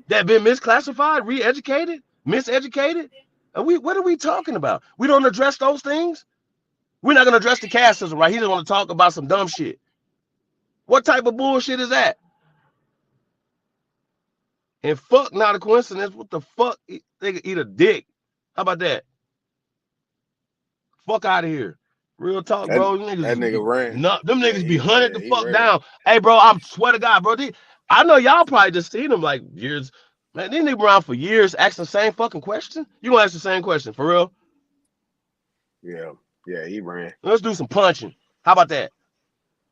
That been misclassified, re-educated, miseducated? What are we talking about? We don't address those things. We're not gonna address the caste system, right? He just want to talk about some dumb shit. What type of bullshit is that? And fuck, not a coincidence. What the fuck? They could eat a dick. How about that? Fuck out of here. Real talk, That, bro. that nigga ran. Them niggas be hunted the he fuck ran. down. Hey, bro, I swear to God, bro. I know y'all probably just seen them like years. Man, these niggas around for years asking the same fucking question. You gonna ask the same question, for real? Yeah, he ran. Let's do some punching. How about that?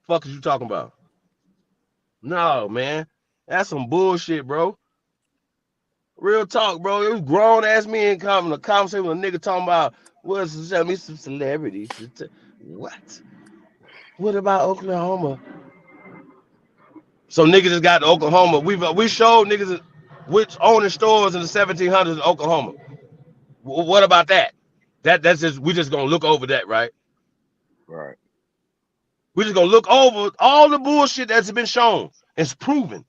Fuck is you talking about? No, man. That's some bullshit, bro. Real talk, bro. It was grown ass men coming a conversation with a nigga talking about tell me some celebrities. What? What about Oklahoma? So niggas just got to Oklahoma. We showed niggas which owning stores in the 1700s in Oklahoma. What about that? That's just we just gonna look over that, right? Right. We're just gonna look over all the bullshit that's been shown. It's proven.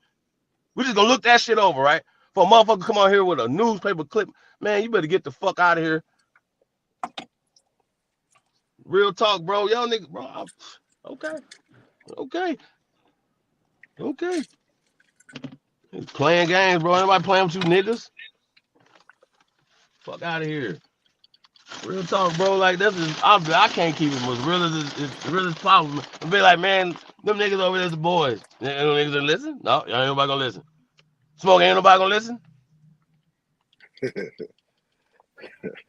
We're just gonna look that shit over, right? For a motherfucker come out here with a newspaper clip, man, you better get the fuck out of here. Real talk, bro. Y'all niggas, bro. Okay. Playing games, bro. Anybody playing with you niggas? Fuck out of here. Real talk, bro. Like this is I can't keep it as real as possible. And be like, man, them niggas over there's the boys. Ain't no niggas gonna listen? No, ain't nobody gonna listen. Smoke, ain't nobody gonna listen?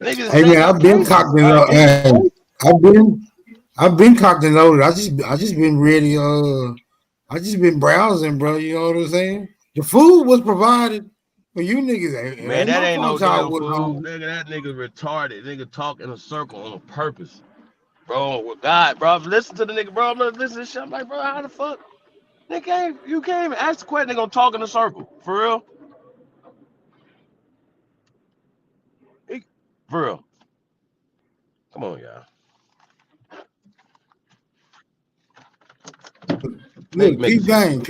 Niggas hey man, I've been cocked and loaded. I've been cocked and loaded. I just been ready. I just been browsing, bro. You know what I'm saying? The food was provided for you niggas. Man, that ain't no damn food. Nigga, that nigga retarded. Nigga talk in a circle on purpose. Bro, with God, bro. Listen to the nigga, bro. I'm gonna listen to this shit. I'm like, bro, how the fuck? You can't even ask the question. They gonna talk in a circle. For real? For real. Come on, y'all. Look, peep game.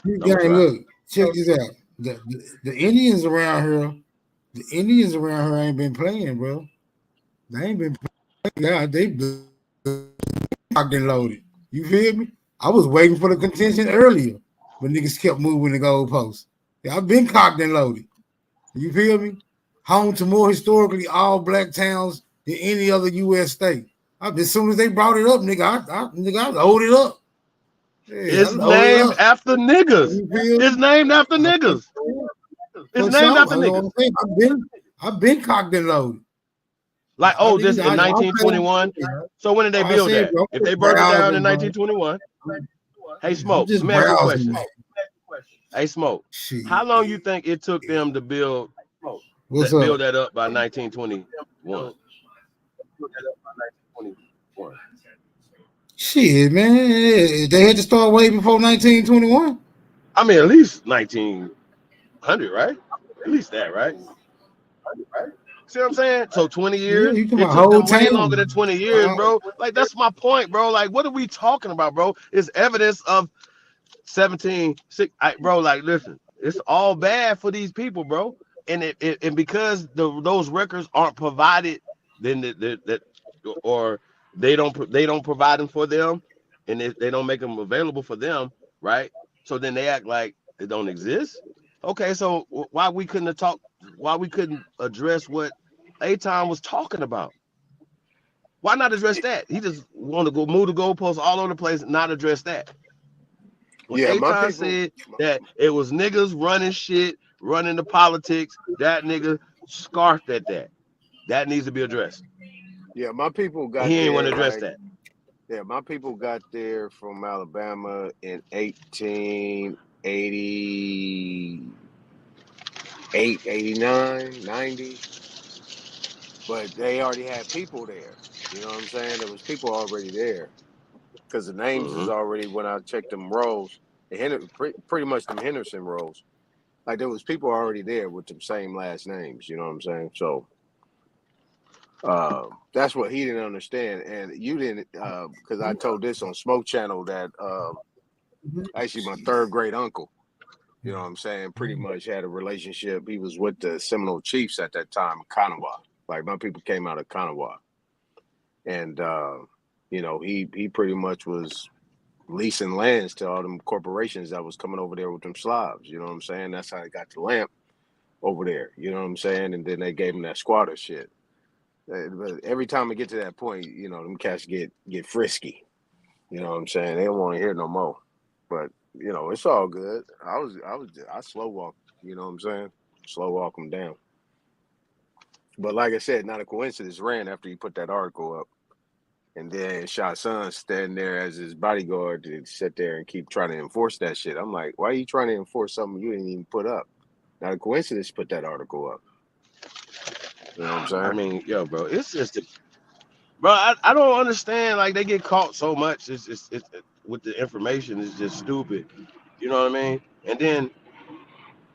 Look, check this out. The Indians around here ain't been playing, bro. They ain't been playing. They been cocked and loaded. You feel me? I was waiting for the contention earlier, but niggas kept moving the goalposts. Yeah, I've been cocked and loaded. You feel me? Home to more historically all black towns than any other U.S. state. As soon as they brought it up, nigga, I loaded it up. Yeah, it's named after niggas. It's named after niggas. It's named after niggas. I've been cocked and loaded. Like, oh, this in 1921. So when did they build that? If they broke it down in 1921. Hey, Smoke, let me ask you a question. Hey, Smoke, how long you think it took them to build that up by 1921? Shit, man, they had to start way before 1921. I mean, at least 1900, right? At least that, right? See what I'm saying? So 20 years. Yeah, it took them way longer than 20 years, bro. Like, that's my point, bro. Like, what are we talking about, bro? It's evidence of 1760, bro. Like, listen, it's all bad for these people, bro. And because those records aren't provided, then they don't provide them for them, and they don't make them available for them, right? So then they act like it don't exist. Okay, so why we couldn't address what A-Time was talking about? Why not address that? He just want to go move the goalposts all over the place and not address that. When A-Time said that it was niggas running shit, running the politics, that nigga scarfed at that. That needs to be addressed. Yeah, my people got. He ain't want to address that. Yeah, my people got there from Alabama in 1888, 89, 90. But they already had people there. You know what I'm saying? There was people already there. Because the names is already, when I checked them rows, pretty much them Henderson rows. Like, there was people already there with them same last names. You know what I'm saying? So that's what he didn't understand. And you didn't, because I told this on Smoke Channel that actually my third great uncle, you know what I'm saying, pretty much had a relationship. He was with the Seminole Chiefs at that time, Kanawha. Like, my people came out of Kanawha. And, you know, he pretty much was leasing lands to all them corporations that was coming over there with them Slavs. You know what I'm saying? That's how they got the lamp over there. You know what I'm saying? And then they gave him that squatter shit. But every time I get to that point, you know, them cats get frisky. You know what I'm saying? They don't want to hear no more. But you know, it's all good. I slow walk. You know what I'm saying? Slow walk them down. But like I said, not a coincidence. Ran after he put that article up, and then Shot Son standing there as his bodyguard to sit there and keep trying to enforce that shit. I'm like, why are you trying to enforce something you didn't even put up? Not a coincidence. Put that article up. You know what I'm saying? I mean, yo, bro, it's just bro. I don't understand. Like they get caught so much. It's with the information is just stupid. You know what I mean? And then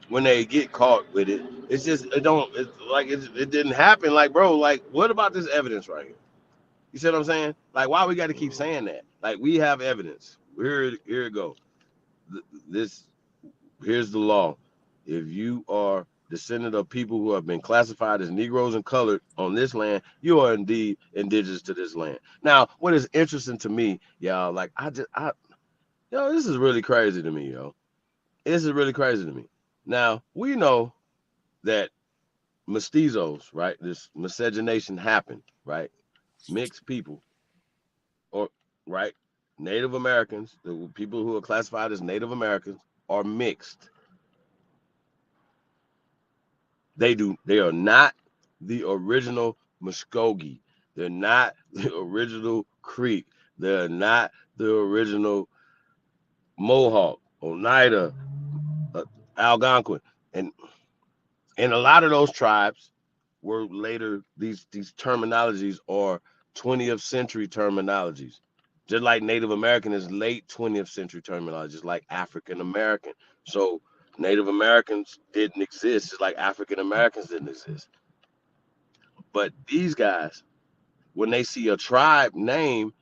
when they get caught with it, it's just it didn't happen. Like, bro, like what about this evidence right here? You see what I'm saying? Like, why we got to keep saying that? Like, we have evidence. Here it go. Here's the law. If you are descendant of people who have been classified as Negroes and colored on this land, you are indeed indigenous to this land. Now, what is interesting to me, y'all, like this is really crazy to me, yo. This is really crazy to me. Now, we know that mestizos, right? This miscegenation happened, right? Mixed people, or right? Native Americans, the people who are classified as Native Americans are mixed. They are not the original Muskogee. They're not the original Creek. They're not the original Mohawk, Oneida, Algonquin. And a lot of those tribes were later, these terminologies are 20th century terminologies. Just like Native American is late 20th century terminology, just like African American. So Native Americans didn't exist, just like African Americans didn't exist. But these guys, when they see a tribe name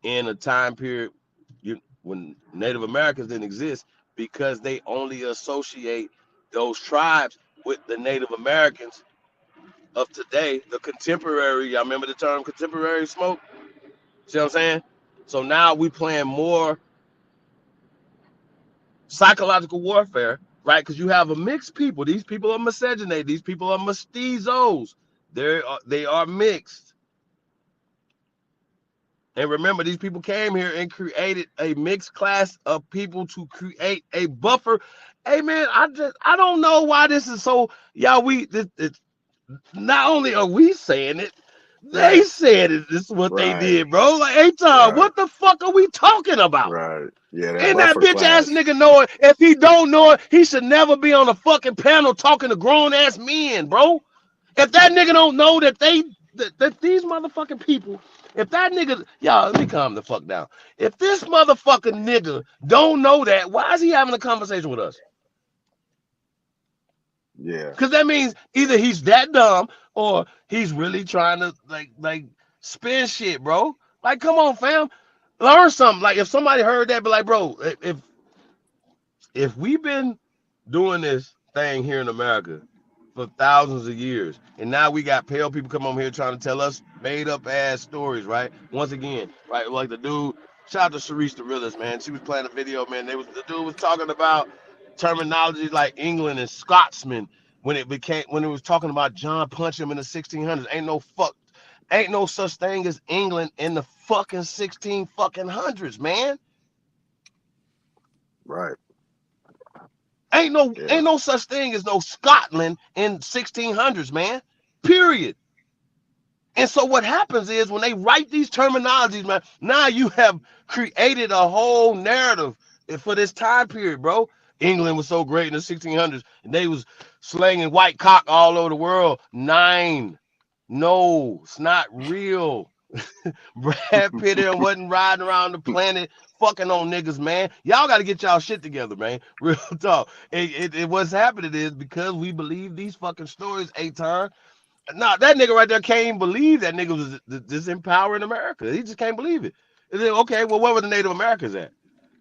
in a time period when Native Americans didn't exist, because they only associate those tribes with the Native Americans of today, the contemporary, y'all remember the term contemporary smoke? See what I'm saying? So now we playing more psychological warfare, right? Because you have a mixed people. These people are miscegenated. These people are mestizos. They are mixed. And remember, these people came here and created a mixed class of people to create a buffer. Hey man, I don't know why this is so. Y'all, it's not only are we saying it, they said it. This is what they did, bro. Like, hey Tom, what the fuck are we talking about? Right. Yeah. And that bitch ass nigga know it. If he don't know it, he should never be on a fucking panel talking to grown ass men, bro. If that nigga don't know that that these motherfucking people, if that nigga, y'all, let me calm the fuck down. If this motherfucking nigga don't know that, why is he having a conversation with us? Yeah. Because that means either he's that dumb or he's really trying to like spin shit, bro. Like, come on, fam. Learn something. Like, if somebody heard that, be like, bro, if we've been doing this thing here in America for thousands of years, and now we got pale people come over here trying to tell us made up ass stories, right? Once again, right? Like the dude, shout out to Sharice the Realist, man. She was playing a video, man. The dude was talking about terminology like England and Scotsman when it was talking about John Puncham in the 1600s. Ain't no such thing as England in the fucking 1600s, man. Right. Ain't no such thing as no Scotland in 1600s, man. Period. And so what happens is when they write these terminologies, man, now you have created a whole narrative for this time period, bro. England was so great in the 1600s, and they was slanging white cock all over the world. No, it's not real. Brad Pitt wasn't riding around the planet fucking on niggas, man. Y'all got to get y'all shit together, man. Real talk. What's happening is because we believe these fucking stories, Aton. Nah, that nigga right there can't even believe that nigga was disempowering America. He just can't believe it. And then, okay, well, where were the Native Americans at?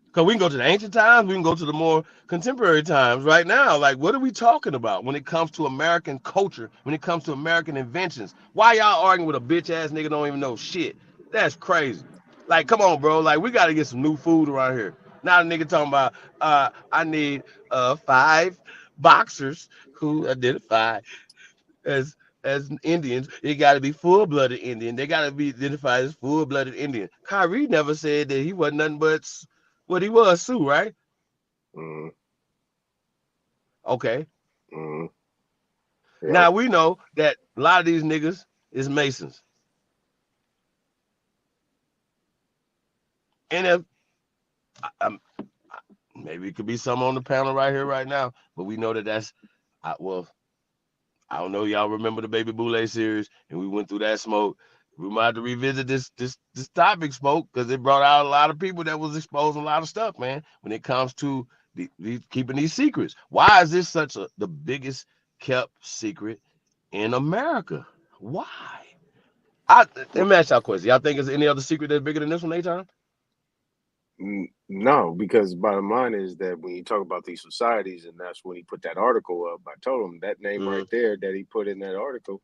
Because we can go to the ancient times, we can go to the more contemporary times right now. Like, what are we talking about when it comes to American culture, when it comes to American inventions? Why y'all arguing with a bitch ass nigga don't even know shit? That's crazy. Like, come on, bro. Like, we got to get some new food around here. Now the nigga talking about, I need 5 boxers who identify as as Indians. It got to be full-blooded Indian. They got to be identified as full-blooded Indian. Kyrie never said that he wasn't nothing but what he was, Sioux, right? Mm-hmm. Okay. Mm-hmm. Yep. Now we know that a lot of these niggas is Masons. And if maybe it could be some on the panel right here, right now, but we know that that's well, I don't know. Y'all remember the Baby Boule series, and we went through that smoke. We might have to revisit this topic, smoke, because it brought out a lot of people that was exposing a lot of stuff, man. When it comes to keeping these secrets, why is this such the biggest kept secret in America? Why? Let me ask y'all a question. Y'all think there's any other secret that's bigger than this one, A-Time? No, because bottom line is that when you talk about these societies, and that's when he put that article up, I told him that name right there that he put in that article,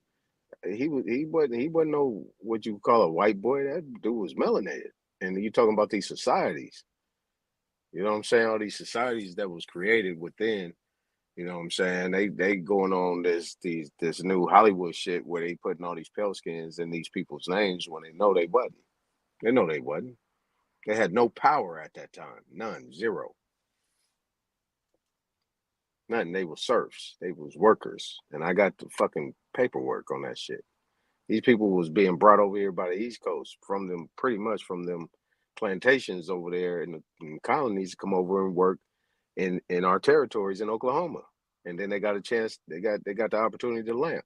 he wasn't no what you call a white boy. That dude was melanated. And you talking about these societies. You know what I'm saying? All these societies that was created within, you know what I'm saying? They going on this new Hollywood shit where they putting all these pale skins in these people's names when they know they wasn't. They know they wasn't. They had no power at that time. None. Zero. Nothing. They were serfs. They was workers. And I got the fucking paperwork on that shit. These people was being brought over here by the East Coast from them, pretty much from them plantations over there in the colonies to come over and work in our territories in Oklahoma. And then they got a chance, they got the opportunity to land.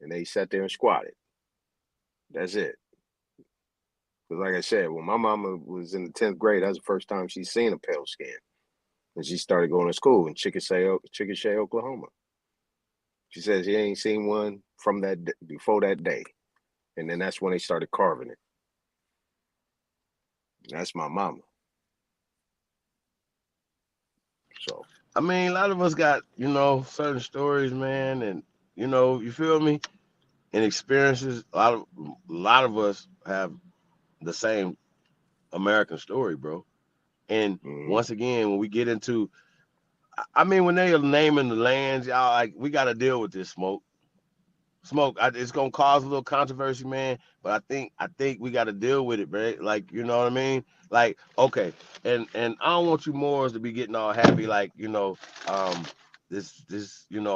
And they sat there and squatted. That's it. Because like I said, when my mama was in the 10th grade, that was the first time she seen a pale skin. And she started going to school in Chickasha, Oklahoma. She says she ain't seen one from before that day. And then that's when they started carving it. That's my mama. So I mean, a lot of us got, certain stories, man, and you feel me? And experiences. A lot of us have the same American story, bro. And once again, when we get into, when they are naming the lands, y'all, like, we got to deal with this, Smoke. It's gonna cause a little controversy, man. But I think we got to deal with it, bro. Like, you know what I mean? Like, okay, and I don't want you Moors to be getting all happy, like, this, it's an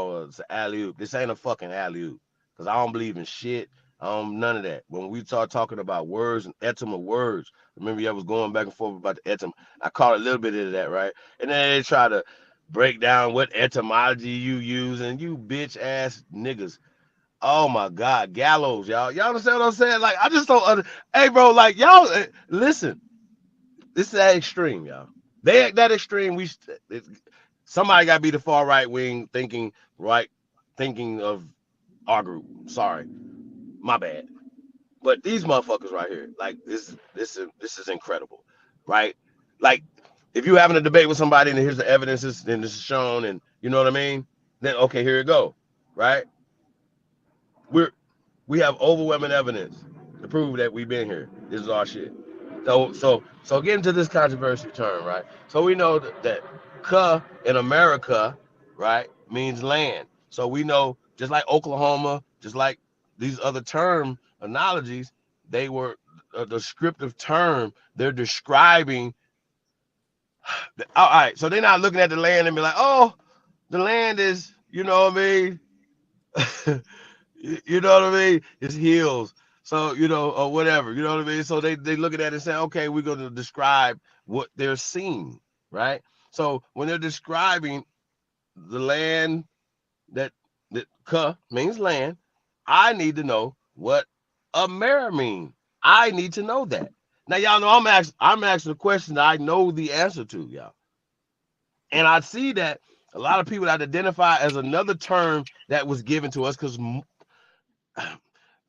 alley-oop. This ain't a fucking alley-oop, because I don't believe in shit. None of that. When we start talking about words and etym of words, remember I was going back and forth about the etym. I caught a little bit of that, right? And then they try to break down what etymology you use, and you bitch ass niggas. Oh my God, gallows, y'all. Y'all understand what I'm saying? Like, I just don't. Hey, bro, like, y'all listen. This is that extreme, y'all. They that extreme. Somebody got to be the far right wing thinking of our group. Sorry. My bad. But these motherfuckers right here, like, this is incredible, right? Like, if you're having a debate with somebody and here's the evidence and this is shown, and you know what I mean, then okay, here it go, right? We have overwhelming evidence to prove that we've been here. This is our shit. So getting to this controversial term, right? So we know that "ka" in America, right, means land. So we know, just like Oklahoma, just like these other term analogies, they were a descriptive term. They're describing. All right, so they're not looking at the land and be like, oh, the land is, you know what I mean? You know what I mean? It's hills. So, or whatever, you know what I mean? So they look at that and say, okay, we're going to describe what they're seeing, right? So when they're describing the land that "ka" means land, I need to know what Amer mean. I need to know that. Now, y'all know I'm asking a question that I know the answer to, y'all. And I see that a lot of people that identify as another term that was given to us, because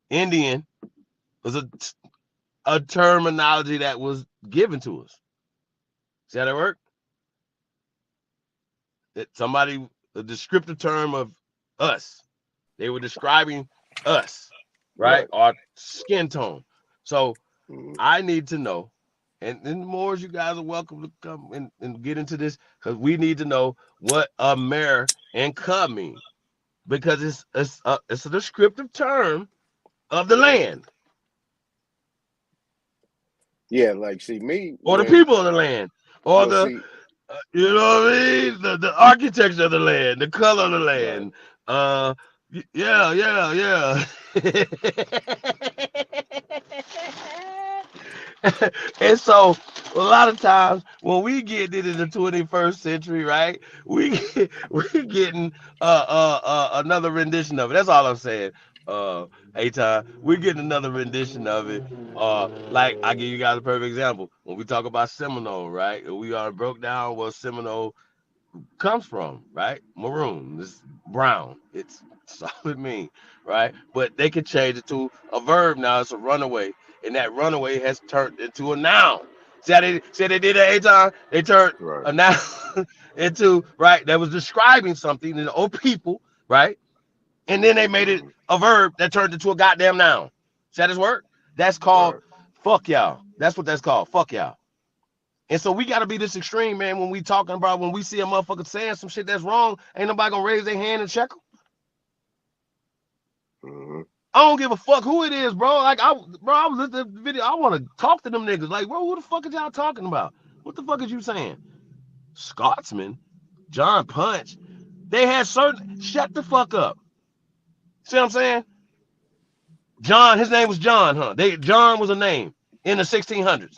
Indian was a terminology that was given to us. See how that work? That a descriptive term of us. They were describing us, right? Our skin tone. So I need to know, and then the more you guys are welcome to come and get into this, because we need to know what Amer and "ka" mean. because it's a descriptive term of the land. Yeah, like see me or the people of the land, or the see, you know what I mean, the architecture of the land, the color of the land. Yeah. And so a lot of times when we get into the 21st century, right, we're getting another rendition of it. That's all I'm saying. A-Time, we're getting another rendition of it. Like I give you guys a perfect example. When we talk about Seminole, right? We are broke down what Seminole comes from, right? Maroon, it's brown. It's all it means, right? But they can change it to a verb now. It's a runaway, and that runaway has turned into a noun. See how they did that A-Time? They turned a noun into, right? That was describing something in the old people, right? And then they made it a verb that turned into a goddamn noun. See how this work? That's called fuck y'all. That's what that's called. Fuck y'all. And so we got to be this extreme, man, when we talking about, when we see a motherfucker saying some shit that's wrong, ain't nobody gonna raise their hand and check them. I don't give a fuck who it is, bro. Like, I was listening to the video. I want to talk to them niggas. Like, bro, who the fuck is y'all talking about? What the fuck is you saying? Scotsman, John Punch, they had certain, shut the fuck up. See what I'm saying? John, his name was John, huh? John was a name in the 1600s.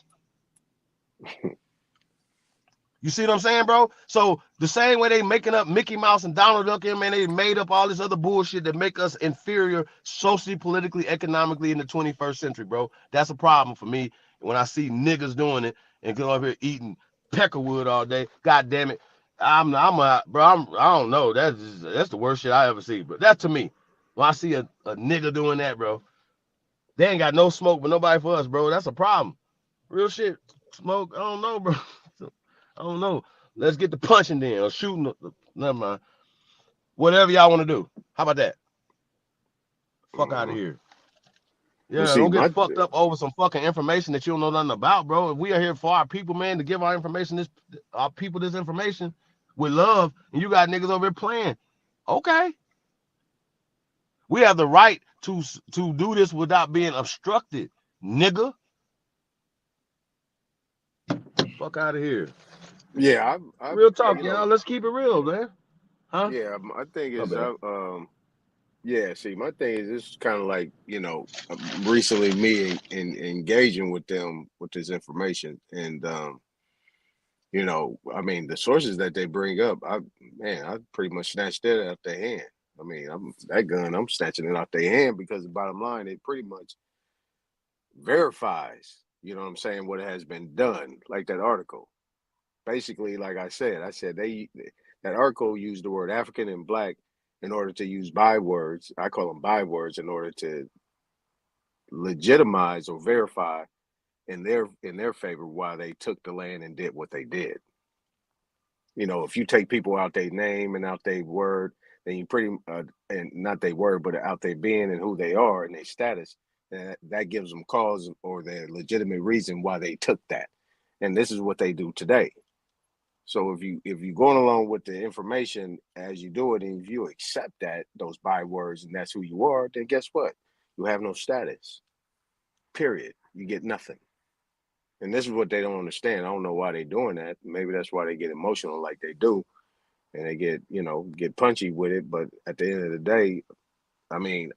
You see what I'm saying, bro? So the same way they making up Mickey Mouse and Donald Duck, man, they made up all this other bullshit that make us inferior socially, politically, economically in the 21st century, bro. That's a problem for me when I see niggas doing it and go up here eating peckerwood all day. God damn it. I don't know. That's the worst shit I ever see. But that's to me. When I see a nigga doing that, bro, they ain't got no smoke but nobody for us, bro. That's a problem. Real shit. Smoke, I don't know, bro. I don't know. Let's get the punching then, or shooting. Never mind. Whatever y'all want to do. How about that? Fuck out of here. Yeah, don't get fucked up over some fucking information that you don't know nothing about, bro. If we are here for our people, man, to give our people this information with love, and you got niggas over here playing. Okay. We have the right to do this without being obstructed, nigga. Fuck out of here. Yeah, real talk, y'all. Let's keep it real, man. Huh? Yeah, my thing is, yeah. See, my thing is, it's kind of like, recently me engaging with them with this information, and I mean, the sources that they bring up, I pretty much snatched that out their hand. I mean, I'm snatching it out their hand because the bottom line, it pretty much verifies, what has been done, like that article. Basically, like I said that article used the word African and Black in order to use bywords. I call them bywords in order to legitimize or verify in their favor why they took the land and did what they did. If you take people out their name and out their word, then you and not their word, but out their being and who they are and their status, that gives them cause or their legitimate reason why they took that. And this is what they do today. So if you're going along with the information as you do it, and if you accept those bywords, and that's who you are, then guess what? You have no status. Period. You get nothing. And this is what they don't understand. I don't know why they're doing that. Maybe that's why they get emotional like they do, and they get punchy with it. But at the end of the day, I mean,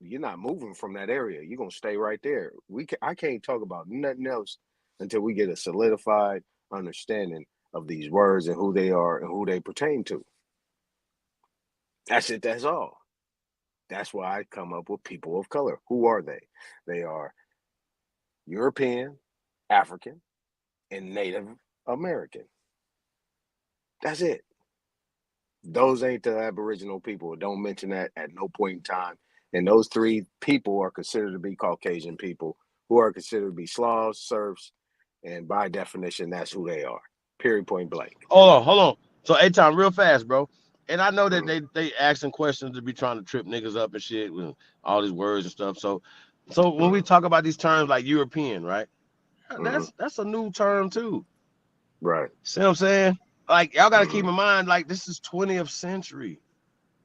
you're not moving from that area. You're gonna stay right there. I can't talk about nothing else until we get a solidified understanding of these words and who they are and who they pertain to. That's it. That's all. That's why I come up with people of color. Who are they? They are European, African, and Native American. That's it. Those ain't the Aboriginal people. Don't mention that at no point in time. And those three people are considered to be Caucasian people, who are considered to be Slavs, serfs, and by definition, that's who they are. Period, point blank. Hold on. So A-Time, real fast, bro. And I know that they asking questions to be trying to trip niggas up and shit with all these words and stuff. So when we talk about these terms like European, right? That's a new term too. Right. See what I'm saying? Like, y'all gotta keep in mind, like, this is 20th century.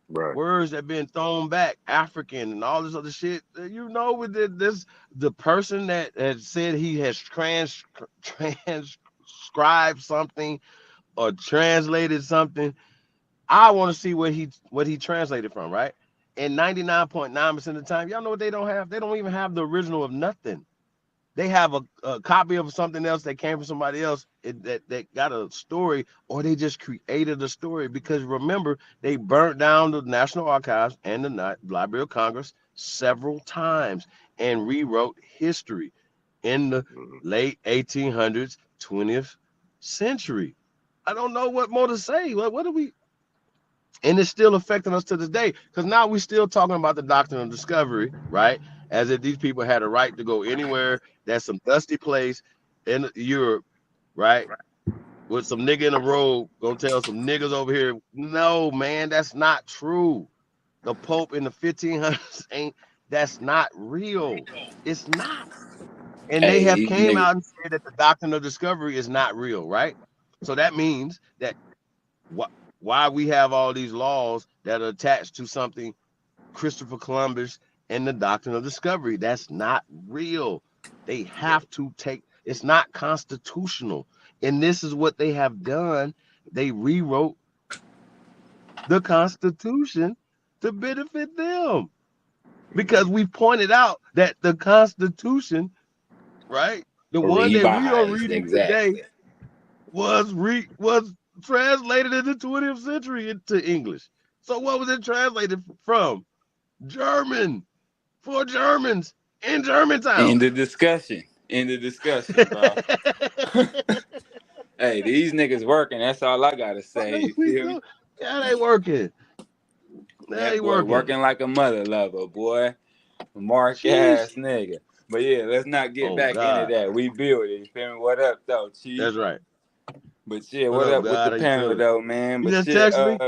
words that been thrown back, African and all this other shit. You know, with the person that has said he has transcribed something or translated something. I want to see what he translated from, right? And 99.9% of the time, y'all know what they don't have? They don't even have the original of nothing. They have a copy of something else that came from somebody else that got a story, or they just created a story. Because remember, they burnt down the National Archives and the Library of Congress several times and rewrote history in the late 1800s, 20th century. I don't know what more to say. What do we? And it's still affecting us to this day, because now we're still talking about the doctrine of discovery, right? As if these people had a right to go anywhere that's some dusty place in Europe, right? With some nigga in a robe gonna tell some niggas over here. No, man, that's not true. The Pope in the 1500s that's not real. It's not. And they have came out and said that the doctrine of discovery is not real, right? So that means that why we have all these laws that are attached to something Christopher Columbus and the doctrine of discovery. That's not real. They have to it's not constitutional. And this is what they have done. They rewrote the Constitution to benefit them. Because we pointed out that the Constitution, right? The one that we are reading today was translated in the 20th century into English. So what was it translated from? German, for Germans in Germantown. In the discussion, bro. Hey, these niggas working. That's all I gotta say. You feel me? Yeah, they working. They working like a mother lover, boy. Mark ass nigga. But yeah, let's not get back into that. We build it. You feel me? What up, though, Chief? That's right. But yeah, what up with the panel, though, man? You but just text me?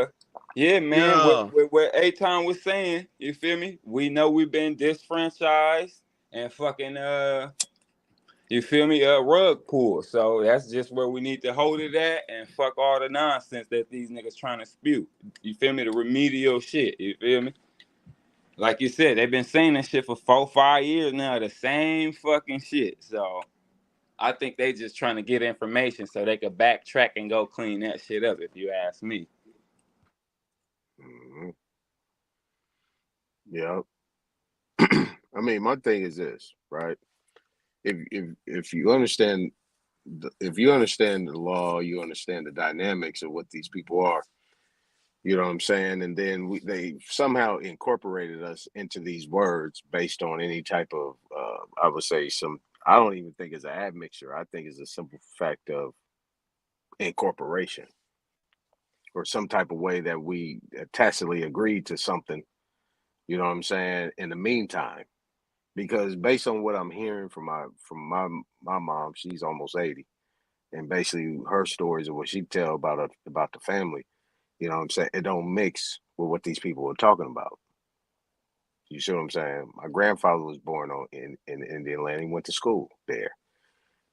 Yeah, man. Yeah. What A-Town was saying, you feel me? We know we've been disfranchised and fucking you feel me? Rug pull. So that's just where we need to hold it at and fuck all the nonsense that these niggas trying to spew. You feel me? The remedial shit. You feel me? Like you said, they've been saying that shit for 4-5 years now, the same fucking shit. So I think they just trying to get information so they could backtrack and go clean that shit up, if you ask me. Mm-hmm. Yeah. I mean, my thing is this, right? If you understand the law, you understand the dynamics of what these people are. You know what I'm saying? And then they somehow incorporated us into these words based on any type of, I would say I don't even think it's an admixture. I think it's a simple fact of incorporation or some type of way that we tacitly agreed to something, you know what I'm saying, in the meantime. Because based on what I'm hearing from my mom, she's almost 80. And basically her stories of what she tell about the family, you know what I'm saying, it don't mix with what these people are talking about. You see what I'm saying? My grandfather was born in Indian land. He went to school there.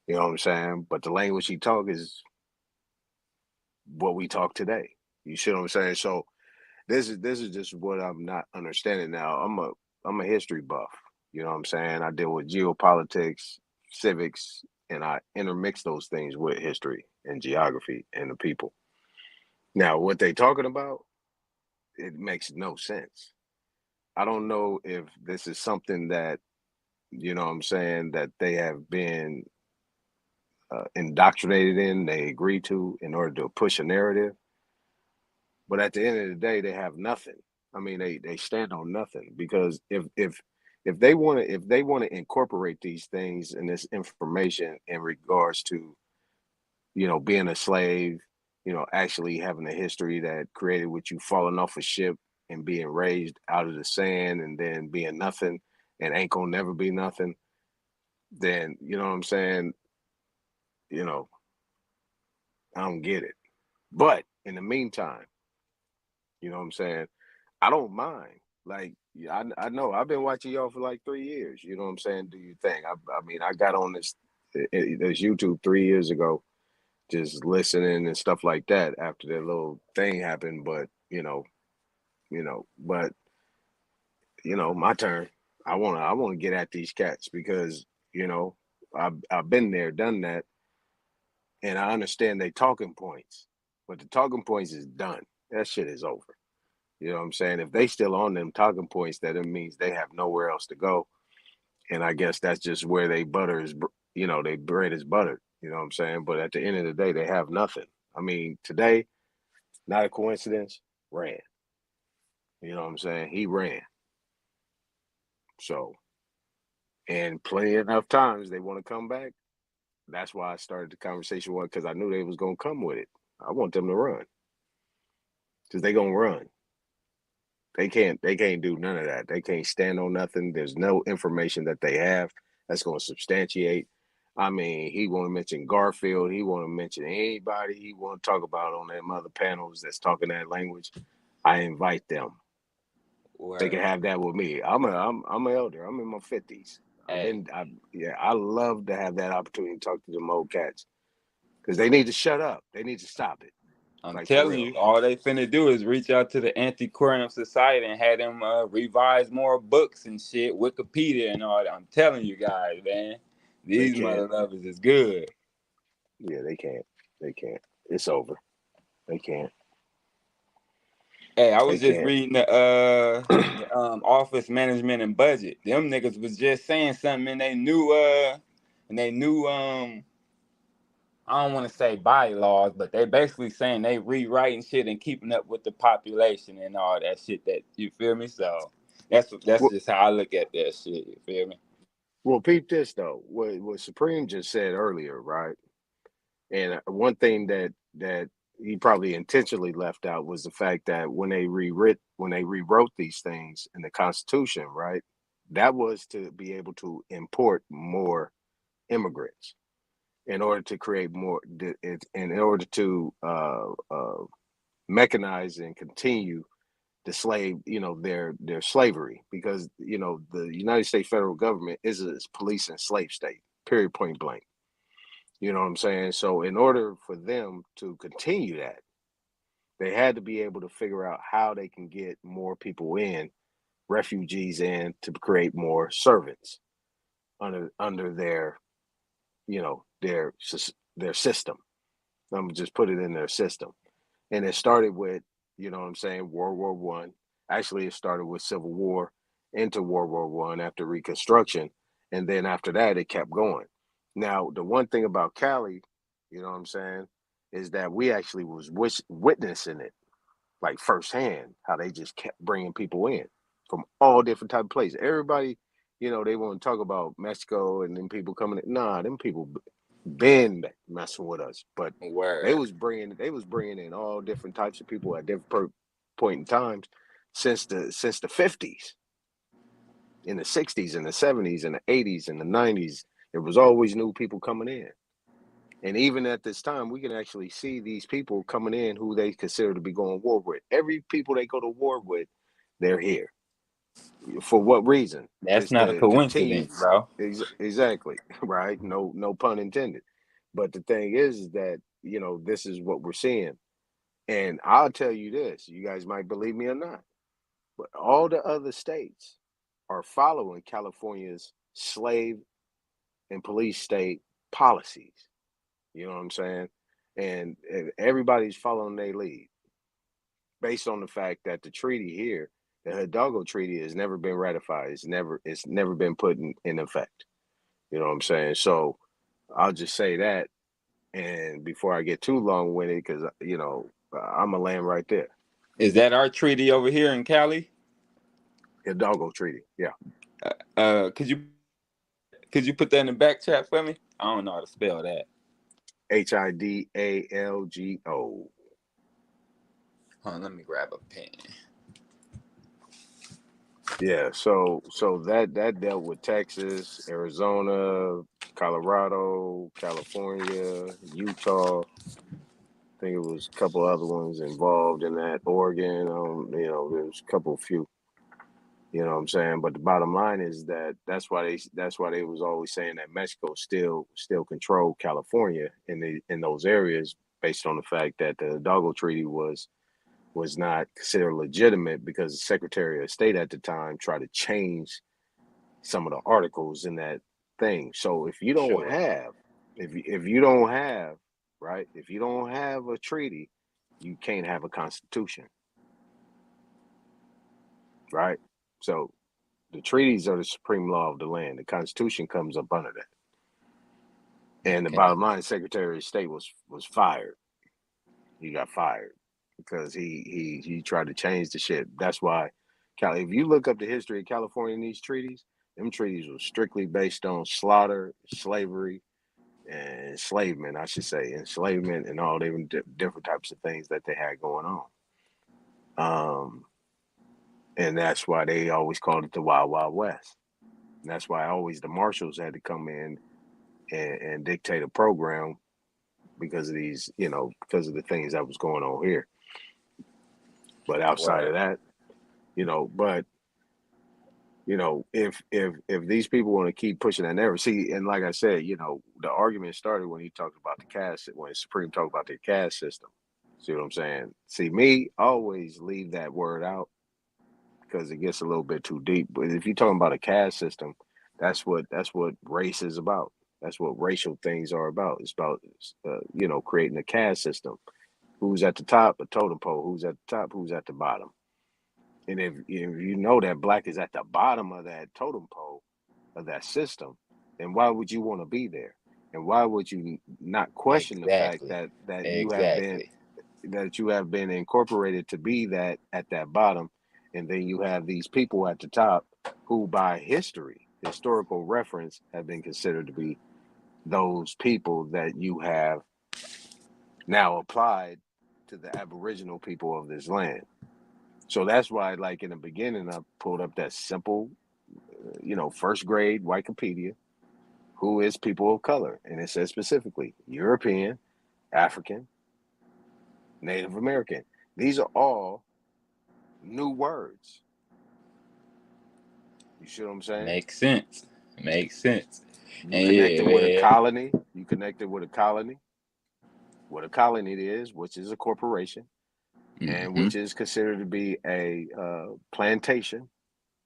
You know what I'm saying? But the language he talk is what we talk today. You see what I'm saying? So this is just what I'm not understanding now. I'm a history buff. You know what I'm saying? I deal with geopolitics, civics, and I intermix those things with history and geography and the people. Now, what they talking about, it makes no sense. I don't know if this is something that, you know what I'm saying, that they have been indoctrinated in, they agree to in order to push a narrative. But at the end of the day, they have nothing. I mean, they stand on nothing, because if they want to incorporate these things and this information in regards to, you know, being a slave, you know, actually having a history that created with you falling off a ship and being raised out of the sand and then being nothing and ain't gonna never be nothing, then, you know what I'm saying, you know, I don't get it. But in the meantime, you know what I'm saying, I don't mind. Like, I know I've been watching y'all for like 3 years. You know what I'm saying? Do your thing. I mean, I got on this YouTube 3 years ago, just listening and stuff like that after that little thing happened. But, you know, But my turn. I wanna get at these cats because I've been there, done that, and I understand they talking points, but the talking points is done. That shit is over. You know what I'm saying? If they still on them talking points, that it means they have nowhere else to go. And I guess that's just where they butter is, they bread is buttered. You know what I'm saying? But at the end of the day, they have nothing. I mean, today, not a coincidence, ran. You know what I'm saying? He ran. So, and plenty enough times they want to come back. That's why I started the conversation because I knew they was going to come with it. I want them to run because they going to run. They can't do none of that. They can't stand on nothing. There's no information that they have that's going to substantiate. I mean, he want to mention Garfield. He want to mention anybody he want to talk about on them other panels that's talking that language. I invite them. Word. They can have that with me. I'm an elder. I'm in my 50s. I love to have that opportunity to talk to them old cats because they need to shut up. They need to stop it. I'm telling you, all they finna do is reach out to the Antiquarian Society and have them revise more books and shit, Wikipedia and all that. I'm telling you guys, man, these mother lovers is good. Yeah, they can't. It's over. They can't. Hey, I was just reading the Office Management and Budget. Them niggas was just saying something and they knew I don't want to say bylaws, but they basically saying they rewriting shit and keeping up with the population and all that shit. That you feel me? So that's just how I look at that shit. You feel me? Well, peep this though. What Supreme just said earlier, right? And one thing that he probably intentionally left out was the fact that when they rewrote these things in the Constitution, right? That was to be able to import more immigrants. In order to create more, in order to mechanize and continue the slave, their slavery, because the United States federal government is a police and slave state, period, point blank. You know what I'm saying? So in order for them to continue that, they had to be able to figure out how they can get more people in, refugees in, to create more servants under their their system. I'm gonna just put it in their system. And it started with, World War One. Actually, it started with Civil War into World War One after Reconstruction. And then after that, it kept going. Now, the one thing about Cali, is that we actually was witnessing it like firsthand, how they just kept bringing people in from all different type of places. Everybody, they want to talk about Mexico and then people coming in. Nah, them people been messing with us, but they was bringing in all different types of people at different point in times since the 50s, in the 60s, and the 70s, and the 80s, and the 90s. There was always new people coming in, and even at this time, we can actually see these people coming in who they consider to be going to war with. Every people they go to war with, they're here. For what reason? That's not a coincidence, bro. Exactly. Right. No pun intended. But the thing is that, this is what we're seeing. And I'll tell you this, you guys might believe me or not, but all the other states are following California's slave and police state policies. You know what I'm saying? And everybody's following their lead based on the fact that the treaty here, the Hidalgo Treaty, has never been ratified. It's never been put in effect. You know what I'm saying? So I'll just say that, and before I get too long-winded, because I'm a land right there. Is that our treaty over here in Cali? Hidalgo Treaty, yeah. Could you put that in the back chat for me? I don't know how to spell that. Hidalgo. Hold on, let me grab a pen. Yeah, so that dealt with Texas, Arizona, Colorado, California, Utah. I think it was a couple other ones involved in that. Oregon, there's a few. You know what I'm saying? But the bottom line is that's why they was always saying that Mexico still controlled California in those areas, based on the fact that the Hidalgo Treaty was was not considered legitimate because the Secretary of State at the time tried to change some of the articles in that thing. So if you don't have, if you don't have, right, if you don't have a treaty, you can't have a constitution, right? So the treaties are the supreme law of the land. The Constitution comes up under that. And the bottom line, the Secretary of State was fired. He got fired because he tried to change the shit. That's why, if you look up the history of California and these treaties, them treaties were strictly based on slaughter, slavery, and enslavement, I should say, enslavement and all different types of things that they had going on. And that's why they always called it the Wild Wild West. And that's why always the marshals had to come in and dictate a program because of these, because of the things that was going on here. But outside of that, if these people want to keep pushing that narrative, see, and like I said, the argument started when he talked about the caste, when Supreme talked about the caste system. See what I'm saying? See, me always leave that word out because it gets a little bit too deep. But if you're talking about a caste system, that's what race is about. That's what racial things are about. It's about, creating a caste system. Who's at the top, a totem pole. Who's at the top, who's at the bottom. And if you know that black is at the bottom of that totem pole of that system, then why would you want to be there? And why would you not question the fact that you have been incorporated to be that at that bottom, and then you have these people at the top who, by historical reference, have been considered to be those people that you have now applied to the Aboriginal people of this land. So that's why, like in the beginning, I pulled up that simple, first grade Wikipedia, who is people of color. And it says specifically European, African, Native American. These are all new words. You see what I'm saying? Makes sense. You connected with a colony. You connected with a colony. What a colony is, which is a corporation, and which is considered to be a plantation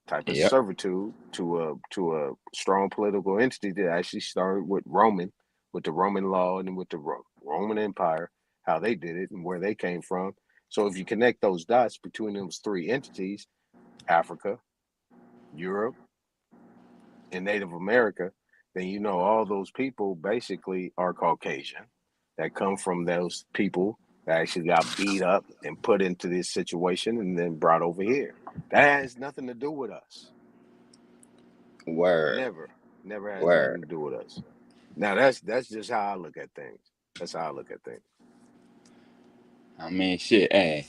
type of servitude to a strong political entity that actually started with the Roman law and with the Roman Empire, how they did it and where they came from. So if you connect those dots between those three entities, Africa, Europe, and Native America, then all those people basically are Caucasian that come from those people that actually got beat up and put into this situation and then brought over here. That has nothing to do with us. Word. Never has nothing to do with us. Now that's just how I look at things. That's how I look at things. I mean, shit. Hey,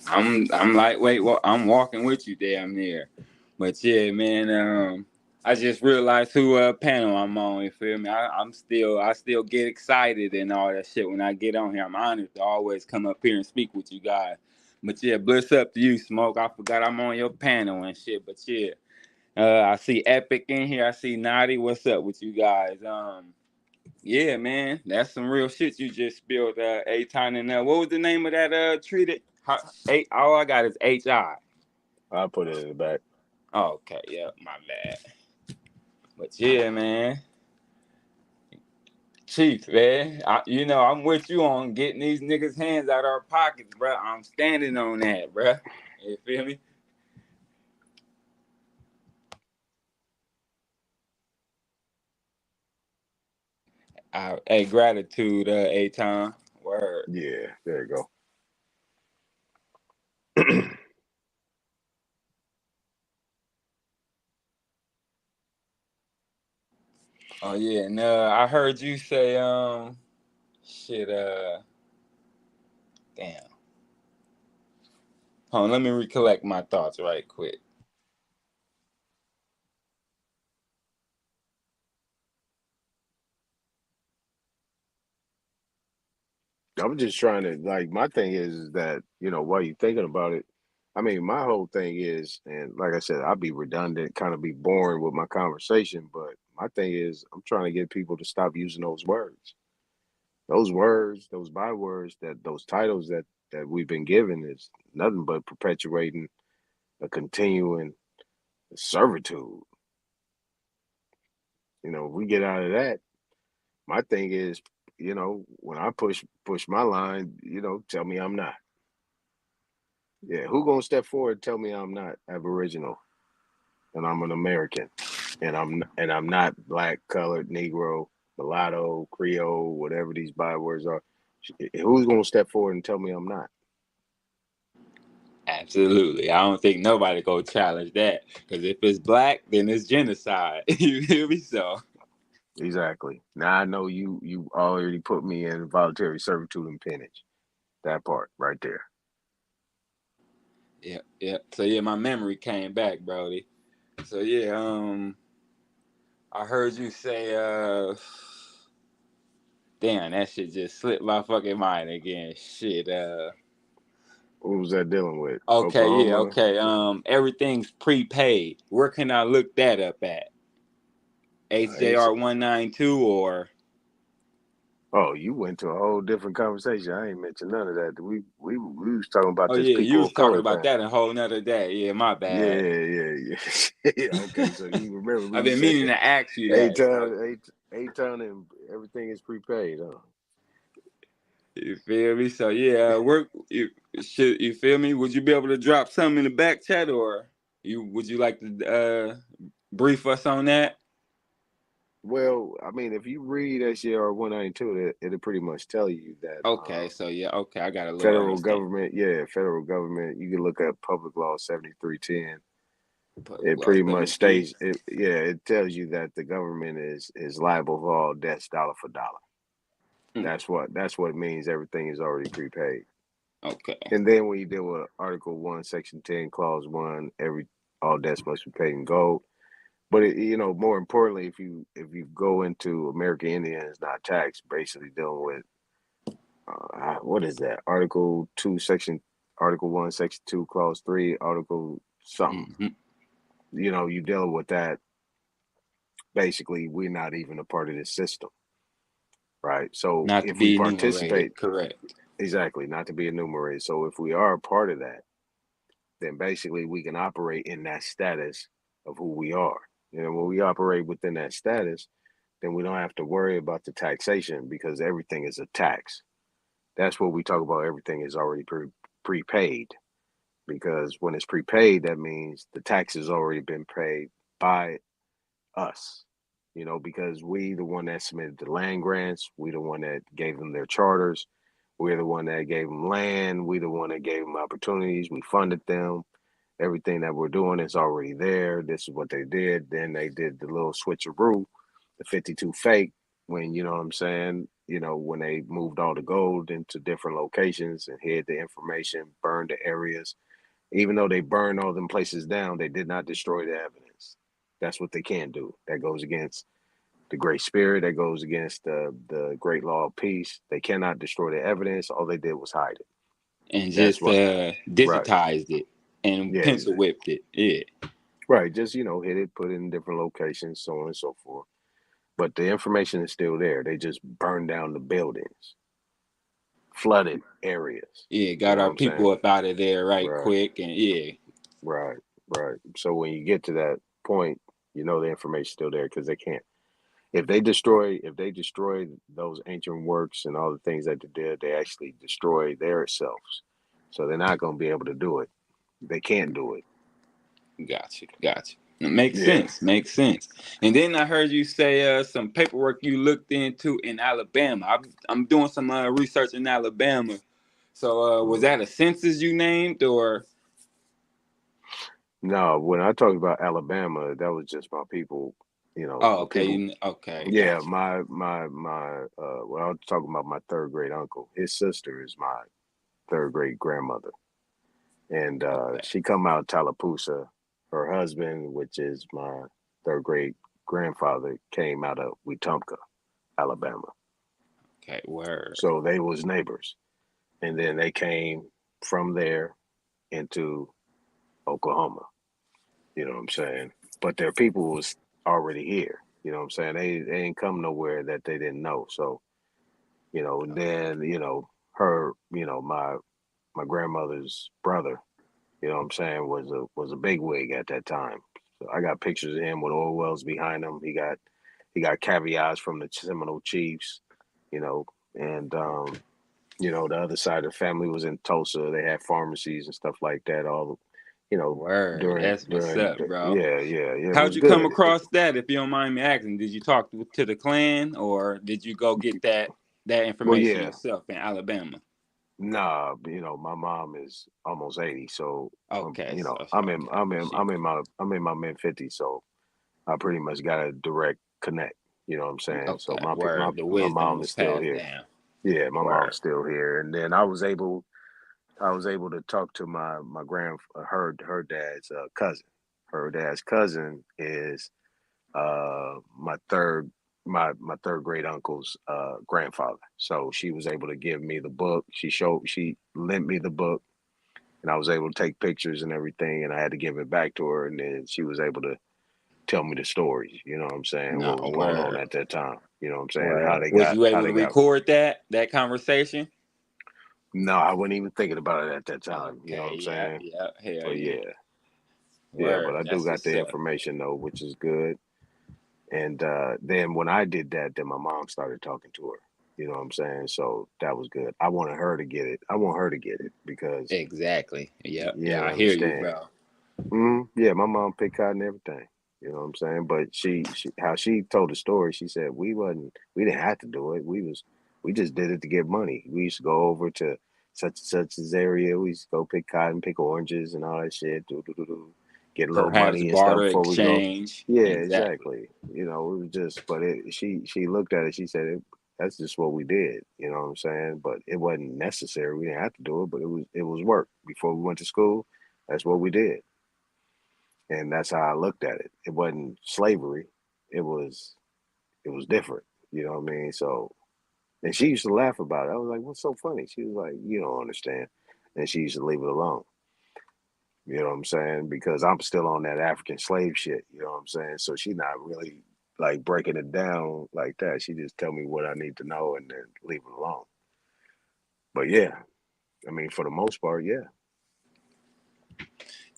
I'm lightweight. I'm walking with you damn near. But yeah, man. I just realized who panel I'm on. You feel me? I still get excited and all that shit when I get on here. I'm honored to always come up here and speak with you guys. But yeah, bless up to you, Smoke. I forgot I'm on your panel and shit. But yeah, I see Epic in here. I see Naughty. What's up with you guys? Yeah, man, that's some real shit you just spilled. Aton and what was the name of that treated? All I got is HI. I'll put it in the back. Oh, okay, yeah, my bad. But yeah, man, Chief, man, I'm with you on getting these niggas' hands out of our pockets, bro. I'm standing on that, bro. You feel me? Hey, gratitude, Aton. Word. Yeah, there you go. Oh yeah, and I heard you say shit damn. Hold on, let me recollect my thoughts right quick. I'm just trying to, my thing is that, while you're thinking about it, I mean, my whole thing is, and like I said, I'll be redundant, kind of be boring with my conversation, but my thing is I'm trying to get people to stop using those words. Those words, those bywords, those titles that we've been given is nothing but perpetuating a continuing servitude. You know, if we get out of that, my thing is, you know, when I push my line, you know, tell me I'm not. Yeah, who gonna step forward and tell me I'm not Aboriginal and I'm an American and I'm not black, colored, Negro, mulatto, Creole, whatever these bywords are. Who's gonna step forward and tell me I'm not? Absolutely. I don't think nobody go challenge that. Because if it's black, then it's genocide. You hear me? So Exactly. Now I know you already put me in voluntary servitude and peonage. That part right there. yeah. So yeah, my memory came back, Brody. So yeah, I heard you say damn, that shit just slipped my fucking mind again. Shit, what was that dealing with? Okay, Oklahoma? yeah, okay. Everything's prepaid. Where can I look that up at? HJR 192 or? Oh, you went to a whole different conversation. I ain't mentioned none of that. We was talking about Oh this yeah, you people was of talking color about thing. that a whole nother day. Yeah, my bad. Yeah. Okay, so you remember when I've you been said meaning to ask you that. A-Ton and everything is prepaid, huh? You feel me? So yeah, you feel me? Would you be able to drop something in the back chat, or would you like to brief us on that? Well, I mean, if you read HJR 192, it'll pretty much tell you that. Okay, so yeah, okay, I got a little federal government. You can look up Public Law 7310. It pretty much states it. Yeah, it tells you that the government is liable for all debts dollar for dollar. That's what it means. Everything is already prepaid. Okay. And then when you deal with Article 1, Section 10, Clause 1, all debts must be paid in gold. But more importantly, if you go into American Indians not taxed, basically dealing with what is that? Article 1, Section 2, Clause 3, Article something. Mm-hmm. You dealing with that. Basically, we're not even a part of this system, right? So not if to be we participate, correct. Exactly, not to be enumerated. So if we are a part of that, then basically we can operate in that status of who we are. When we operate within that status, then we don't have to worry about the taxation because everything is a tax. That's what we talk about. Everything is already prepaid, because when it's prepaid, that means the tax has already been paid by us. Because we the one that submitted the land grants, we the one that gave them their charters, we're the one that gave them land, we the one that gave them opportunities, we funded them. Everything that we're doing is already there. This is what they did. Then they did the little switcheroo, the 52 fake, when, you know what I'm saying, when they moved all the gold into different locations and hid the information, burned the areas. Even though they burned all them places down, they did not destroy the evidence. That's what they can't do. That goes against the Great Spirit. That goes against the Great Law of Peace. They cannot destroy the evidence. All they did was hide it. And just digitized it and pencil whipped it. Yeah. Right. Just, hit it, put it in different locations, so on and so forth. But the information is still there. They just burned down the buildings, flooded areas. Yeah, got our people up out of there quick, and yeah. Right. So when you get to that point, the information's still there because they can't. If they destroy those ancient works and all the things that they did, they actually destroy their selves. So they're not going to be able to do it. They can't do it. Got you. Makes sense. And then I heard you say some paperwork you looked into in Alabama. I'm doing some research in Alabama. So was that a census you named, or? No, when I talked about Alabama, that was just my people. Oh, okay. Okay. Yeah, my when I was talking about my third great uncle, his sister is my third great grandmother, and she come out of Tallapoosa. Her husband, which is my third great grandfather, came out of Wetumpka, Alabama. Okay, word. So they was neighbors, and then they came from there into Oklahoma. You know what I'm saying? But their people was already here. You know what I'm saying? They ain't come nowhere that they didn't know. So, and then her, my grandmother's brother, was a big wig at that time. So I got pictures of him with oil wells behind him. He got caveats from the Seminole Chiefs, and the other side of the family was in Tulsa. They had pharmacies and stuff like that. All Word, that's what's up, bro. yeah. It How'd was you good. come across that, if you don't mind me asking? Did you talk to the Klan, or did you go get that information yourself in Alabama? Nah, my mom is almost 80, so okay, I'm in my mid 50s, so I pretty much got a direct connect. You know what I'm saying? Okay, So my the my wisdom mom was is still passed here. down. Yeah, my Word. mom's still here, and then I was able to talk to my her dad's cousin. Her dad's cousin is my third great uncle's grandfather. So she was able to give me the book. She lent me the book, and I was able to take pictures and everything, and I had to give it back to her, and then she was able to tell me the stories. You know what I'm saying? No, what was going on at that time? You know what I'm saying? Word. How they Was got you able to record that conversation? No, I wasn't even thinking about it at that time. Okay, You know what I'm saying? Yeah, hell But yeah. Yeah, but Word, I do that's got what's the up. information though, which is good. And then when I did that, then my mom started talking to her. You know what I'm saying? So that was good. I wanted her to get it. I want her to get it because Exactly. Yep. you Yeah, I hear you, understand. bro. Yeah, my mom picked cotton and everything. You know what I'm saying? But she how she told the story, she said we didn't have to do it. We just did it to get money. We used to go over to such and such's area. We used to go pick cotton, pick oranges and all that shit. Get a little Perhaps money and stuff barter before we go. exchange. Yeah, Exactly. it was just, but she looked at it. She said, "That's just what we did." You know what I'm saying? But it wasn't necessary. We didn't have to do it, but it was work. Before we went to school, that's what we did, and that's how I looked at it. It wasn't slavery. It was different. You know what I mean? So, and she used to laugh about it. I was like, "What's so funny?" She was like, "You don't understand," and she used to leave it alone. You know what I'm saying? Because I'm still on that African slave shit. You know what I'm saying? So she's not really like breaking it down like that. She just tell me what I need to know and then leave it alone. But yeah, I mean, for the most part, yeah.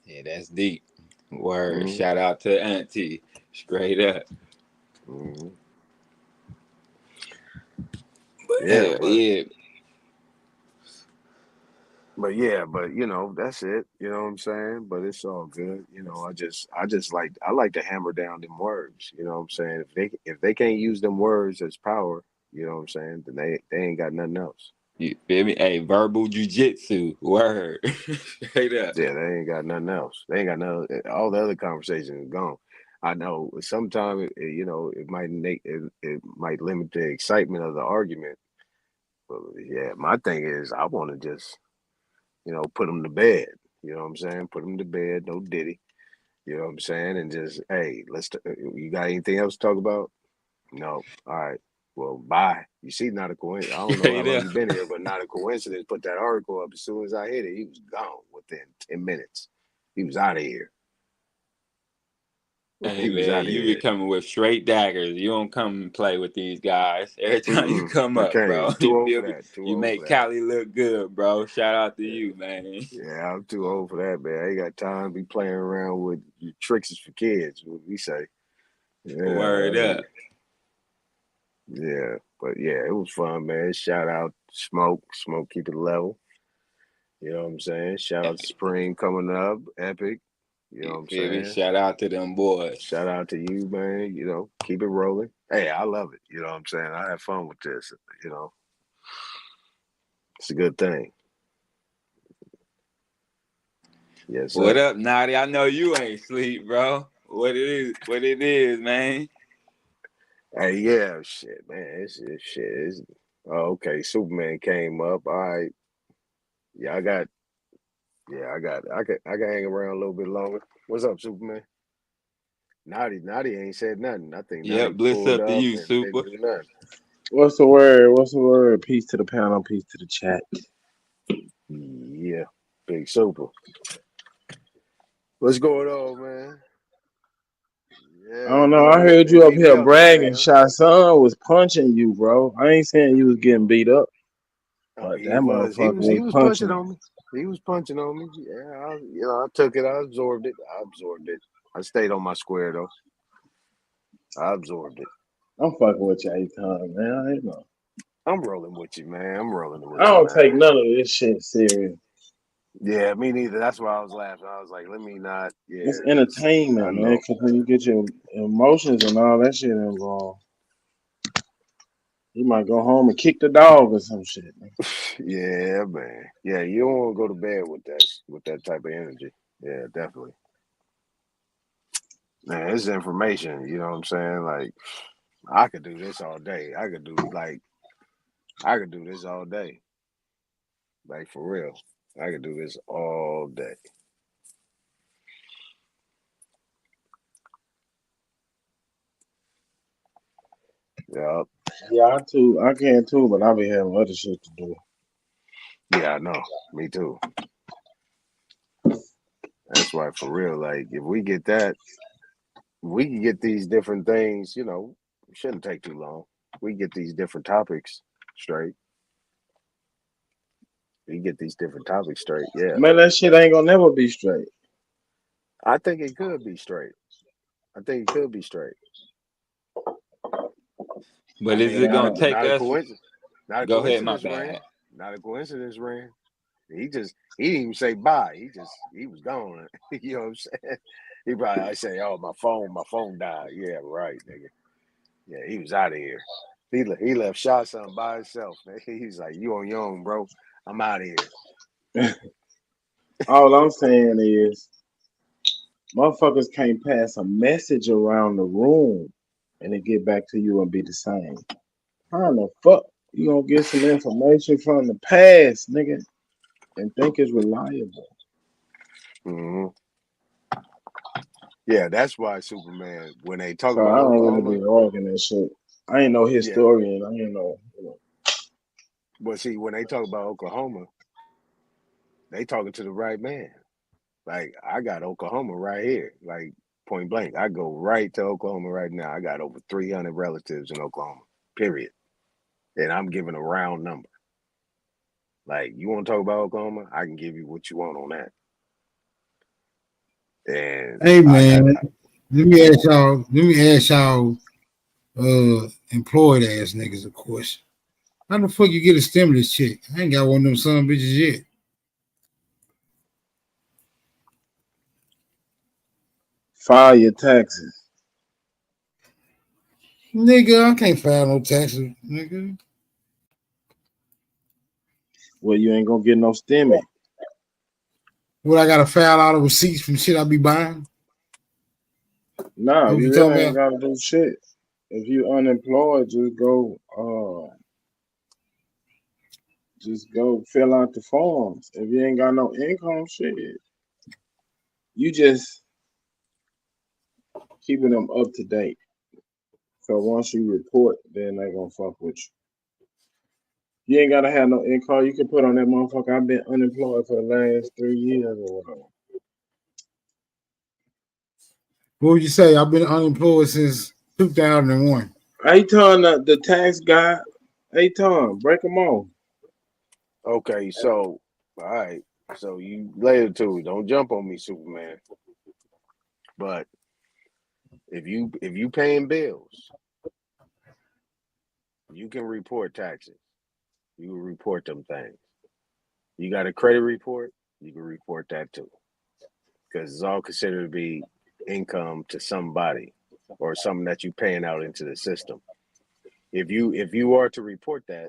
Yeah, that's deep. Word. Shout out to Auntie. Straight up. Yeah. But that's it. You know what I'm saying? But it's all good. I like to hammer down them words. You know what I'm saying? If they can't use them words as power, you know what I'm saying, then they ain't got nothing else. You feel me? Hey, verbal jujitsu. Word. Straight up. Yeah, they ain't got nothing else. They ain't got nothing. All the other conversations is gone. I know sometimes it might it might limit the excitement of the argument. But yeah, my thing is I want to just put them to bed. You know what I'm saying? Put them to bed. No Diddy. You know what I'm saying? And just hey, you got anything else to talk about? No. All right. Well, bye. You see, not a coincidence. I don't know how long you've been here, but not a coincidence. Put that article up as soon as I hit it. He was gone within 10 minutes. He was out of here. Hey man, you be coming with straight daggers. You don't come and play with these guys. Every time you come up, bro, Too old you for that. you make Cali look good, bro. Shout out to you, man. Yeah, I'm too old for that, man. I ain't got time to be playing around with tricks is for kids, what we say. Yeah, Word up. Yeah, but yeah, it was fun, man. Shout out Smoke, keep it level. You know what I'm saying? Shout out to Spring coming up, Epic. You know what I'm saying? Shout out to them boys. Shout out to you, man. Keep it rolling. Hey, I love it. You know what I'm saying? I have fun with this. It's a good thing. Yes, sir. What up, Naughty? I know you ain't sleep, bro. What it is, man. Hey, yeah, shit, man. It's shit. Okay. Superman came up. All right. Yeah, I can hang around a little bit longer. What's up, Superman? Naughty ain't said nothing. I think Naughty bliss pulled up to up you, and Super. didn't do nothing. What's the word? What's the word? Peace to the panel. Peace to the chat. Yeah, big Super. What's going on, man? I don't know. I heard you up here bragging. Shy Son was punching you, bro. I ain't saying you was getting beat up, but that motherfucker was punching punching. on me. He was punching on me. Yeah, I took it. I absorbed it. I stayed on my square though. I absorbed it. I'm fucking with you 8 times, man. I ain't know. I'm rolling with you, man. I'm rolling with you. I don't take none of this shit serious. Yeah, me neither. That's why I was laughing. I was like, let me not. Yeah, it's entertainment, man. Because when you get your emotions and all that shit involved, you might go home and kick the dog or some shit. Man. Yeah, man. Yeah, you don't want to go to bed with that type of energy. Yeah, definitely. Man, this is information. You know what I'm saying? Like, I could do this all day. I could do this all day. Like, for real. I could do this all day. Yep. Yeah, I can too, but I be having other shit to do. Yeah, I know. Me too. That's why, for real, like, if we get that, we can get these different things, you know, it shouldn't take too long. We get these different topics straight. We get these different topics straight, yeah. Man, that shit ain't gonna never be straight. I think it could be straight. But is it gonna take us? Not a Go ahead, my coincidence, bad. Rand. Not a coincidence, Rand. He didn't even say bye. He was gone. You know what I'm saying? He probably say, "Oh, my phone died." Yeah, right, nigga. Yeah, he was out of here. He left Shot Son by himself. Man. He's like, "You on your own, bro. I'm out of here." All I'm saying is, motherfuckers can't pass a message around the room and it get back to you and be the same. How the fuck you gonna get some information from the past, nigga, and think it's reliable? Mm-hmm. Yeah, that's why Superman, when they talk So about I don't Oklahoma, really be arguing that shit. I ain't no historian. I ain't no. But see, when they talk about Oklahoma, they talking to the right man. Like, I got Oklahoma right here, like point blank. I go right to Oklahoma right now. I got over 300 relatives in Oklahoma, period. And I'm giving a round number. Like, you want to talk about Oklahoma? I can give you what you want on that. And hey man, let me ask y'all employed ass niggas a question. How the fuck you get a stimulus check? I ain't got one of them son bitches yet. File your taxes. Nigga, I can't file no taxes, nigga. Well, you ain't gonna get no stimmy. What, I gotta file all the receipts from shit I be buying? Nah, you really ain't gotta do shit. If you unemployed, just go fill out the forms. If you ain't got no income, shit, you just keeping them up to date. So once you report, then they gonna fuck with you. You ain't gotta have no income. You can put on that motherfucker, I've been unemployed for the last 3 years or whatever. What would you say? I've been unemployed since 2001. Aton, the tax guy. Aton, break them off. okay, so all right. So you later too. Don't jump on me, Superman. But if you paying bills, you can report taxes. You can report them things. You got a credit report, you can report that too. Because it's all considered to be income to somebody or something that you paying out into the system. If you are to report that,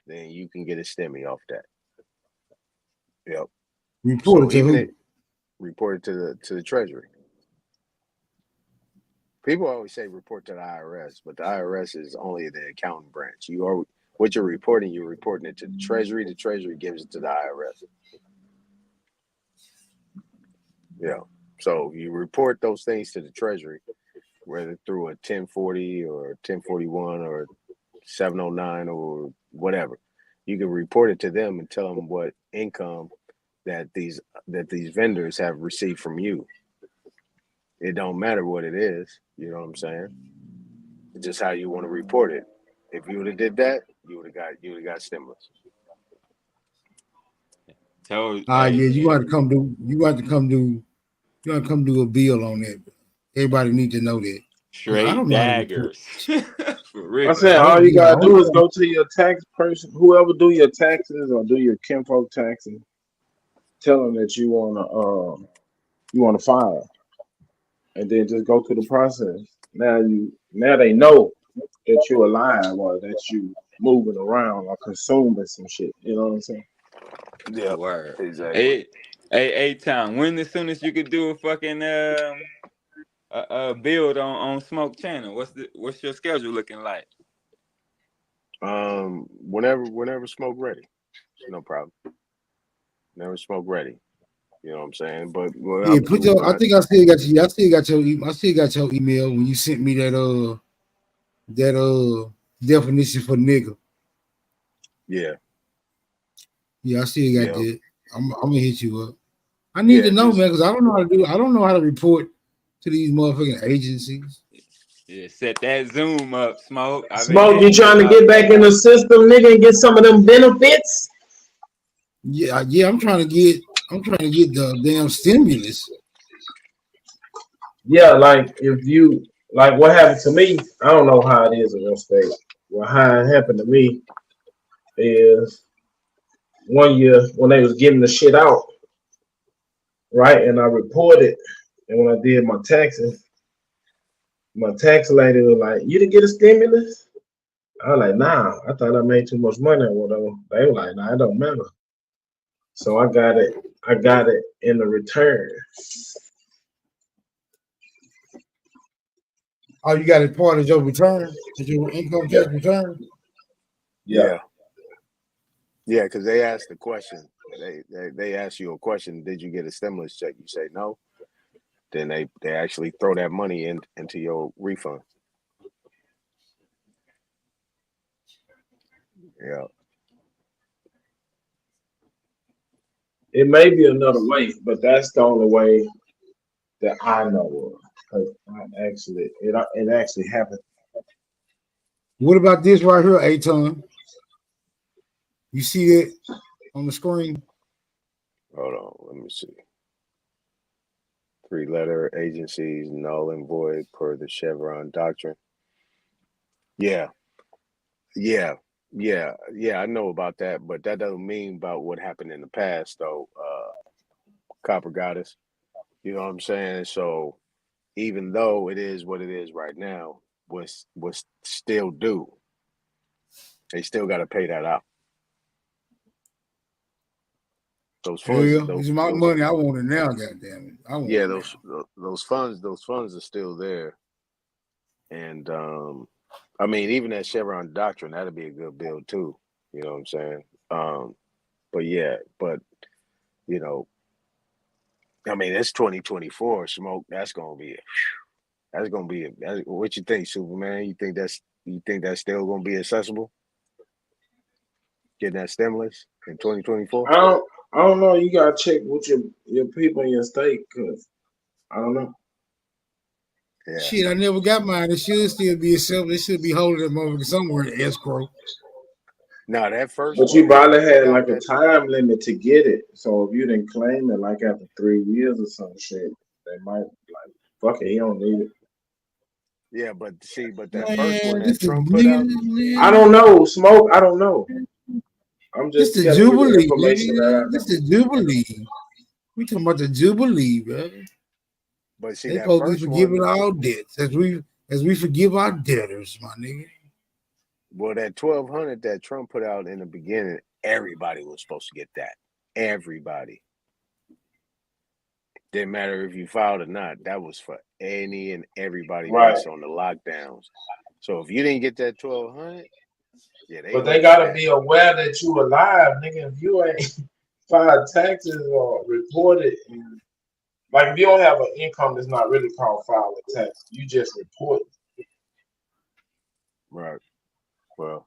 then you can get a stimmy off that. Yep. Report it to who? Report it to the Treasury. People always say report to the IRS, but the IRS is only the accounting branch. What you're reporting it to the Treasury. The Treasury gives it to the IRS. Yeah. So you report those things to the Treasury, whether through a 1040 or 1041 or 709 or whatever. You can report it to them and tell them what income that these vendors have received from you. It don't matter what it is. You know what I'm saying? It's just how you want to report it. If you would have did that, you would have got stimulus. Yeah, you got to come do a bill on that. Everybody need to know that. I don't know how to report. For real. I said all you gotta do is go to your tax person, whoever do your taxes or do your kinfolk taxes. Tell them that you wanna file, and then just go through the process. Now they know that you're alive or that you moving around or consuming some shit. You know what I'm saying? Yeah, word. Exactly. Hey, Tom. When as soon as you could do a fucking build on Smoke Channel? What's your schedule looking like? Whenever Smoke ready, no problem. Never Smoke ready. You know what I'm saying? But yeah, put your. I think I still got you. I still got your email when you sent me that definition for nigga. Yeah. Yeah, I still got that. I'm gonna hit you up. I need to know, man, because I don't know how to do. I don't know how to report to these motherfucking agencies. Yeah, set that Zoom up, Smoke. Smoke, you trying to get back in the system, nigga, and get some of them benefits? Yeah, I'm trying to get the damn stimulus. Yeah, like if you like what happened to me, I don't know how it is in your state. Well, how it happened to me is one year when they was getting the shit out, right? And I reported, and when I did my taxes, my tax lady was like, "You didn't get a stimulus?" I was like, "Nah, I thought I made too much money or whatever." They were like, "Nah, it don't matter." So I got it in the return. Oh, you got it part of your return? Your income tax return? Yeah, because they asked the question. They ask you a question. Did you get a stimulus check? You say no. Then they actually throw that money into your refund. Yeah. It may be another way, but that's the only way that I know of. Because it actually happened. What about this right here, Aton? You see it on the screen? Hold on, let me see. 3-letter agencies null and void per the Chevron doctrine. Yeah. I know about that, but that doesn't mean about what happened in the past, though. Copper Goddess, you know what I'm saying? So even though it is what it is right now, was still due. They still got to pay that out. Those funds, it's my money. I want it now. Goddamn it! Those funds are still there. And I mean, even that Chevron doctrine, that'd be a good bill too. You know what I'm saying? But I mean, it's 2024. Smoke. That's gonna be what you think, Superman? You think that's still gonna be accessible? Getting that stimulus in 2024? I don't know. You gotta check with your people in your state, cause I don't know. Yeah. Shit, I never got mine. It should still be accepted. It should be holding them over somewhere in escrow. No, that first. But you probably had like a time limit to get it. So if you didn't claim it like after 3 years or some shit, they might like, fuck it, he don't need it. Yeah, but that first one that Trump put out. I don't know, Smoke. I don't know. I'm just the Jubilee. This the Jubilee. We talking about the Jubilee, bro. But see, they that supposed to first be forgiving one, all debts as we forgive our debtors, my nigga. Well, that 1,200 that Trump put out in the beginning, everybody was supposed to get that. Everybody. Didn't matter if you filed or not. That was for any and everybody based on the lockdowns. So if you didn't get that 1,200, but they gotta be aware that you alive, nigga. If you ain't filed taxes or reported, like if you don't have an income that's not really called filing tax, you just report. Right. Well.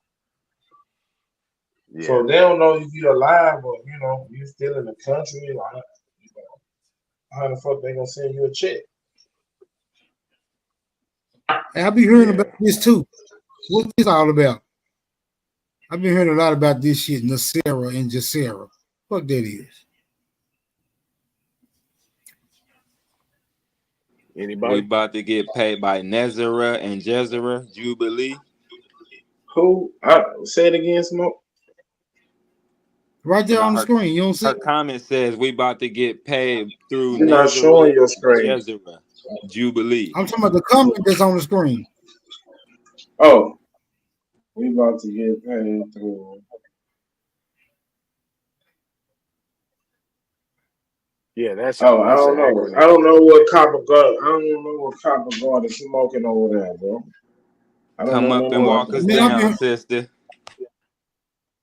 Yeah. So they don't know if you're alive or you're still in the country. Like, how the fuck they gonna send you a check? I'll be hearing about this too. What's this all about? I've been hearing a lot about this shit, NESARA and GESARA. Fuck that is. Anybody? We about to get paid by NESARA and GESARA, Jubilee. Who? Say it again, Smoke. Right there on the screen. You don't see her comment says we about to get paid through You're not showing your screen. GESARA, Jubilee. I'm talking about the comment that's on the screen. Oh. We about to get paid through. Yeah, that's. I don't know. I don't know what Copper Guard. I don't know what Copper Guard is smoking over there, bro. I don't Come know up and walk us down, sister.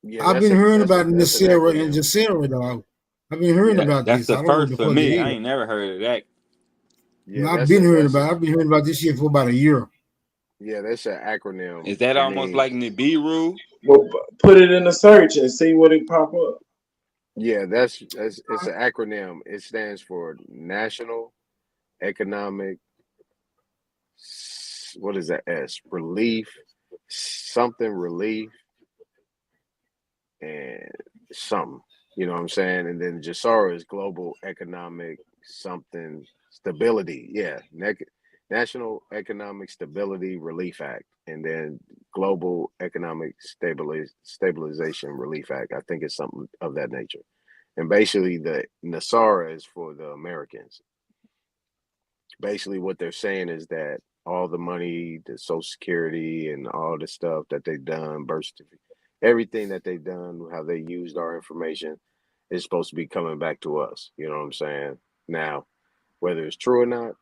Yeah, I've been hearing about NESARA and GESARA, dog. I've been hearing about That's this. the first for me. I ain't never heard of that. Yeah, I've been hearing about this shit for about a year. Yeah, that's an acronym. Is that almost like Nibiru? Well, put it in the search and see what it pop up. Yeah, it's an acronym. It stands for National Economic. What is that? Relief, something relief, and something. You know what I'm saying? And then GESARA is Global Economic something stability. Yeah, National Economic Stability Relief Act, and then Global Economic Stabilization Relief Act. I think it's something of that nature. And basically, the NESARA is for the Americans. Basically, what they're saying is that all the money, the Social Security, and all the stuff that they've done, birth certificate, everything that they've done, how they used our information, is supposed to be coming back to us. You know what I'm saying? Now, whether it's true or not,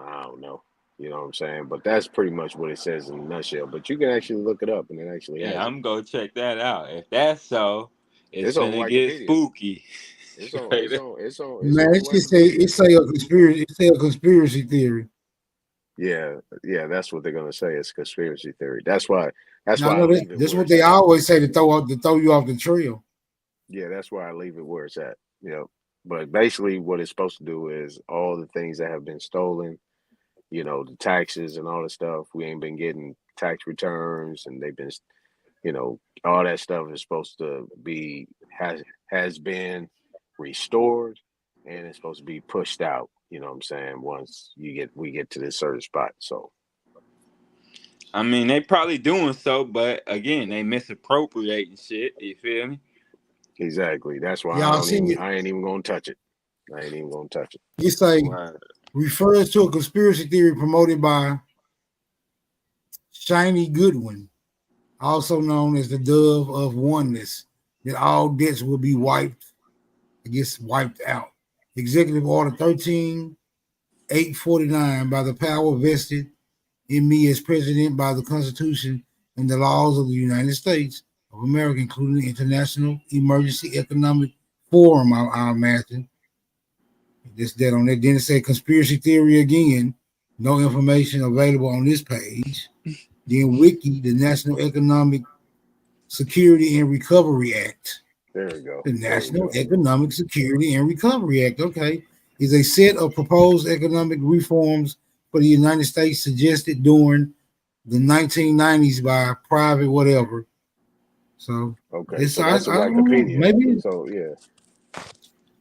I don't know. You know what I'm saying? But that's pretty much what it says in a nutshell. But you can actually look it up, and it actually has. Yeah, I'm gonna check that out. If that's so, it's on gonna get Wikipedia. spooky. It's on. Man, it just say a conspiracy. It say a conspiracy theory. Yeah, that's what they're gonna say. It's conspiracy theory. That's why. That's Now, why I leave it. That's where what it's they at. always say to throw you off the trail. Yeah, that's why I leave it where it's at. You know, but basically, what it's supposed to do is all the things that have been stolen. You know, the taxes and all the stuff. We ain't been getting tax returns, and they've been, you know, all that stuff is supposed to be has been restored, and it's supposed to be pushed out. You know what I'm saying? Once we get to this certain spot. So, I mean, they probably doing so, but again, they misappropriating shit. You feel me? Exactly. That's why I ain't even gonna touch it. I ain't even gonna touch it. You say refers to a conspiracy theory promoted by Shiny Goodwin, also known as the Dove of Oneness, that all debts will be wiped out. Executive Order 13-849 by the power vested in me as president by the Constitution and the laws of the United States of America, including the International Emergency Economic Forum, I imagine. This that on that. Then it say conspiracy theory again. No information available on this page. Then Wiki, the National Economic Security and Recovery Act. There we go. The National Economic Security and Recovery Act, okay, is a set of proposed economic reforms for the United States suggested during the 1990s by private whatever. So okay, so that's Wikipedia. Maybe so.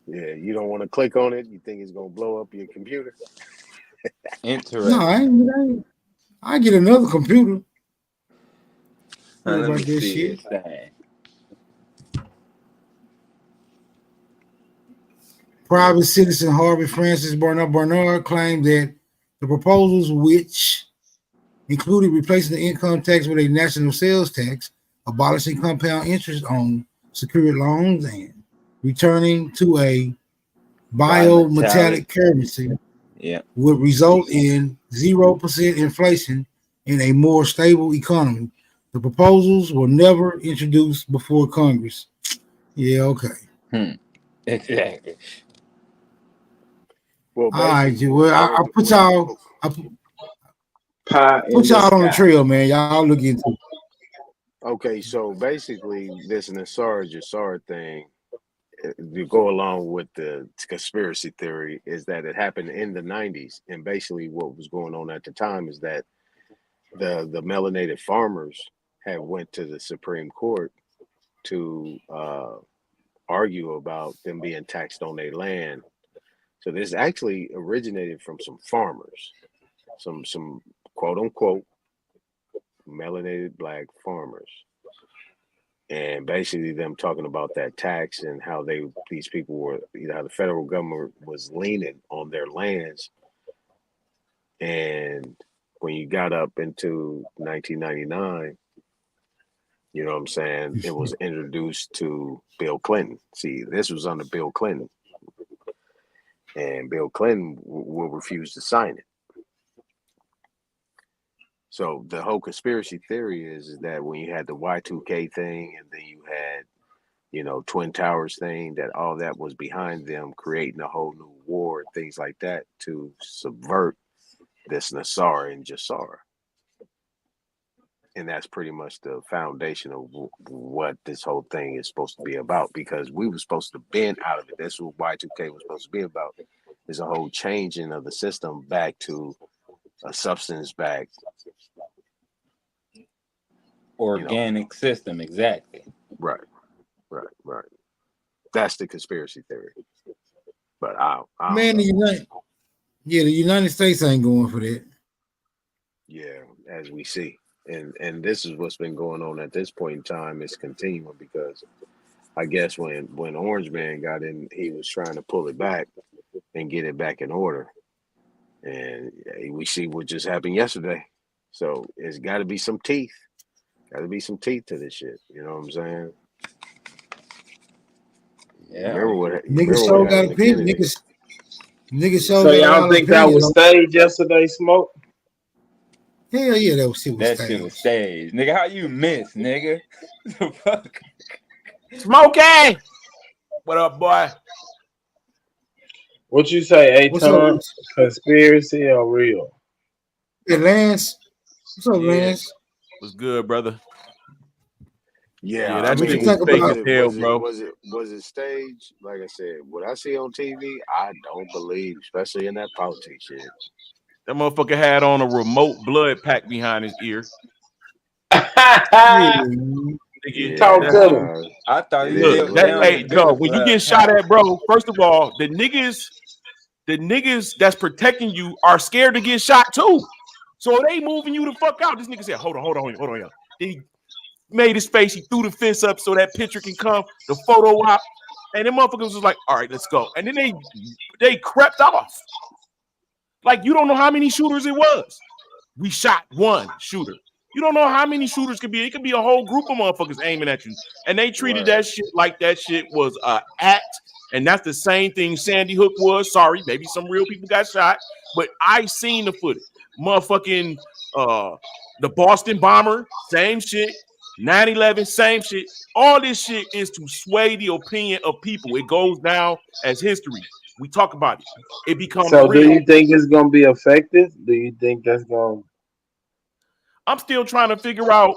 Yeah, you don't want to click on it. You think it's gonna blow up your computer? Interesting. No, I get another computer. Let me see it. Private citizen Harvey Francis Bernard claimed that the proposals, which included replacing the income tax with a national sales tax, abolishing compound interest on secured loans, and returning to a biometallic currency, would result in 0% inflation in a more stable economy. The proposals were never introduced before Congress. Yeah, okay. Exactly. Well, all right, I put y'all on the trail, man. Y'all look into it. Okay, so basically, this NESARA GESARA thing, to go along with the conspiracy theory, is that it happened in the 90s. And basically what was going on at the time is that the melanated farmers had went to the Supreme Court to argue about them being taxed on their land. So this actually originated from some farmers, some quote unquote melanated black farmers, and basically them talking about that tax and how these people were, how the federal government was leaning on their lands. And when you got up into 1999, you know what I'm saying, it was introduced to Bill Clinton. See, this was under Bill Clinton. And Bill Clinton will refuse to sign it. So the whole conspiracy theory is that when you had the Y2K thing, and then you had, you know, Twin Towers thing, that all that was behind them creating a whole new war and things like that to subvert this Nassar and Jassar. And that's pretty much the foundation of what this whole thing is supposed to be about, because we were supposed to bend out of it. That's what Y2K was supposed to be about. There's a whole changing of the system back to a substance back organic system. Exactly. Right. That's the conspiracy theory. But I man, the United States ain't going for that. Yeah, as we see. And this is what's been going on at this point in time. It's continuing, because I guess when Orange Man got in, he was trying to pull it back and get it back in order. And we see what just happened yesterday. So it's got to be some teeth. Got to be some teeth to this shit. You know what I'm saying? Yeah. Niggas so got a pin. Niggas so. So y'all think that was staged yesterday, Smoke? Hell yeah, that shit was staged. Shit was staged. Nigga, how you miss, nigga? The fuck? Smokey! What up, boy? What you say, A-Ton? Conspiracy or real? Hey, Lance. What's up, Lance? What's good, brother? Yeah, that shit was fake as hell, bro. Was it staged? Like I said, what I see on TV, I don't believe, especially in that politics shit. That motherfucker had on a remote blood pack behind his ear. Talk to him. I thought hey, Joe, when you get shot at, bro, first of all, the niggas that's protecting you are scared to get shot too. So they moving you the fuck out. This nigga said, hold on, y'all. Then he made his face, he threw the fence up so that picture can come, the photo op, and the motherfuckers was like, all right, let's go. And then they crept off. Like, you don't know how many shooters it was. We shot one shooter. You don't know how many shooters could be. It could be a whole group of motherfuckers aiming at you. And they treated that shit like that shit was an act. And that's the same thing Sandy Hook was. Sorry, maybe some real people got shot. But I seen the footage. Motherfucking the Boston bomber, same shit. 9/11, same shit. All this shit is to sway the opinion of people. It goes down as history. We talk about it. It becomes so real. Do you think it's gonna be effective? Do you think that's gonna? I'm still trying to figure out.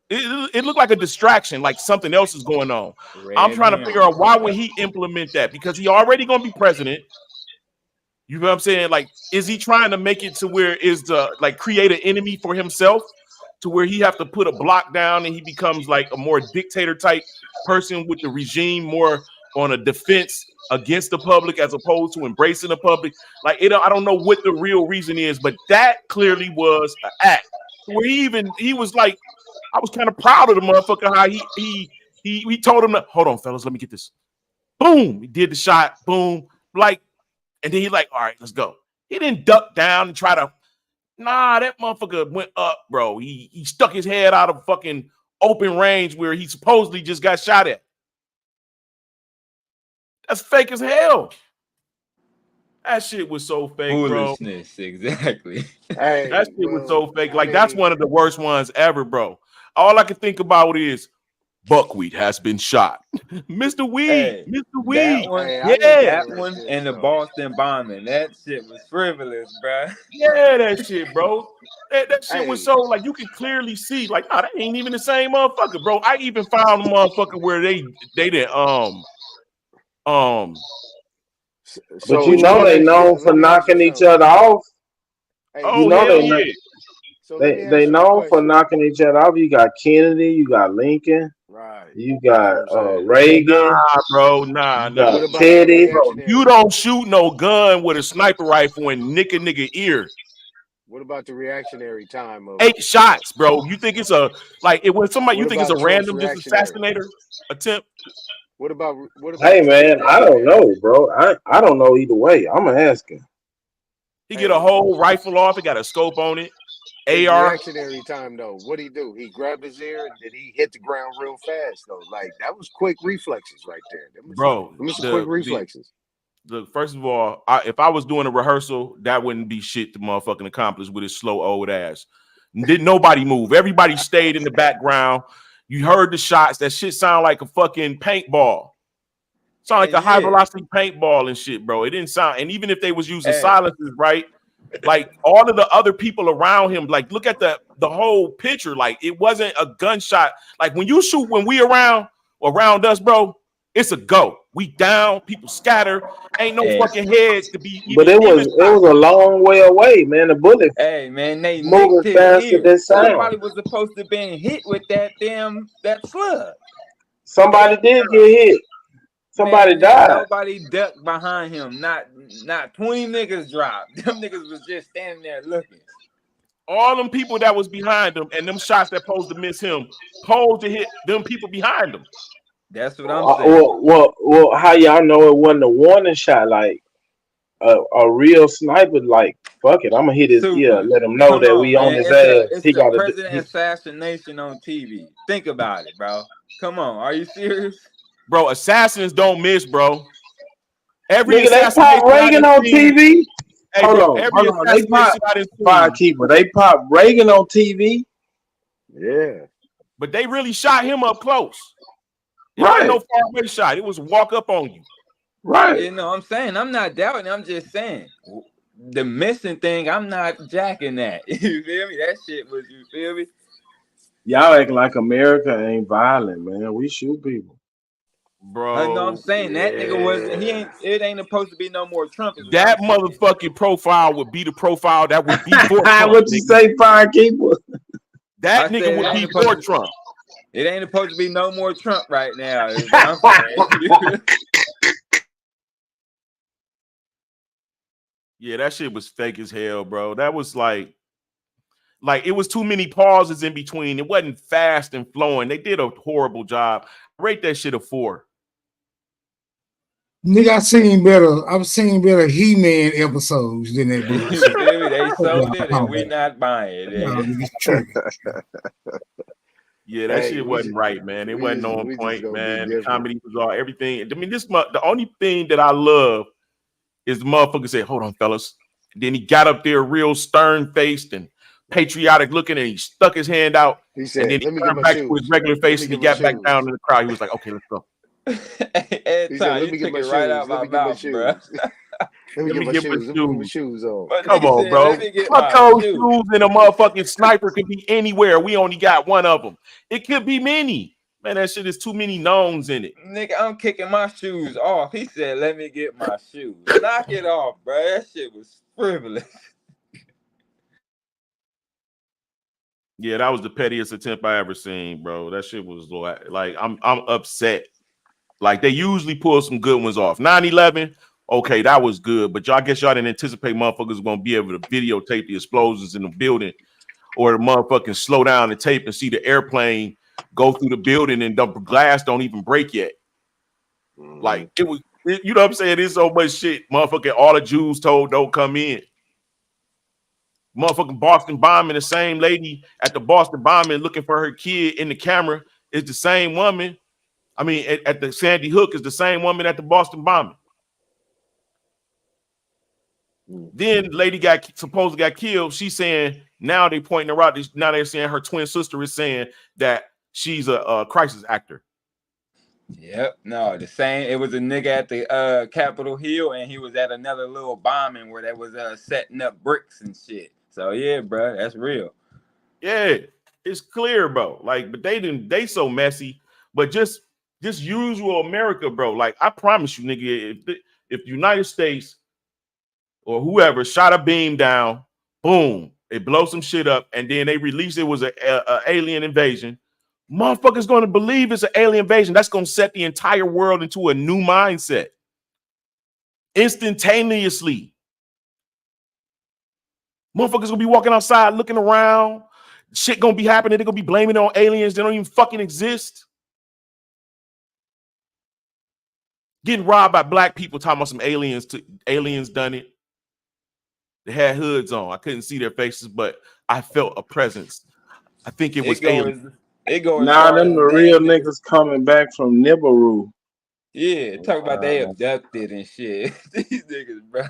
It looked like a distraction, like something else is going on. I'm trying to figure out why would he implement that? Because he already gonna be president. You know what I'm saying? Like, is he trying to make it to where create an enemy for himself, to where he have to put a block down and he becomes like a more dictator type person with the regime, more on a defense against the public as opposed to embracing the public? Like, I don't know what the real reason is, but that clearly was an act where he was like, I was kind of proud of the motherfucker how he told him to, hold on, fellas, let me get this. Boom, he did the shot. Boom, like, and then he like, all right, let's go. He didn't duck down and try to. Nah, that motherfucker went up, bro. He stuck his head out of fucking open range where he supposedly just got shot at. That's fake as hell. That shit was so fake, Foolishness, bro. Exactly. Hey, that shit was so fake. Like, that's one of the worst ones ever, bro. All I can think about is Buckwheat has been shot. Mr. Weed, Mr. Weed. That one and the Boston bombing. That shit was frivolous, bro. Yeah, that shit, bro. That shit was so, like, you can clearly see, like, nah, that ain't even the same motherfucker, bro. I even found a motherfucker where they did But you know they known for knocking each other off. Oh, hell yeah. So let me ask They you a known for question. knocking each other off. You got Kennedy, you got Lincoln, Right. you That's got what I'm saying. Reagan, Nah, bro. Nah, you nah. got What about the Teddy. Bro, you reactionary? don't shoot no gun with a sniper rifle and nick a nigga ear. What about the reactionary time of? 8 shots, bro. You think it's a when somebody you What think it's a about Trump's random just reactionary? assassinator attempt? What about Hey Trump's man, I don't reactionary? know, bro. I don't know either way. I'm asking. He get a whole rifle off. It got a scope on it. His AR. reactionary time though, what'd he do? He grabbed his ear and did he hit the ground real fast though? Like that was quick reflexes right there. Bro, Them was some quick reflexes. First of all, if I was doing a rehearsal, that wouldn't be shit to motherfucking accomplish with his slow old ass. Didn't nobody move. Everybody stayed in the background. You heard the shots. That shit sound like a fucking paintball. Sound like a high velocity paintball and shit, bro. It didn't sound. And even if they was using silencers, right? Like all of the other people around him, like look at the whole picture. Like it wasn't a gunshot. Like when you shoot when we around us, bro, it's a go. We down, people scatter. Ain't no fucking heads to be. But it was a long way away, man. The bullet Hey man, they moving nicked his faster ear. than sound. Somebody was supposed to be hit with that slug. Somebody did get hit. Somebody died. Nobody ducked behind him. Not 20 niggas dropped. Them niggas was just standing there looking. All them people that was behind him and them shots that posed to miss him, posed to hit them people behind him. That's what I'm saying. Well, how y'all know it wasn't a warning shot? Like a real sniper, like fuck it, I'm gonna hit his ear, let him know that we on his ass. It's the president assassination on TV. Think about it, bro. Come on, are you serious? Bro, assassins don't miss, bro. Every nigga, they pop Reagan on TV. Hey, hold bro, on. They pop Firekeeper. They pop Reagan on TV. Yeah, but they really shot him up close. It Right. wasn't no far away shot. It was walk up on you. Right. You know what I'm saying? I'm not doubting. I'm just saying the missing thing. I'm not jacking that. You feel me? That shit was. You feel me? Y'all acting like America ain't violent, man. We shoot people. Bro, I know I'm saying that nigga wasn't. It ain't supposed to be no more Trump. That motherfucking profile would be the profile that would be for Trump. What you say, Firekeeper? That nigga would be for Trump. It ain't supposed to be no more Trump right now. Is what I'm saying. Yeah, that shit was fake as hell, bro. That was like it was too many pauses in between. It wasn't fast and flowing. They did a horrible job. Rate that shit a 4. Nigga, I've seen better He-Man episodes than that bullshit. They sold it and we not buying it. Yeah, that shit wasn't right, man. It wasn't on point, man. The comedy was all everything. I mean, the only thing that I love is the motherfucker said, "Hold on, fellas." And then he got up there real stern-faced and patriotic looking, and he stuck his hand out. He said, and then he "Let me turned get my back to his regular face and he got back down in the crowd. He was like, "Okay, let's go." Every time you took it right out my mouth, bro. Let me get my shoes on. Come on, bro. Fuck those shoes and a motherfucking sniper could be anywhere. We only got one of them. It could be many. Man, that shit is too many knowns in it. Nigga, I'm kicking my shoes off. He said, "Let me get my shoes." Knock it off, bro. That shit was frivolous. Yeah, that was the pettiest attempt I ever seen, bro. That shit was like I'm upset. Like they usually pull some good ones off. 9/11, okay, that was good, but I guess y'all didn't anticipate motherfuckers gonna be able to videotape the explosions in the building, or the motherfucking slow down the tape and see the airplane go through the building and the glass don't even break yet. Like it was, you know what I'm saying? There's so much shit, motherfucking. All the Jews told don't come in. Motherfucking Boston bombing, the same lady at the Boston bombing looking for her kid in the camera is the same woman. I mean, at the Sandy Hook is the same woman at the Boston bombing. Then lady supposedly got killed. She's saying now they pointing her out. Now they're saying her twin sister is saying that she's a crisis actor. Yep, no, the same. It was a nigga at the Capitol Hill, and he was at another little bombing where they was setting up bricks and shit. So yeah, bro, that's real. Yeah, it's clear, bro. Like, but they so messy. But just usual America, bro. Like, I promise you, nigga, if the United States or whoever shot a beam down, boom, They blow some shit up, and then they release it was a alien invasion. Motherfuckers going to believe it's an alien invasion. That's going to set the entire world into a new mindset instantaneously. Motherfuckers gonna be walking outside looking around. Shit gonna be happening. They're gonna be blaming it on aliens. They don't even fucking exist. Getting robbed by black people talking about some aliens done it. They had hoods on. I couldn't see their faces, but I felt a presence. I think it was aliens. Nah, them the real niggas coming back from Nibiru. Yeah, talk about they abducted and shit. These niggas, bro.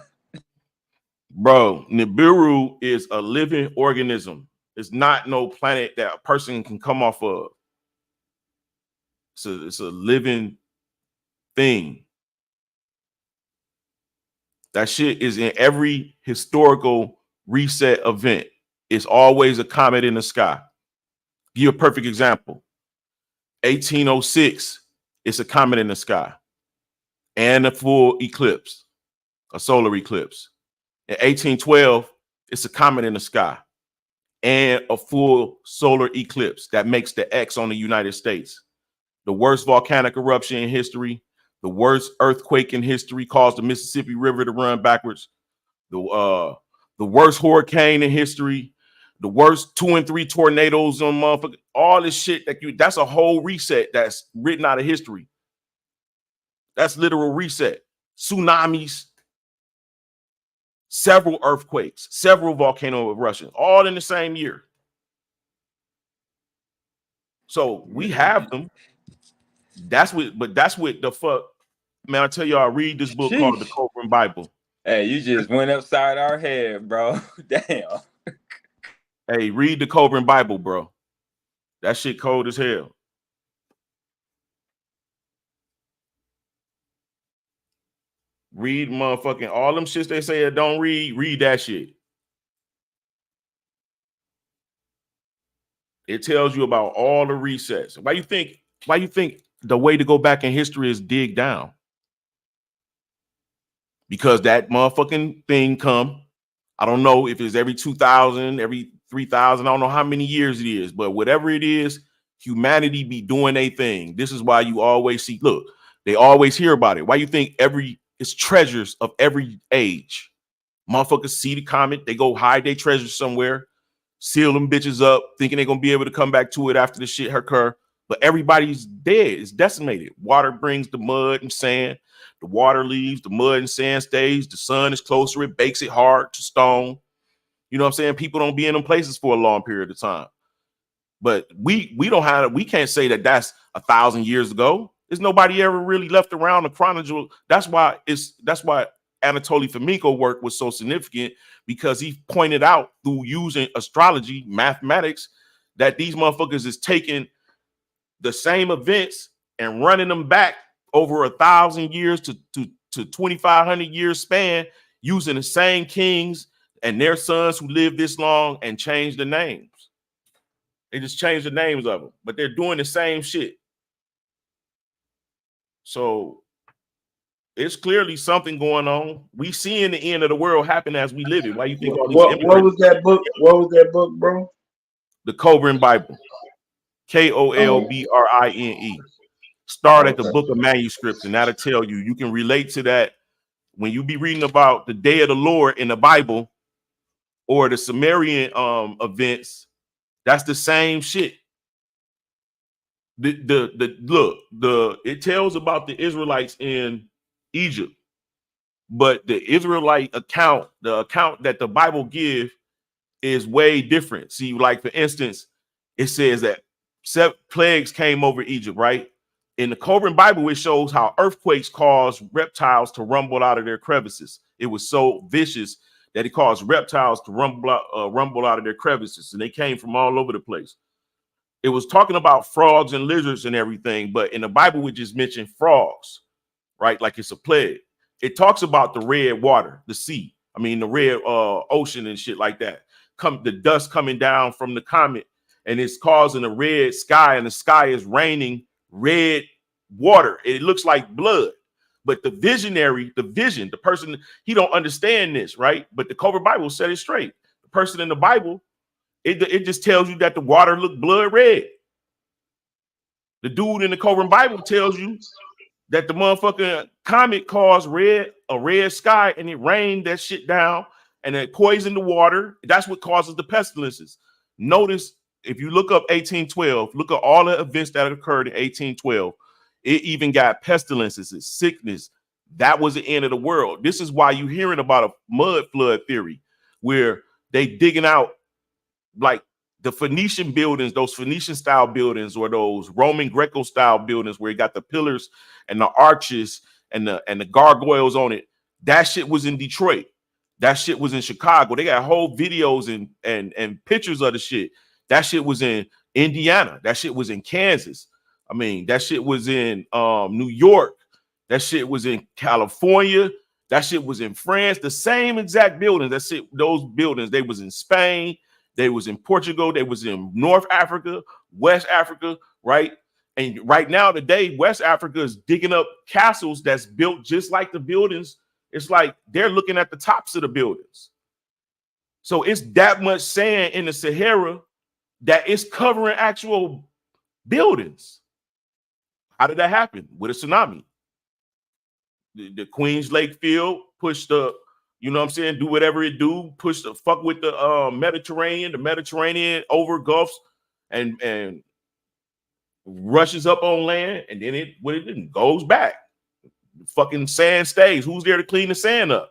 Bro, Nibiru is a living organism. It's not no planet that a person can come off of. It's a living thing. That shit is in every historical reset event. It's always a comet in the sky. Give you a perfect example. 1806, it's a comet in the sky and a full eclipse, a solar eclipse. In 1812, it's a comet in the sky and a full solar eclipse that makes the X on the United States. The worst volcanic eruption in history, the worst earthquake in history caused the Mississippi River to run backwards, the worst hurricane in history, the worst 2 and 3 tornadoes on motherfucker, all this shit that's a whole reset that's written out of history. That's literal reset. Tsunamis, several earthquakes, several volcano eruptions, all in the same year. So we have them. That's what the fuck, man. I tell y'all, read this book called The Coburn Bible. Hey, you just went upside our head, bro. Damn. Hey, read the Coburn Bible, bro. That shit cold as hell. Read motherfucking all them shits they say don't read that shit. It tells you about all the resets. Why you think the way to go back in history is dig down? Because that motherfucking thing come. I don't know if it's every 2,000, every 3,000. I don't know how many years it is, but whatever it is, humanity be doing a thing. This is why you always see, look, they always hear about it. Why you think it's treasures of every age? Motherfuckers see the comet, they go hide their treasures somewhere, seal them bitches up, thinking they're gonna be able to come back to it after the shit occur. But everybody's dead, it's decimated. Water brings the mud and sand, the water leaves, the mud and sand stays, the sun is closer, it bakes it hard to stone. You know what I'm saying? People don't be in them places for a long period of time. But we can't say that that's 1,000 years ago. There's nobody ever really left around the chronological. That's why Anatoly Fomenko work was so significant, because he pointed out through using astrology, mathematics, that these motherfuckers is taking the same events and running them back over 1,000 years to 2,500 years span, using the same kings and their sons who lived this long, and change the names. They just changed the names of them, but they're doing the same shit. So it's clearly something going on. We seeing the end of the world happen as we live it. Why you think all these what was that book? What was that book, bro? The Coburn Bible. Koblbrine. Start at the book of manuscripts, and that'll tell you. You can relate to that when you be reading about the day of the Lord in the Bible or the Sumerian events. That's the same shit. It tells about the Israelites in Egypt, but the Israelite account, the account that the Bible give, is way different. See, like for instance, it says that 7 plagues came over Egypt, right? In the Coburn Bible, it shows how earthquakes caused reptiles to rumble out of their crevices. It was so vicious that it caused reptiles to rumble out of their crevices, and they came from all over the place. It was talking about frogs and lizards and everything, but in the Bible, we just mentioned frogs, right? Like it's a plague. It talks about the red water, the sea. I mean, the red ocean and shit like that. The dust coming down from the comet, and it's causing a red sky, and the sky is raining red water. It looks like blood. But the vision, the person, he don't understand this, right? But the Coburn Bible said it straight. The person in the Bible, it just tells you that the water looked blood red. The dude in the Koran Bible tells you that the motherfucking comet caused a red sky, and it rained that shit down, and it poisoned the water. That's what causes the pestilences. Notice, if you look up 1812, look at all the events that occurred in 1812. It even got pestilences and sickness. That was the end of the world. This is why you're hearing about a mud flood theory, where they digging out like the Phoenician buildings, those Phoenician style buildings, or those Roman Greco style buildings where you got the pillars and the arches and the gargoyles on it. That shit was in Detroit. That shit was in Chicago. They got whole videos and pictures of the shit. That shit was in Indiana. That shit was in Kansas. I mean, that shit was in New York. That shit was in California. That shit was in France. The same exact buildings. That shit, those buildings, they was in Spain. They was in Portugal. They was in North Africa, West Africa, right? And right now, today, West Africa is digging up castles that's built just like the buildings. It's like they're looking at the tops of the buildings. So it's that much sand in the Sahara that it's covering actual buildings. How did that happen? With a tsunami. The Queens Lake field pushed the, you know what I'm saying, do whatever it do, push the fuck with the Mediterranean over Gulfs and rushes up on land, and then it goes back. The fucking sand stays. Who's there to clean the sand up?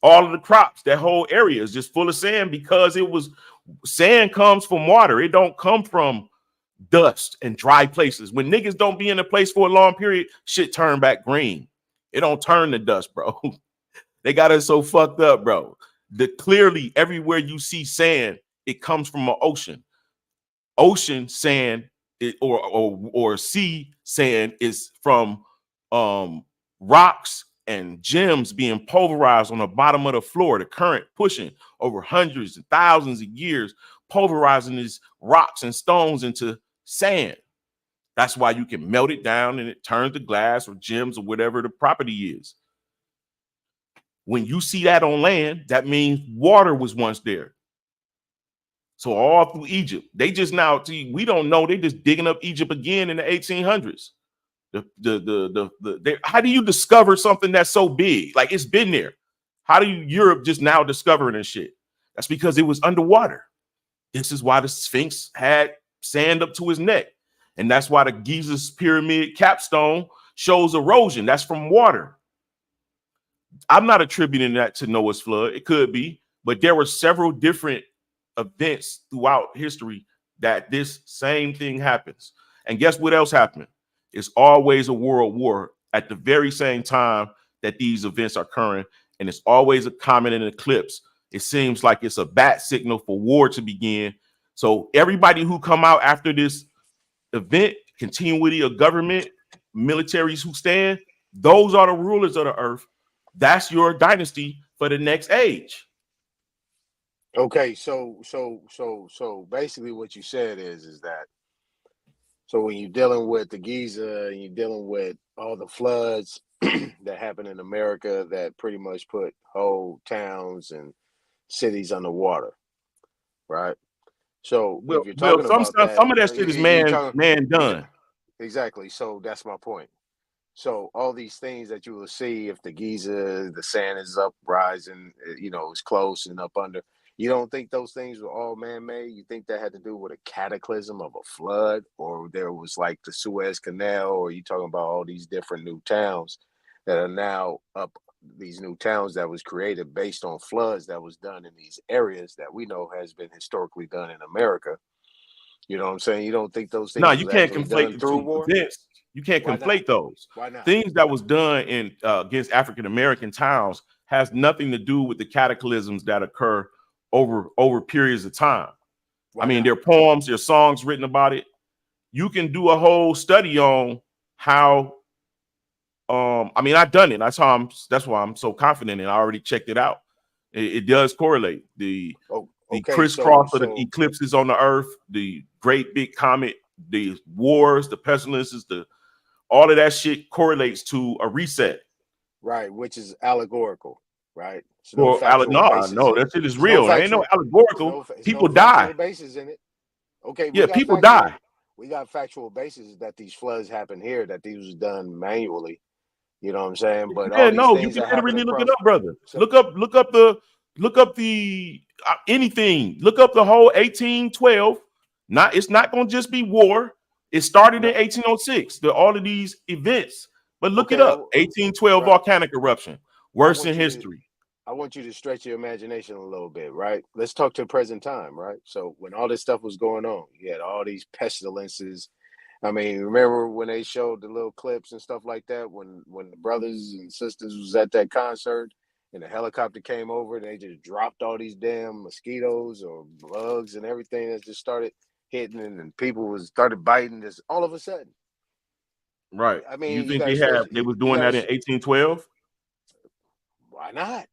All of the crops, that whole area is just full of sand because sand comes from water. It don't come from dust and dry places. When niggas don't be in a place for a long period, shit turn back green. It don't turn to dust, bro. They got us so fucked up, bro. Clearly everywhere you see sand, it comes from an ocean. Ocean sand or sea sand is from rocks and gems being pulverized on the bottom of the floor, the current pushing over hundreds and thousands of years, pulverizing these rocks and stones into sand. That's why you can melt it down and it turns to glass or gems or whatever the property is. When you see that on land, that means water was once there. So all through Egypt, they just now, we don't know, they just digging up Egypt again in the 1800s. How do you discover something that's so big? Like, it's been there. How do Europe just now discovering this shit? That's because it was underwater. This is why the Sphinx had sand up to his neck. And that's why the Giza's pyramid capstone shows erosion. That's from water. I'm not attributing that to Noah's flood. It could be, but there were several different events throughout history that this same thing happens. And guess what else happened? It's always a world war at the very same time that these events are occurring. And it's always a comet and eclipse. It seems like it's a bat signal for war to begin. So everybody who come out after this event, continuity of government, militaries who stand, those are the rulers of the earth. That's your dynasty for the next age. Okay, so basically what you said is that, so when you're dealing with the Giza and you're dealing with all the floods that happened in America that pretty much put whole towns and cities underwater, right? So if you're talking about that, some of that shit is man done. Yeah, exactly. So that's my point. So all these things that you will see, if the Giza, the sand is up, rising, it's close and up under, you don't think those things were all man-made? You think that had to do with a cataclysm of a flood, or there was like the Suez Canal, or you talking about all these different new towns that are now up, these new towns that was created based on floods that was done in these areas that we know has been historically done in America. You know what I'm saying? You don't think those things? No, you can't conflate the two events. You can't conflate those. Why not? Things that was done in against African American towns has nothing to do with the cataclysms that occur over periods of time. I mean, there are poems, there are songs written about it. You can do a whole study on how. I mean, I've done it. That's why I'm so confident, and I already checked it out. It does correlate the crisscross of the eclipses on the Earth, the great big comet, the wars, the pestilences, all of that shit correlates to a reset. Right, which is allegorical, right? It's no factual basis in that it. shit is It's no real. There ain't no factual. allegorical. It's People no die. factual basis in it. Okay, Yeah, people die. we got factual basis that these floods happen here, that these was done manually. You know what I'm saying? But Yeah, all these no, you things can that happen literally look it across. up, brother. So, Look up the anything. Look up the whole 1812. It's not gonna just be war. It started in 1806. All of these events, but look it up. 1812 volcanic eruption, worst in history. I want you to stretch your imagination a little bit, right? Let's talk to present time, right? So when all this stuff was going on, you had all these pestilences. I mean, remember when they showed the little clips and stuff like that when the brothers and sisters was at that concert and the helicopter came over and they just dropped all these damn mosquitoes or bugs and everything that just started hitting and people started biting this all of a sudden. Right. I mean, you think they was doing that in 1812? Why not?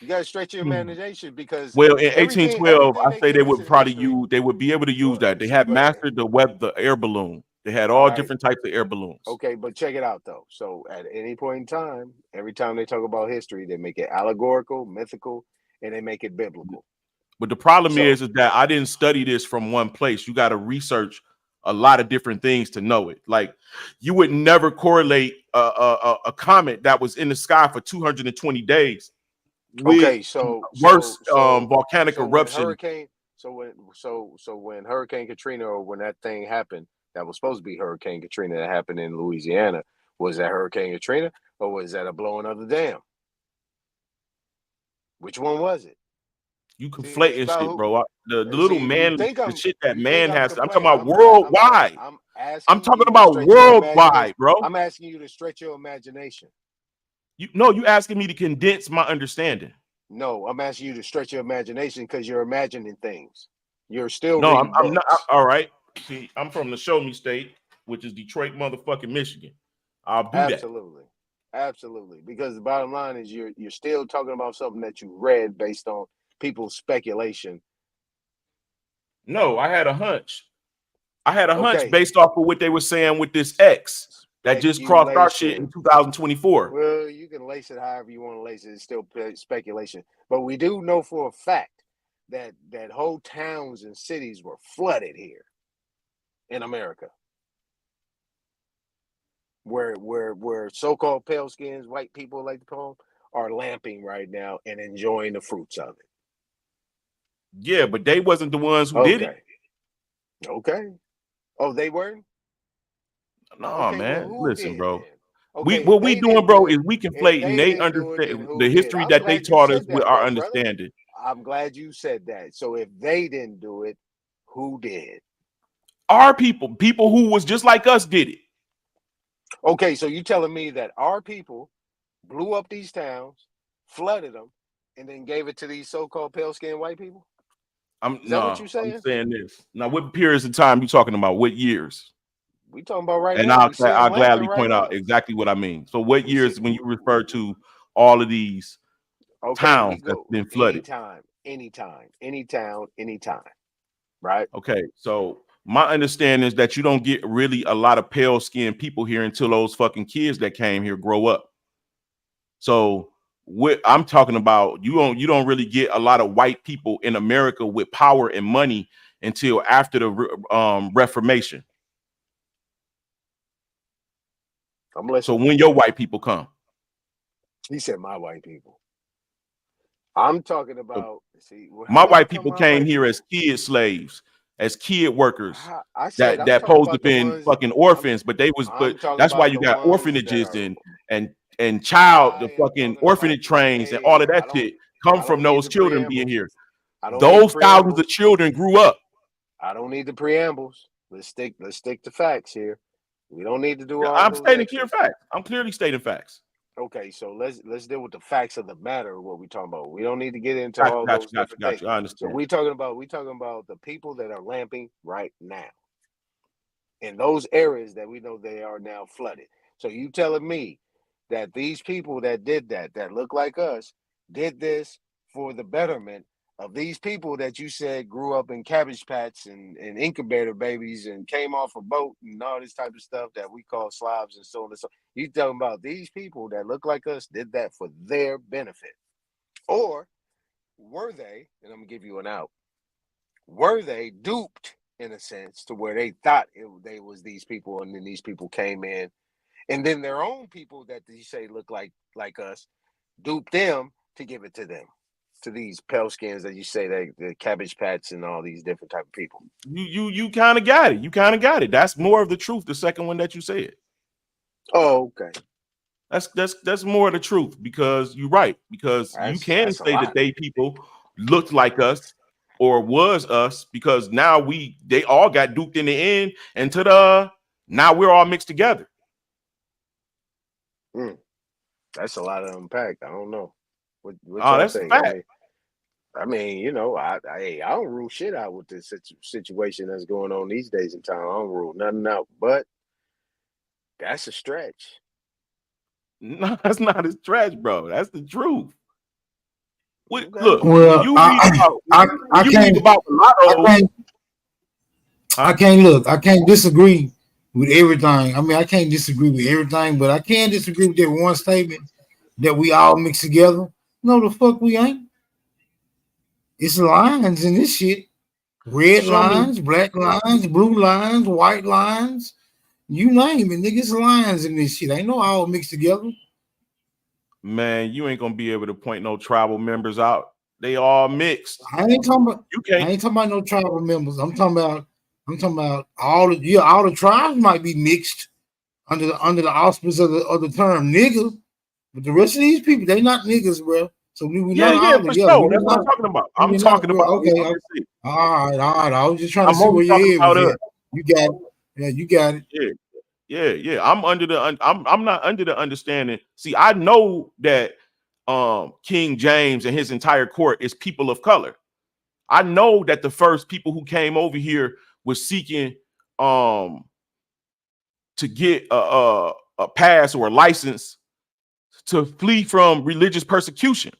You gotta stretch your imagination because well, in everything 1812, I say they would listen, probably they would be able to use that. They had mastered the air balloon. They had all different types of air balloons. Okay, but check it out though. So at any point in time, every time they talk about history, they make it allegorical, mythical, and they make it biblical. But the problem is that I didn't study this from one place. You got to research a lot of different things to know it. Like you would never correlate a comet that was in the sky for 220 days with volcanic eruption. When Hurricane Katrina, or when that thing happened, that was supposed to be Hurricane Katrina that happened in Louisiana, was that Hurricane Katrina or was that a blowing of the dam? Which one was it? You conflating shit, bro. The little man, the shit that man has. I'm talking about worldwide. I'm talking about worldwide, bro. I'm asking you to stretch your imagination. You asking me to condense my understanding. No, I'm asking you to stretch your imagination because you're imagining things. You're still reading I'm not. All right. See, I'm from the Show Me State, which is Detroit, motherfucking Michigan. I'll do that. Absolutely. Because the bottom line is you're still talking about something that you read based on people's speculation. No, I had a hunch. Based off of what they were saying with this X that just crossed our shit in 2024. Well, you can lace it however you want to lace it. It's still speculation. But we do know for a fact that whole towns and cities were flooded here in America. Where so-called pale skins, white people like to call them, are lamping right now and enjoying the fruits of it. Yeah, but they wasn't the ones who did it. Okay. Oh, they weren't? No, man. Listen, bro. What we doing, bro, is we conflating they understand the history that they taught us with our understanding. I'm glad you said that. So if they didn't do it, who did? Our people who was just like us did it. Okay, so you telling me that our people blew up these towns, flooded them, and then gave it to these so-called pale-skinned white people? Is that what you're saying? I'm saying this. Now, what periods of time you talking about? What years? We talking about right and now. And I'll gladly point out exactly what I mean. So what years when you refer to all of these towns that's been flooded? Anytime. Right? Okay, so my understanding is that you don't get really a lot of pale-skinned people here until those fucking kids that came here grow up. So what I'm talking about, you don't really get a lot of white people in America with power and money until after the Reformation. So when your white people come? He said my white people. I'm talking about my white people came here as kid slaves, as kid workers that supposed to have been fucking orphans, but that's why you got orphanages and the fucking orphanage trains and all of that shit come from those children being here. Those thousands of children grew up. I don't need the preambles. Let's stick to facts here. We don't need to do all. I'm stating clear facts. I'm clearly stating facts. Okay, so let's deal with the facts of the matter of what we're talking about. We don't need to get into all those different things. I understand. So we're talking about the people that are lamping right now in those areas that we know they are now flooded. So you telling me that these people that did that look like us, did this for the betterment of these people that you said grew up in Cabbage Patch and incubator babies and came off a boat and all this type of stuff that we call slobs and so on and so on. You talking about these people that look like us did that for their benefit? Or were they, and I'm gonna give you an out, were they duped in a sense to where they thought they was these people, and then these people came in, and then their own people that you say look like us duped them to give it to them, to these pale skins that you say the Cabbage Patch and all these different type of people. You kind of got it. You kind of got it. That's more of the truth. The second one that you said. Oh, okay. That's more of the truth, because you're right. Because you can say that they people looked like us or was us, because now they all got duped in the end, and now we're all mixed together. That's a lot to unpack. I don't know. What that's think? a fact. I mean, you know, I don't rule shit out with this situation that's going on these days in town. I don't rule nothing out, but that's a stretch. No, that's not a stretch, bro. That's the truth. Look, well, I can't disagree with everything. I mean, I can't disagree with everything, but I can disagree with that one statement that we all mix together. No, the fuck we ain't. It's lines in this shit. Red lines, black lines, blue lines, white lines. You name it, nigga. It's lines in this shit. Ain't no all mixed together. Man, you ain't gonna be able to point no tribal members out. They all mixed. I ain't talking about no tribal members. I'm talking about all the tribes might be mixed under the auspice of the term nigga, but the rest of these people, they not niggas, bro. So we not all together. Sure. That's what I'm talking about. I'm talking about. Okay. All right. I was just trying to see where your head was at. You got it. Yeah, you got it. Yeah. I'm not under the understanding. See, I know that King James and his entire court is people of color. I know that the first people who came over here was seeking to get a pass or a license to flee from religious persecution.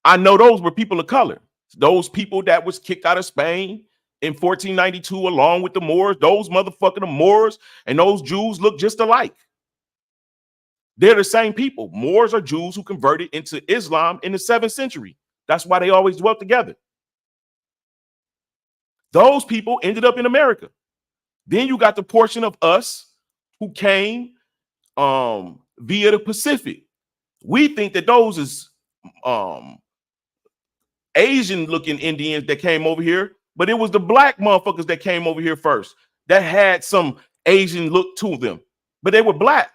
I know those were people of color. Those people that was kicked out of Spain in 1492 along with the Moors. Those motherfucking Moors and those Jews look just alike. They're the same people. Moors are Jews who converted into Islam in the 7th century. That's why they always dwelt together. Those people ended up in America. Then you got the portion of us who came via the Pacific. We think that those is Asian looking Indians that came over here, but it was the black motherfuckers that came over here first that had some Asian look to them, but they were black.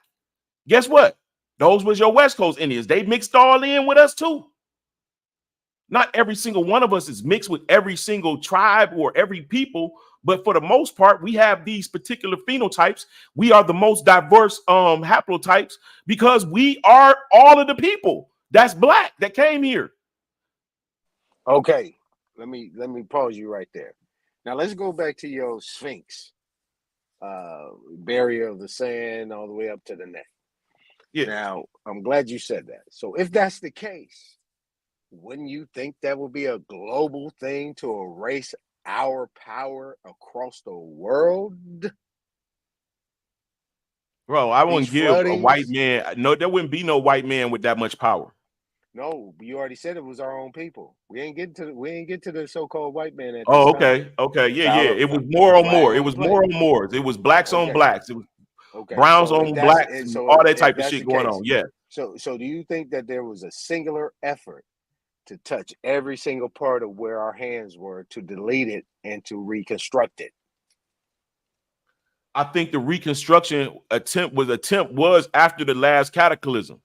Guess what? Those was your West Coast Indians. They mixed all in with us too. Not every single one of us is mixed with every single tribe or every people, but for the most part, we have these particular phenotypes. We are the most diverse haplotypes because we are all of the people that's black that came here. Okay, let me pause you right there. Now let's go back to your Sphinx, barrier of the sand all the way up to the neck. Yeah. Now I'm glad you said that. So if that's the case, wouldn't you think that would be a global thing to erase our power across the world? Bro, I wouldn't give a white man. No, there wouldn't be no white man with that much power. No, you already said it was our own people. We ain't get to the so-called white man at this okay. Yeah. It was more on more. It was more on Moors. It was blacks on blacks. It was browns on blacks and all that type of shit going on. Yeah. So do you think that there was a singular effort to touch every single part of where our hands were to delete it and to reconstruct it? I think the reconstruction attempt was after the last cataclysm.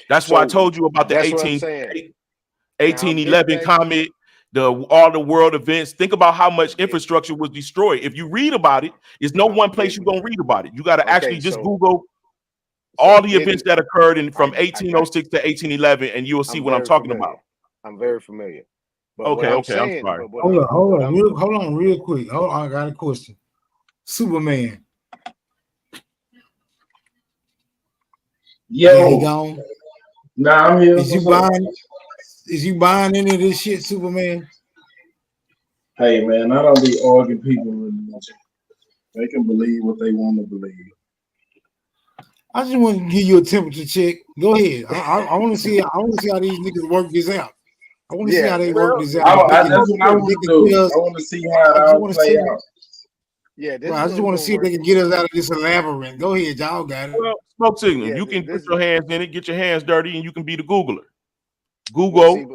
That's why I told you about the 1811 comet, all the world events. Think about how much infrastructure was destroyed. If you read about it, there's no one place you're gonna read about it. You got to actually just Google all the events that occurred from 1806 to 1811, and you will see what I'm talking about. I'm very familiar. But okay, I'm sorry. Hold on, real quick. Hold on, I got a question. Superman. Yo, gone. Nah, I'm here. Is you buying any of this shit, Superman? Hey man, I don't be arguing people with religion. They can believe what they want to believe. I just want to give you a temperature check. Go ahead. I want to see. I want to see how these niggas work this out. I want to see how they work this out. That's what I want to do. I want to see how it all play out. Yeah, Bro, I just want to see if they can get us out of this labyrinth. Go ahead, y'all got it. Well, smoke signal. Yeah, you can this- put your hands in it, get your hands dirty, and you can be the Googler. Google.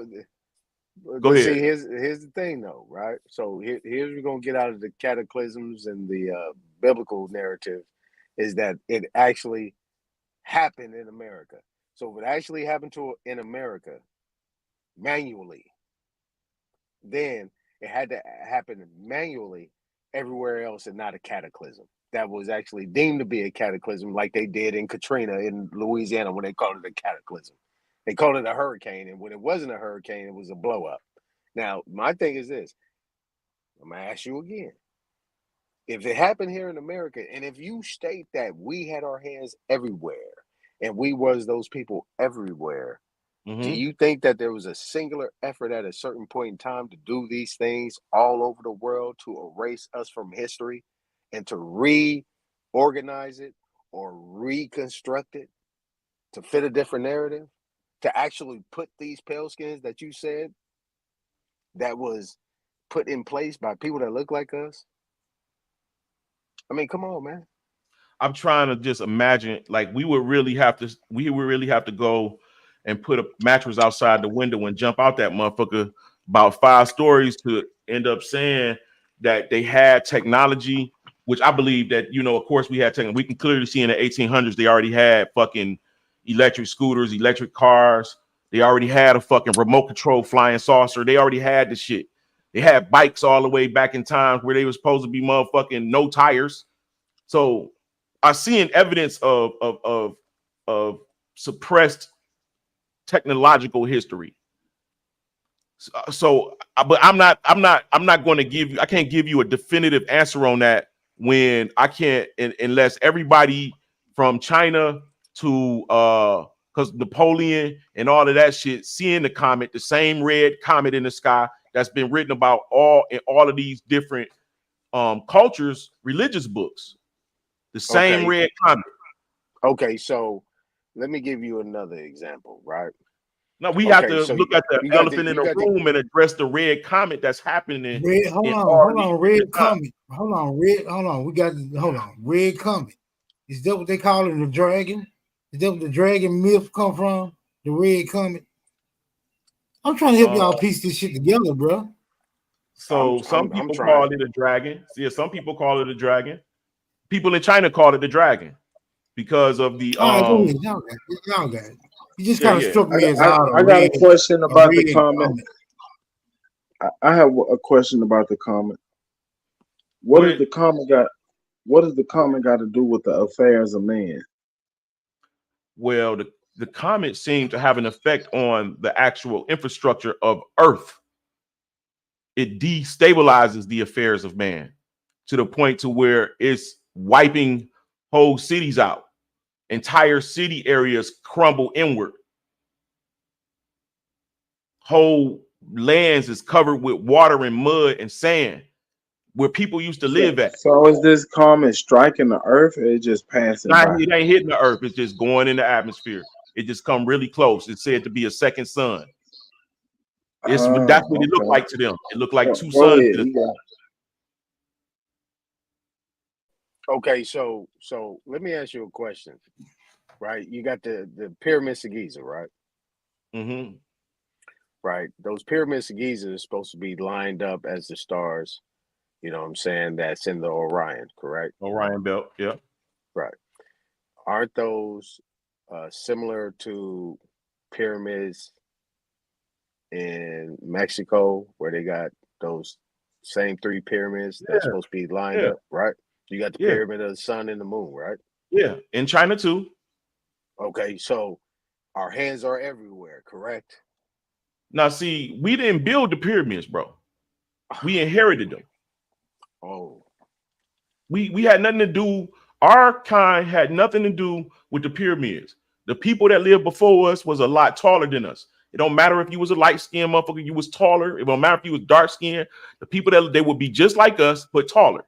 Go ahead. See, here's the thing, though, right? So here's we're gonna get out of the cataclysms and the biblical narrative, is that it actually happened in America. So if it actually happened in America manually, then it had to happen manually everywhere else and not a cataclysm. That was actually deemed to be a cataclysm, like they did in Katrina in Louisiana when they called it a cataclysm. They called it a hurricane, and when it wasn't a hurricane, it was a blow up. Now, my thing is this. I'm going to ask you again. If it happened here in America, and if you state that we had our hands everywhere, and we was those people everywhere, do you think that there was a singular effort at a certain point in time to do these things all over the world to erase us from history and to reorganize it or reconstruct it to fit a different narrative? To actually put these pale skins that you said that was put in place by people that look like us? I mean, come on, man. I'm trying to just imagine, like we would really have to go and put a mattress outside the window and jump out that motherfucker about 5 stories to end up saying that they had technology, which I believe that, of course we had technology. We can clearly see in the 1800s, they already had fucking electric scooters, electric cars. They already had a fucking remote control flying saucer. They already had the shit. They had bikes all the way back in times where they were supposed to be motherfucking no tires. So I seeing evidence of suppressed technological history. But I'm not going to give you. I can't give you a definitive answer on that when I can't, unless everybody from China to because Napoleon and all of that shit, seeing the comet, the same red comet in the sky that's been written about in all of these different cultures, religious books, the same red comet. Okay, so let me give you another example, right? No, we have to look at the elephant in the room and address the red comet that's happening. Hold on, red comet. Hold on. Red comet. Is that what they call it, the dragon? Is that what the dragon myth come from? The red comet? I'm trying to help y'all piece this shit together, bro. So some people call it a dragon. See, some people call it a dragon. People in China call it the dragon because of the y'all got it. You just kind of struck me as I got a question about the comment. I have a question about the comment. What does the comment got to do with the affairs of man? Well, the comet seemed to have an effect on the actual infrastructure of Earth. It destabilizes the affairs of man to the point to where it's wiping whole cities out. Entire city areas crumble inward. Whole lands is covered with water and mud and sand where people used to live at. So is this comet striking the earth or it just passing by? It ain't hitting the earth. It's just going in the atmosphere. It just come really close. It's said to be a second sun. That's what it looked like to them. It looked like two suns. Okay, so let me ask you a question. Right, you got the pyramids of Giza, right? Mm-hmm. Right, those pyramids of Giza are supposed to be lined up as the stars. You know what I'm saying? That's in the Orion, correct? Orion belt, yeah. Right. Aren't those similar to pyramids in Mexico where they got those same 3 pyramids that's supposed to be lined up, right? You got the pyramid of the sun and the moon, right? Yeah, in China too. Okay, so our hands are everywhere, correct? Now, see, we didn't build the pyramids, bro. We inherited them. Oh. We had nothing to do. Our kind had nothing to do with the pyramids. The people that lived before us was a lot taller than us. It don't matter if you was a light-skinned motherfucker, you was taller. It don't matter if you was dark-skinned. The people that they would be just like us, but taller.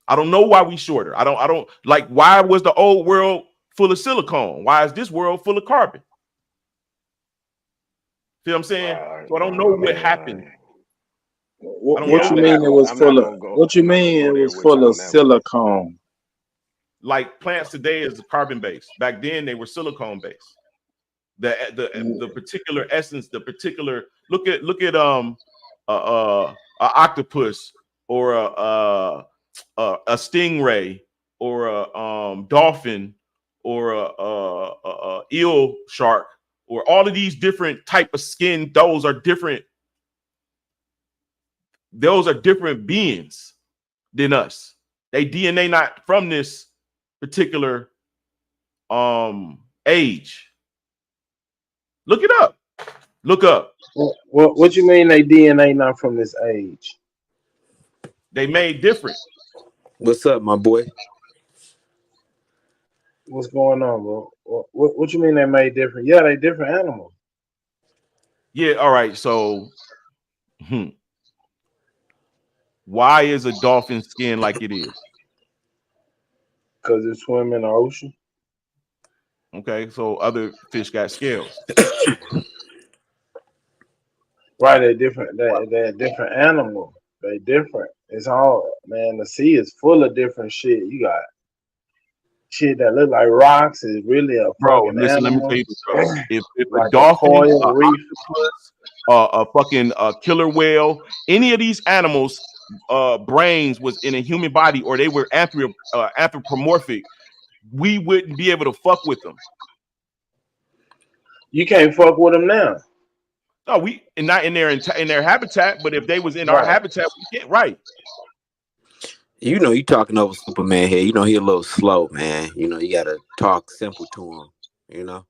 I don't know why we shorter. I don't like, why was the old world full of silicone? Why is this world full of carbon? Feel what I'm saying? So I don't know what happened. What you mean it was full of? What you mean it was full of silicone? Like plants today is carbon based. Back then they were silicone based. The particular essence, the particular look at a octopus or a stingray or a dolphin or a eel shark or all of these different type of skin. Those are different beings than us. They DNA not from this particular age. Look it up. Look up. What you mean they DNA not from this age? They made different. What's up, my boy? What's going on, bro? What you mean they made different? Yeah, they different animals. Yeah, all right. So why is a dolphin skin like it is? Because it swim in the ocean. Okay, so other fish got scales. Right, they're different. They're different animals. They different. It's all, man. The sea is full of different shit. You got shit that look like rocks is really a fucking listen, animal. let me tell you this, bro. If like a dolphin, coral reef, a fucking killer whale, any of these animals, brains was in a human body, or they were anthropomorphic, we wouldn't be able to fuck with them. You can't fuck with them now. No, we not in their habitat, but if they was in our habitat, we can't. Right. You know, you talking over Superman here. You know, he a little slow, man. You know, you gotta talk simple to him. You know.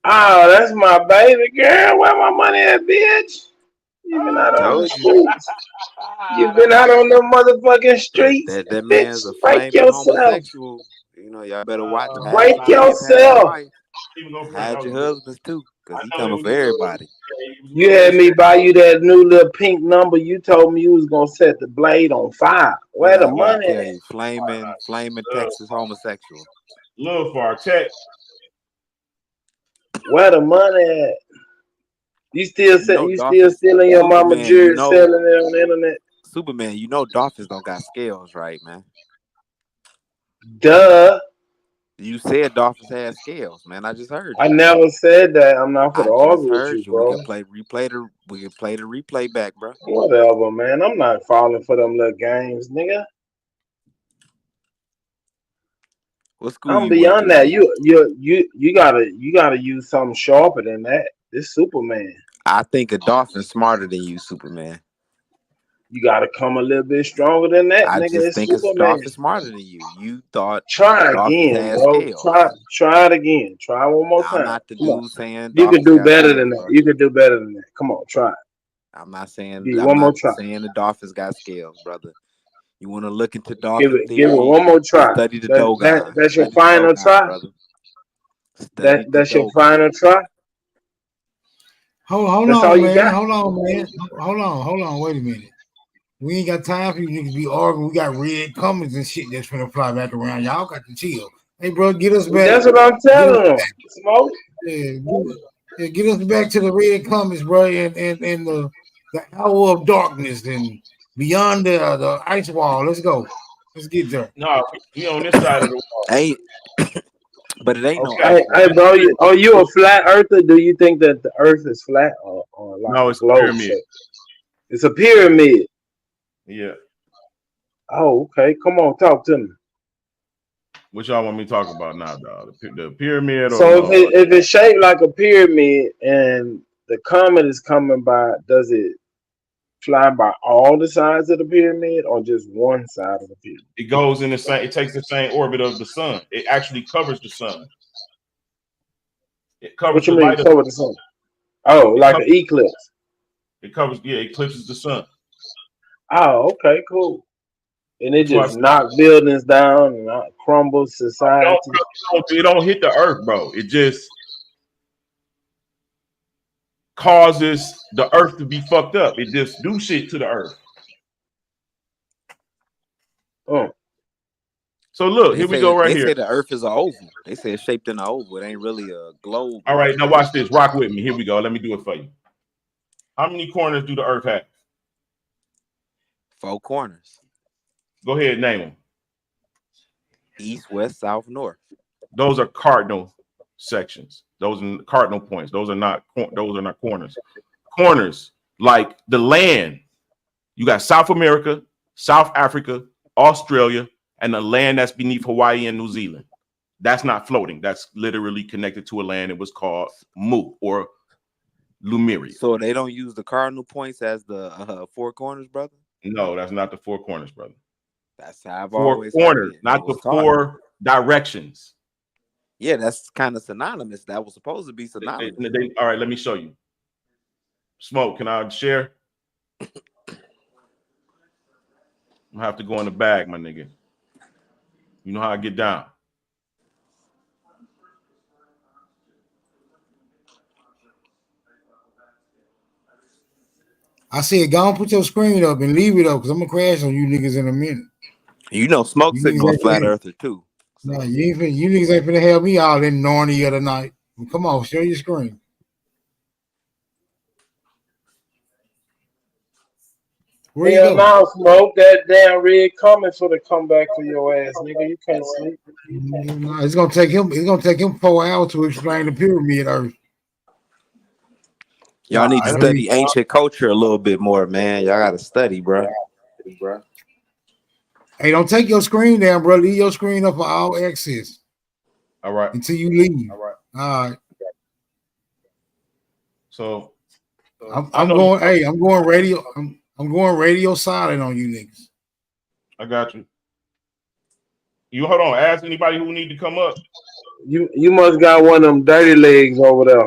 Oh, that's my baby girl. Where my money at, bitch? You been out on the streets. You been out on the motherfucking streets. That man's a break flaming yourself. homosexual. You know, y'all better watch him. Break yourself. Hide your husbands too, because he coming for everybody. You had me buy you that new little pink number. You told me you was gonna set the blade on fire. Where the money at? Flaming Texas homosexual. Love for our tech. Where the money at? You still stealing your mama jewelry, selling it on the internet? Superman, you know dolphins don't got scales, right, man? Duh. You said dolphins had scales, man. I just heard you. I never said that. I'm not for the argue with you, bro. We can play the replay back, bro. Whatever, man. I'm not falling for them little games, nigga. What school I'm you beyond went that. You gotta use something sharper than that. This Superman. I think a dolphin's smarter than you, Superman. You gotta come a little bit stronger than that, I nigga. just It's think a Superman. dolphin's smarter than you. You thought Try dolphins again, had bro. scales. Try it again. Try one more time. I'm not the Come on. dude saying You can dolphins do got better scales, than that. bro. You can do better than that. Come on, try it. I'm not saying Give it I'm one more not try. saying the dolphins got scales, brother. You want to look into Give dolphin it theory? one more try. Study the Dogon. That's your Study the final Dogon, try. brother. Study the That's your Dogon. final try. Hold That's all on, you man. got? Hold on, man. Hold on. Wait a minute. We ain't got time for you niggas to be arguing. We got red comments and shit that's gonna fly back around. Y'all got to chill. Hey, bro, get us back. That's what I'm telling them. Smoke. Yeah, get us back to the red comments, bro, and the hour of darkness and beyond the ice wall. Let's go. Let's get there. No, we on this side of the wall. Hey, but it ain't no Hey, bro, you a flat earther? Do you think that the earth is flat or like No, it's a globe pyramid. shape? It's a pyramid. Yeah. Oh, okay. Come on, talk to me. What y'all want me to talk about now, dog? The pyramid, or So if it's shaped like a pyramid and the comet is coming by, does it fly by all the sides of the pyramid or just one side of the pyramid? it goes in the same, it takes the same orbit of the sun. It actually covers the sun. It covers What you the mean light cover the sun? Oh, like an eclipse. It covers, yeah, eclipses the sun. Oh, okay, cool. And it That's why just knocks buildings down and crumbles society. It don't hit the earth, bro. It just causes the earth to be fucked up. It just do shit to the earth. Oh. So look, They here we say go right they here. say the Earth is an oval. They say it's shaped in an oval. It ain't really a globe. All right, now watch this. Rock with me. Here we go. Let me do it for you. How many corners do the Earth have? 4 corners. Go ahead, name them. East, west, south, north. Those are cardinal sections. Those are cardinal points. Those are not corners. Corners, like the land. You got South America, South Africa, Australia, and the land that's beneath Hawaii and New Zealand. That's not floating. That's literally connected to a land. It was called Mu or Lemuria. So they don't use the cardinal points as the 4 corners, brother? No, that's not the 4 corners, brother. That's how I've 4 always corners, heard it. not the 4 directions. Yeah, that's kind of synonymous. That was supposed to be synonymous. All right, let me show you. Smoke, can I share? I'm gonna have to go in the bag, my nigga. You know how I get down. I said, go and put your screen up and leave it up because I'm gonna crash on you niggas in a minute. You know, Smoke signal a flat earther too. So. No, you niggas ain't finna have me all in Narnia of the night. Come on, show your screen. Where you now, Smoke, that damn red coming for the comeback for your ass, nigga. You can't sleep. No, it's gonna take him 4 hours to explain the pyramid Earth. Y'all need to study ancient culture a little bit more, man. Y'all gotta study, bro. Hey, don't take your screen down, bro. Leave your screen up for all access. All right. Until you leave. All right. All right. So I'm going. Hey, I'm going radio. I'm going radio silent on you niggas. I got you. You hold on. Ask anybody who need to come up. You must got one of them dirty legs over there.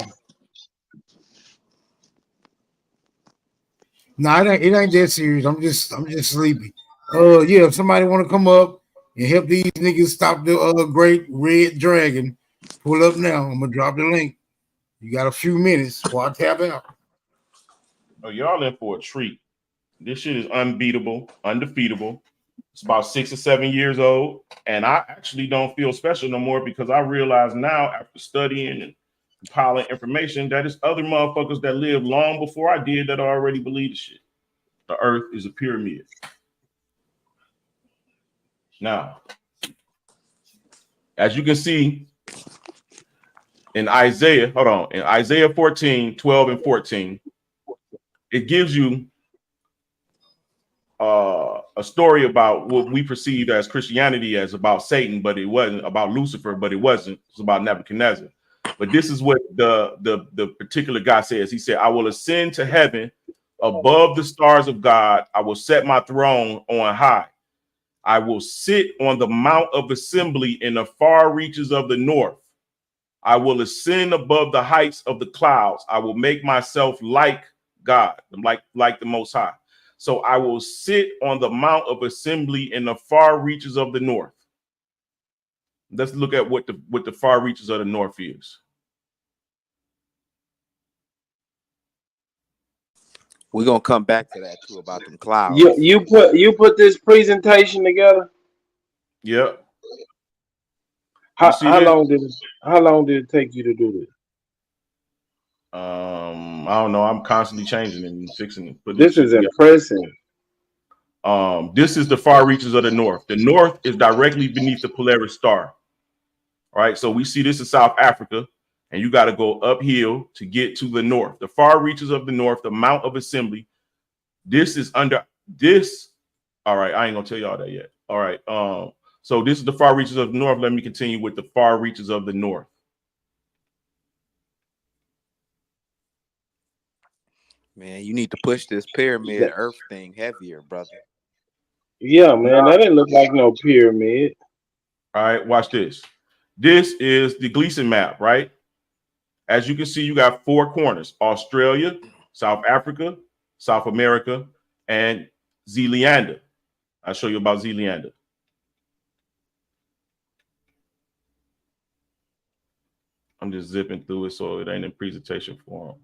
No, it ain't that serious. I'm just sleepy. Yeah, if somebody want to come up and help these niggas stop the great red dragon, pull up now. I'm gonna drop the link. You got a few minutes before I tap out. Oh, y'all in for a treat. This shit is unbeatable, undefeatable. It's about 6 or 7 years old, and I actually don't feel special no more because I realize now, after studying and compiling information, that it's other motherfuckers that lived long before I did that already believe the shit. The Earth is a pyramid. Now, as you can see in Isaiah, in Isaiah 14, 12 and 14, it gives you a story about what we perceive as Christianity as about Satan, but it wasn't about Lucifer, but it wasn't. It's about Nebuchadnezzar. But this is what the particular guy says. He said, I will ascend to heaven above the stars of God. I will set my throne on high. I will sit on the mount of assembly in the far reaches of the north. I will ascend above the heights of the clouds. I will make myself like God, like the Most High. So I will sit on the mount of assembly in the far reaches of the north. Let's look at what the far reaches of the north is. We're gonna come back to that too about them clouds. You put this presentation together? Yep. How long did it take you to do this? I don't know. I'm constantly changing and fixing it. But this is impressive. This is the far reaches of the north. The north is directly beneath the Polaris star. All right. So we see this in South Africa, and you got to go uphill to get to the north. The far reaches of the north, the Mount of Assembly. This is under this. All right. I ain't gonna tell y'all that yet. All right. So this is the far reaches of the north. Let me continue with the far reaches of the north. Man, you need to push this pyramid Earth thing heavier, brother. Yeah, man, that didn't look like no pyramid. All right, watch this. This is the Gleason map, right? As you can see, you got 4 corners: Australia, South Africa, South America, and Zealand. I'll show you about Zealand. I'm just zipping through it so it ain't in presentation form.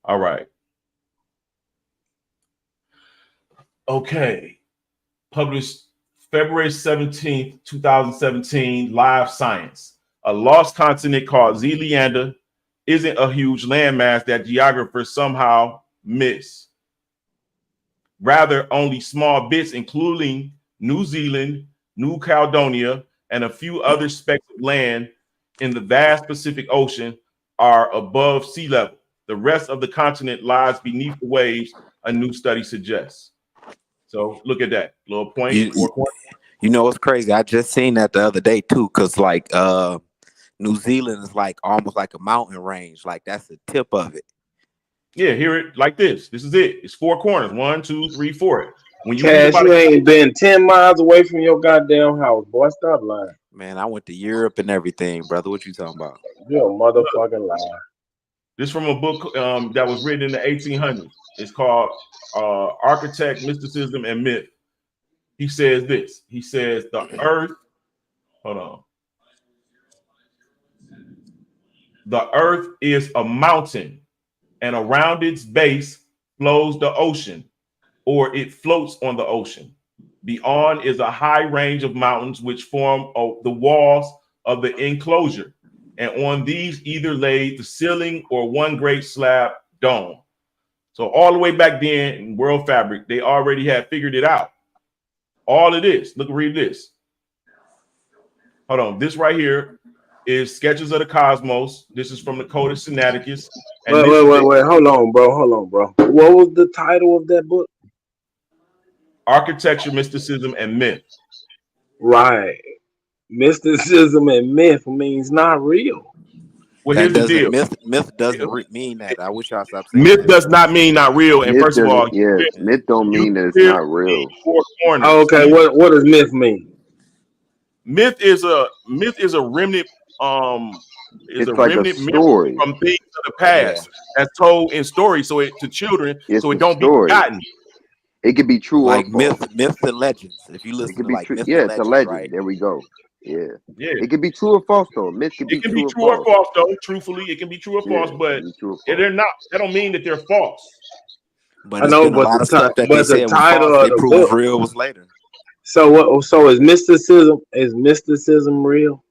All right. Okay. Published February 17th, 2017, Live Science. A lost continent called Zealand isn't a huge landmass that geographers somehow miss. Rather, only small bits, including New Zealand, New Caledonia, and a few other specks of land in the vast Pacific Ocean are above sea level. The rest of the continent lies beneath the waves, a new study suggests. So look at that little point. You know what's crazy? I just seen that the other day too, because like New Zealand is like almost like a mountain range, like that's the tip of it. Yeah, hear it like this. This is it. It's four corners. 1, 2, 3, 4. When you Cash, you ain't been 10 miles away from your goddamn house, boy. Stop lying. Man, I went to Europe and everything, brother. What you talking about? You're a motherfucking liar. This from a book that was written in the 1800s. It's called Architect, Mysticism, and Myth. He says this. He says the earth, hold on. The earth is a mountain, and around its base flows the ocean, or it floats on the ocean. Beyond is a high range of mountains which form the walls of the enclosure, and on these either laid the ceiling or one great slab dome. So all the way back then in World Fabric, they already had figured it out. All of this, look, read this. Hold on, this right here is Sketches of the Cosmos. This is from the Codex Sinaiticus. Wait, hold on, bro. What was the title of that book? Architecture, Mysticism, and Myth. Right. Mysticism and myth means not real. Well, here's the deal. Myth doesn't mean that. I wish y'all stopped saying myth that. does not mean not real. And Myth first of all, doesn't- myth don't mean that it's not real. Oh, okay, what does myth mean? Myth is a remnant. It's like a remnant story from things of the past that's told in stories, so it to children, so it don't be story. forgotten. It could be true like or false. myths and legends. If you It listen could to be like true. myths Yeah, and it's a legends, legend. right? There we go. Yeah. Yeah. It can be true or false though. Myth can be It can be true or false, though. Truthfully, it can be true or false, but they're not. That don't mean that they're false. But it's been a lot of stuff that they the said was title false, of they the proved book. real was later. So what? So is mysticism real?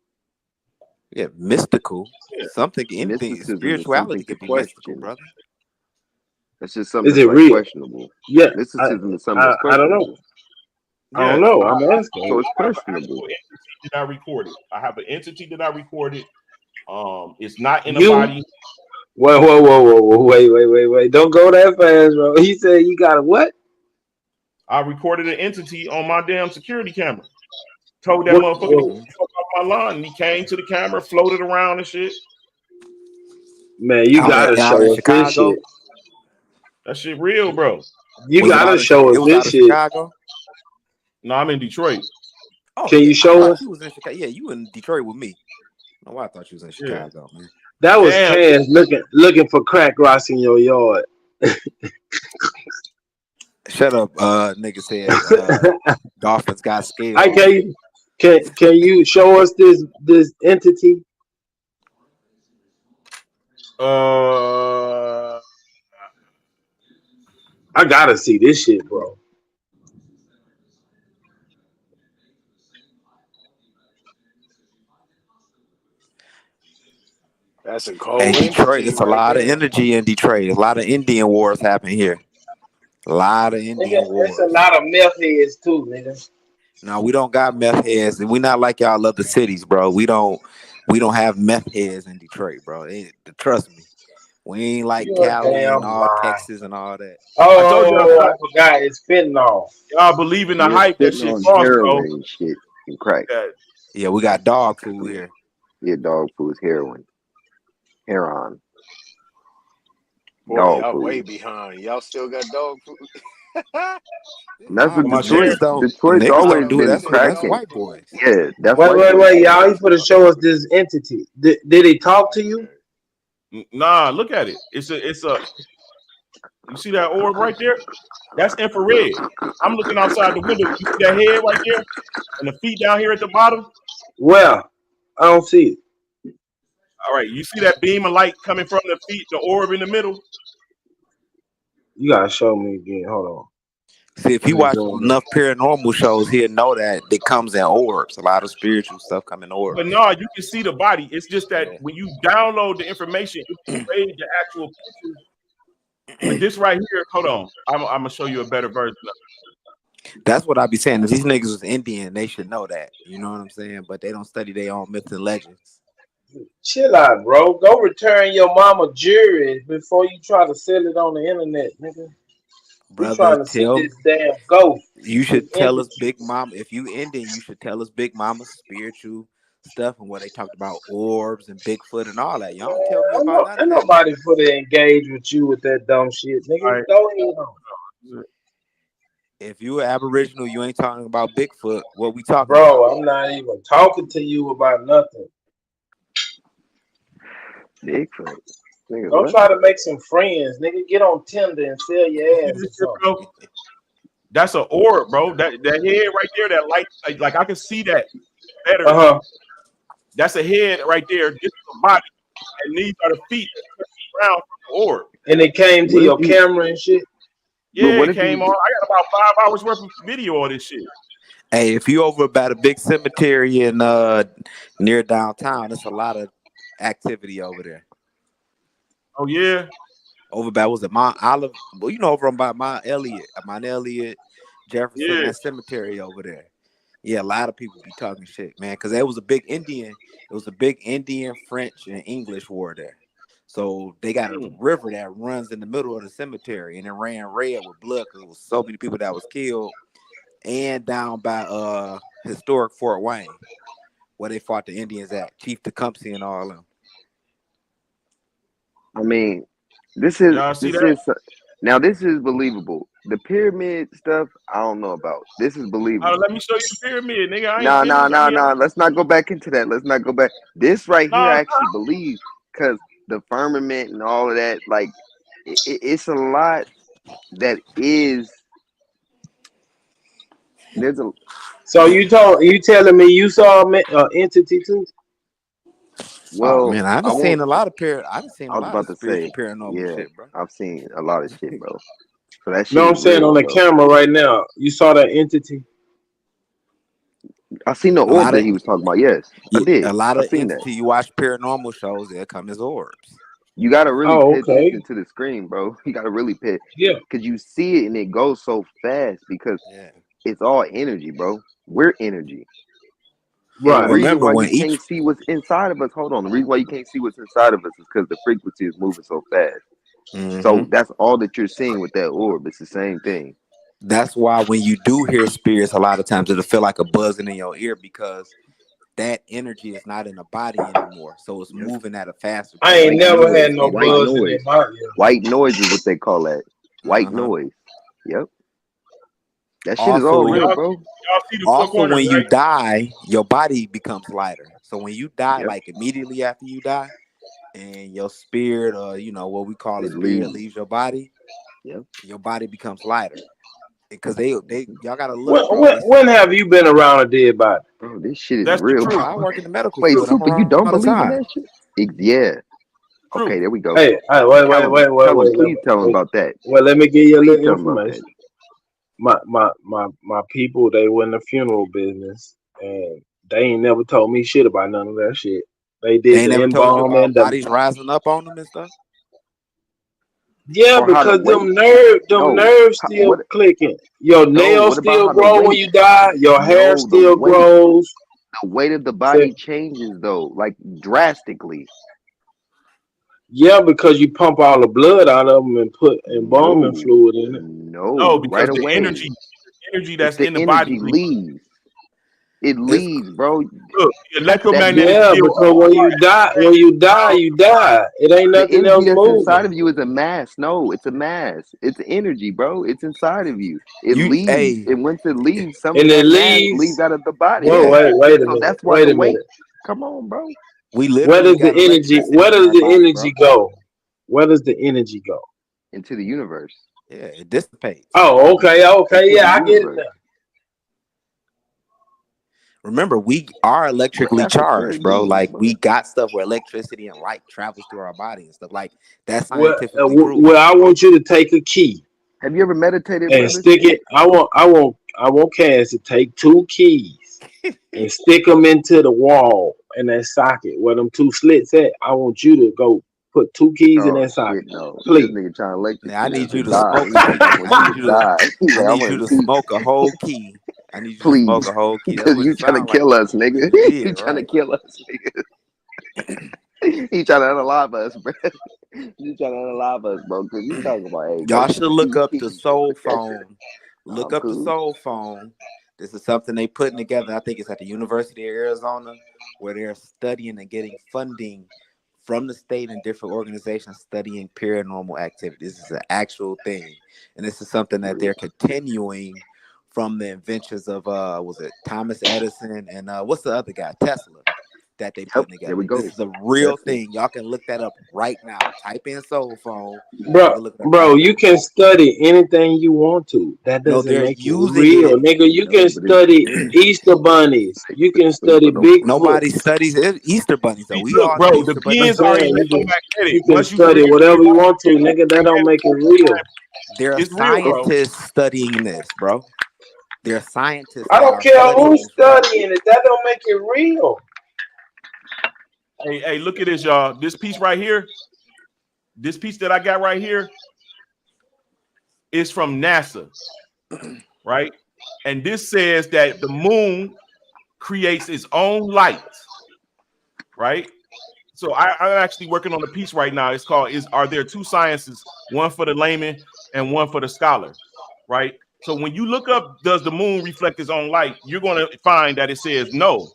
Yeah, mystical. Something, anything, Mysticism is spirituality something could to be mystical, question. brother. That's just something Is that's it like real? questionable. Yeah, Mysticism is something that's I don't know. questionable. I don't know. I'm asking. So it's I have an questionable. actual entity that I recorded. I have an entity that I recorded. It's not in a You? body. Whoa. Wait. Don't go that fast, bro. He said you got a what? I recorded an entity on my damn security camera. Told that What- motherfucker to what- get the fuck off my lawn, and he came to the camera, floated around and shit. Man, you gotta show us this shit. That shit real, bro. You gotta show us this shit. Chicago? No, I'm in Detroit. Oh, Can yeah, you show I thought us? you was in Chicago. Yeah, you in Detroit with me. No, I thought you was in Chicago, man. That was Damn. Cash looking for crack rocks in your yard. Shut up, nigga said Dolphins got scales. Can you show us this entity? I gotta see this shit, bro. That's a cold Hey, Detroit, entity it's a right lot of there. energy in Detroit. A lot of Indian wars happen here. A lot of Indian wars. There's a lot of meth heads too, nigga. No, we don't got meth heads, and we not like y'all other cities, bro. We don't have meth heads in Detroit, bro. Trust me, we ain't like You a Cali damn and all lie. Texas and all that. Oh, I told you I forgot. It's fentanyl. Y'all believe in the hype that shit on false, bro. heroin shit and crack. Yeah, we got dog food here. Yeah, dog food is heroin. Heron. Boy, Dog y'all food. way behind. Y'all still got dog food. And that's what My Detroit. niggas don't- Detroit's niggas always don't do been that. That's cracking. white boys. Yeah, that's white boys. Wait, y'all. You finna show us this entity. Did he talk to you? Nah, look at it. It's a. You see that orb right there? That's infrared. I'm looking outside the window. You see that head right there, and the feet down here at the bottom. Well, I don't see it. All right, you see that beam of light coming from the feet, the orb in the middle. You gotta show me again. Hold on. See, if he watched enough paranormal shows, he'll know that it comes in orbs. A lot of spiritual stuff come in orbs. But no, you can see the body. It's just that when you download the information, it can raise the actual pictures. But this right here, hold on. I'm gonna show you a better version of it. That's what I be saying. If these niggas was Indian, they should know that. You know what I'm saying? But they don't study their own myths and legends. Chill out, bro. Go return your mama jewelry before you try to sell it on the internet, nigga. Brother, trying to see this damn ghost. You should tell us Big Mama. If you Indian, you should tell us Big Mama's spiritual stuff and what they talked about orbs and Bigfoot and all that. Y'all don't tell me about that. Ain't nobody for to engage with you with that dumb shit, nigga. Right. Go ahead. If you were Aboriginal, you ain't talking about Bigfoot. What we talking Bro, about? I'm not even talking to you about nothing. Bigfoot. Nigga, Don't what? try to make some friends, nigga. Get on Tinder and sell your ass or something. That's an orb, bro. That head right there, that light, like I can see that better. That's a head right there. This is the body, and these are the feet around from the orb. And it came to your camera and shit. Yeah, it came on. I got about 5 hours worth of video of this shit. Hey, if you over about a big cemetery in near downtown, there's a lot of activity over there. Oh yeah. Over by was it Mount Olive? Well, you know, over on by Mount Elliott, Jefferson, Yeah. that cemetery over there. Yeah, a lot of people be talking shit, man, because there was a big Indian. It was a big Indian, French, and English war there. So they got a river that runs in the middle of the cemetery, and it ran red with blood because there was so many people that was killed. And down by historic Fort Wayne, where they fought the Indians at, Chief Tecumseh and all of them. I mean, this is Y'all see this that? is now this is believable. The pyramid stuff, I don't know about. This is believable. Let me show you the pyramid, nigga. I ain't No, finished. no, I no, mean, no. Let's not go back into that. Let's not go back. This right here, No, I actually believe, because the firmament and all of that, like, it's a lot that is. There's a. So you telling me you saw an entity too? Well, Oh man, I haven't seen a lot of spiritual paranormal yeah, shit, bro. I've seen a lot of shit, bro. So that shit. No, I'm is saying real, on the bro. camera right now. You saw that entity? I seen the A orb lot that of he was talking about. Yes, I did. a lot I of seen that. entity. You watch paranormal shows, they'll come as orbs. You gotta really Oh, pay okay. attention to the screen, bro. You gotta really pay. Yeah. Because you see it and it goes so fast because it's all energy, bro. We're energy. Right. And the reason Remember why when you can't see what's inside of us, hold on. The reason why you can't see what's inside of us is because the frequency is moving so fast. So that's all that you're seeing with that orb. It's the same thing. That's why when you do hear spirits, a lot of times it'll feel like a buzzing in your ear because that energy is not in the body anymore. So it's moving at a faster I pace. ain't never had no White buzzing noise. in my ear. White noise is what they call that. White noise. Yep. That shit is Also, all real, bro. Y'all see the four Also, corners, when you right? die, your body becomes lighter. So when you die, like immediately after you die, and your spirit, or you know what we call a spirit, leaves your body, your body becomes lighter. Because they y'all gotta look, bro. When have you been around a dead body? Bro, this shit is That's the real. truth. I work in the medical Wait, field. I'm Super, you around don't all the believe in time. that shit? Yeah. Okay, there we go. Hey, wait, Tell him, please tell him about that. Well, let me give you a Please little tell him about information. My people, they were in the funeral business, and they ain't never told me shit about none of that shit. They did They ain't the never told you embalm about and the bodies rising up on them and stuff. yeah, Or how to because them wait. nerves still What? clicking. Your No, nails what about still how the grow when weight? you die. Your hair No, still the weight. grows. The weight of the body changes though, like drastically. Yeah, because you pump all the blood out of them and put embalming No, fluid in it. No, because right the away. energy that's The in the energy body leaves. leaves. It leaves, bro. Look, the electromagnetic Yeah, field. because when you die, you die. It ain't The nothing energy else that's moving. inside of you is a mass. No, it's a mass. It's energy, bro. It's inside of you. It leaves. And once it leaves, some And of it that mass leaves. leaves out of the body. Whoa, wait a So minute. that's why Wait the a weight. minute. Come on, bro. We Where literally does the got energy? electricity Where in does our the body, energy bro. go? Where does the energy go? Into the universe. Yeah, it dissipates. Oh, okay, Into yeah, the I get it universe. now. Remember, we are electrically That's a charged, bro. paradigm, Like bro. we got stuff where electricity and light travels through our body and stuff. Like that's Well, scientifically proven. well, I want you to take a key. Have you ever meditated, and brother? stick it. I want Cass to take 2 keys and stick them into the wall in that socket where them 2 slits at. I want you to go put 2 keys in Oh that socket, shit, no! This please. nigga trying to electrocute Now I us need to you to die. smoke. He said, "I want I you need to you to. die." He's I like, "I need you want to two, smoke a whole key. I need you to smoke please," a whole key. That's because what you it trying to sounds like. kill us, nigga. Yeah, You trying to right. kill us, nigga. He trying to unalive us, bro. You trying to unalive us, bro? Because you talking about, hey, bro, Y'all give should me look 2 up the keys. Soul Phone. Look I'm up the cool. Soul Phone. This is something they putting together. I think it's at the University of Arizona, where they're studying and getting funding from the state and different organizations studying paranormal activity. This is an actual thing, and this is something that they're continuing from the inventions of was it Thomas Edison and what's the other guy, Tesla, that they putting There we together. go. This is a real That's it. thing. Y'all can look that up right now. Type in Soul Phone. You Bro, can look it up bro, right you now. can study anything you want to. That No, doesn't they're make it using real, it. nigga. You No, can but study Easter bunnies. You can study Bigfoot. Nobody studies Easter bunnies, though. We Look, all know bro, the Easter bunnies. I'm pins are saying electromagnetic. you can Once you study whatever you want to, nigga. That don't make it real. There are it's real, bro. scientists studying this, bro. There are scientists I that don't are care studying who's this, bro. studying it. That don't make it real. Hey, look at this, y'all. This piece right here, this piece that I got right here is from NASA, right? And this says that the moon creates its own light, right? So I'm actually working on a piece right now. It's called Are There Two Sciences, one for the layman and one for the scholar, right? So when you look up, does the moon reflect its own light? You're going to find that it says no.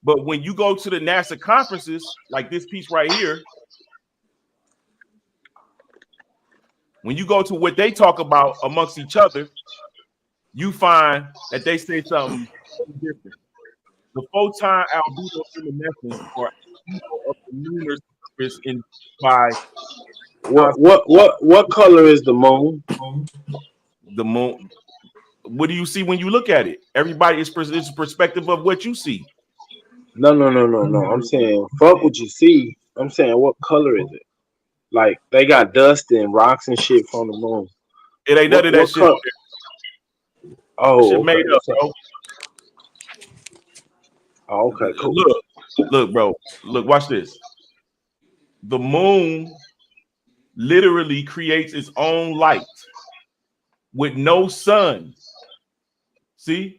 But when you go to the NASA conferences, like this piece right here, when you go to what they talk about amongst each other, you find that they say something different. The photon albedo luminescence, or of the lunar surface, by What color is the moon? the moon. What do you see when you look at it? Everybody is perspective of what you see. No. I'm saying fuck what you see. I'm saying what color is it? Like they got dust and rocks and shit from the moon. It ain't none of that shit. Oh, shit okay. made up, bro. Oh, okay, cool. Look, bro. Look, watch this. The moon literally creates its own light with no sun. See?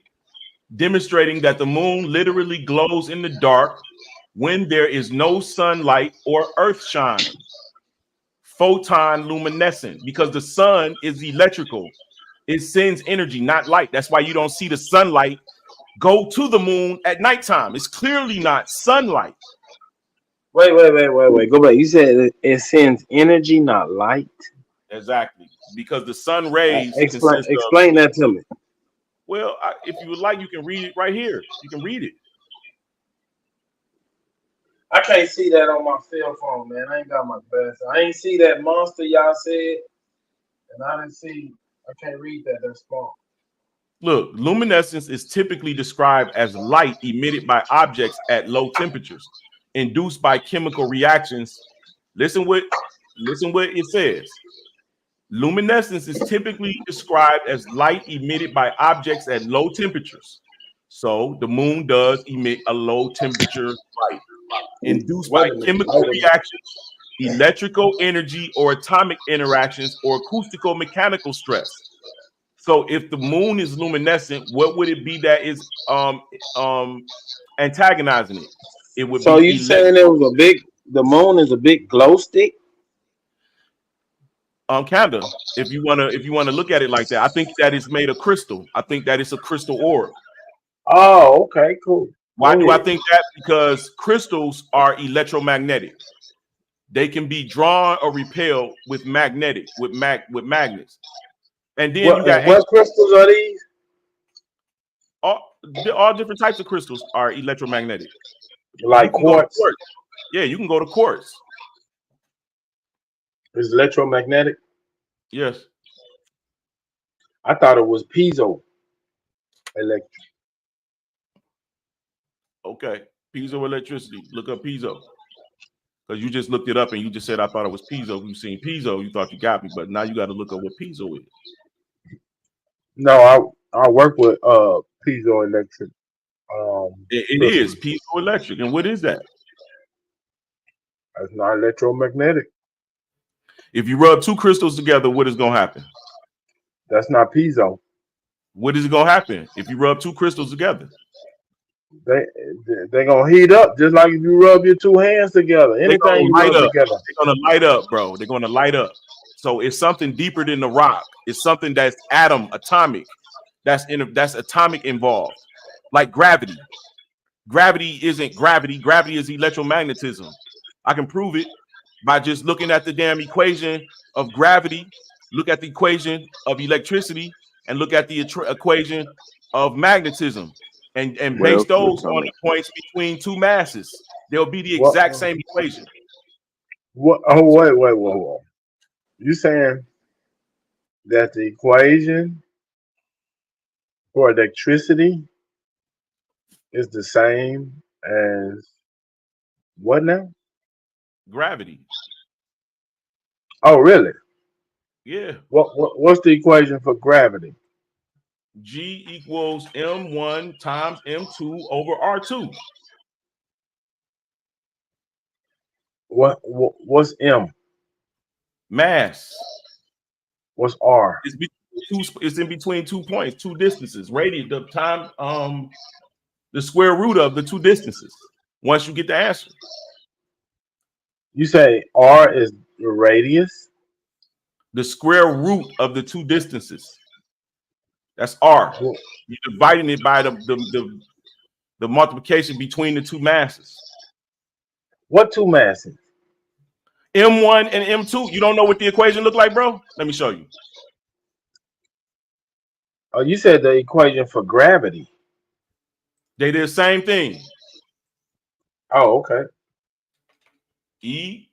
Demonstrating that the moon literally glows in the dark when there is no sunlight or earth shine. Photon luminescent, because the sun is electrical. It sends energy, not light. That's why you don't see the sunlight go to the moon at nighttime. It's clearly not sunlight. Wait. Go back. You said it sends energy, not light. Exactly, because the sun rays Explain that to me. Well, if you would like, you can read it right here. You can read it. I can't see that on my cell phone, man. I ain't got my glasses. I ain't see that monster y'all said, and I didn't see. I can't read that. That's small. Look, luminescence is typically described as light emitted by objects at low temperatures, induced by chemical reactions. Listen what it says. Luminescence is typically described as light emitted by objects at low temperatures. So the moon does emit a low temperature light induced by chemical reactions, electrical energy or atomic interactions, or acoustical mechanical stress. So if the moon is luminescent, what would it be that is antagonizing it? It would So be you saying it was the moon is a big glow stick? Kinda. If you wanna look at it like that, I think that it's made of crystal. I think that it's a crystal orb. Oh, okay, cool. Why do I think that? Because crystals are electromagnetic. They can be drawn or repelled with magnets. And then you got what crystals are these? All different types of crystals are electromagnetic. Like quartz. Yeah, you can go to quartz. It's electromagnetic. Yes. I thought it was piezo electric. Okay, piezoelectricity. Look up piezo, Because you just looked it up and you just said I thought it was piezo. You seen piezo, you thought you got me, but now you got to look up what piezo is. No, I work with piezoelectric. It is piezoelectric. And what is that? That's not electromagnetic. If you rub two crystals together, what is going to happen? That's not piezo. What is going to happen if you rub two crystals together? They're going to heat up just like if you rub your two hands together. Anything you rub together. They're going to light up, bro. They're going to light up. So it's something deeper than the rock. It's something that's atomic. That's atomic involved. Like gravity. Gravity isn't gravity. Gravity is electromagnetism. I can prove it by just looking at the damn equation of gravity, look at the equation of electricity, and look at the equation of magnetism, and base those on the points between two masses. They'll be the exact same equation. What? Oh, wait. You saying that the equation for electricity is the same as what now? Gravity. Oh, really? Yeah. What's the equation for gravity? G equals M1 times M2 over R2. What's M? Mass. What's R? It's in between 2 points, two distances. Radius, the time, the square root of the two distances. Once you get the answer. You say R is the radius? The square root of the two distances. That's R. You're dividing it by the multiplication between the two masses. What two masses? M1 and M2. You don't know what the equation look like, bro? Let me show you. Oh, you said the equation for gravity. They did the same thing. Oh, okay. E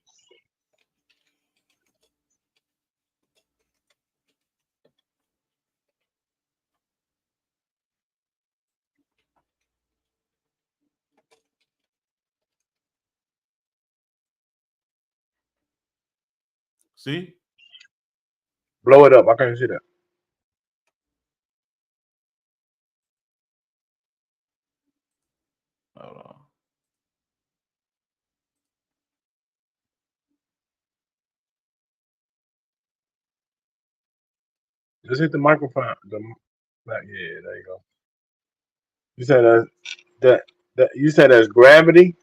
see? Blow it up. I can't see that. Hold on. Just hit the microphone. Yeah, there you go. You said that you said that's gravity?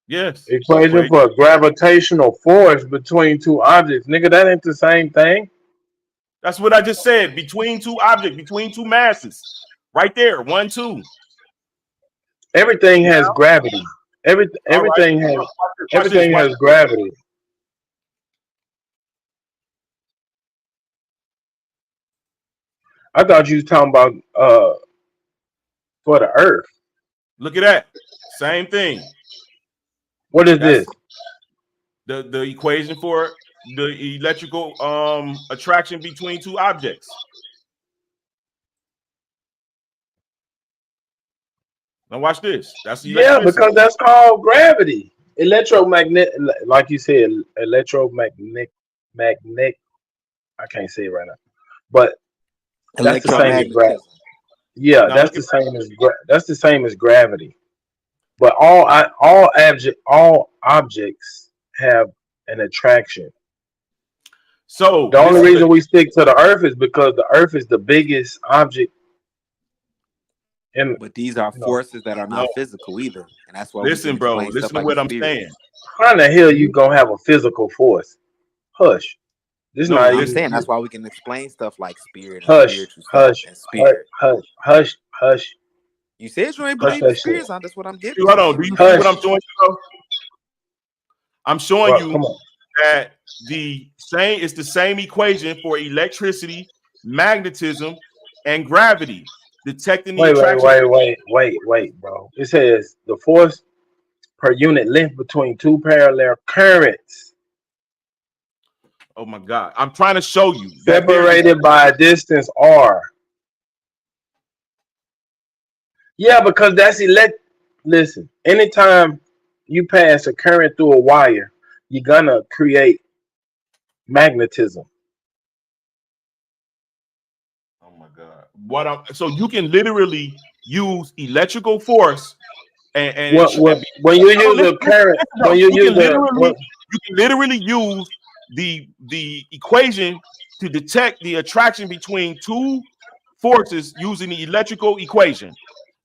Yes. Equation for a gravitational force between two objects. Nigga, that ain't the same thing. That's what I just said. Between two objects, between two masses. Right there. 1, 2. Everything has gravity. Everything has gravity. I thought you was talking about for the Earth. Look at that. Same thing. What is this? The equation for the electrical attraction between two objects. Now watch this. That's because that's called gravity. Electromagnet, like you said, electromagnetic. I can't say it right now, but that's the same as gravity. Yeah, that's the same as gravity. But all objects have an attraction. So the only reason we stick to the Earth is because the Earth is the biggest object. But these are forces that are not physical either, and that's why. Listen, bro. Listen to what I'm saying. How the hell you gonna have a physical force? Hush. I'm saying that's why we can explain stuff like spirit. Hush. You said you ain't believe in spirits. That's what I'm getting. Hold on. Do you see what I'm showing you, bro? I'm showing you that it's the same equation for electricity, magnetism, and gravity. Detecting the attraction. Wait, bro. It says the force per unit length between two parallel currents. Oh my God. I'm trying to show you. Separated by a distance R. Yeah, because that's Listen, anytime you pass a current through a wire, you're gonna create magnetism. Oh my God. So you can literally use electrical force and when you use a current, when you use you can literally use the equation to detect the attraction between two forces using the electrical equation.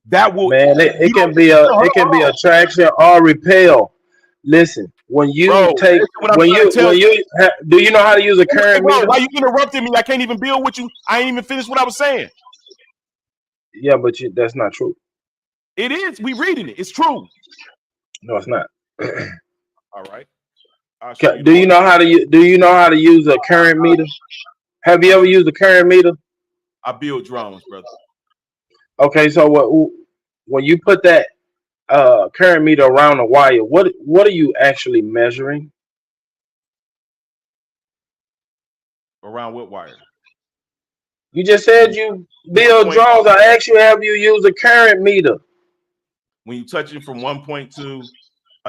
That will it can be attraction or repel. Listen, when you do you know how to use a current meter? Why you interrupting me? I can't even build with you. I ain't even finished what I was saying. Yeah, but that's not true. It is. We reading it. It's true. No, it's not. All right. Do you know how to use a current meter? Have you ever used a current meter? I build drones, brother. Okay, so when you put that current meter around a wire, what are you actually measuring? Around what wire? You just said you build drones. I asked you, have you used a current meter? When you touch it from one point to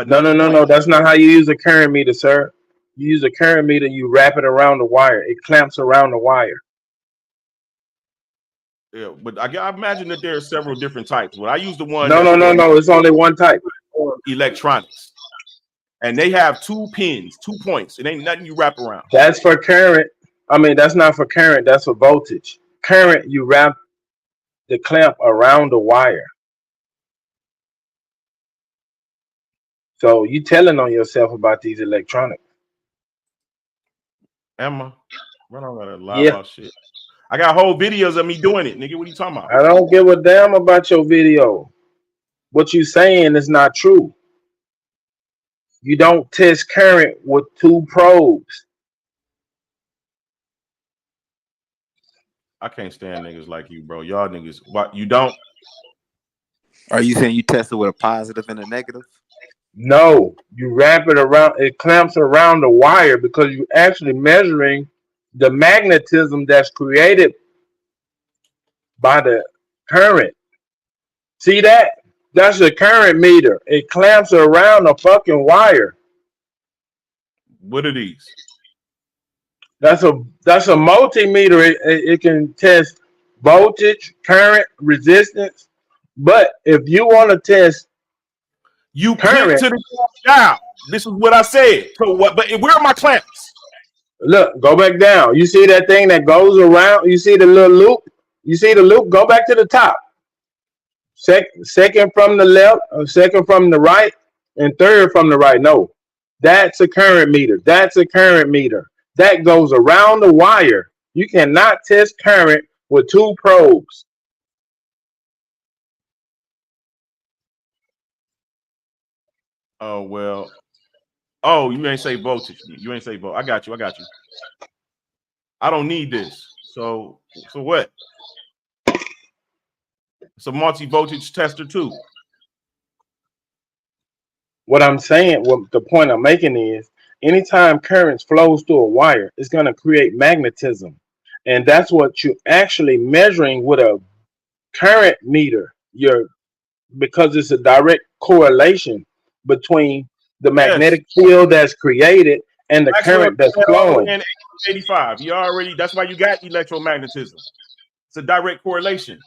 No. That's not how you use a current meter, sir. You use a current meter, you wrap it around the wire. It clamps around the wire. Yeah, but I imagine that there are several different types. But I use the one. No. It's only one type. Electronics, and they have 2 pins, 2 points. It ain't nothing you wrap around. That's for current. I mean, that's not for current. That's for voltage. Current, you wrap the clamp around the wire. So you telling on yourself about these electronics. Emma, I don't gotta lie about shit. I got whole videos of me doing it, nigga. What are you talking about? I don't give a damn about your video. What you saying is not true. You don't test current with 2 probes. I can't stand niggas like you, bro. Y'all niggas, what you don't? Are you saying you test it with a positive and a negative? No, you wrap it around. It clamps around the wire because you're actually measuring the magnetism that's created by the current. See that? That's a current meter. It clamps around a fucking wire. What are these? That's a multimeter. It can test voltage, current, resistance. But if you want to test current to the dial. This is what I said. So what? But where are my clamps? Look, go back down. You see that thing that goes around? You see the little loop? You see the loop? Go back to the top. Second from the left, second from the right, and third from the right. No, that's a current meter. That's a current meter. That goes around the wire. You cannot test current with 2 probes. Oh, well. Oh, you ain't say voltage. You ain't say voltage. I got you. I don't need this. So what? It's a multi-voltage tester too. What I'm saying, what the point I'm making is, anytime current flows through a wire, it's going to create magnetism. And that's what you're actually measuring with a current meter. Because it's a direct correlation between the magnetic field that's created and the current that's flowing. 85. You already, that's why you got electromagnetism. It's a direct correlation.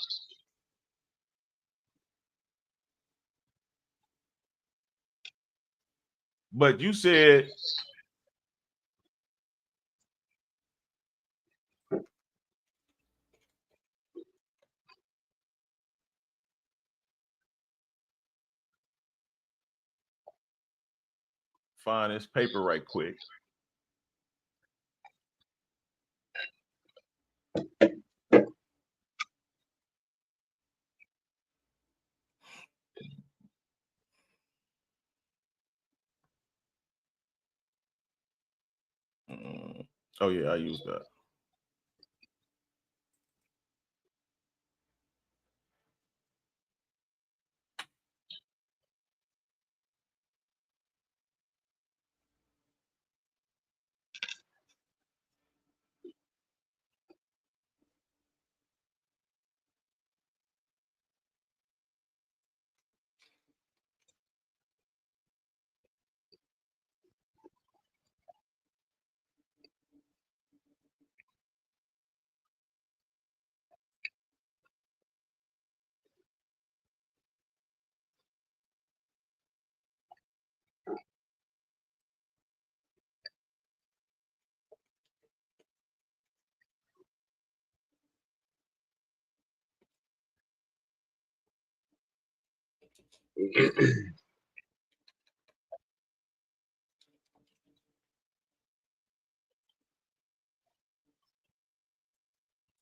But you said find this paper right quick. Oh yeah, I used that.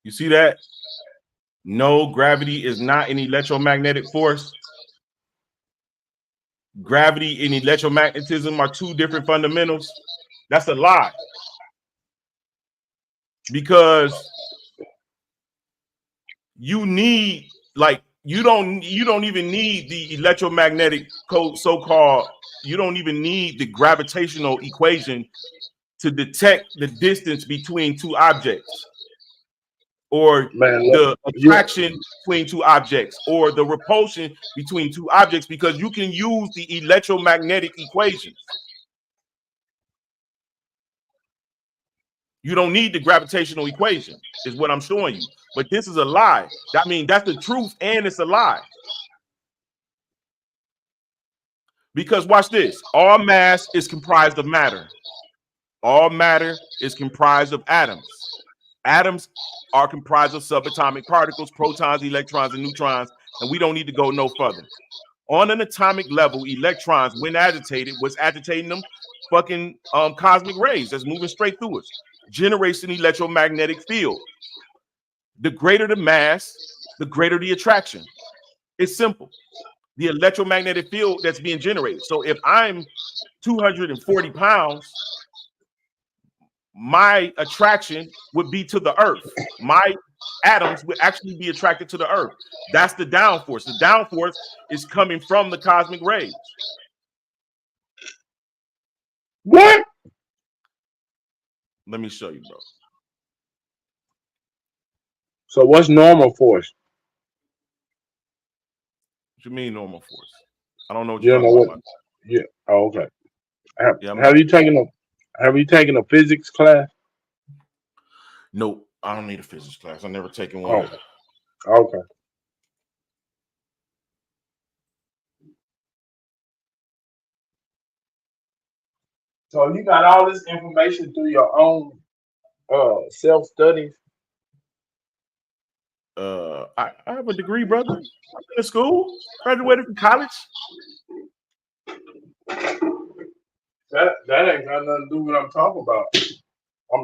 You see that? No, gravity is not an electromagnetic force. Gravity and electromagnetism are two different fundamentals. That's a lie. Because you need, like, you don't even need the electromagnetic so-called, you don't even need the gravitational equation to detect the distance between two objects, or the attraction between two objects, or the repulsion between two objects, because you can use the electromagnetic equations. You don't need the gravitational equation, is what I'm showing you. But this is a lie. I mean, that's the truth, and it's a lie. Because watch this. All mass is comprised of matter. All matter is comprised of atoms. Atoms are comprised of subatomic particles, protons, electrons, and neutrons, and we don't need to go no further. On an atomic level, electrons, when agitated, what's agitating them? Fucking cosmic rays that's moving straight through us. Generates an electromagnetic field. The greater the mass, the greater the attraction. It's simple. The electromagnetic field that's being generated. So if I'm 240 pounds, my attraction would be to the earth. My atoms would actually be attracted to the earth. That's the downforce. The downforce is coming from the cosmic rays. What? Let me show you, bro. So what's normal force? What you mean normal force? I don't know what You you're don't know talking what? about. Yeah. Oh, okay. Yeah, Have you taken a physics class? Nope. I don't need a physics class. I've never taken one. Oh, okay. So you got all this information through your own self-studies? I have a degree, brother. I've been to school, graduated from college. That ain't got nothing to do with what I'm talking about.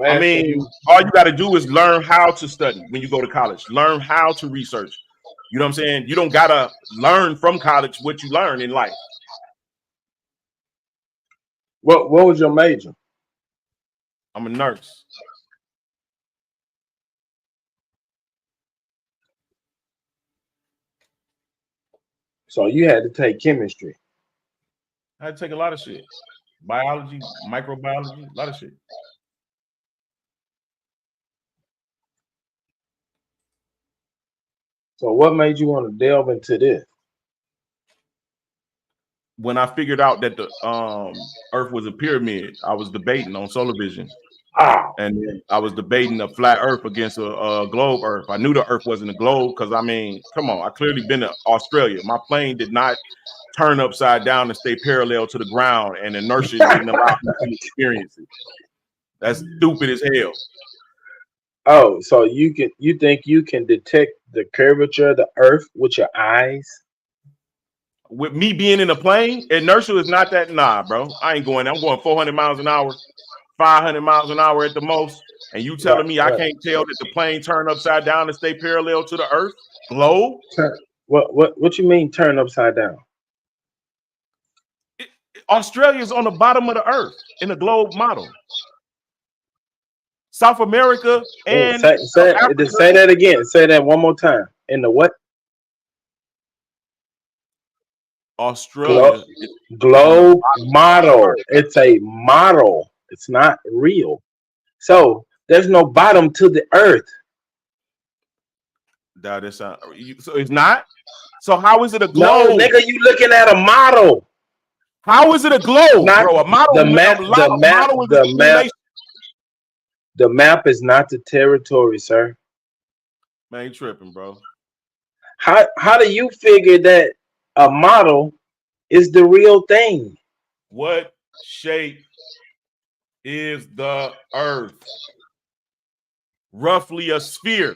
I mean, all you got to do is learn how to study when you go to college. Learn how to research. You know what I'm saying? You don't got to learn from college what you learn in life. What was your major? I'm a nurse. So you had to take chemistry. I had to take a lot of shit. Biology, microbiology, a lot of shit. So what made you want to delve into this? When I figured out that the Earth was a pyramid, I was debating on Solar Vision. And then I was debating a flat Earth against a globe Earth. I knew the Earth wasn't a globe because, I mean, come on, I clearly been to Australia. My plane did not turn upside down and stay parallel to the ground, and inertia didn't allow me to experience it. That's stupid as hell. Oh, so you think you can detect the curvature of the Earth with your eyes? With me being in a plane, inertia is not that. Nah, bro. I ain't going. I'm going 400 miles an hour, 500 miles an hour at the most. And you telling me I can't tell that the plane turned upside down and stay parallel to the Earth? Globe? What you mean turn upside down? Australia is on the bottom of the Earth in the globe model. South America and say that again. Say that one more time. In the what? Australia. Globe model. It's a model. It's not real. So there's no bottom to the Earth. That is so it's not. So how is it a globe? No, nigga, you looking at a model. How is it a globe, bro? A model. The map is not the territory, sir. Man, you tripping, bro. How do you figure that a model is the real thing? What shape is the Earth? Roughly a sphere.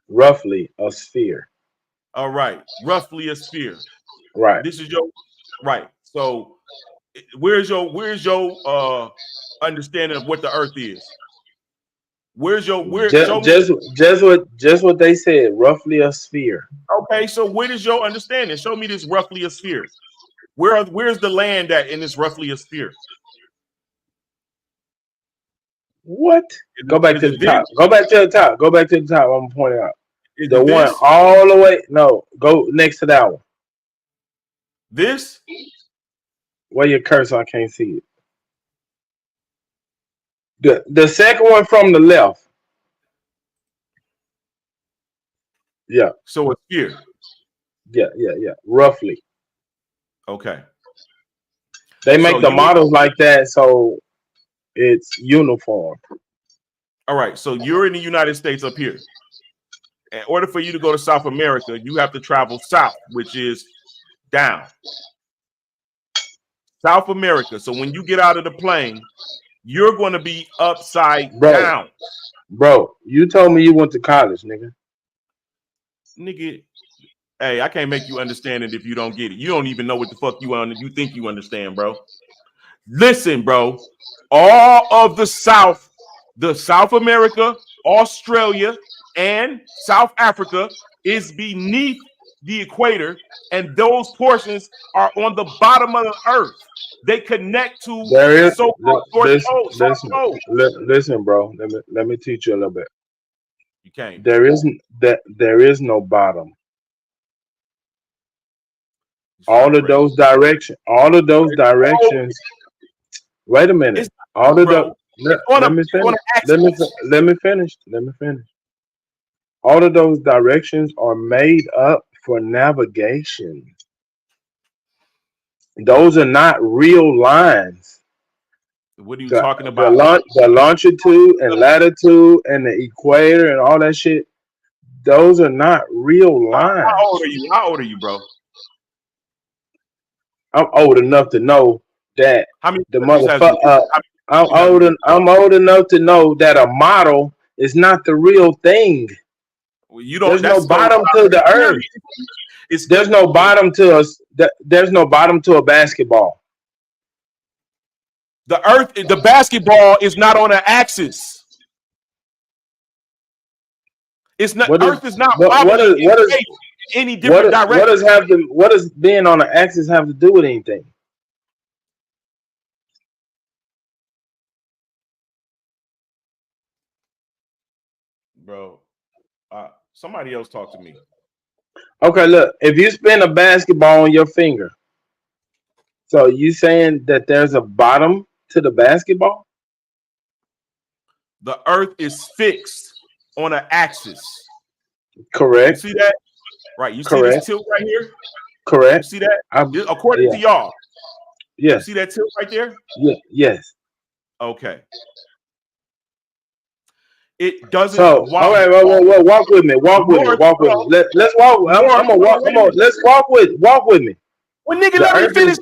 Roughly a sphere. All right, roughly a sphere. Right. This is your right. So where's your understanding of what the earth is? Where's your just what they said, roughly a sphere. Okay, so where is your understanding? Show me this roughly a sphere. Where's the land at in this roughly a sphere? What? Go back to the top. Go back to the top. Go back to the top. I'm gonna point it out. The one this? all the way. No, go next to that one. This? Where your cursor? I can't see it. The second one from the left. Yeah. So a sphere. Yeah. Roughly. Okay. They make the models like that, so it's uniform. All right. So you're in the United States up here. In order for you to go to South America, you have to travel south, which is down. South America. So when you get out of the plane, you're going to be upside down. Bro, you told me you went to college, nigga. Nigga, hey, I can't make you understand it if you don't get it. You don't even know what the fuck you think you understand, bro. Listen, bro. All of the South America, Australia, and South Africa is beneath the equator, and those portions are on the bottom of the earth. They connect to the so-called North Pole. Listen, bro. Let me teach you a little bit. You can't. There is no bottom. All of those directions. Wait a minute. All of those. Let me finish. All of those directions are made up for navigation. Those are not real lines. What are you talking about? The longitude and latitude and the equator and all that shit. Those are not real lines. How old are you, bro? I'm old enough to know that the motherfucker. I'm old enough to know that a model is not the real thing. You don't. There's no bottom to the earth. There's no bottom to us. There's no bottom to a basketball. The basketball is not on an axis. It's not. Earth is not any different direction. What does being on an axis have to do with anything? Bro, somebody else talk to me. Okay, look. If you spin a basketball on your finger, so you saying that there's a bottom to the basketball? The earth is fixed on an axis. Correct. You see that? Right. You see this tilt right here? Correct. You see that? According to y'all. Yes. You see that tilt right there? Yeah. Yes. Okay. It doesn't. So, all right, walk with me. Walk with me. Let's walk. I'm gonna walk. Come on. Let's walk with me. Well, nigga, let me finish.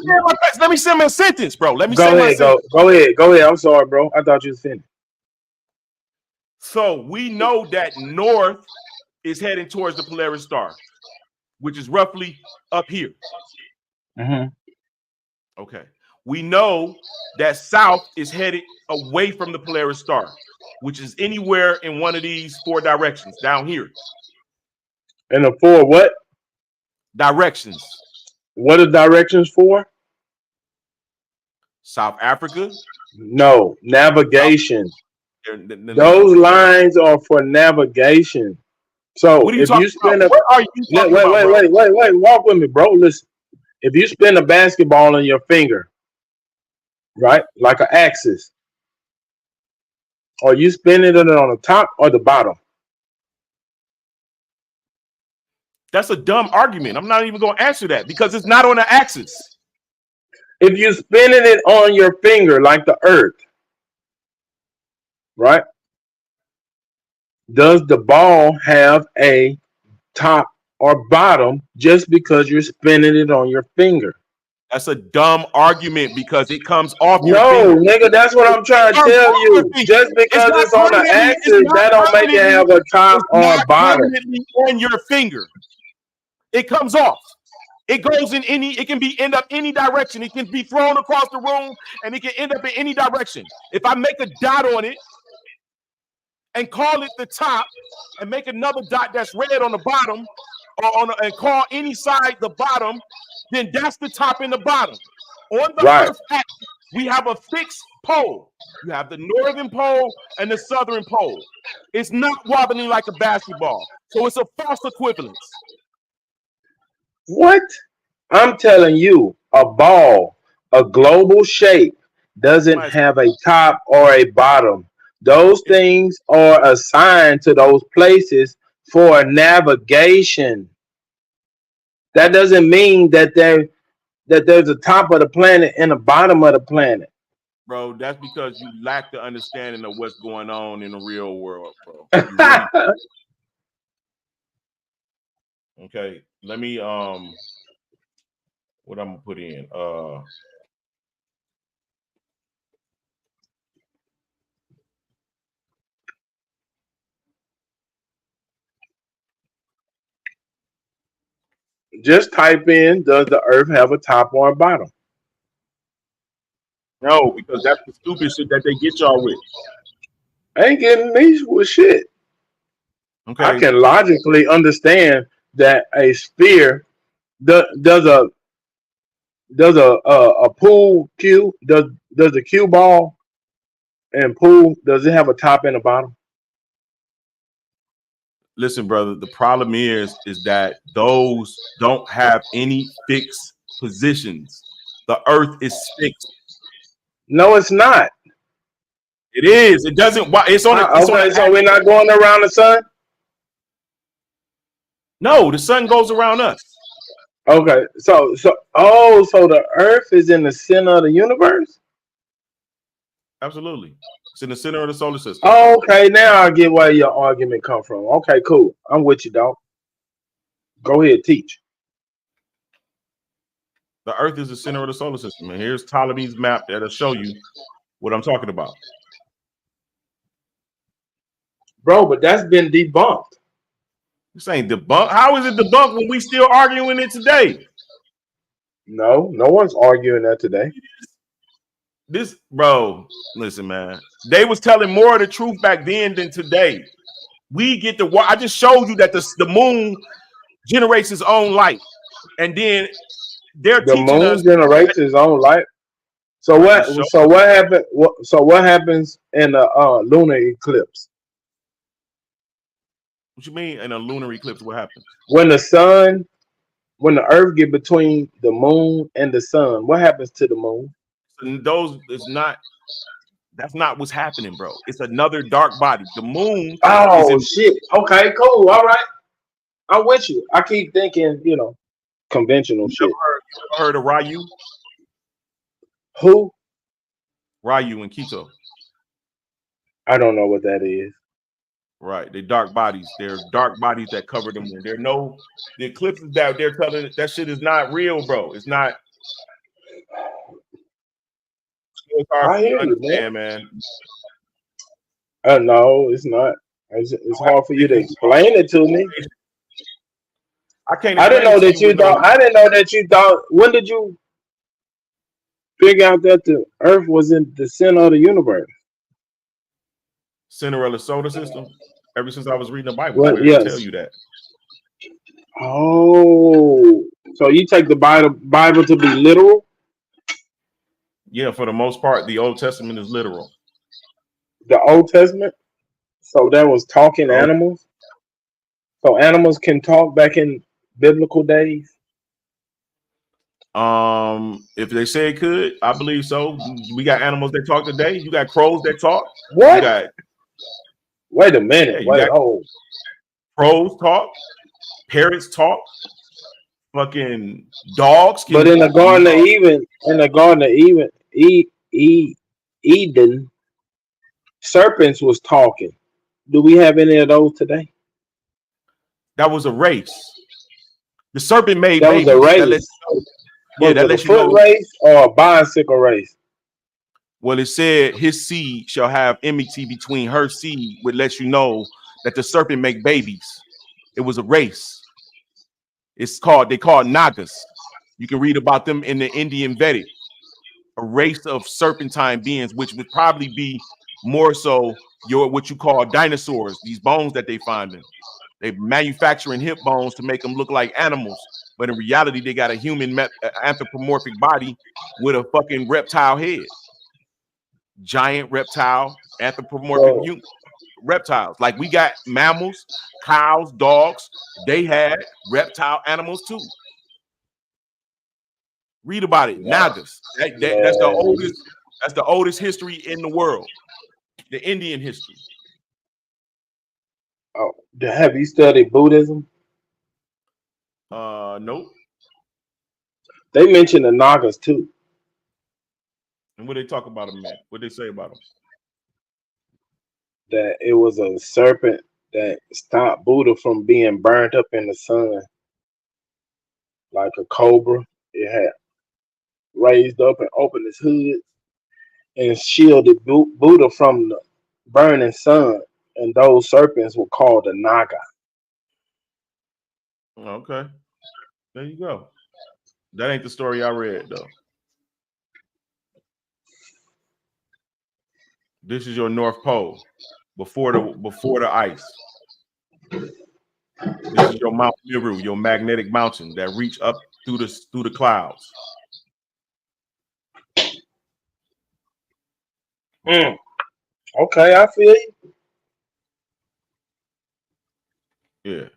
Let me say my sentence, bro. Let me say my sentence. Go ahead. I'm sorry, bro. I thought you was finished. So we know that north is heading towards the Polaris star, which is roughly up here. Mm-hmm. Okay. We know that south is headed away from the Polaris star, which is anywhere in one of these four directions down here. And the four what? Directions. What are directions for? South Africa? No, navigation. Those lines are for navigation. So if you spin wait, walk with me, bro. Listen. If you spin a basketball on your finger, right, like an axis, or you spinning it on the top or the bottom? That's a dumb argument. I'm not even going to answer that because it's not on the axis. If you're spinning it on your finger like the earth, right? Does the ball have a top or bottom just because you're spinning it on your finger? That's a dumb argument because it comes off your finger. No, nigga, that's what I'm trying to tell you. Just because it's on the axis, that don't make it have a top or a bottom. On your finger. It comes off. It goes in it can be end up any direction. It can be thrown across the room and it can end up in any direction. If I make a dot on it and call it the top and make another dot that's red on the bottom or and call any side the bottom, then that's the top and the bottom. On the Earth axis, we have a fixed pole. You have the northern pole and the southern pole. It's not wobbling like a basketball. So it's a false equivalence. What? I'm telling you, a ball, a global shape, doesn't have a top or a bottom. Those things are assigned to those places for navigation. That doesn't mean that there's a top of the planet and a bottom of the planet. Bro, that's because you lack the understanding of what's going on in the real world, bro. Really okay, let me what I'm gonna put in. Just type in, does the Earth have a top or a bottom? No, because that's the stupid shit that they get y'all with. I ain't getting me with shit. Okay. I can logically understand that a sphere does a pool cue, does the cue ball and pool, does it have a top and a bottom? Listen, brother, the problem is that those don't have any fixed positions. The Earth is fixed. No, it's not. It is. It doesn't. It's on. So we're not going around the sun? No, the sun goes around us. Okay, so the Earth is in the center of the universe? Absolutely. It's in the center of the solar system. Okay, now I get where your argument come from. Okay, cool. I'm with you, dog. Go ahead, teach. The Earth is the center of the solar system. And here's Ptolemy's map that'll show you what I'm talking about. Bro, but that's been debunked. This ain't debunked. How is it debunked when we still arguing it today? No one's arguing that today. This, bro, listen, man. They was telling more of the truth back then than today. We get the. I just showed you that the moon generates its own light, and then they're teaching us. The moon generates its own light. So what? So what happened? What happens in a lunar eclipse? What you mean in a lunar eclipse? What happens? When the Earth get between the moon and the sun, what happens to the moon? And that's not what's happening, bro. It's another dark body. The moon. Oh shit. Okay, cool. All right. I'm with you. I keep thinking, conventional shit. You ever heard of Ryu? Who? Ryu in Quito. I don't know what that is. Right, they're dark bodies. They're dark bodies that cover the moon. The eclipses that they're telling that shit is not real, bro. It's not. It's hard to understand, man. No, it's not. It's hard for you to explain it to me. I can't. I didn't know that you thought. I didn't know that you thought. When did you figure out that the Earth was in the center of the universe? Center of the solar system. Ever since I was reading the Bible, I tell you that. Oh, so you take the Bible to be literal? Yeah, for the most part, the Old Testament is literal. The Old Testament? So that was talking animals? So animals can talk back in biblical days? If they say it could, I believe so. We got animals that talk today. You got crows that talk. What? Wait a minute. Crows talk. Parrots talk. Fucking dogs. But in the Garden of Eden, serpents was talking. Do we have any of those today? That was a race. The serpent made that was a race. That lets you know. Race or a bicycle race? Well, it said his seed shall have enmity between her seed, which lets you know that the serpent make babies. It was a race. They call Nagas. You can read about them in the Indian Vedic, a race of serpentine beings, which would probably be more so your what you call dinosaurs. These bones that they find in, they manufacturing hip bones to make them look like animals, but in reality, they got a human anthropomorphic body with a fucking reptile head. Giant reptile, anthropomorphic reptiles. Like we got mammals, cows, dogs. They had reptile animals too. Read about it. Nagas. That's the oldest. That's the oldest history in the world. The Indian history. Oh, have you studied Buddhism? Nope. They mention the Nagas too. And what they talk about them, man? What they say about them? That it was a serpent that stopped Buddha from being burned up in the sun, like a cobra. It had raised up and opened its hood and shielded Buddha from the burning sun. And those serpents were called the Naga. Okay, there you go. That ain't the story I read though. This is your North Pole before the ice. This is your Mount Meru, your magnetic mountain that reach up through the clouds. Okay, I feel you. Yeah.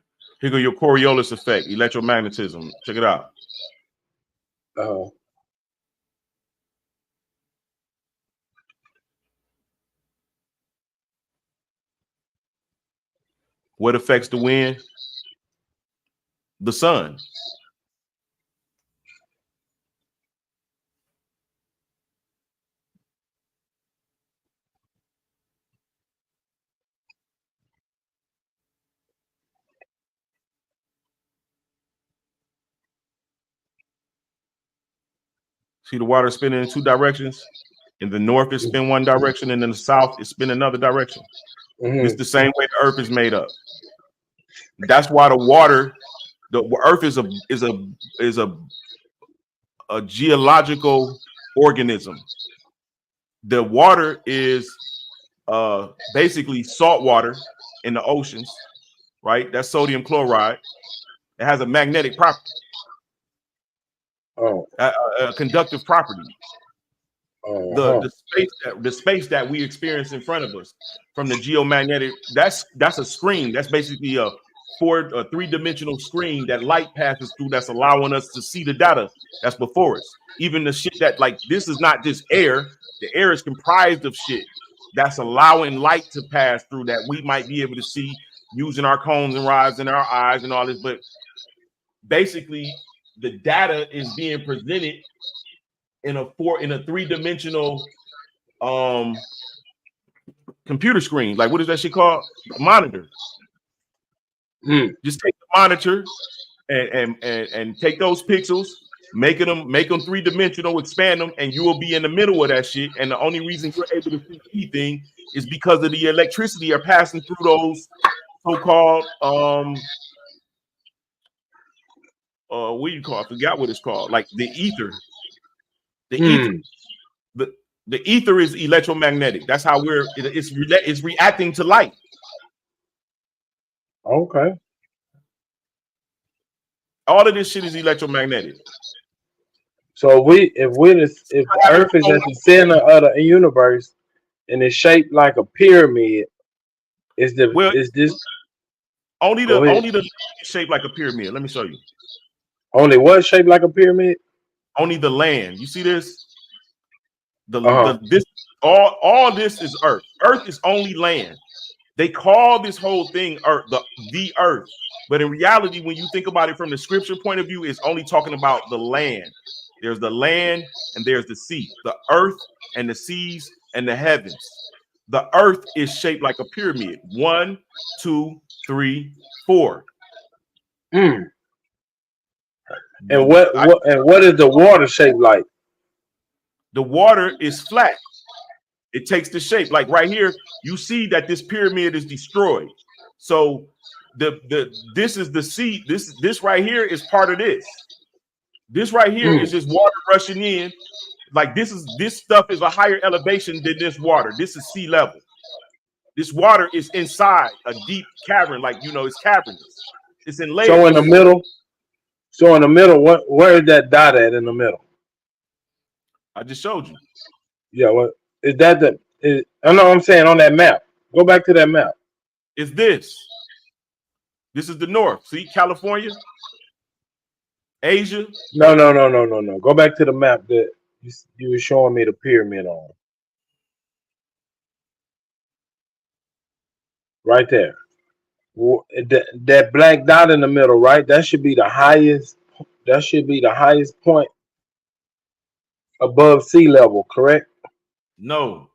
Here go your Coriolis effect, electromagnetism. Check it out. What affects the wind? The sun. See the water spinning in two directions? In the north, it spin one direction, and in the south, it spin another direction. It's the same way the earth is made up. That's why the earth is a geological organism. The water is basically salt water in the oceans, right? That's sodium chloride. It has a magnetic property. A conductive property. The space that we experience in front of us from the geomagnetic, that's a screen. That's basically a three-dimensional screen that light passes through, that's allowing us to see the data that's before us. Even the shit that, like, this is not just air. The air is comprised of shit that's allowing light to pass through that we might be able to see using our cones and rods in our eyes and all this. But basically, the data is being presented in a three-dimensional computer screen. Like, what is that shit called? A monitor. Just take the monitor and take those pixels, make them three-dimensional, expand them, and you will be in the middle of that shit. And the only reason you're able to see anything is because of the electricity are passing through those so-called what do you call it? I forgot what it's called. Like the ether. The ether. The ether is electromagnetic. That's how it's reacting to light. Okay. All of this shit is electromagnetic. So if Earth is at the center of the universe and it's shaped like a pyramid, is this only the shaped like a pyramid? Let me show you. Only what shaped like a pyramid? Only the land. You see this? All this is Earth. Earth is only land. They call this whole thing Earth, the Earth. But in reality, when you think about it from the scripture point of view, it's only talking about the land. There's the land and there's the sea, the earth and the seas and the heavens. The earth is shaped like a pyramid. 1, 2, 3, 4. And what is the water shaped like? The water is flat. It takes the shape. Like right here, you see that this pyramid is destroyed. So this is the sea. This right here is part of this. This right here is just water rushing in. Like this stuff is a higher elevation than this water. This is sea level. This water is inside a deep cavern, like it's cavernous. It's in layers. So in the middle, where is that dot at in the middle? I just showed you. Yeah, what is that? I know I'm saying on that map. Go back to that map. It's this. This is the north. See, California, Asia. No. Go back to the map that you were showing me the pyramid on. Right there. That black dot in the middle, right? That should be the highest. That should be the highest point above sea level, correct? No.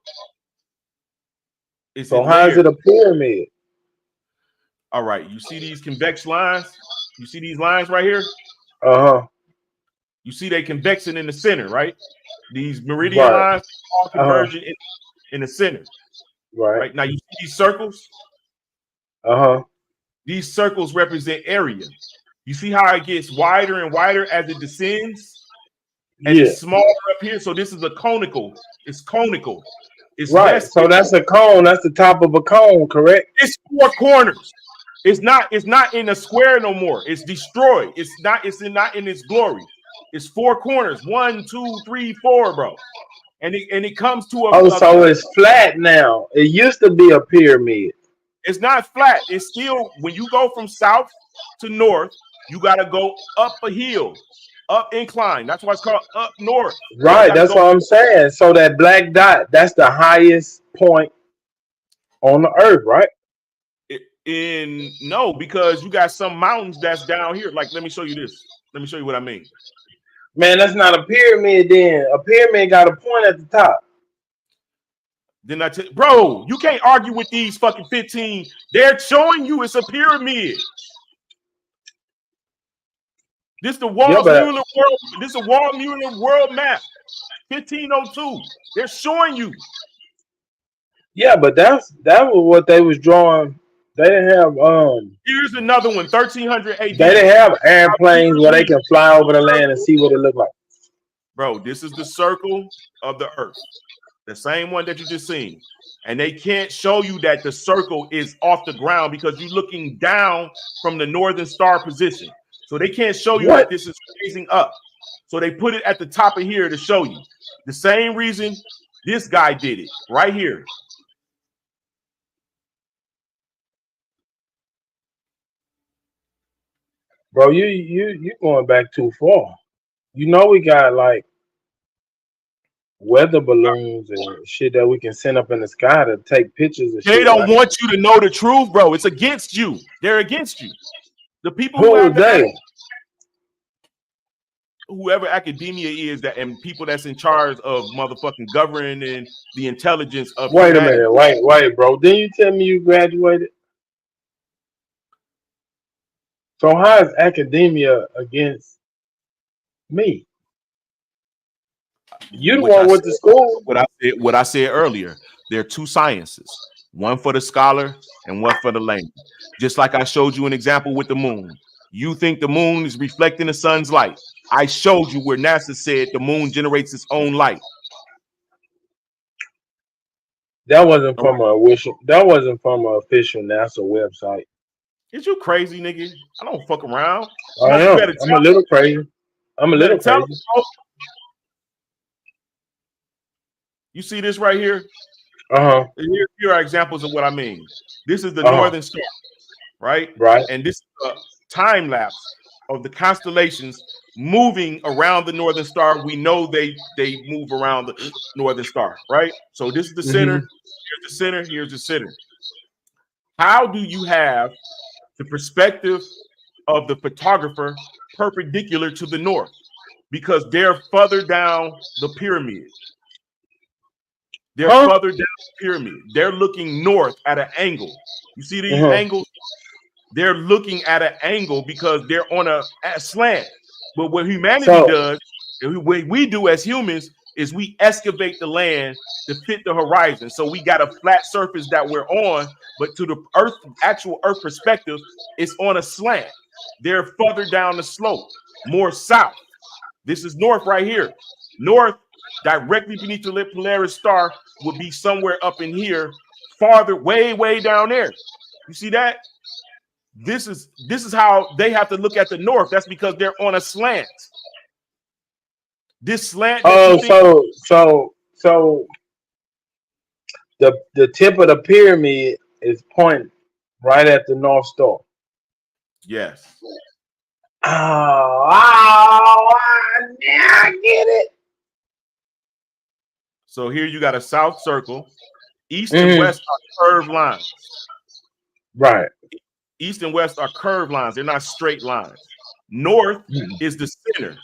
So how is it a pyramid? All right. You see these convex lines? You see these lines right here? Uh-huh. You see they convexing in the center, right? These meridian lines all converging in the center. Right. Now you see these circles? Uh-huh. These circles represent area. You see how it gets wider and wider as it descends? And it's smaller up here. So this is a conical. It's conical. It's right. So that's a cone. That's the top of a cone, correct? It's 4 corners. It's not in a square no more. It's destroyed. It's not in its glory. It's 4 corners. 1, 2, 3, 4, bro. And it comes to a so it's flat now. It used to be a pyramid. It's not flat. It's still, when you go from south to north, you gotta go up a hill, up incline. That's why it's called up north. Right, that's what I'm saying. So that black dot, that's the highest point on the earth, right? No, because you got some mountains that's down here. Like, let me show you this. Let me show you what I mean. Man, that's not a pyramid then. A pyramid got a point at the top. Then bro, you can't argue with these fucking 15. They're showing you it's a pyramid. This is the Wall-Muller world. This is a Wall-Muller world map. 1502. They're showing you. Yeah, but that was what they was drawing. They didn't have Here's another one, 1300 AD. They didn't have airplanes where they can fly over the land and see what it looked like. Bro, this is the circle of the earth. The same one that you just seen. And they can't show you that the circle is off the ground because you're looking down from the northern star position. So they can't show you that this is raising up. So they put it at the top of here to show you. The same reason this guy did it right here. Bro, you going back too far. You know we got like weather balloons and shit that we can send up in the sky to take pictures of shit. They don't want you to know the truth, bro. It's against you. They're against you. The people who are they? Whoever academia is that, and people that's in charge of motherfucking governing the intelligence of. Wait a minute, wait, bro. Didn't you tell me you graduated? So how is academia against me? You the one with the school. What I said earlier. There are 2 sciences, one for the scholar and one for the layman. Just like I showed you an example with the moon. You think the moon is reflecting the sun's light. I showed you where NASA said the moon generates its own light. That wasn't from an official NASA website. Is you crazy, nigga? I don't fuck around. I am. I'm a little crazy. I'm a little crazy. You see this right here? Uh-huh. Here are examples of what I mean. This is the northern star, right? Right. And this is a time lapse of the constellations moving around the northern star. We know they move around the northern star, right? So this is the center. Here's the center. Here's the center. How do you have the perspective of the photographer perpendicular to the north? Because they're further down the pyramid. They're further down the pyramid. They're looking north at an angle. You see these angles? They're looking at an angle because they're on a slant. But what humanity does, what we do as humans, is we excavate the land to fit the horizon. So we got a flat surface that we're on, but to the earth, actual earth perspective, it's on a slant. They're further down the slope, more south. This is north right here. North, directly beneath the Polaris star, would be somewhere up in here, farther, way down there. You see that? This is how they have to look at the north. That's because they're on a slant. This slant. Oh, so the tip of the pyramid is pointing right at the North Star. Yes. Oh, now I get it. So here you got a south circle. East and west are curved lines. Right. East and west are curved lines. They're not straight lines. North is the center.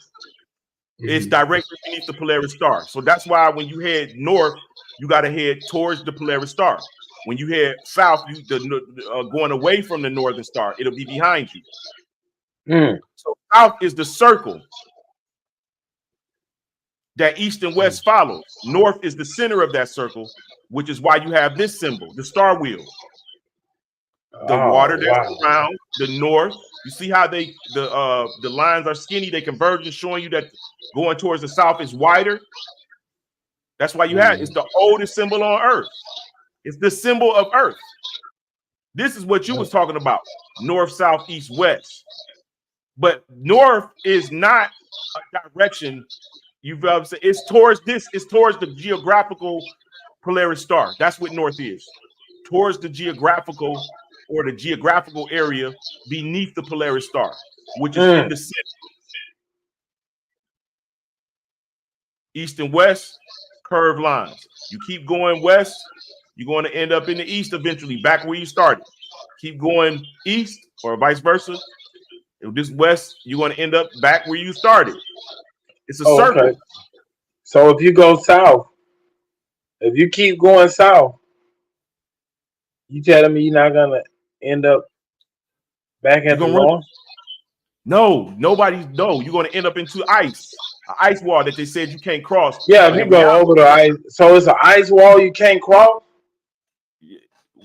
It's directly beneath the Polaris star. So that's why when you head north, you got to head towards the Polaris star. When you head south, going away from the northern star, it'll be behind you. So south is the circle that east and west follows. North is the center of that circle, which is why you have this symbol, the star wheel. The water that's around the north. You see how the lines are skinny, they converge, showing you that going towards the south is wider. That's why you have it's the oldest symbol on Earth. It's the symbol of Earth. This is what you was talking about: north, south, east, west. But north is not a direction. You've said it's towards this. It's towards the geographical Polaris star. That's what north is. Towards the geographical or the geographical area beneath the Polaris star, which is in the center. East and west, curved lines. You keep going west, you're going to end up in the east eventually, back where you started. Keep going east or vice versa. If this west, you're going to end up back where you started. It's a circle. Okay. So if you go south, if you keep going south, you telling me you're not gonna end up back at the north? No, you're gonna end up into ice, an ice wall that they said you can't cross. Yeah, if you go over the ice, so it's an ice wall you can't cross.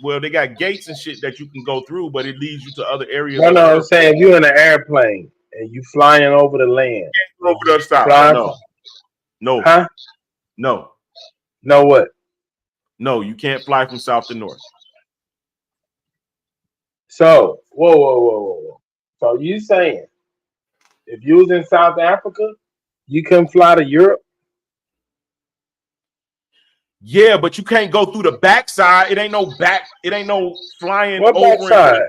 Well, they got gates and shit that you can go through, but it leads you to other areas. No, I'm saying if you're in an airplane and you flying over the land, over the other side. No. Huh? No. No what? No, you can't fly from south to north. So, whoa. So you saying if you was in South Africa, you couldn't fly to Europe? Yeah, but you can't go through the backside. It ain't no flying what over. Backside?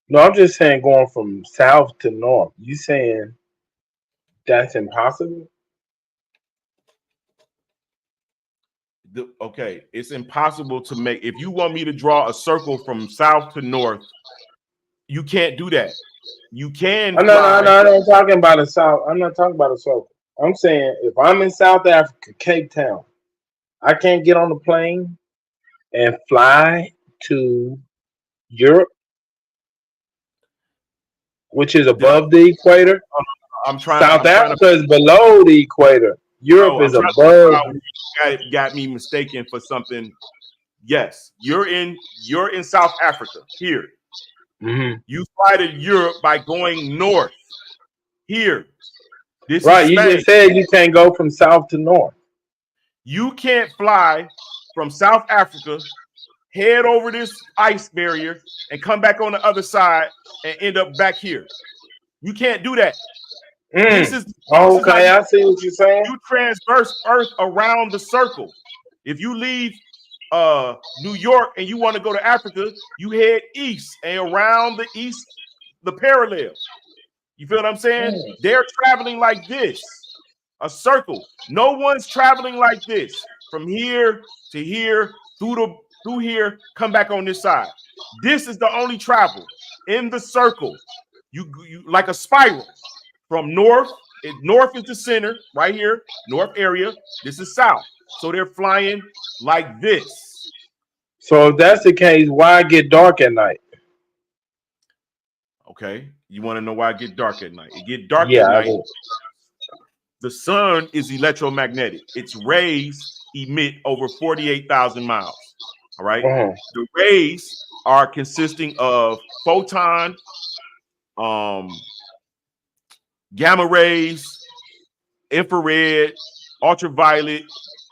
No, I'm just saying going from south to north. You saying that's impossible? Okay, it's impossible to make. If you want me to draw a circle from south to north, you can't do that. You can. No, I'm not talking about a south. I'm not talking about a circle. I'm saying if I'm in South Africa, Cape Town, I can't get on the plane and fly to Europe, which is above the equator. South Africa is below the equator. Europe is above. Got me mistaken for something. Yes, you're in South Africa here. You fly to Europe by going north. Here, this right. is You just said you can't go from south to north. You can't fly from South Africa, head over this ice barrier, and come back on the other side and end up back here. You can't do that. This is okay. I see what you're saying. You transverse Earth around the circle. If you leave New York and you want to go to Africa, you head east and around the east, the parallel. You feel what I'm saying? They're traveling like this, a circle. No one's traveling like this from here to here, through here, come back on this side. This is the only travel in the circle. You like a spiral from north. North is the center right here, north area. This is south. So they're flying like this. So if that's the case, why get dark at night? Okay. You want to know why it get dark at night? It get dark at night. The sun is electromagnetic. Its rays emit over 48,000 miles. All right. The rays are consisting of photon, gamma rays, infrared, ultraviolet,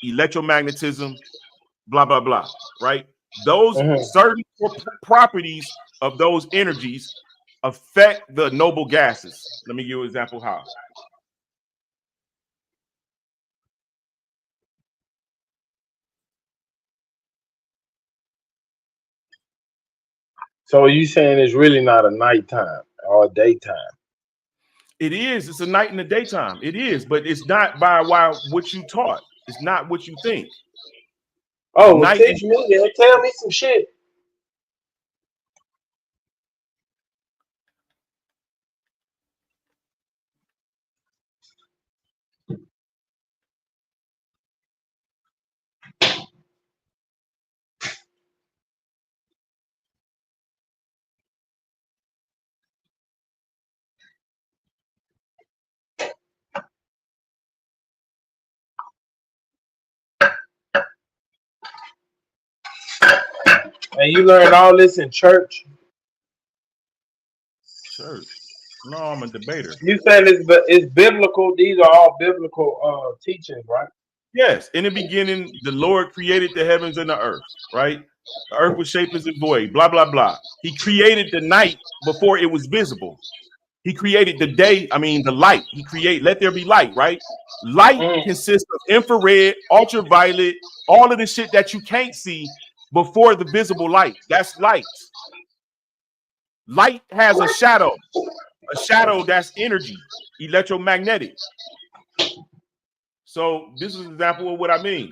electromagnetism, blah, blah, blah, right? Those certain properties of those energies affect the noble gases. Let me give you an example how. So you saying it's really not a nighttime or a daytime? It is. It's a night and a daytime. It is, but it's not by what you taught. It's not what you think. Oh, well, teach me. Tell me some shit. And you learned all this in church? Church? No, I'm a debater. You saying it's biblical? These are all biblical teachings, right? Yes. In the beginning, the Lord created the heavens and the earth, right? The earth was shapeless and void, blah, blah, blah. He created the night before it was visible. He created the day, the light. He created, let there be light, right? Light consists of infrared, ultraviolet, all of the shit that you can't see before the visible light. That's light. Light has a shadow that's energy, electromagnetic. So this is an example of what I mean.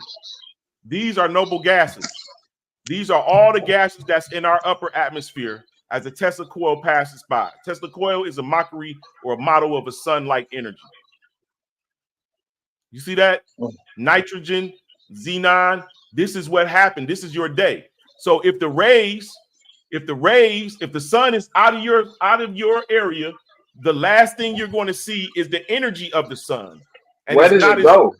These are noble gases. These are all the gases that's in our upper atmosphere as a Tesla coil passes by. Tesla coil is a mockery or a model of a sun-like energy. You see that? Nitrogen, xenon, this is what happened. This is your day. So if the sun is out of your area, the last thing you're going to see is the energy of the sun. And where does it go?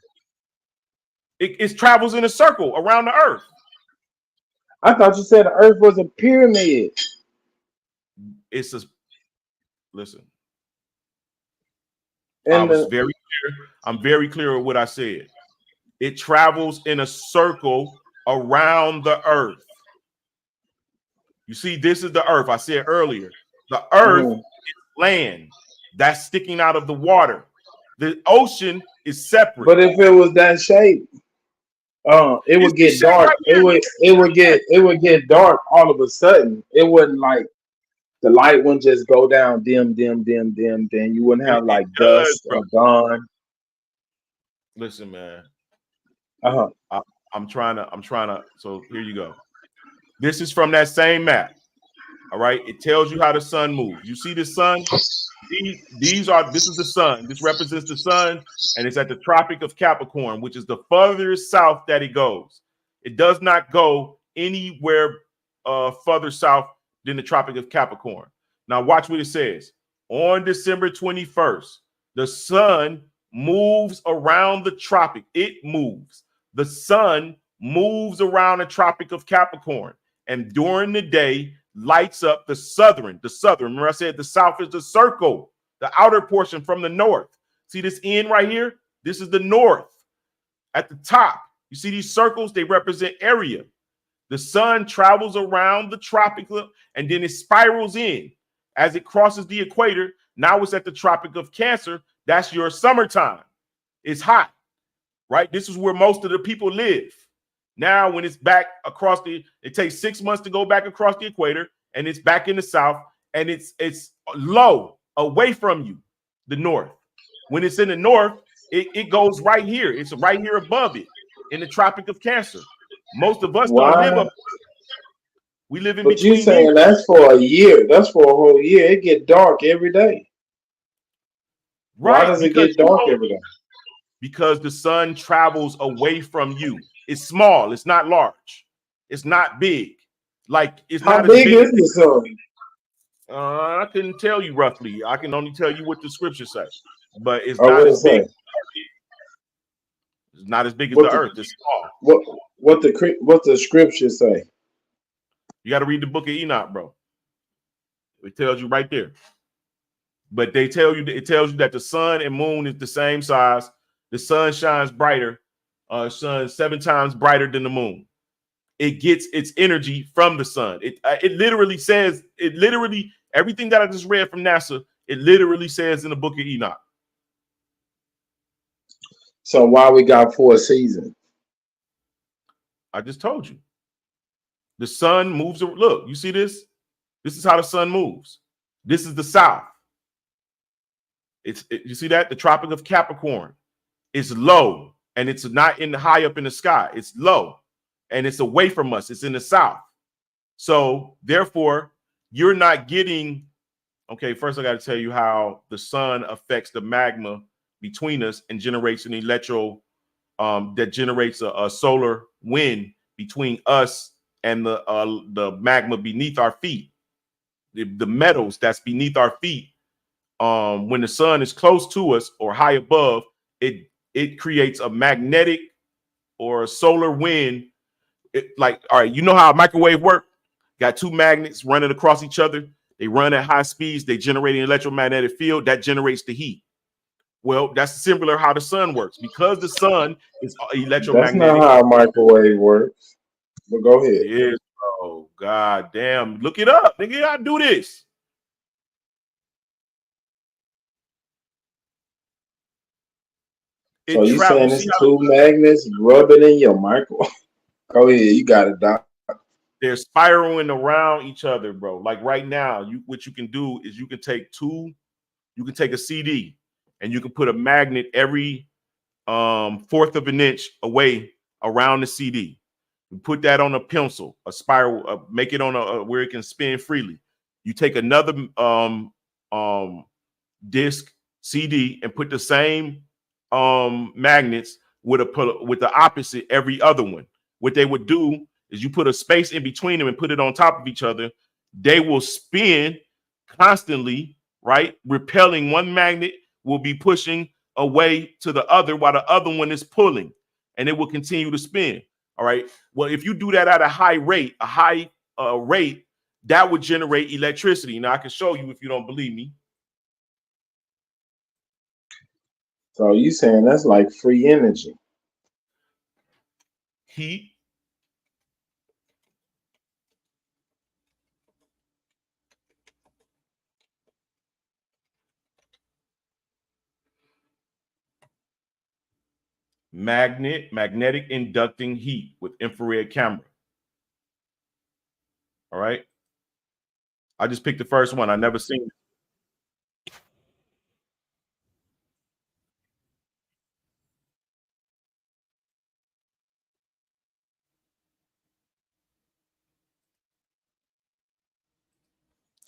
It travels in a circle around the earth. I thought you said the earth was a pyramid. Listen. And I'm very clear with what I said. It travels in a circle around the earth. You see, this is the earth. I said earlier, the earth is land that's sticking out of the water. The ocean is separate. But if it was that shape, it would get dark. Right, it would get dark all of a sudden. It wouldn't like the light wouldn't just go down dim. Then you wouldn't have like dust or dawn. Listen, man. I'm trying to. So here you go. This is from that same map. All right. It tells you how the sun moves. You see the sun? This is the sun. This represents the sun, and it's at the Tropic of Capricorn, which is the furthest south that it goes. It does not go anywhere further south than the Tropic of Capricorn. Now watch what it says. On December 21st, the sun moves around the tropic. It moves. The sun moves around the Tropic of Capricorn, and during the day lights up the southern. Remember I said the south is the circle, the outer portion from the north. See this end right here? This is the north. At the top, you see these circles? They represent area. The sun travels around the tropical and then it spirals in as it crosses the equator. Now it's at the Tropic of Cancer. That's your summertime. It's hot, right? This is where most of the people live. Now, when it's back across it takes 6 months to go back across the equator, and it's back in the south, and it's low away from you, the north. When it's in the north, it goes right here. It's right here above it in the Tropic of Cancer. Most of us don't live up. We live in but between. You saying that's for a year? That's for a whole year. It get dark every day. Right? Why does it get dark every day? Because the sun travels away from you. It's small. It's not large. It's not big. Like it's how not big as big is the sun? I couldn't tell you roughly. I can only tell you what the scripture says. But it's not as big. It's not as big as the earth. It's small. What the scripture say? You got to read the book of Enoch, bro. It tells you right there. But it tells you that the sun and moon is the same size. The sun shines brighter. Sun 7 times brighter than the moon. It gets its energy from the sun. It literally says, everything that I just read from NASA, it literally says in the book of Enoch. So why we got 4 seasons? I just told you. The sun moves. Look, you see this? This is how the sun moves. This is the south. You see that? The Tropic of Capricorn is low, and it's not high up in the sky. It's low, and it's away from us. It's in the south. So therefore, you're not getting. Okay, first I got to tell you how the sun affects the magma between us and generates an that generates a solar wind between us and the magma beneath our feet. The metals that's beneath our feet. When the sun is close to us or high above, it creates a magnetic or a solar wind. All right, you know how a microwave works? Got 2 magnets running across each other. They run at high speeds. They generate an electromagnetic field that generates the heat. Well, that's similar how the sun works. Because the sun is electromagnetic. That's not how a microwave works. But go ahead. It is, bro. God damn. Look it up. Nigga, I do this. So you saying it's 2 magnets rubbing in your microwave? Go ahead, you got it, Doc. They're spiraling around each other, bro. Like right now, what you can do is you can take a CD and you can put a magnet every 1/4 of an inch away around the CD. You put that on a pencil, a spiral, make it on where it can spin freely. You take another disc CD and put the same magnets with the opposite every other one. What they would do is you put a space in between them and put it on top of each other. They will spin constantly, right? Repelling. One magnet will be pushing away to the other while the other one is pulling, and it will continue to spin. All right. Well, if you do that at a high rate, that would generate electricity. Now I can show you if you don't believe me. So you saying that's like free energy? Heat. Magnetic inducting heat with infrared camera. All right. I just picked the first one. I never seen it.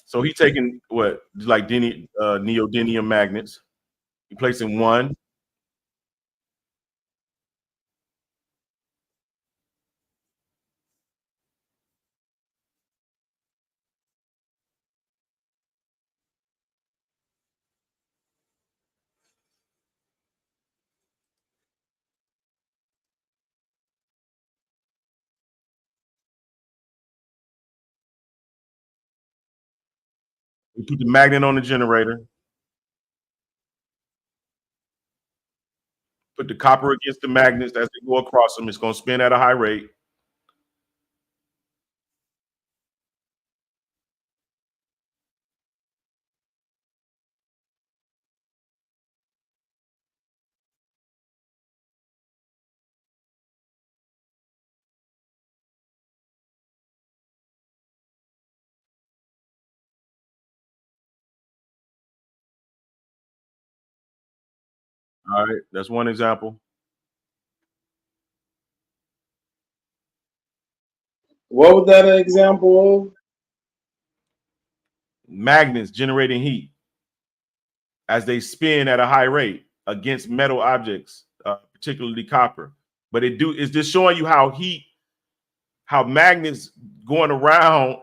So he taking what, like neodymium magnets. He placing one. We put the magnet on the generator. Put the copper against the magnets as they go across them. It's going to spin at a high rate. All right, that's one example. What was that an example of? Magnets generating heat as they spin at a high rate against metal objects, particularly copper. But it's just showing you how magnets going around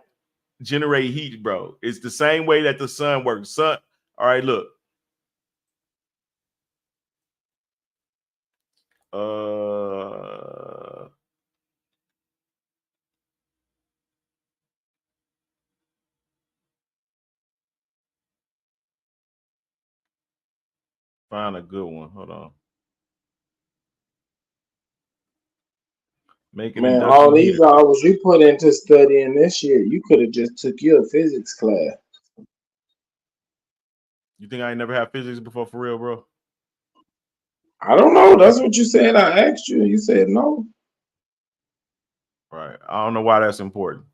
generate heat, bro. It's the same way that the sun works. All right, look. Find a good one. Hold on. Make an Man, induction all these heater. hours you put into studying this shit, you could have just took your physics class. You think I ain't never had physics before for real, bro? I don't know. That's what you said. I asked you. You said no. Right. I don't know why that's important.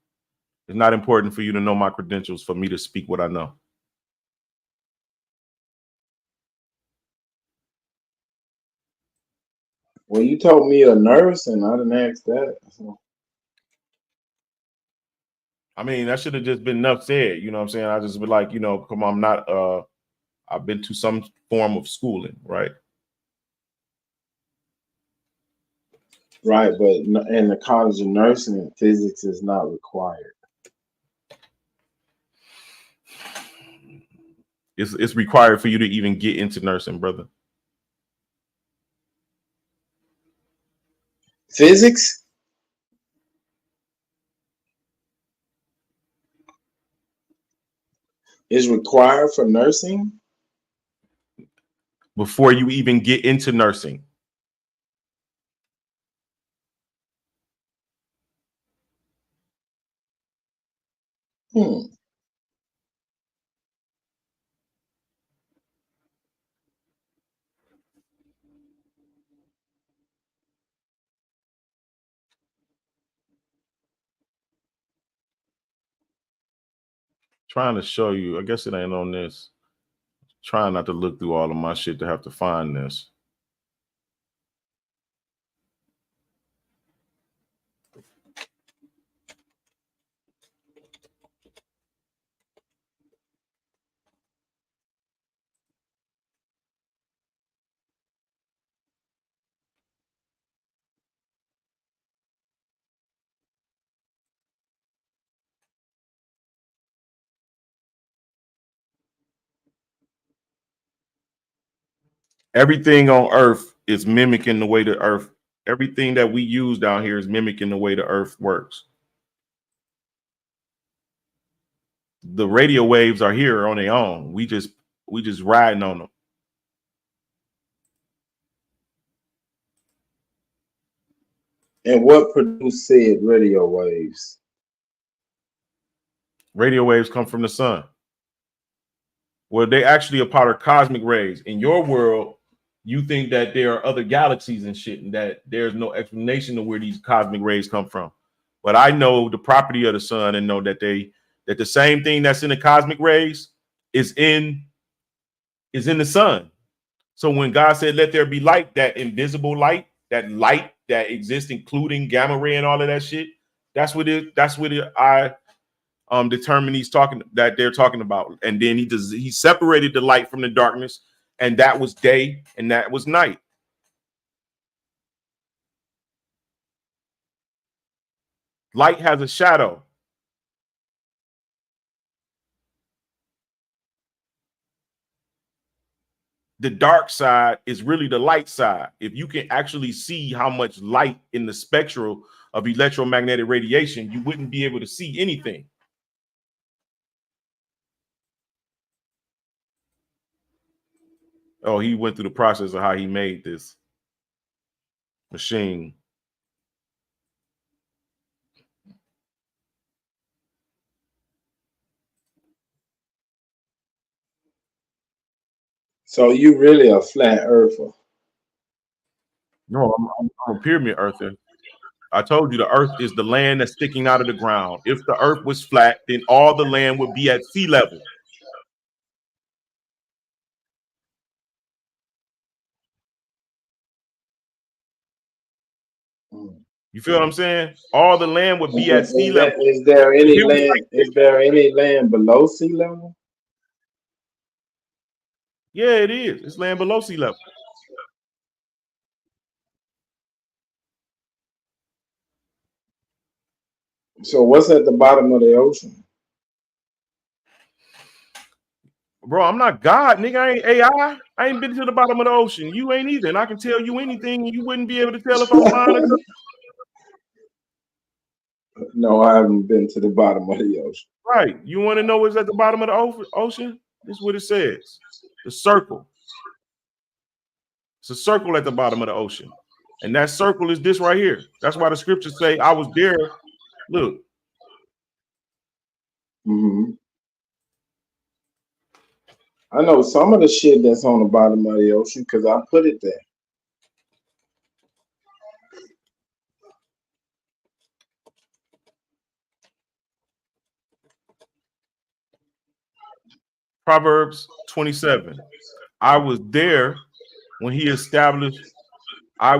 It's not important for you to know my credentials for me to speak what I know. Well, you told me a nurse, and I didn't ask that. So. I mean, that should have just been enough said. You know what I'm saying? I just be like, you know, come on, I'm not I've been to some form of schooling, right? Right, but in the College of Nursing, physics is not required. It's required for you to even get into nursing, brother. Physics? Is required for nursing? Before you even get into nursing. Trying to show you. I guess it ain't on this. Trying not to look through all of my shit to have to find this. Everything on Earth is mimicking the way the Earth. Everything that we use down here is mimicking the way the Earth works. The radio waves are here on their own. We just riding on them. And what produced said radio waves? Radio waves come from the sun. Well, they actually are part of cosmic rays. In your world, you think that there are other galaxies and shit, and that there's no explanation of where these cosmic rays come from. But I know the property of the sun and know that the same thing that's in the cosmic rays is in the sun. So when God said, "Let there be light," that invisible light, that light that exists, including gamma ray and all of that shit, that's what I determine they're talking about. And then he separated the light from the darkness, and that was day and that was night. Light has a shadow. The dark side is really the light side. If you can actually see how much light in the spectrum of electromagnetic radiation, you wouldn't be able to see anything. Oh, he went through the process of how he made this machine. So you really a flat earther? No, I'm a pyramid earther. I told you the earth is the land that's sticking out of the ground. If the earth was flat, then all the land would be at sea level. You feel what I'm saying? All the land would be at sea level. Is there any land? Is there any land below sea level? Yeah, it is. It's land below sea level. So what's at the bottom of the ocean? Bro, I'm not God, nigga. I ain't AI. I ain't been to the bottom of the ocean. You ain't either. And I can tell you anything, and you wouldn't be able to tell if I'm lying or not. No, I haven't been to the bottom of the ocean. Right. You want to know what's at the bottom of the ocean? This is what it says. The circle. It's a circle at the bottom of the ocean. And that circle is this right here. That's why the scriptures say, I was there. Look. I know some of the shit that's on the bottom of the ocean because I put it there. Proverbs 27. I was there when he established. Hold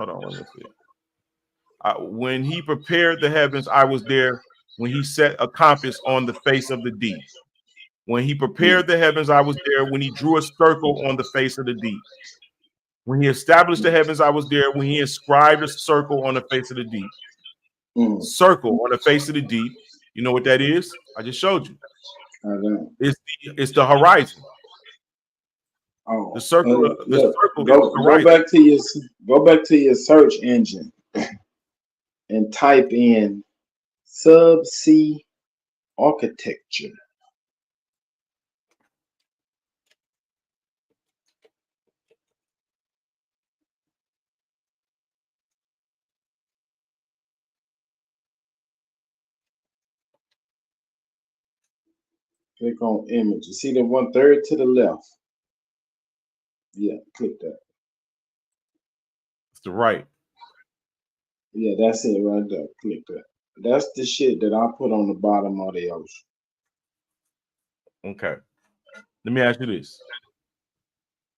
on, let me see. When he prepared the heavens, I was there. When he set a compass on the face of the deep. When he prepared the heavens, I was there. When he drew a circle on the face of the deep. When he established the heavens, I was there. When he inscribed a circle on the face of the deep. Circle on the face of the deep. You know what that is? I just showed you. It's the horizon. Oh, the circle. Go back to your search engine and type in subsea architecture. Click on image. You see the 1/3 to the left. Yeah, click that. It's the right. Yeah, that's it right there. Click that. That's the shit that I put on the bottom of the ocean. Okay. Let me ask you this.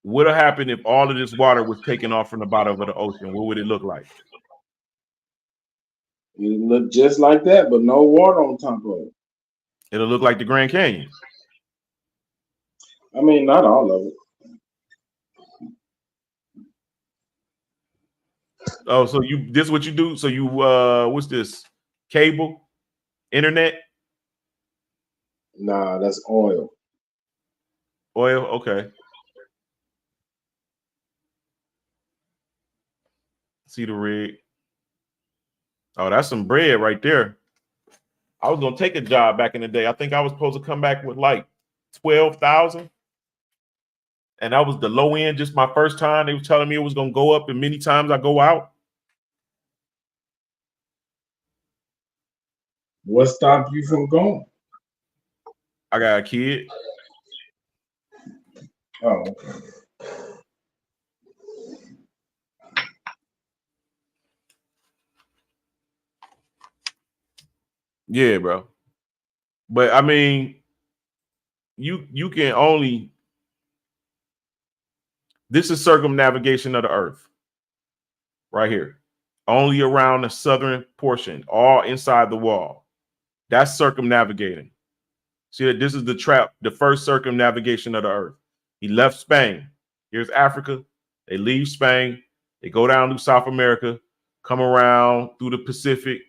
What would happen if all of this water was taken off from the bottom of the ocean? What would it look like? It look just like that, but no water on top of it. It'll look like the Grand Canyon. I mean, not all of it. Oh, so this is what you do? So you what's this? Cable? Internet? Nah, that's oil. Oil? Okay. See the rig. Oh, that's some bread right there. I was gonna take a job back in the day. I think I was supposed to come back with like 12,000. And that was the low end, just my first time. They were telling me it was gonna go up, and many times I go out. What stopped you from going? I got a kid. Oh, okay. Yeah, bro. But I mean, you can only. This is circumnavigation of the earth. Right here. Only around the southern portion, all inside the wall. That's circumnavigating. See that this is the first circumnavigation of the earth. He left Spain. Here's Africa. They leave Spain. They go down to South America, come around through the Pacific,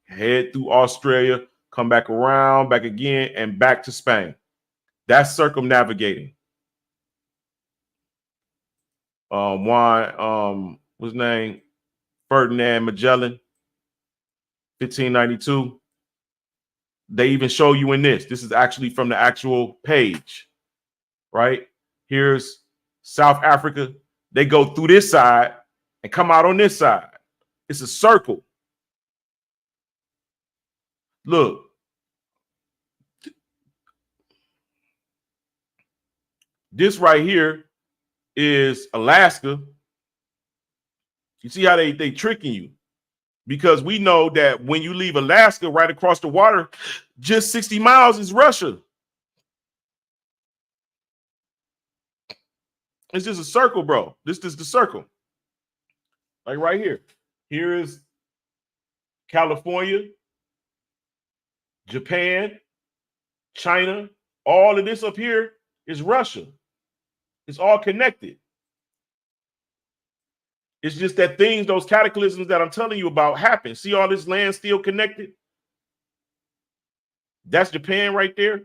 head through Australia, come back around, back again, and back to Spain. That's circumnavigating. What's his name? Ferdinand Magellan, 1592. They even show you in this. This is actually from the actual page, right? Here's South Africa. They go through this side and come out on this side. It's a circle. Look. This right here is Alaska. You see how they tricking you? Because we know that when you leave Alaska right across the water, just 60 miles is Russia. It's just a circle, bro. This is the circle. Like right here. Here is California, Japan, China. All of this up here is Russia. It's all connected. It's just that those cataclysms that I'm telling you about happen. See all this land still connected? That's Japan right there.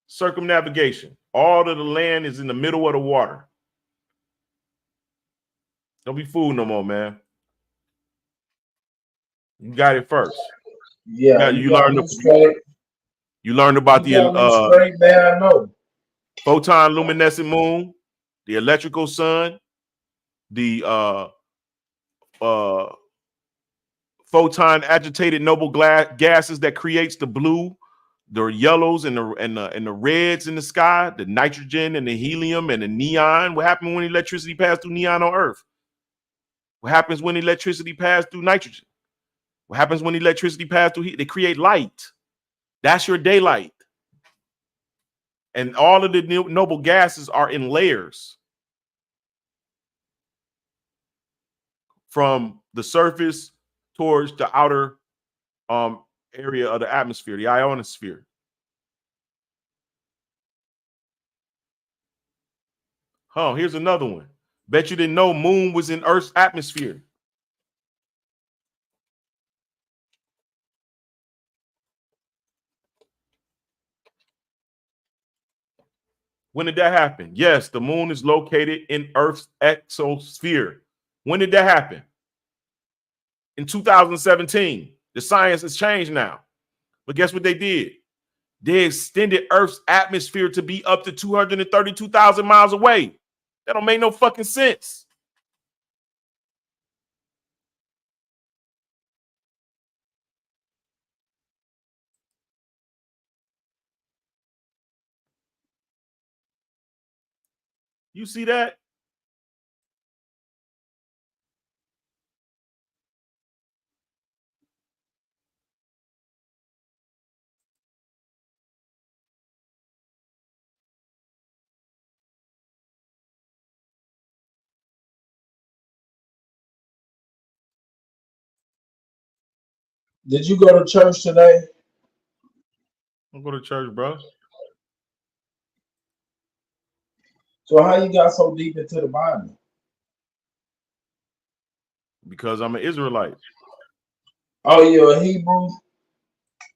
Circumnavigation. All of the land is in the middle of the water. Don't be fooled no more, man. You got it first. Yeah, you learned You learned about You got me straight, man. I know. Photon luminescent moon, the electrical sun, the photon agitated noble gases that creates the blue, the yellows and the reds in the sky, the nitrogen and the helium and the neon. What happened when electricity passed through neon on Earth? What happens when electricity passed through nitrogen? What happens when electricity passed through heat? They create light. That's your daylight. And all of the noble gases are in layers from the surface towards the outer area of the atmosphere, the ionosphere. Here's another one. Bet you didn't know moon was in Earth's atmosphere. When did that happen? Yes, the moon is located in Earth's exosphere. When did that happen? In 2017. The science has changed now. But guess what they did? They extended Earth's atmosphere to be up to 232,000 miles away. That don't make no fucking sense. You see that? Did you go to church today? I'll go to church, bro. So how you got so deep into the Bible? Because I'm an Israelite. Oh, you're a Hebrew?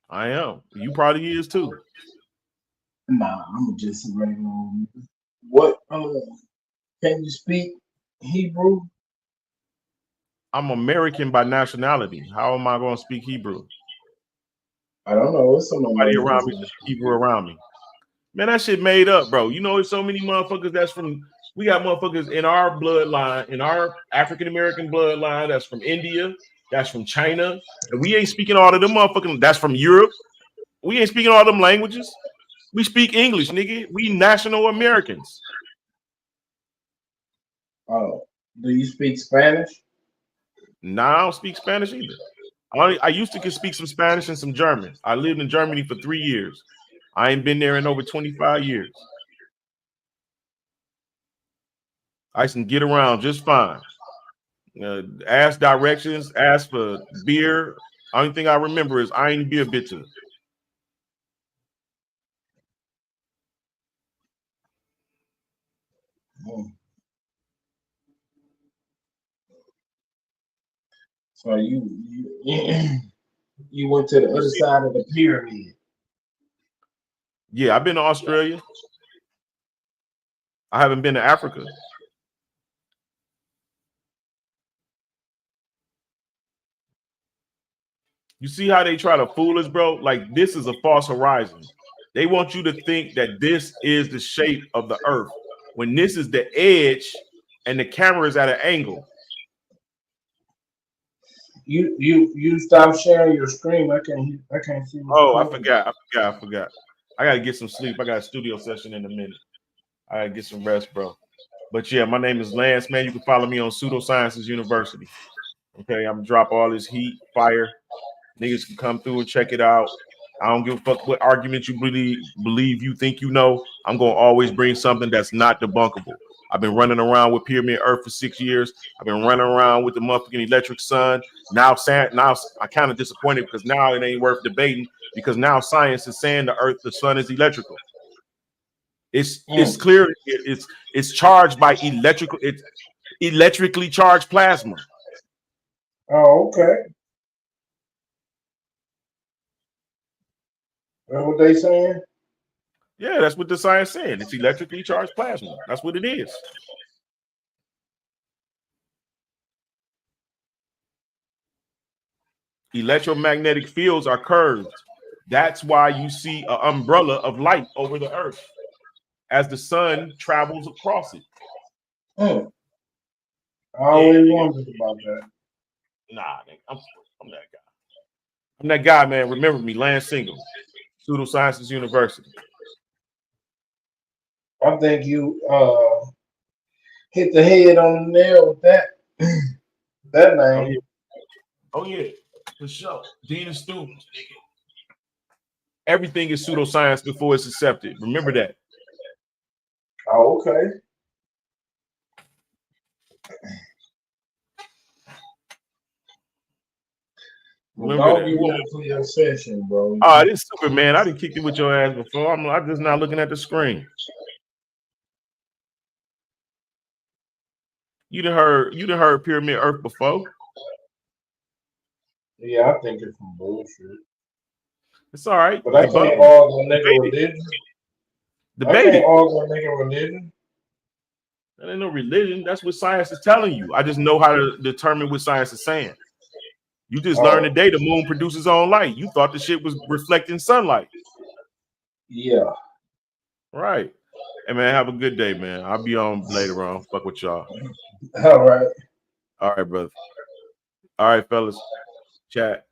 I am. You probably is too. Nah, I'm just a regular. What? Can you speak Hebrew? I'm American by nationality. How am I going to speak Hebrew? I don't know. It's somebody around me, Hebrew around me. Man, that shit made up, bro. You know, there's so many motherfuckers that's from. We got motherfuckers in our bloodline, in our African American bloodline, that's from India, that's from China, and we ain't speaking all of them motherfucking. That's from Europe. We ain't speaking all them languages. We speak English, nigga. We national Americans. Oh, do you speak Spanish? Nah, I don't speak Spanish either. I used to speak some Spanish and some German. I lived in Germany for 3 years. I ain't been there in over 25 years. I can get around just fine. Ask directions, ask for beer. Only thing I remember is I ain't beer bitter. So you went to the other side of the pyramid. Yeah, I've been to Australia. I haven't been to Africa. You see how they try to fool us, bro? Like, this is a false horizon. They want you to think that this is the shape of the earth when this is the edge and the camera is at an angle. You stop sharing your screen. I can't see. Oh, I forgot. I gotta get some sleep. I got a studio session in a minute. I gotta get some rest, bro. But yeah, my name is Lance, man. You can follow me on Pseudosciences University. Okay, I'm gonna drop all this heat, fire. Niggas can come through and check it out. I don't give a fuck what argument you believe you think you know. I'm gonna always bring something that's not debunkable. I've been running around with Pyramid Earth for 6 years. I've been running around with the motherfucking electric sun. Now I kind of disappointed because now it ain't worth debating because now science is saying the sun is electrical. It's clear. It's charged by electrically charged plasma. Oh, okay. That's what they saying? Yeah, that's what the science saying. It's electrically charged plasma. That's what it is. Electromagnetic fields are curved. That's why you see an umbrella of light over the earth as the sun travels across it. I always wondered about that. Nah, I'm that guy. I'm that guy, man. Remember me, Lance Single, Pseudosciences University. I think you hit the head on the nail with that that name. Oh yeah, for sure. Dean of students. Everything is pseudoscience before it's accepted. Remember that. Oh, okay. Remember that. Don't get into your session, bro. Oh, this stupid man. I didn't kick you with your ass before. I'm just not looking at the screen. You done heard Pyramid Earth before? Yeah, I think it's some bullshit. It's all right. But I can't argue a nigga religion. Debate I can't it. argue a nigga religion. That ain't no religion. That's what science is telling you. I just know how to determine what science is saying. You just learned today the moon produces its own light. You thought the shit was reflecting sunlight. Yeah. Right. Hey, man, have a good day, man. I'll be on later on. Fuck with y'all. All right. All right, brother. All right, fellas. Chat.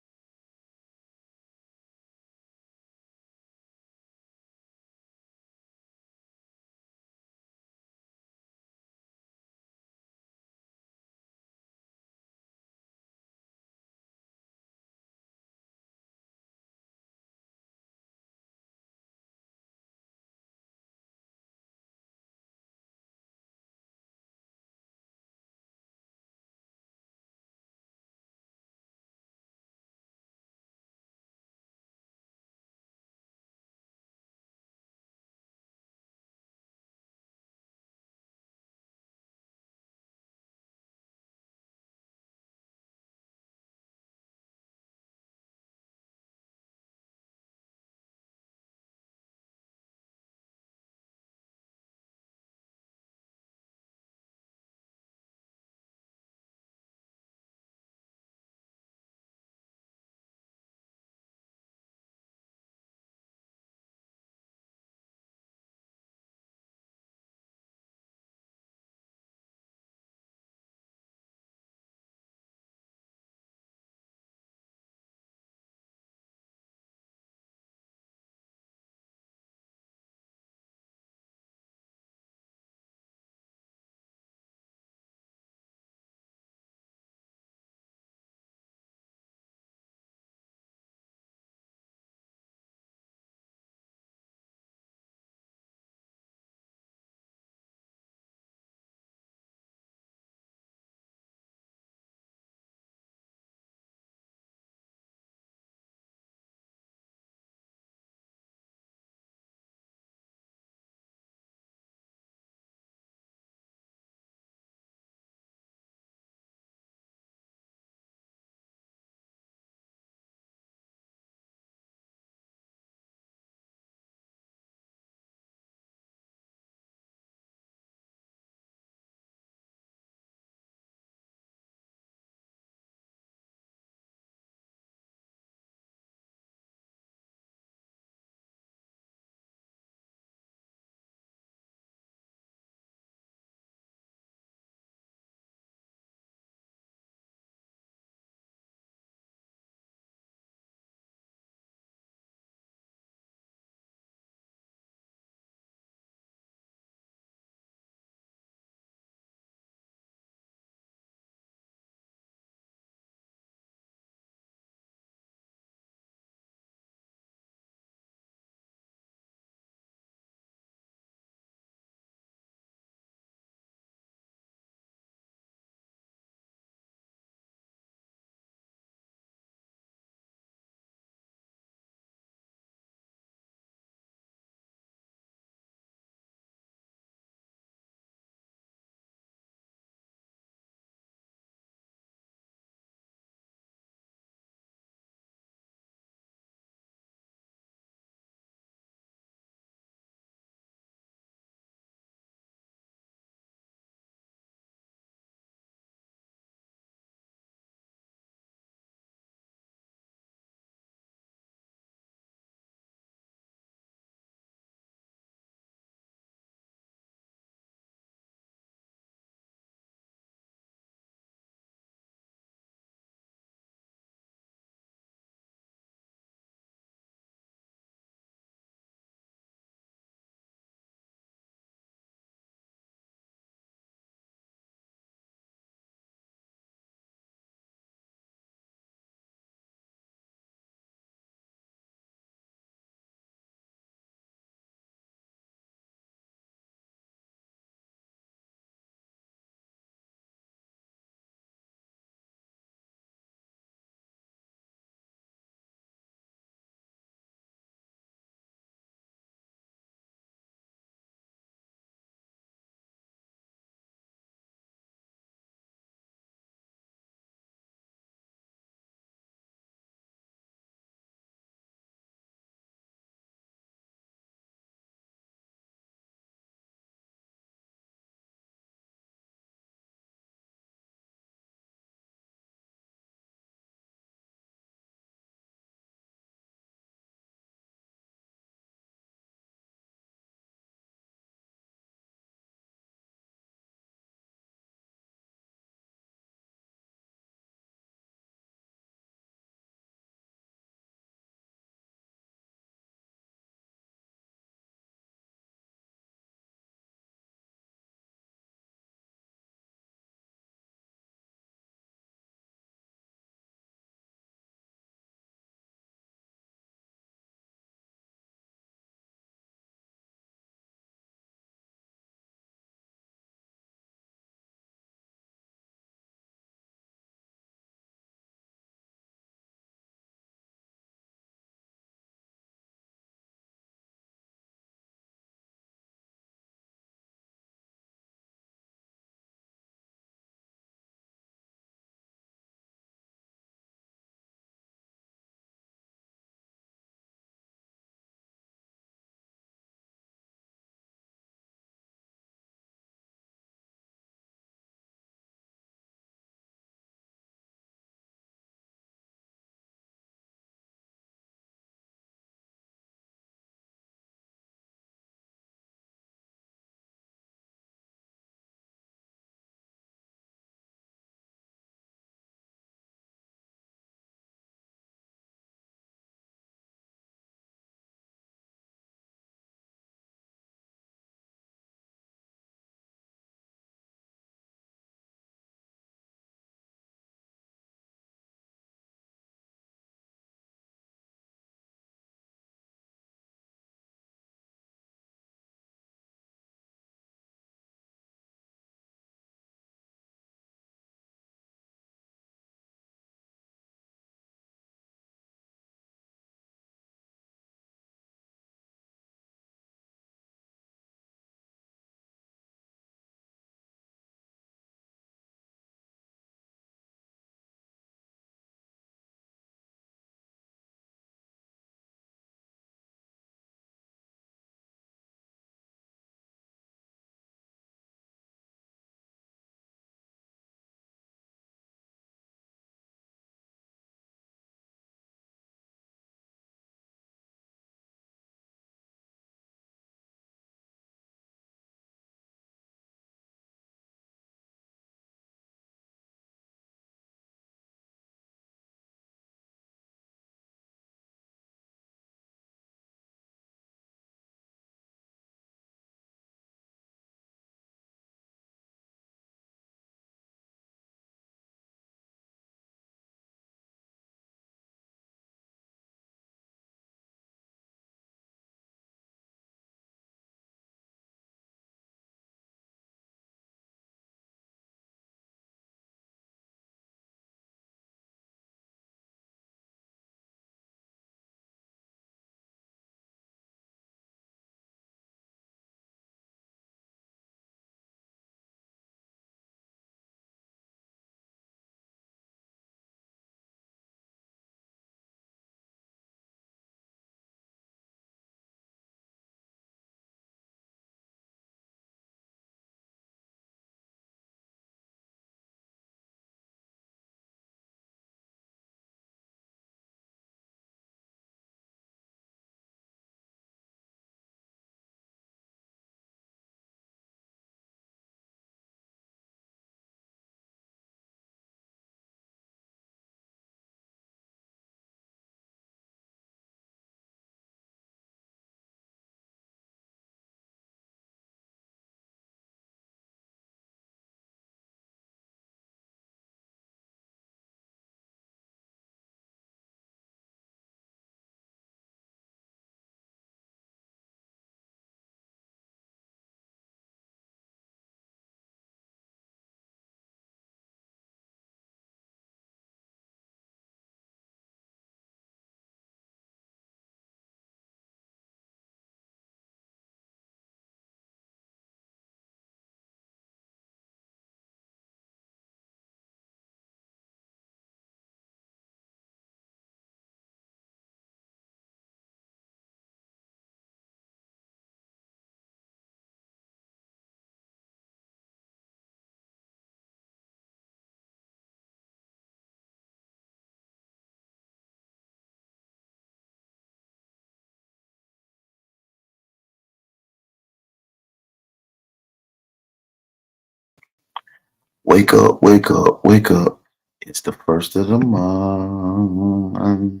Wake up, wake up, wake up. It's the first of the month.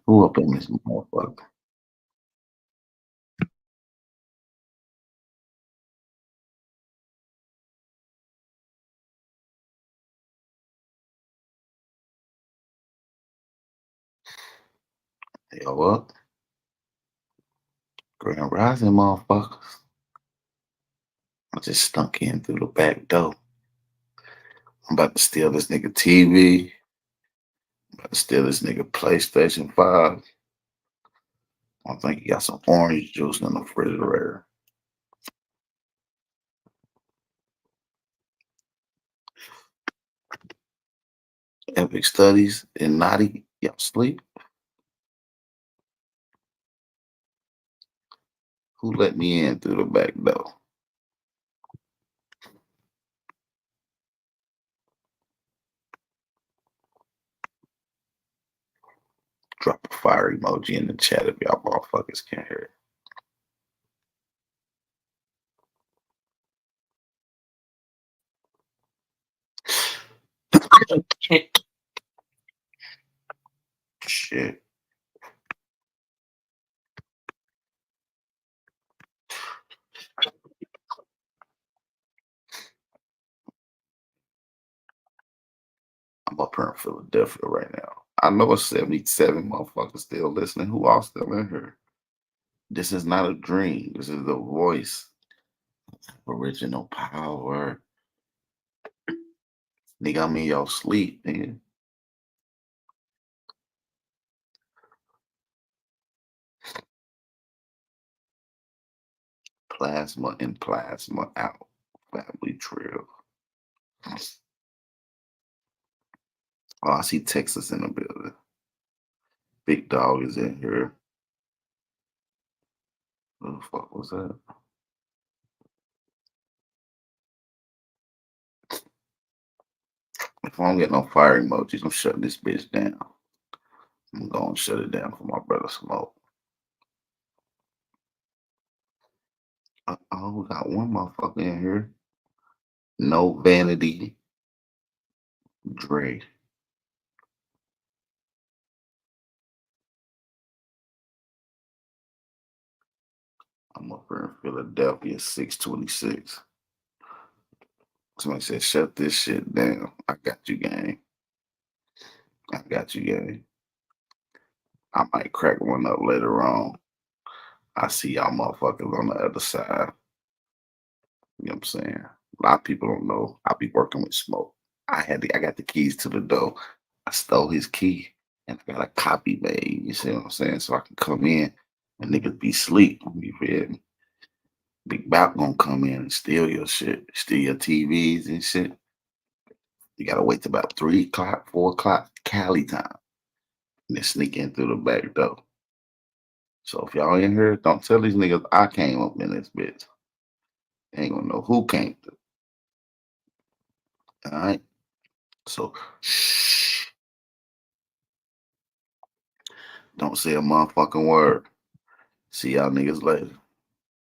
Who up in this motherfucker? Yo, what? Grand Rising, motherfuckers. I just stunk in through the back door. I'm about to steal this nigga TV. I'm about to steal this nigga PlayStation 5. I think he got some orange juice in the refrigerator. Epic Studies and Naughty. Y'all sleep? Who let me in through the back door? Drop a fire emoji in the chat if y'all motherfuckers can't hear it. Shit. I'm up here in Philadelphia right now. I know it's 77 motherfuckers still listening. Who all still in here? This is not a dream. This is the voice. Original power. Nigga, I'm in your sleep, nigga. Plasma in, plasma out. Family Trail. Oh, I see Texas in the building. Big Dog is in here. Who the fuck was that? If I don't get no fire emojis, I'm shutting this bitch down. I'm going to shut it down for my brother Smoke. Oh, we got one motherfucker in here. No Vanity. Dre. I'm up here in Philadelphia, 626. Somebody said, shut this shit down. I got you, gang. I got you, gang. I might crack one up later on. I see y'all motherfuckers on the other side. You know what I'm saying? A lot of people don't know. I be working with Smoke. I got the keys to the door. I stole his key and I got a copy made. You see what I'm saying? So I can come in and niggas be asleep. You feel me? Big Bop gonna come in and steal your shit, steal your TVs and shit. You gotta wait till about 3 o'clock, 4 o'clock Cali time. And then sneak in through the back door. So if y'all in here, don't tell these niggas I came up in this bitch. They ain't gonna know who came through. All right. So shh. Don't say a motherfucking word. See y'all niggas later.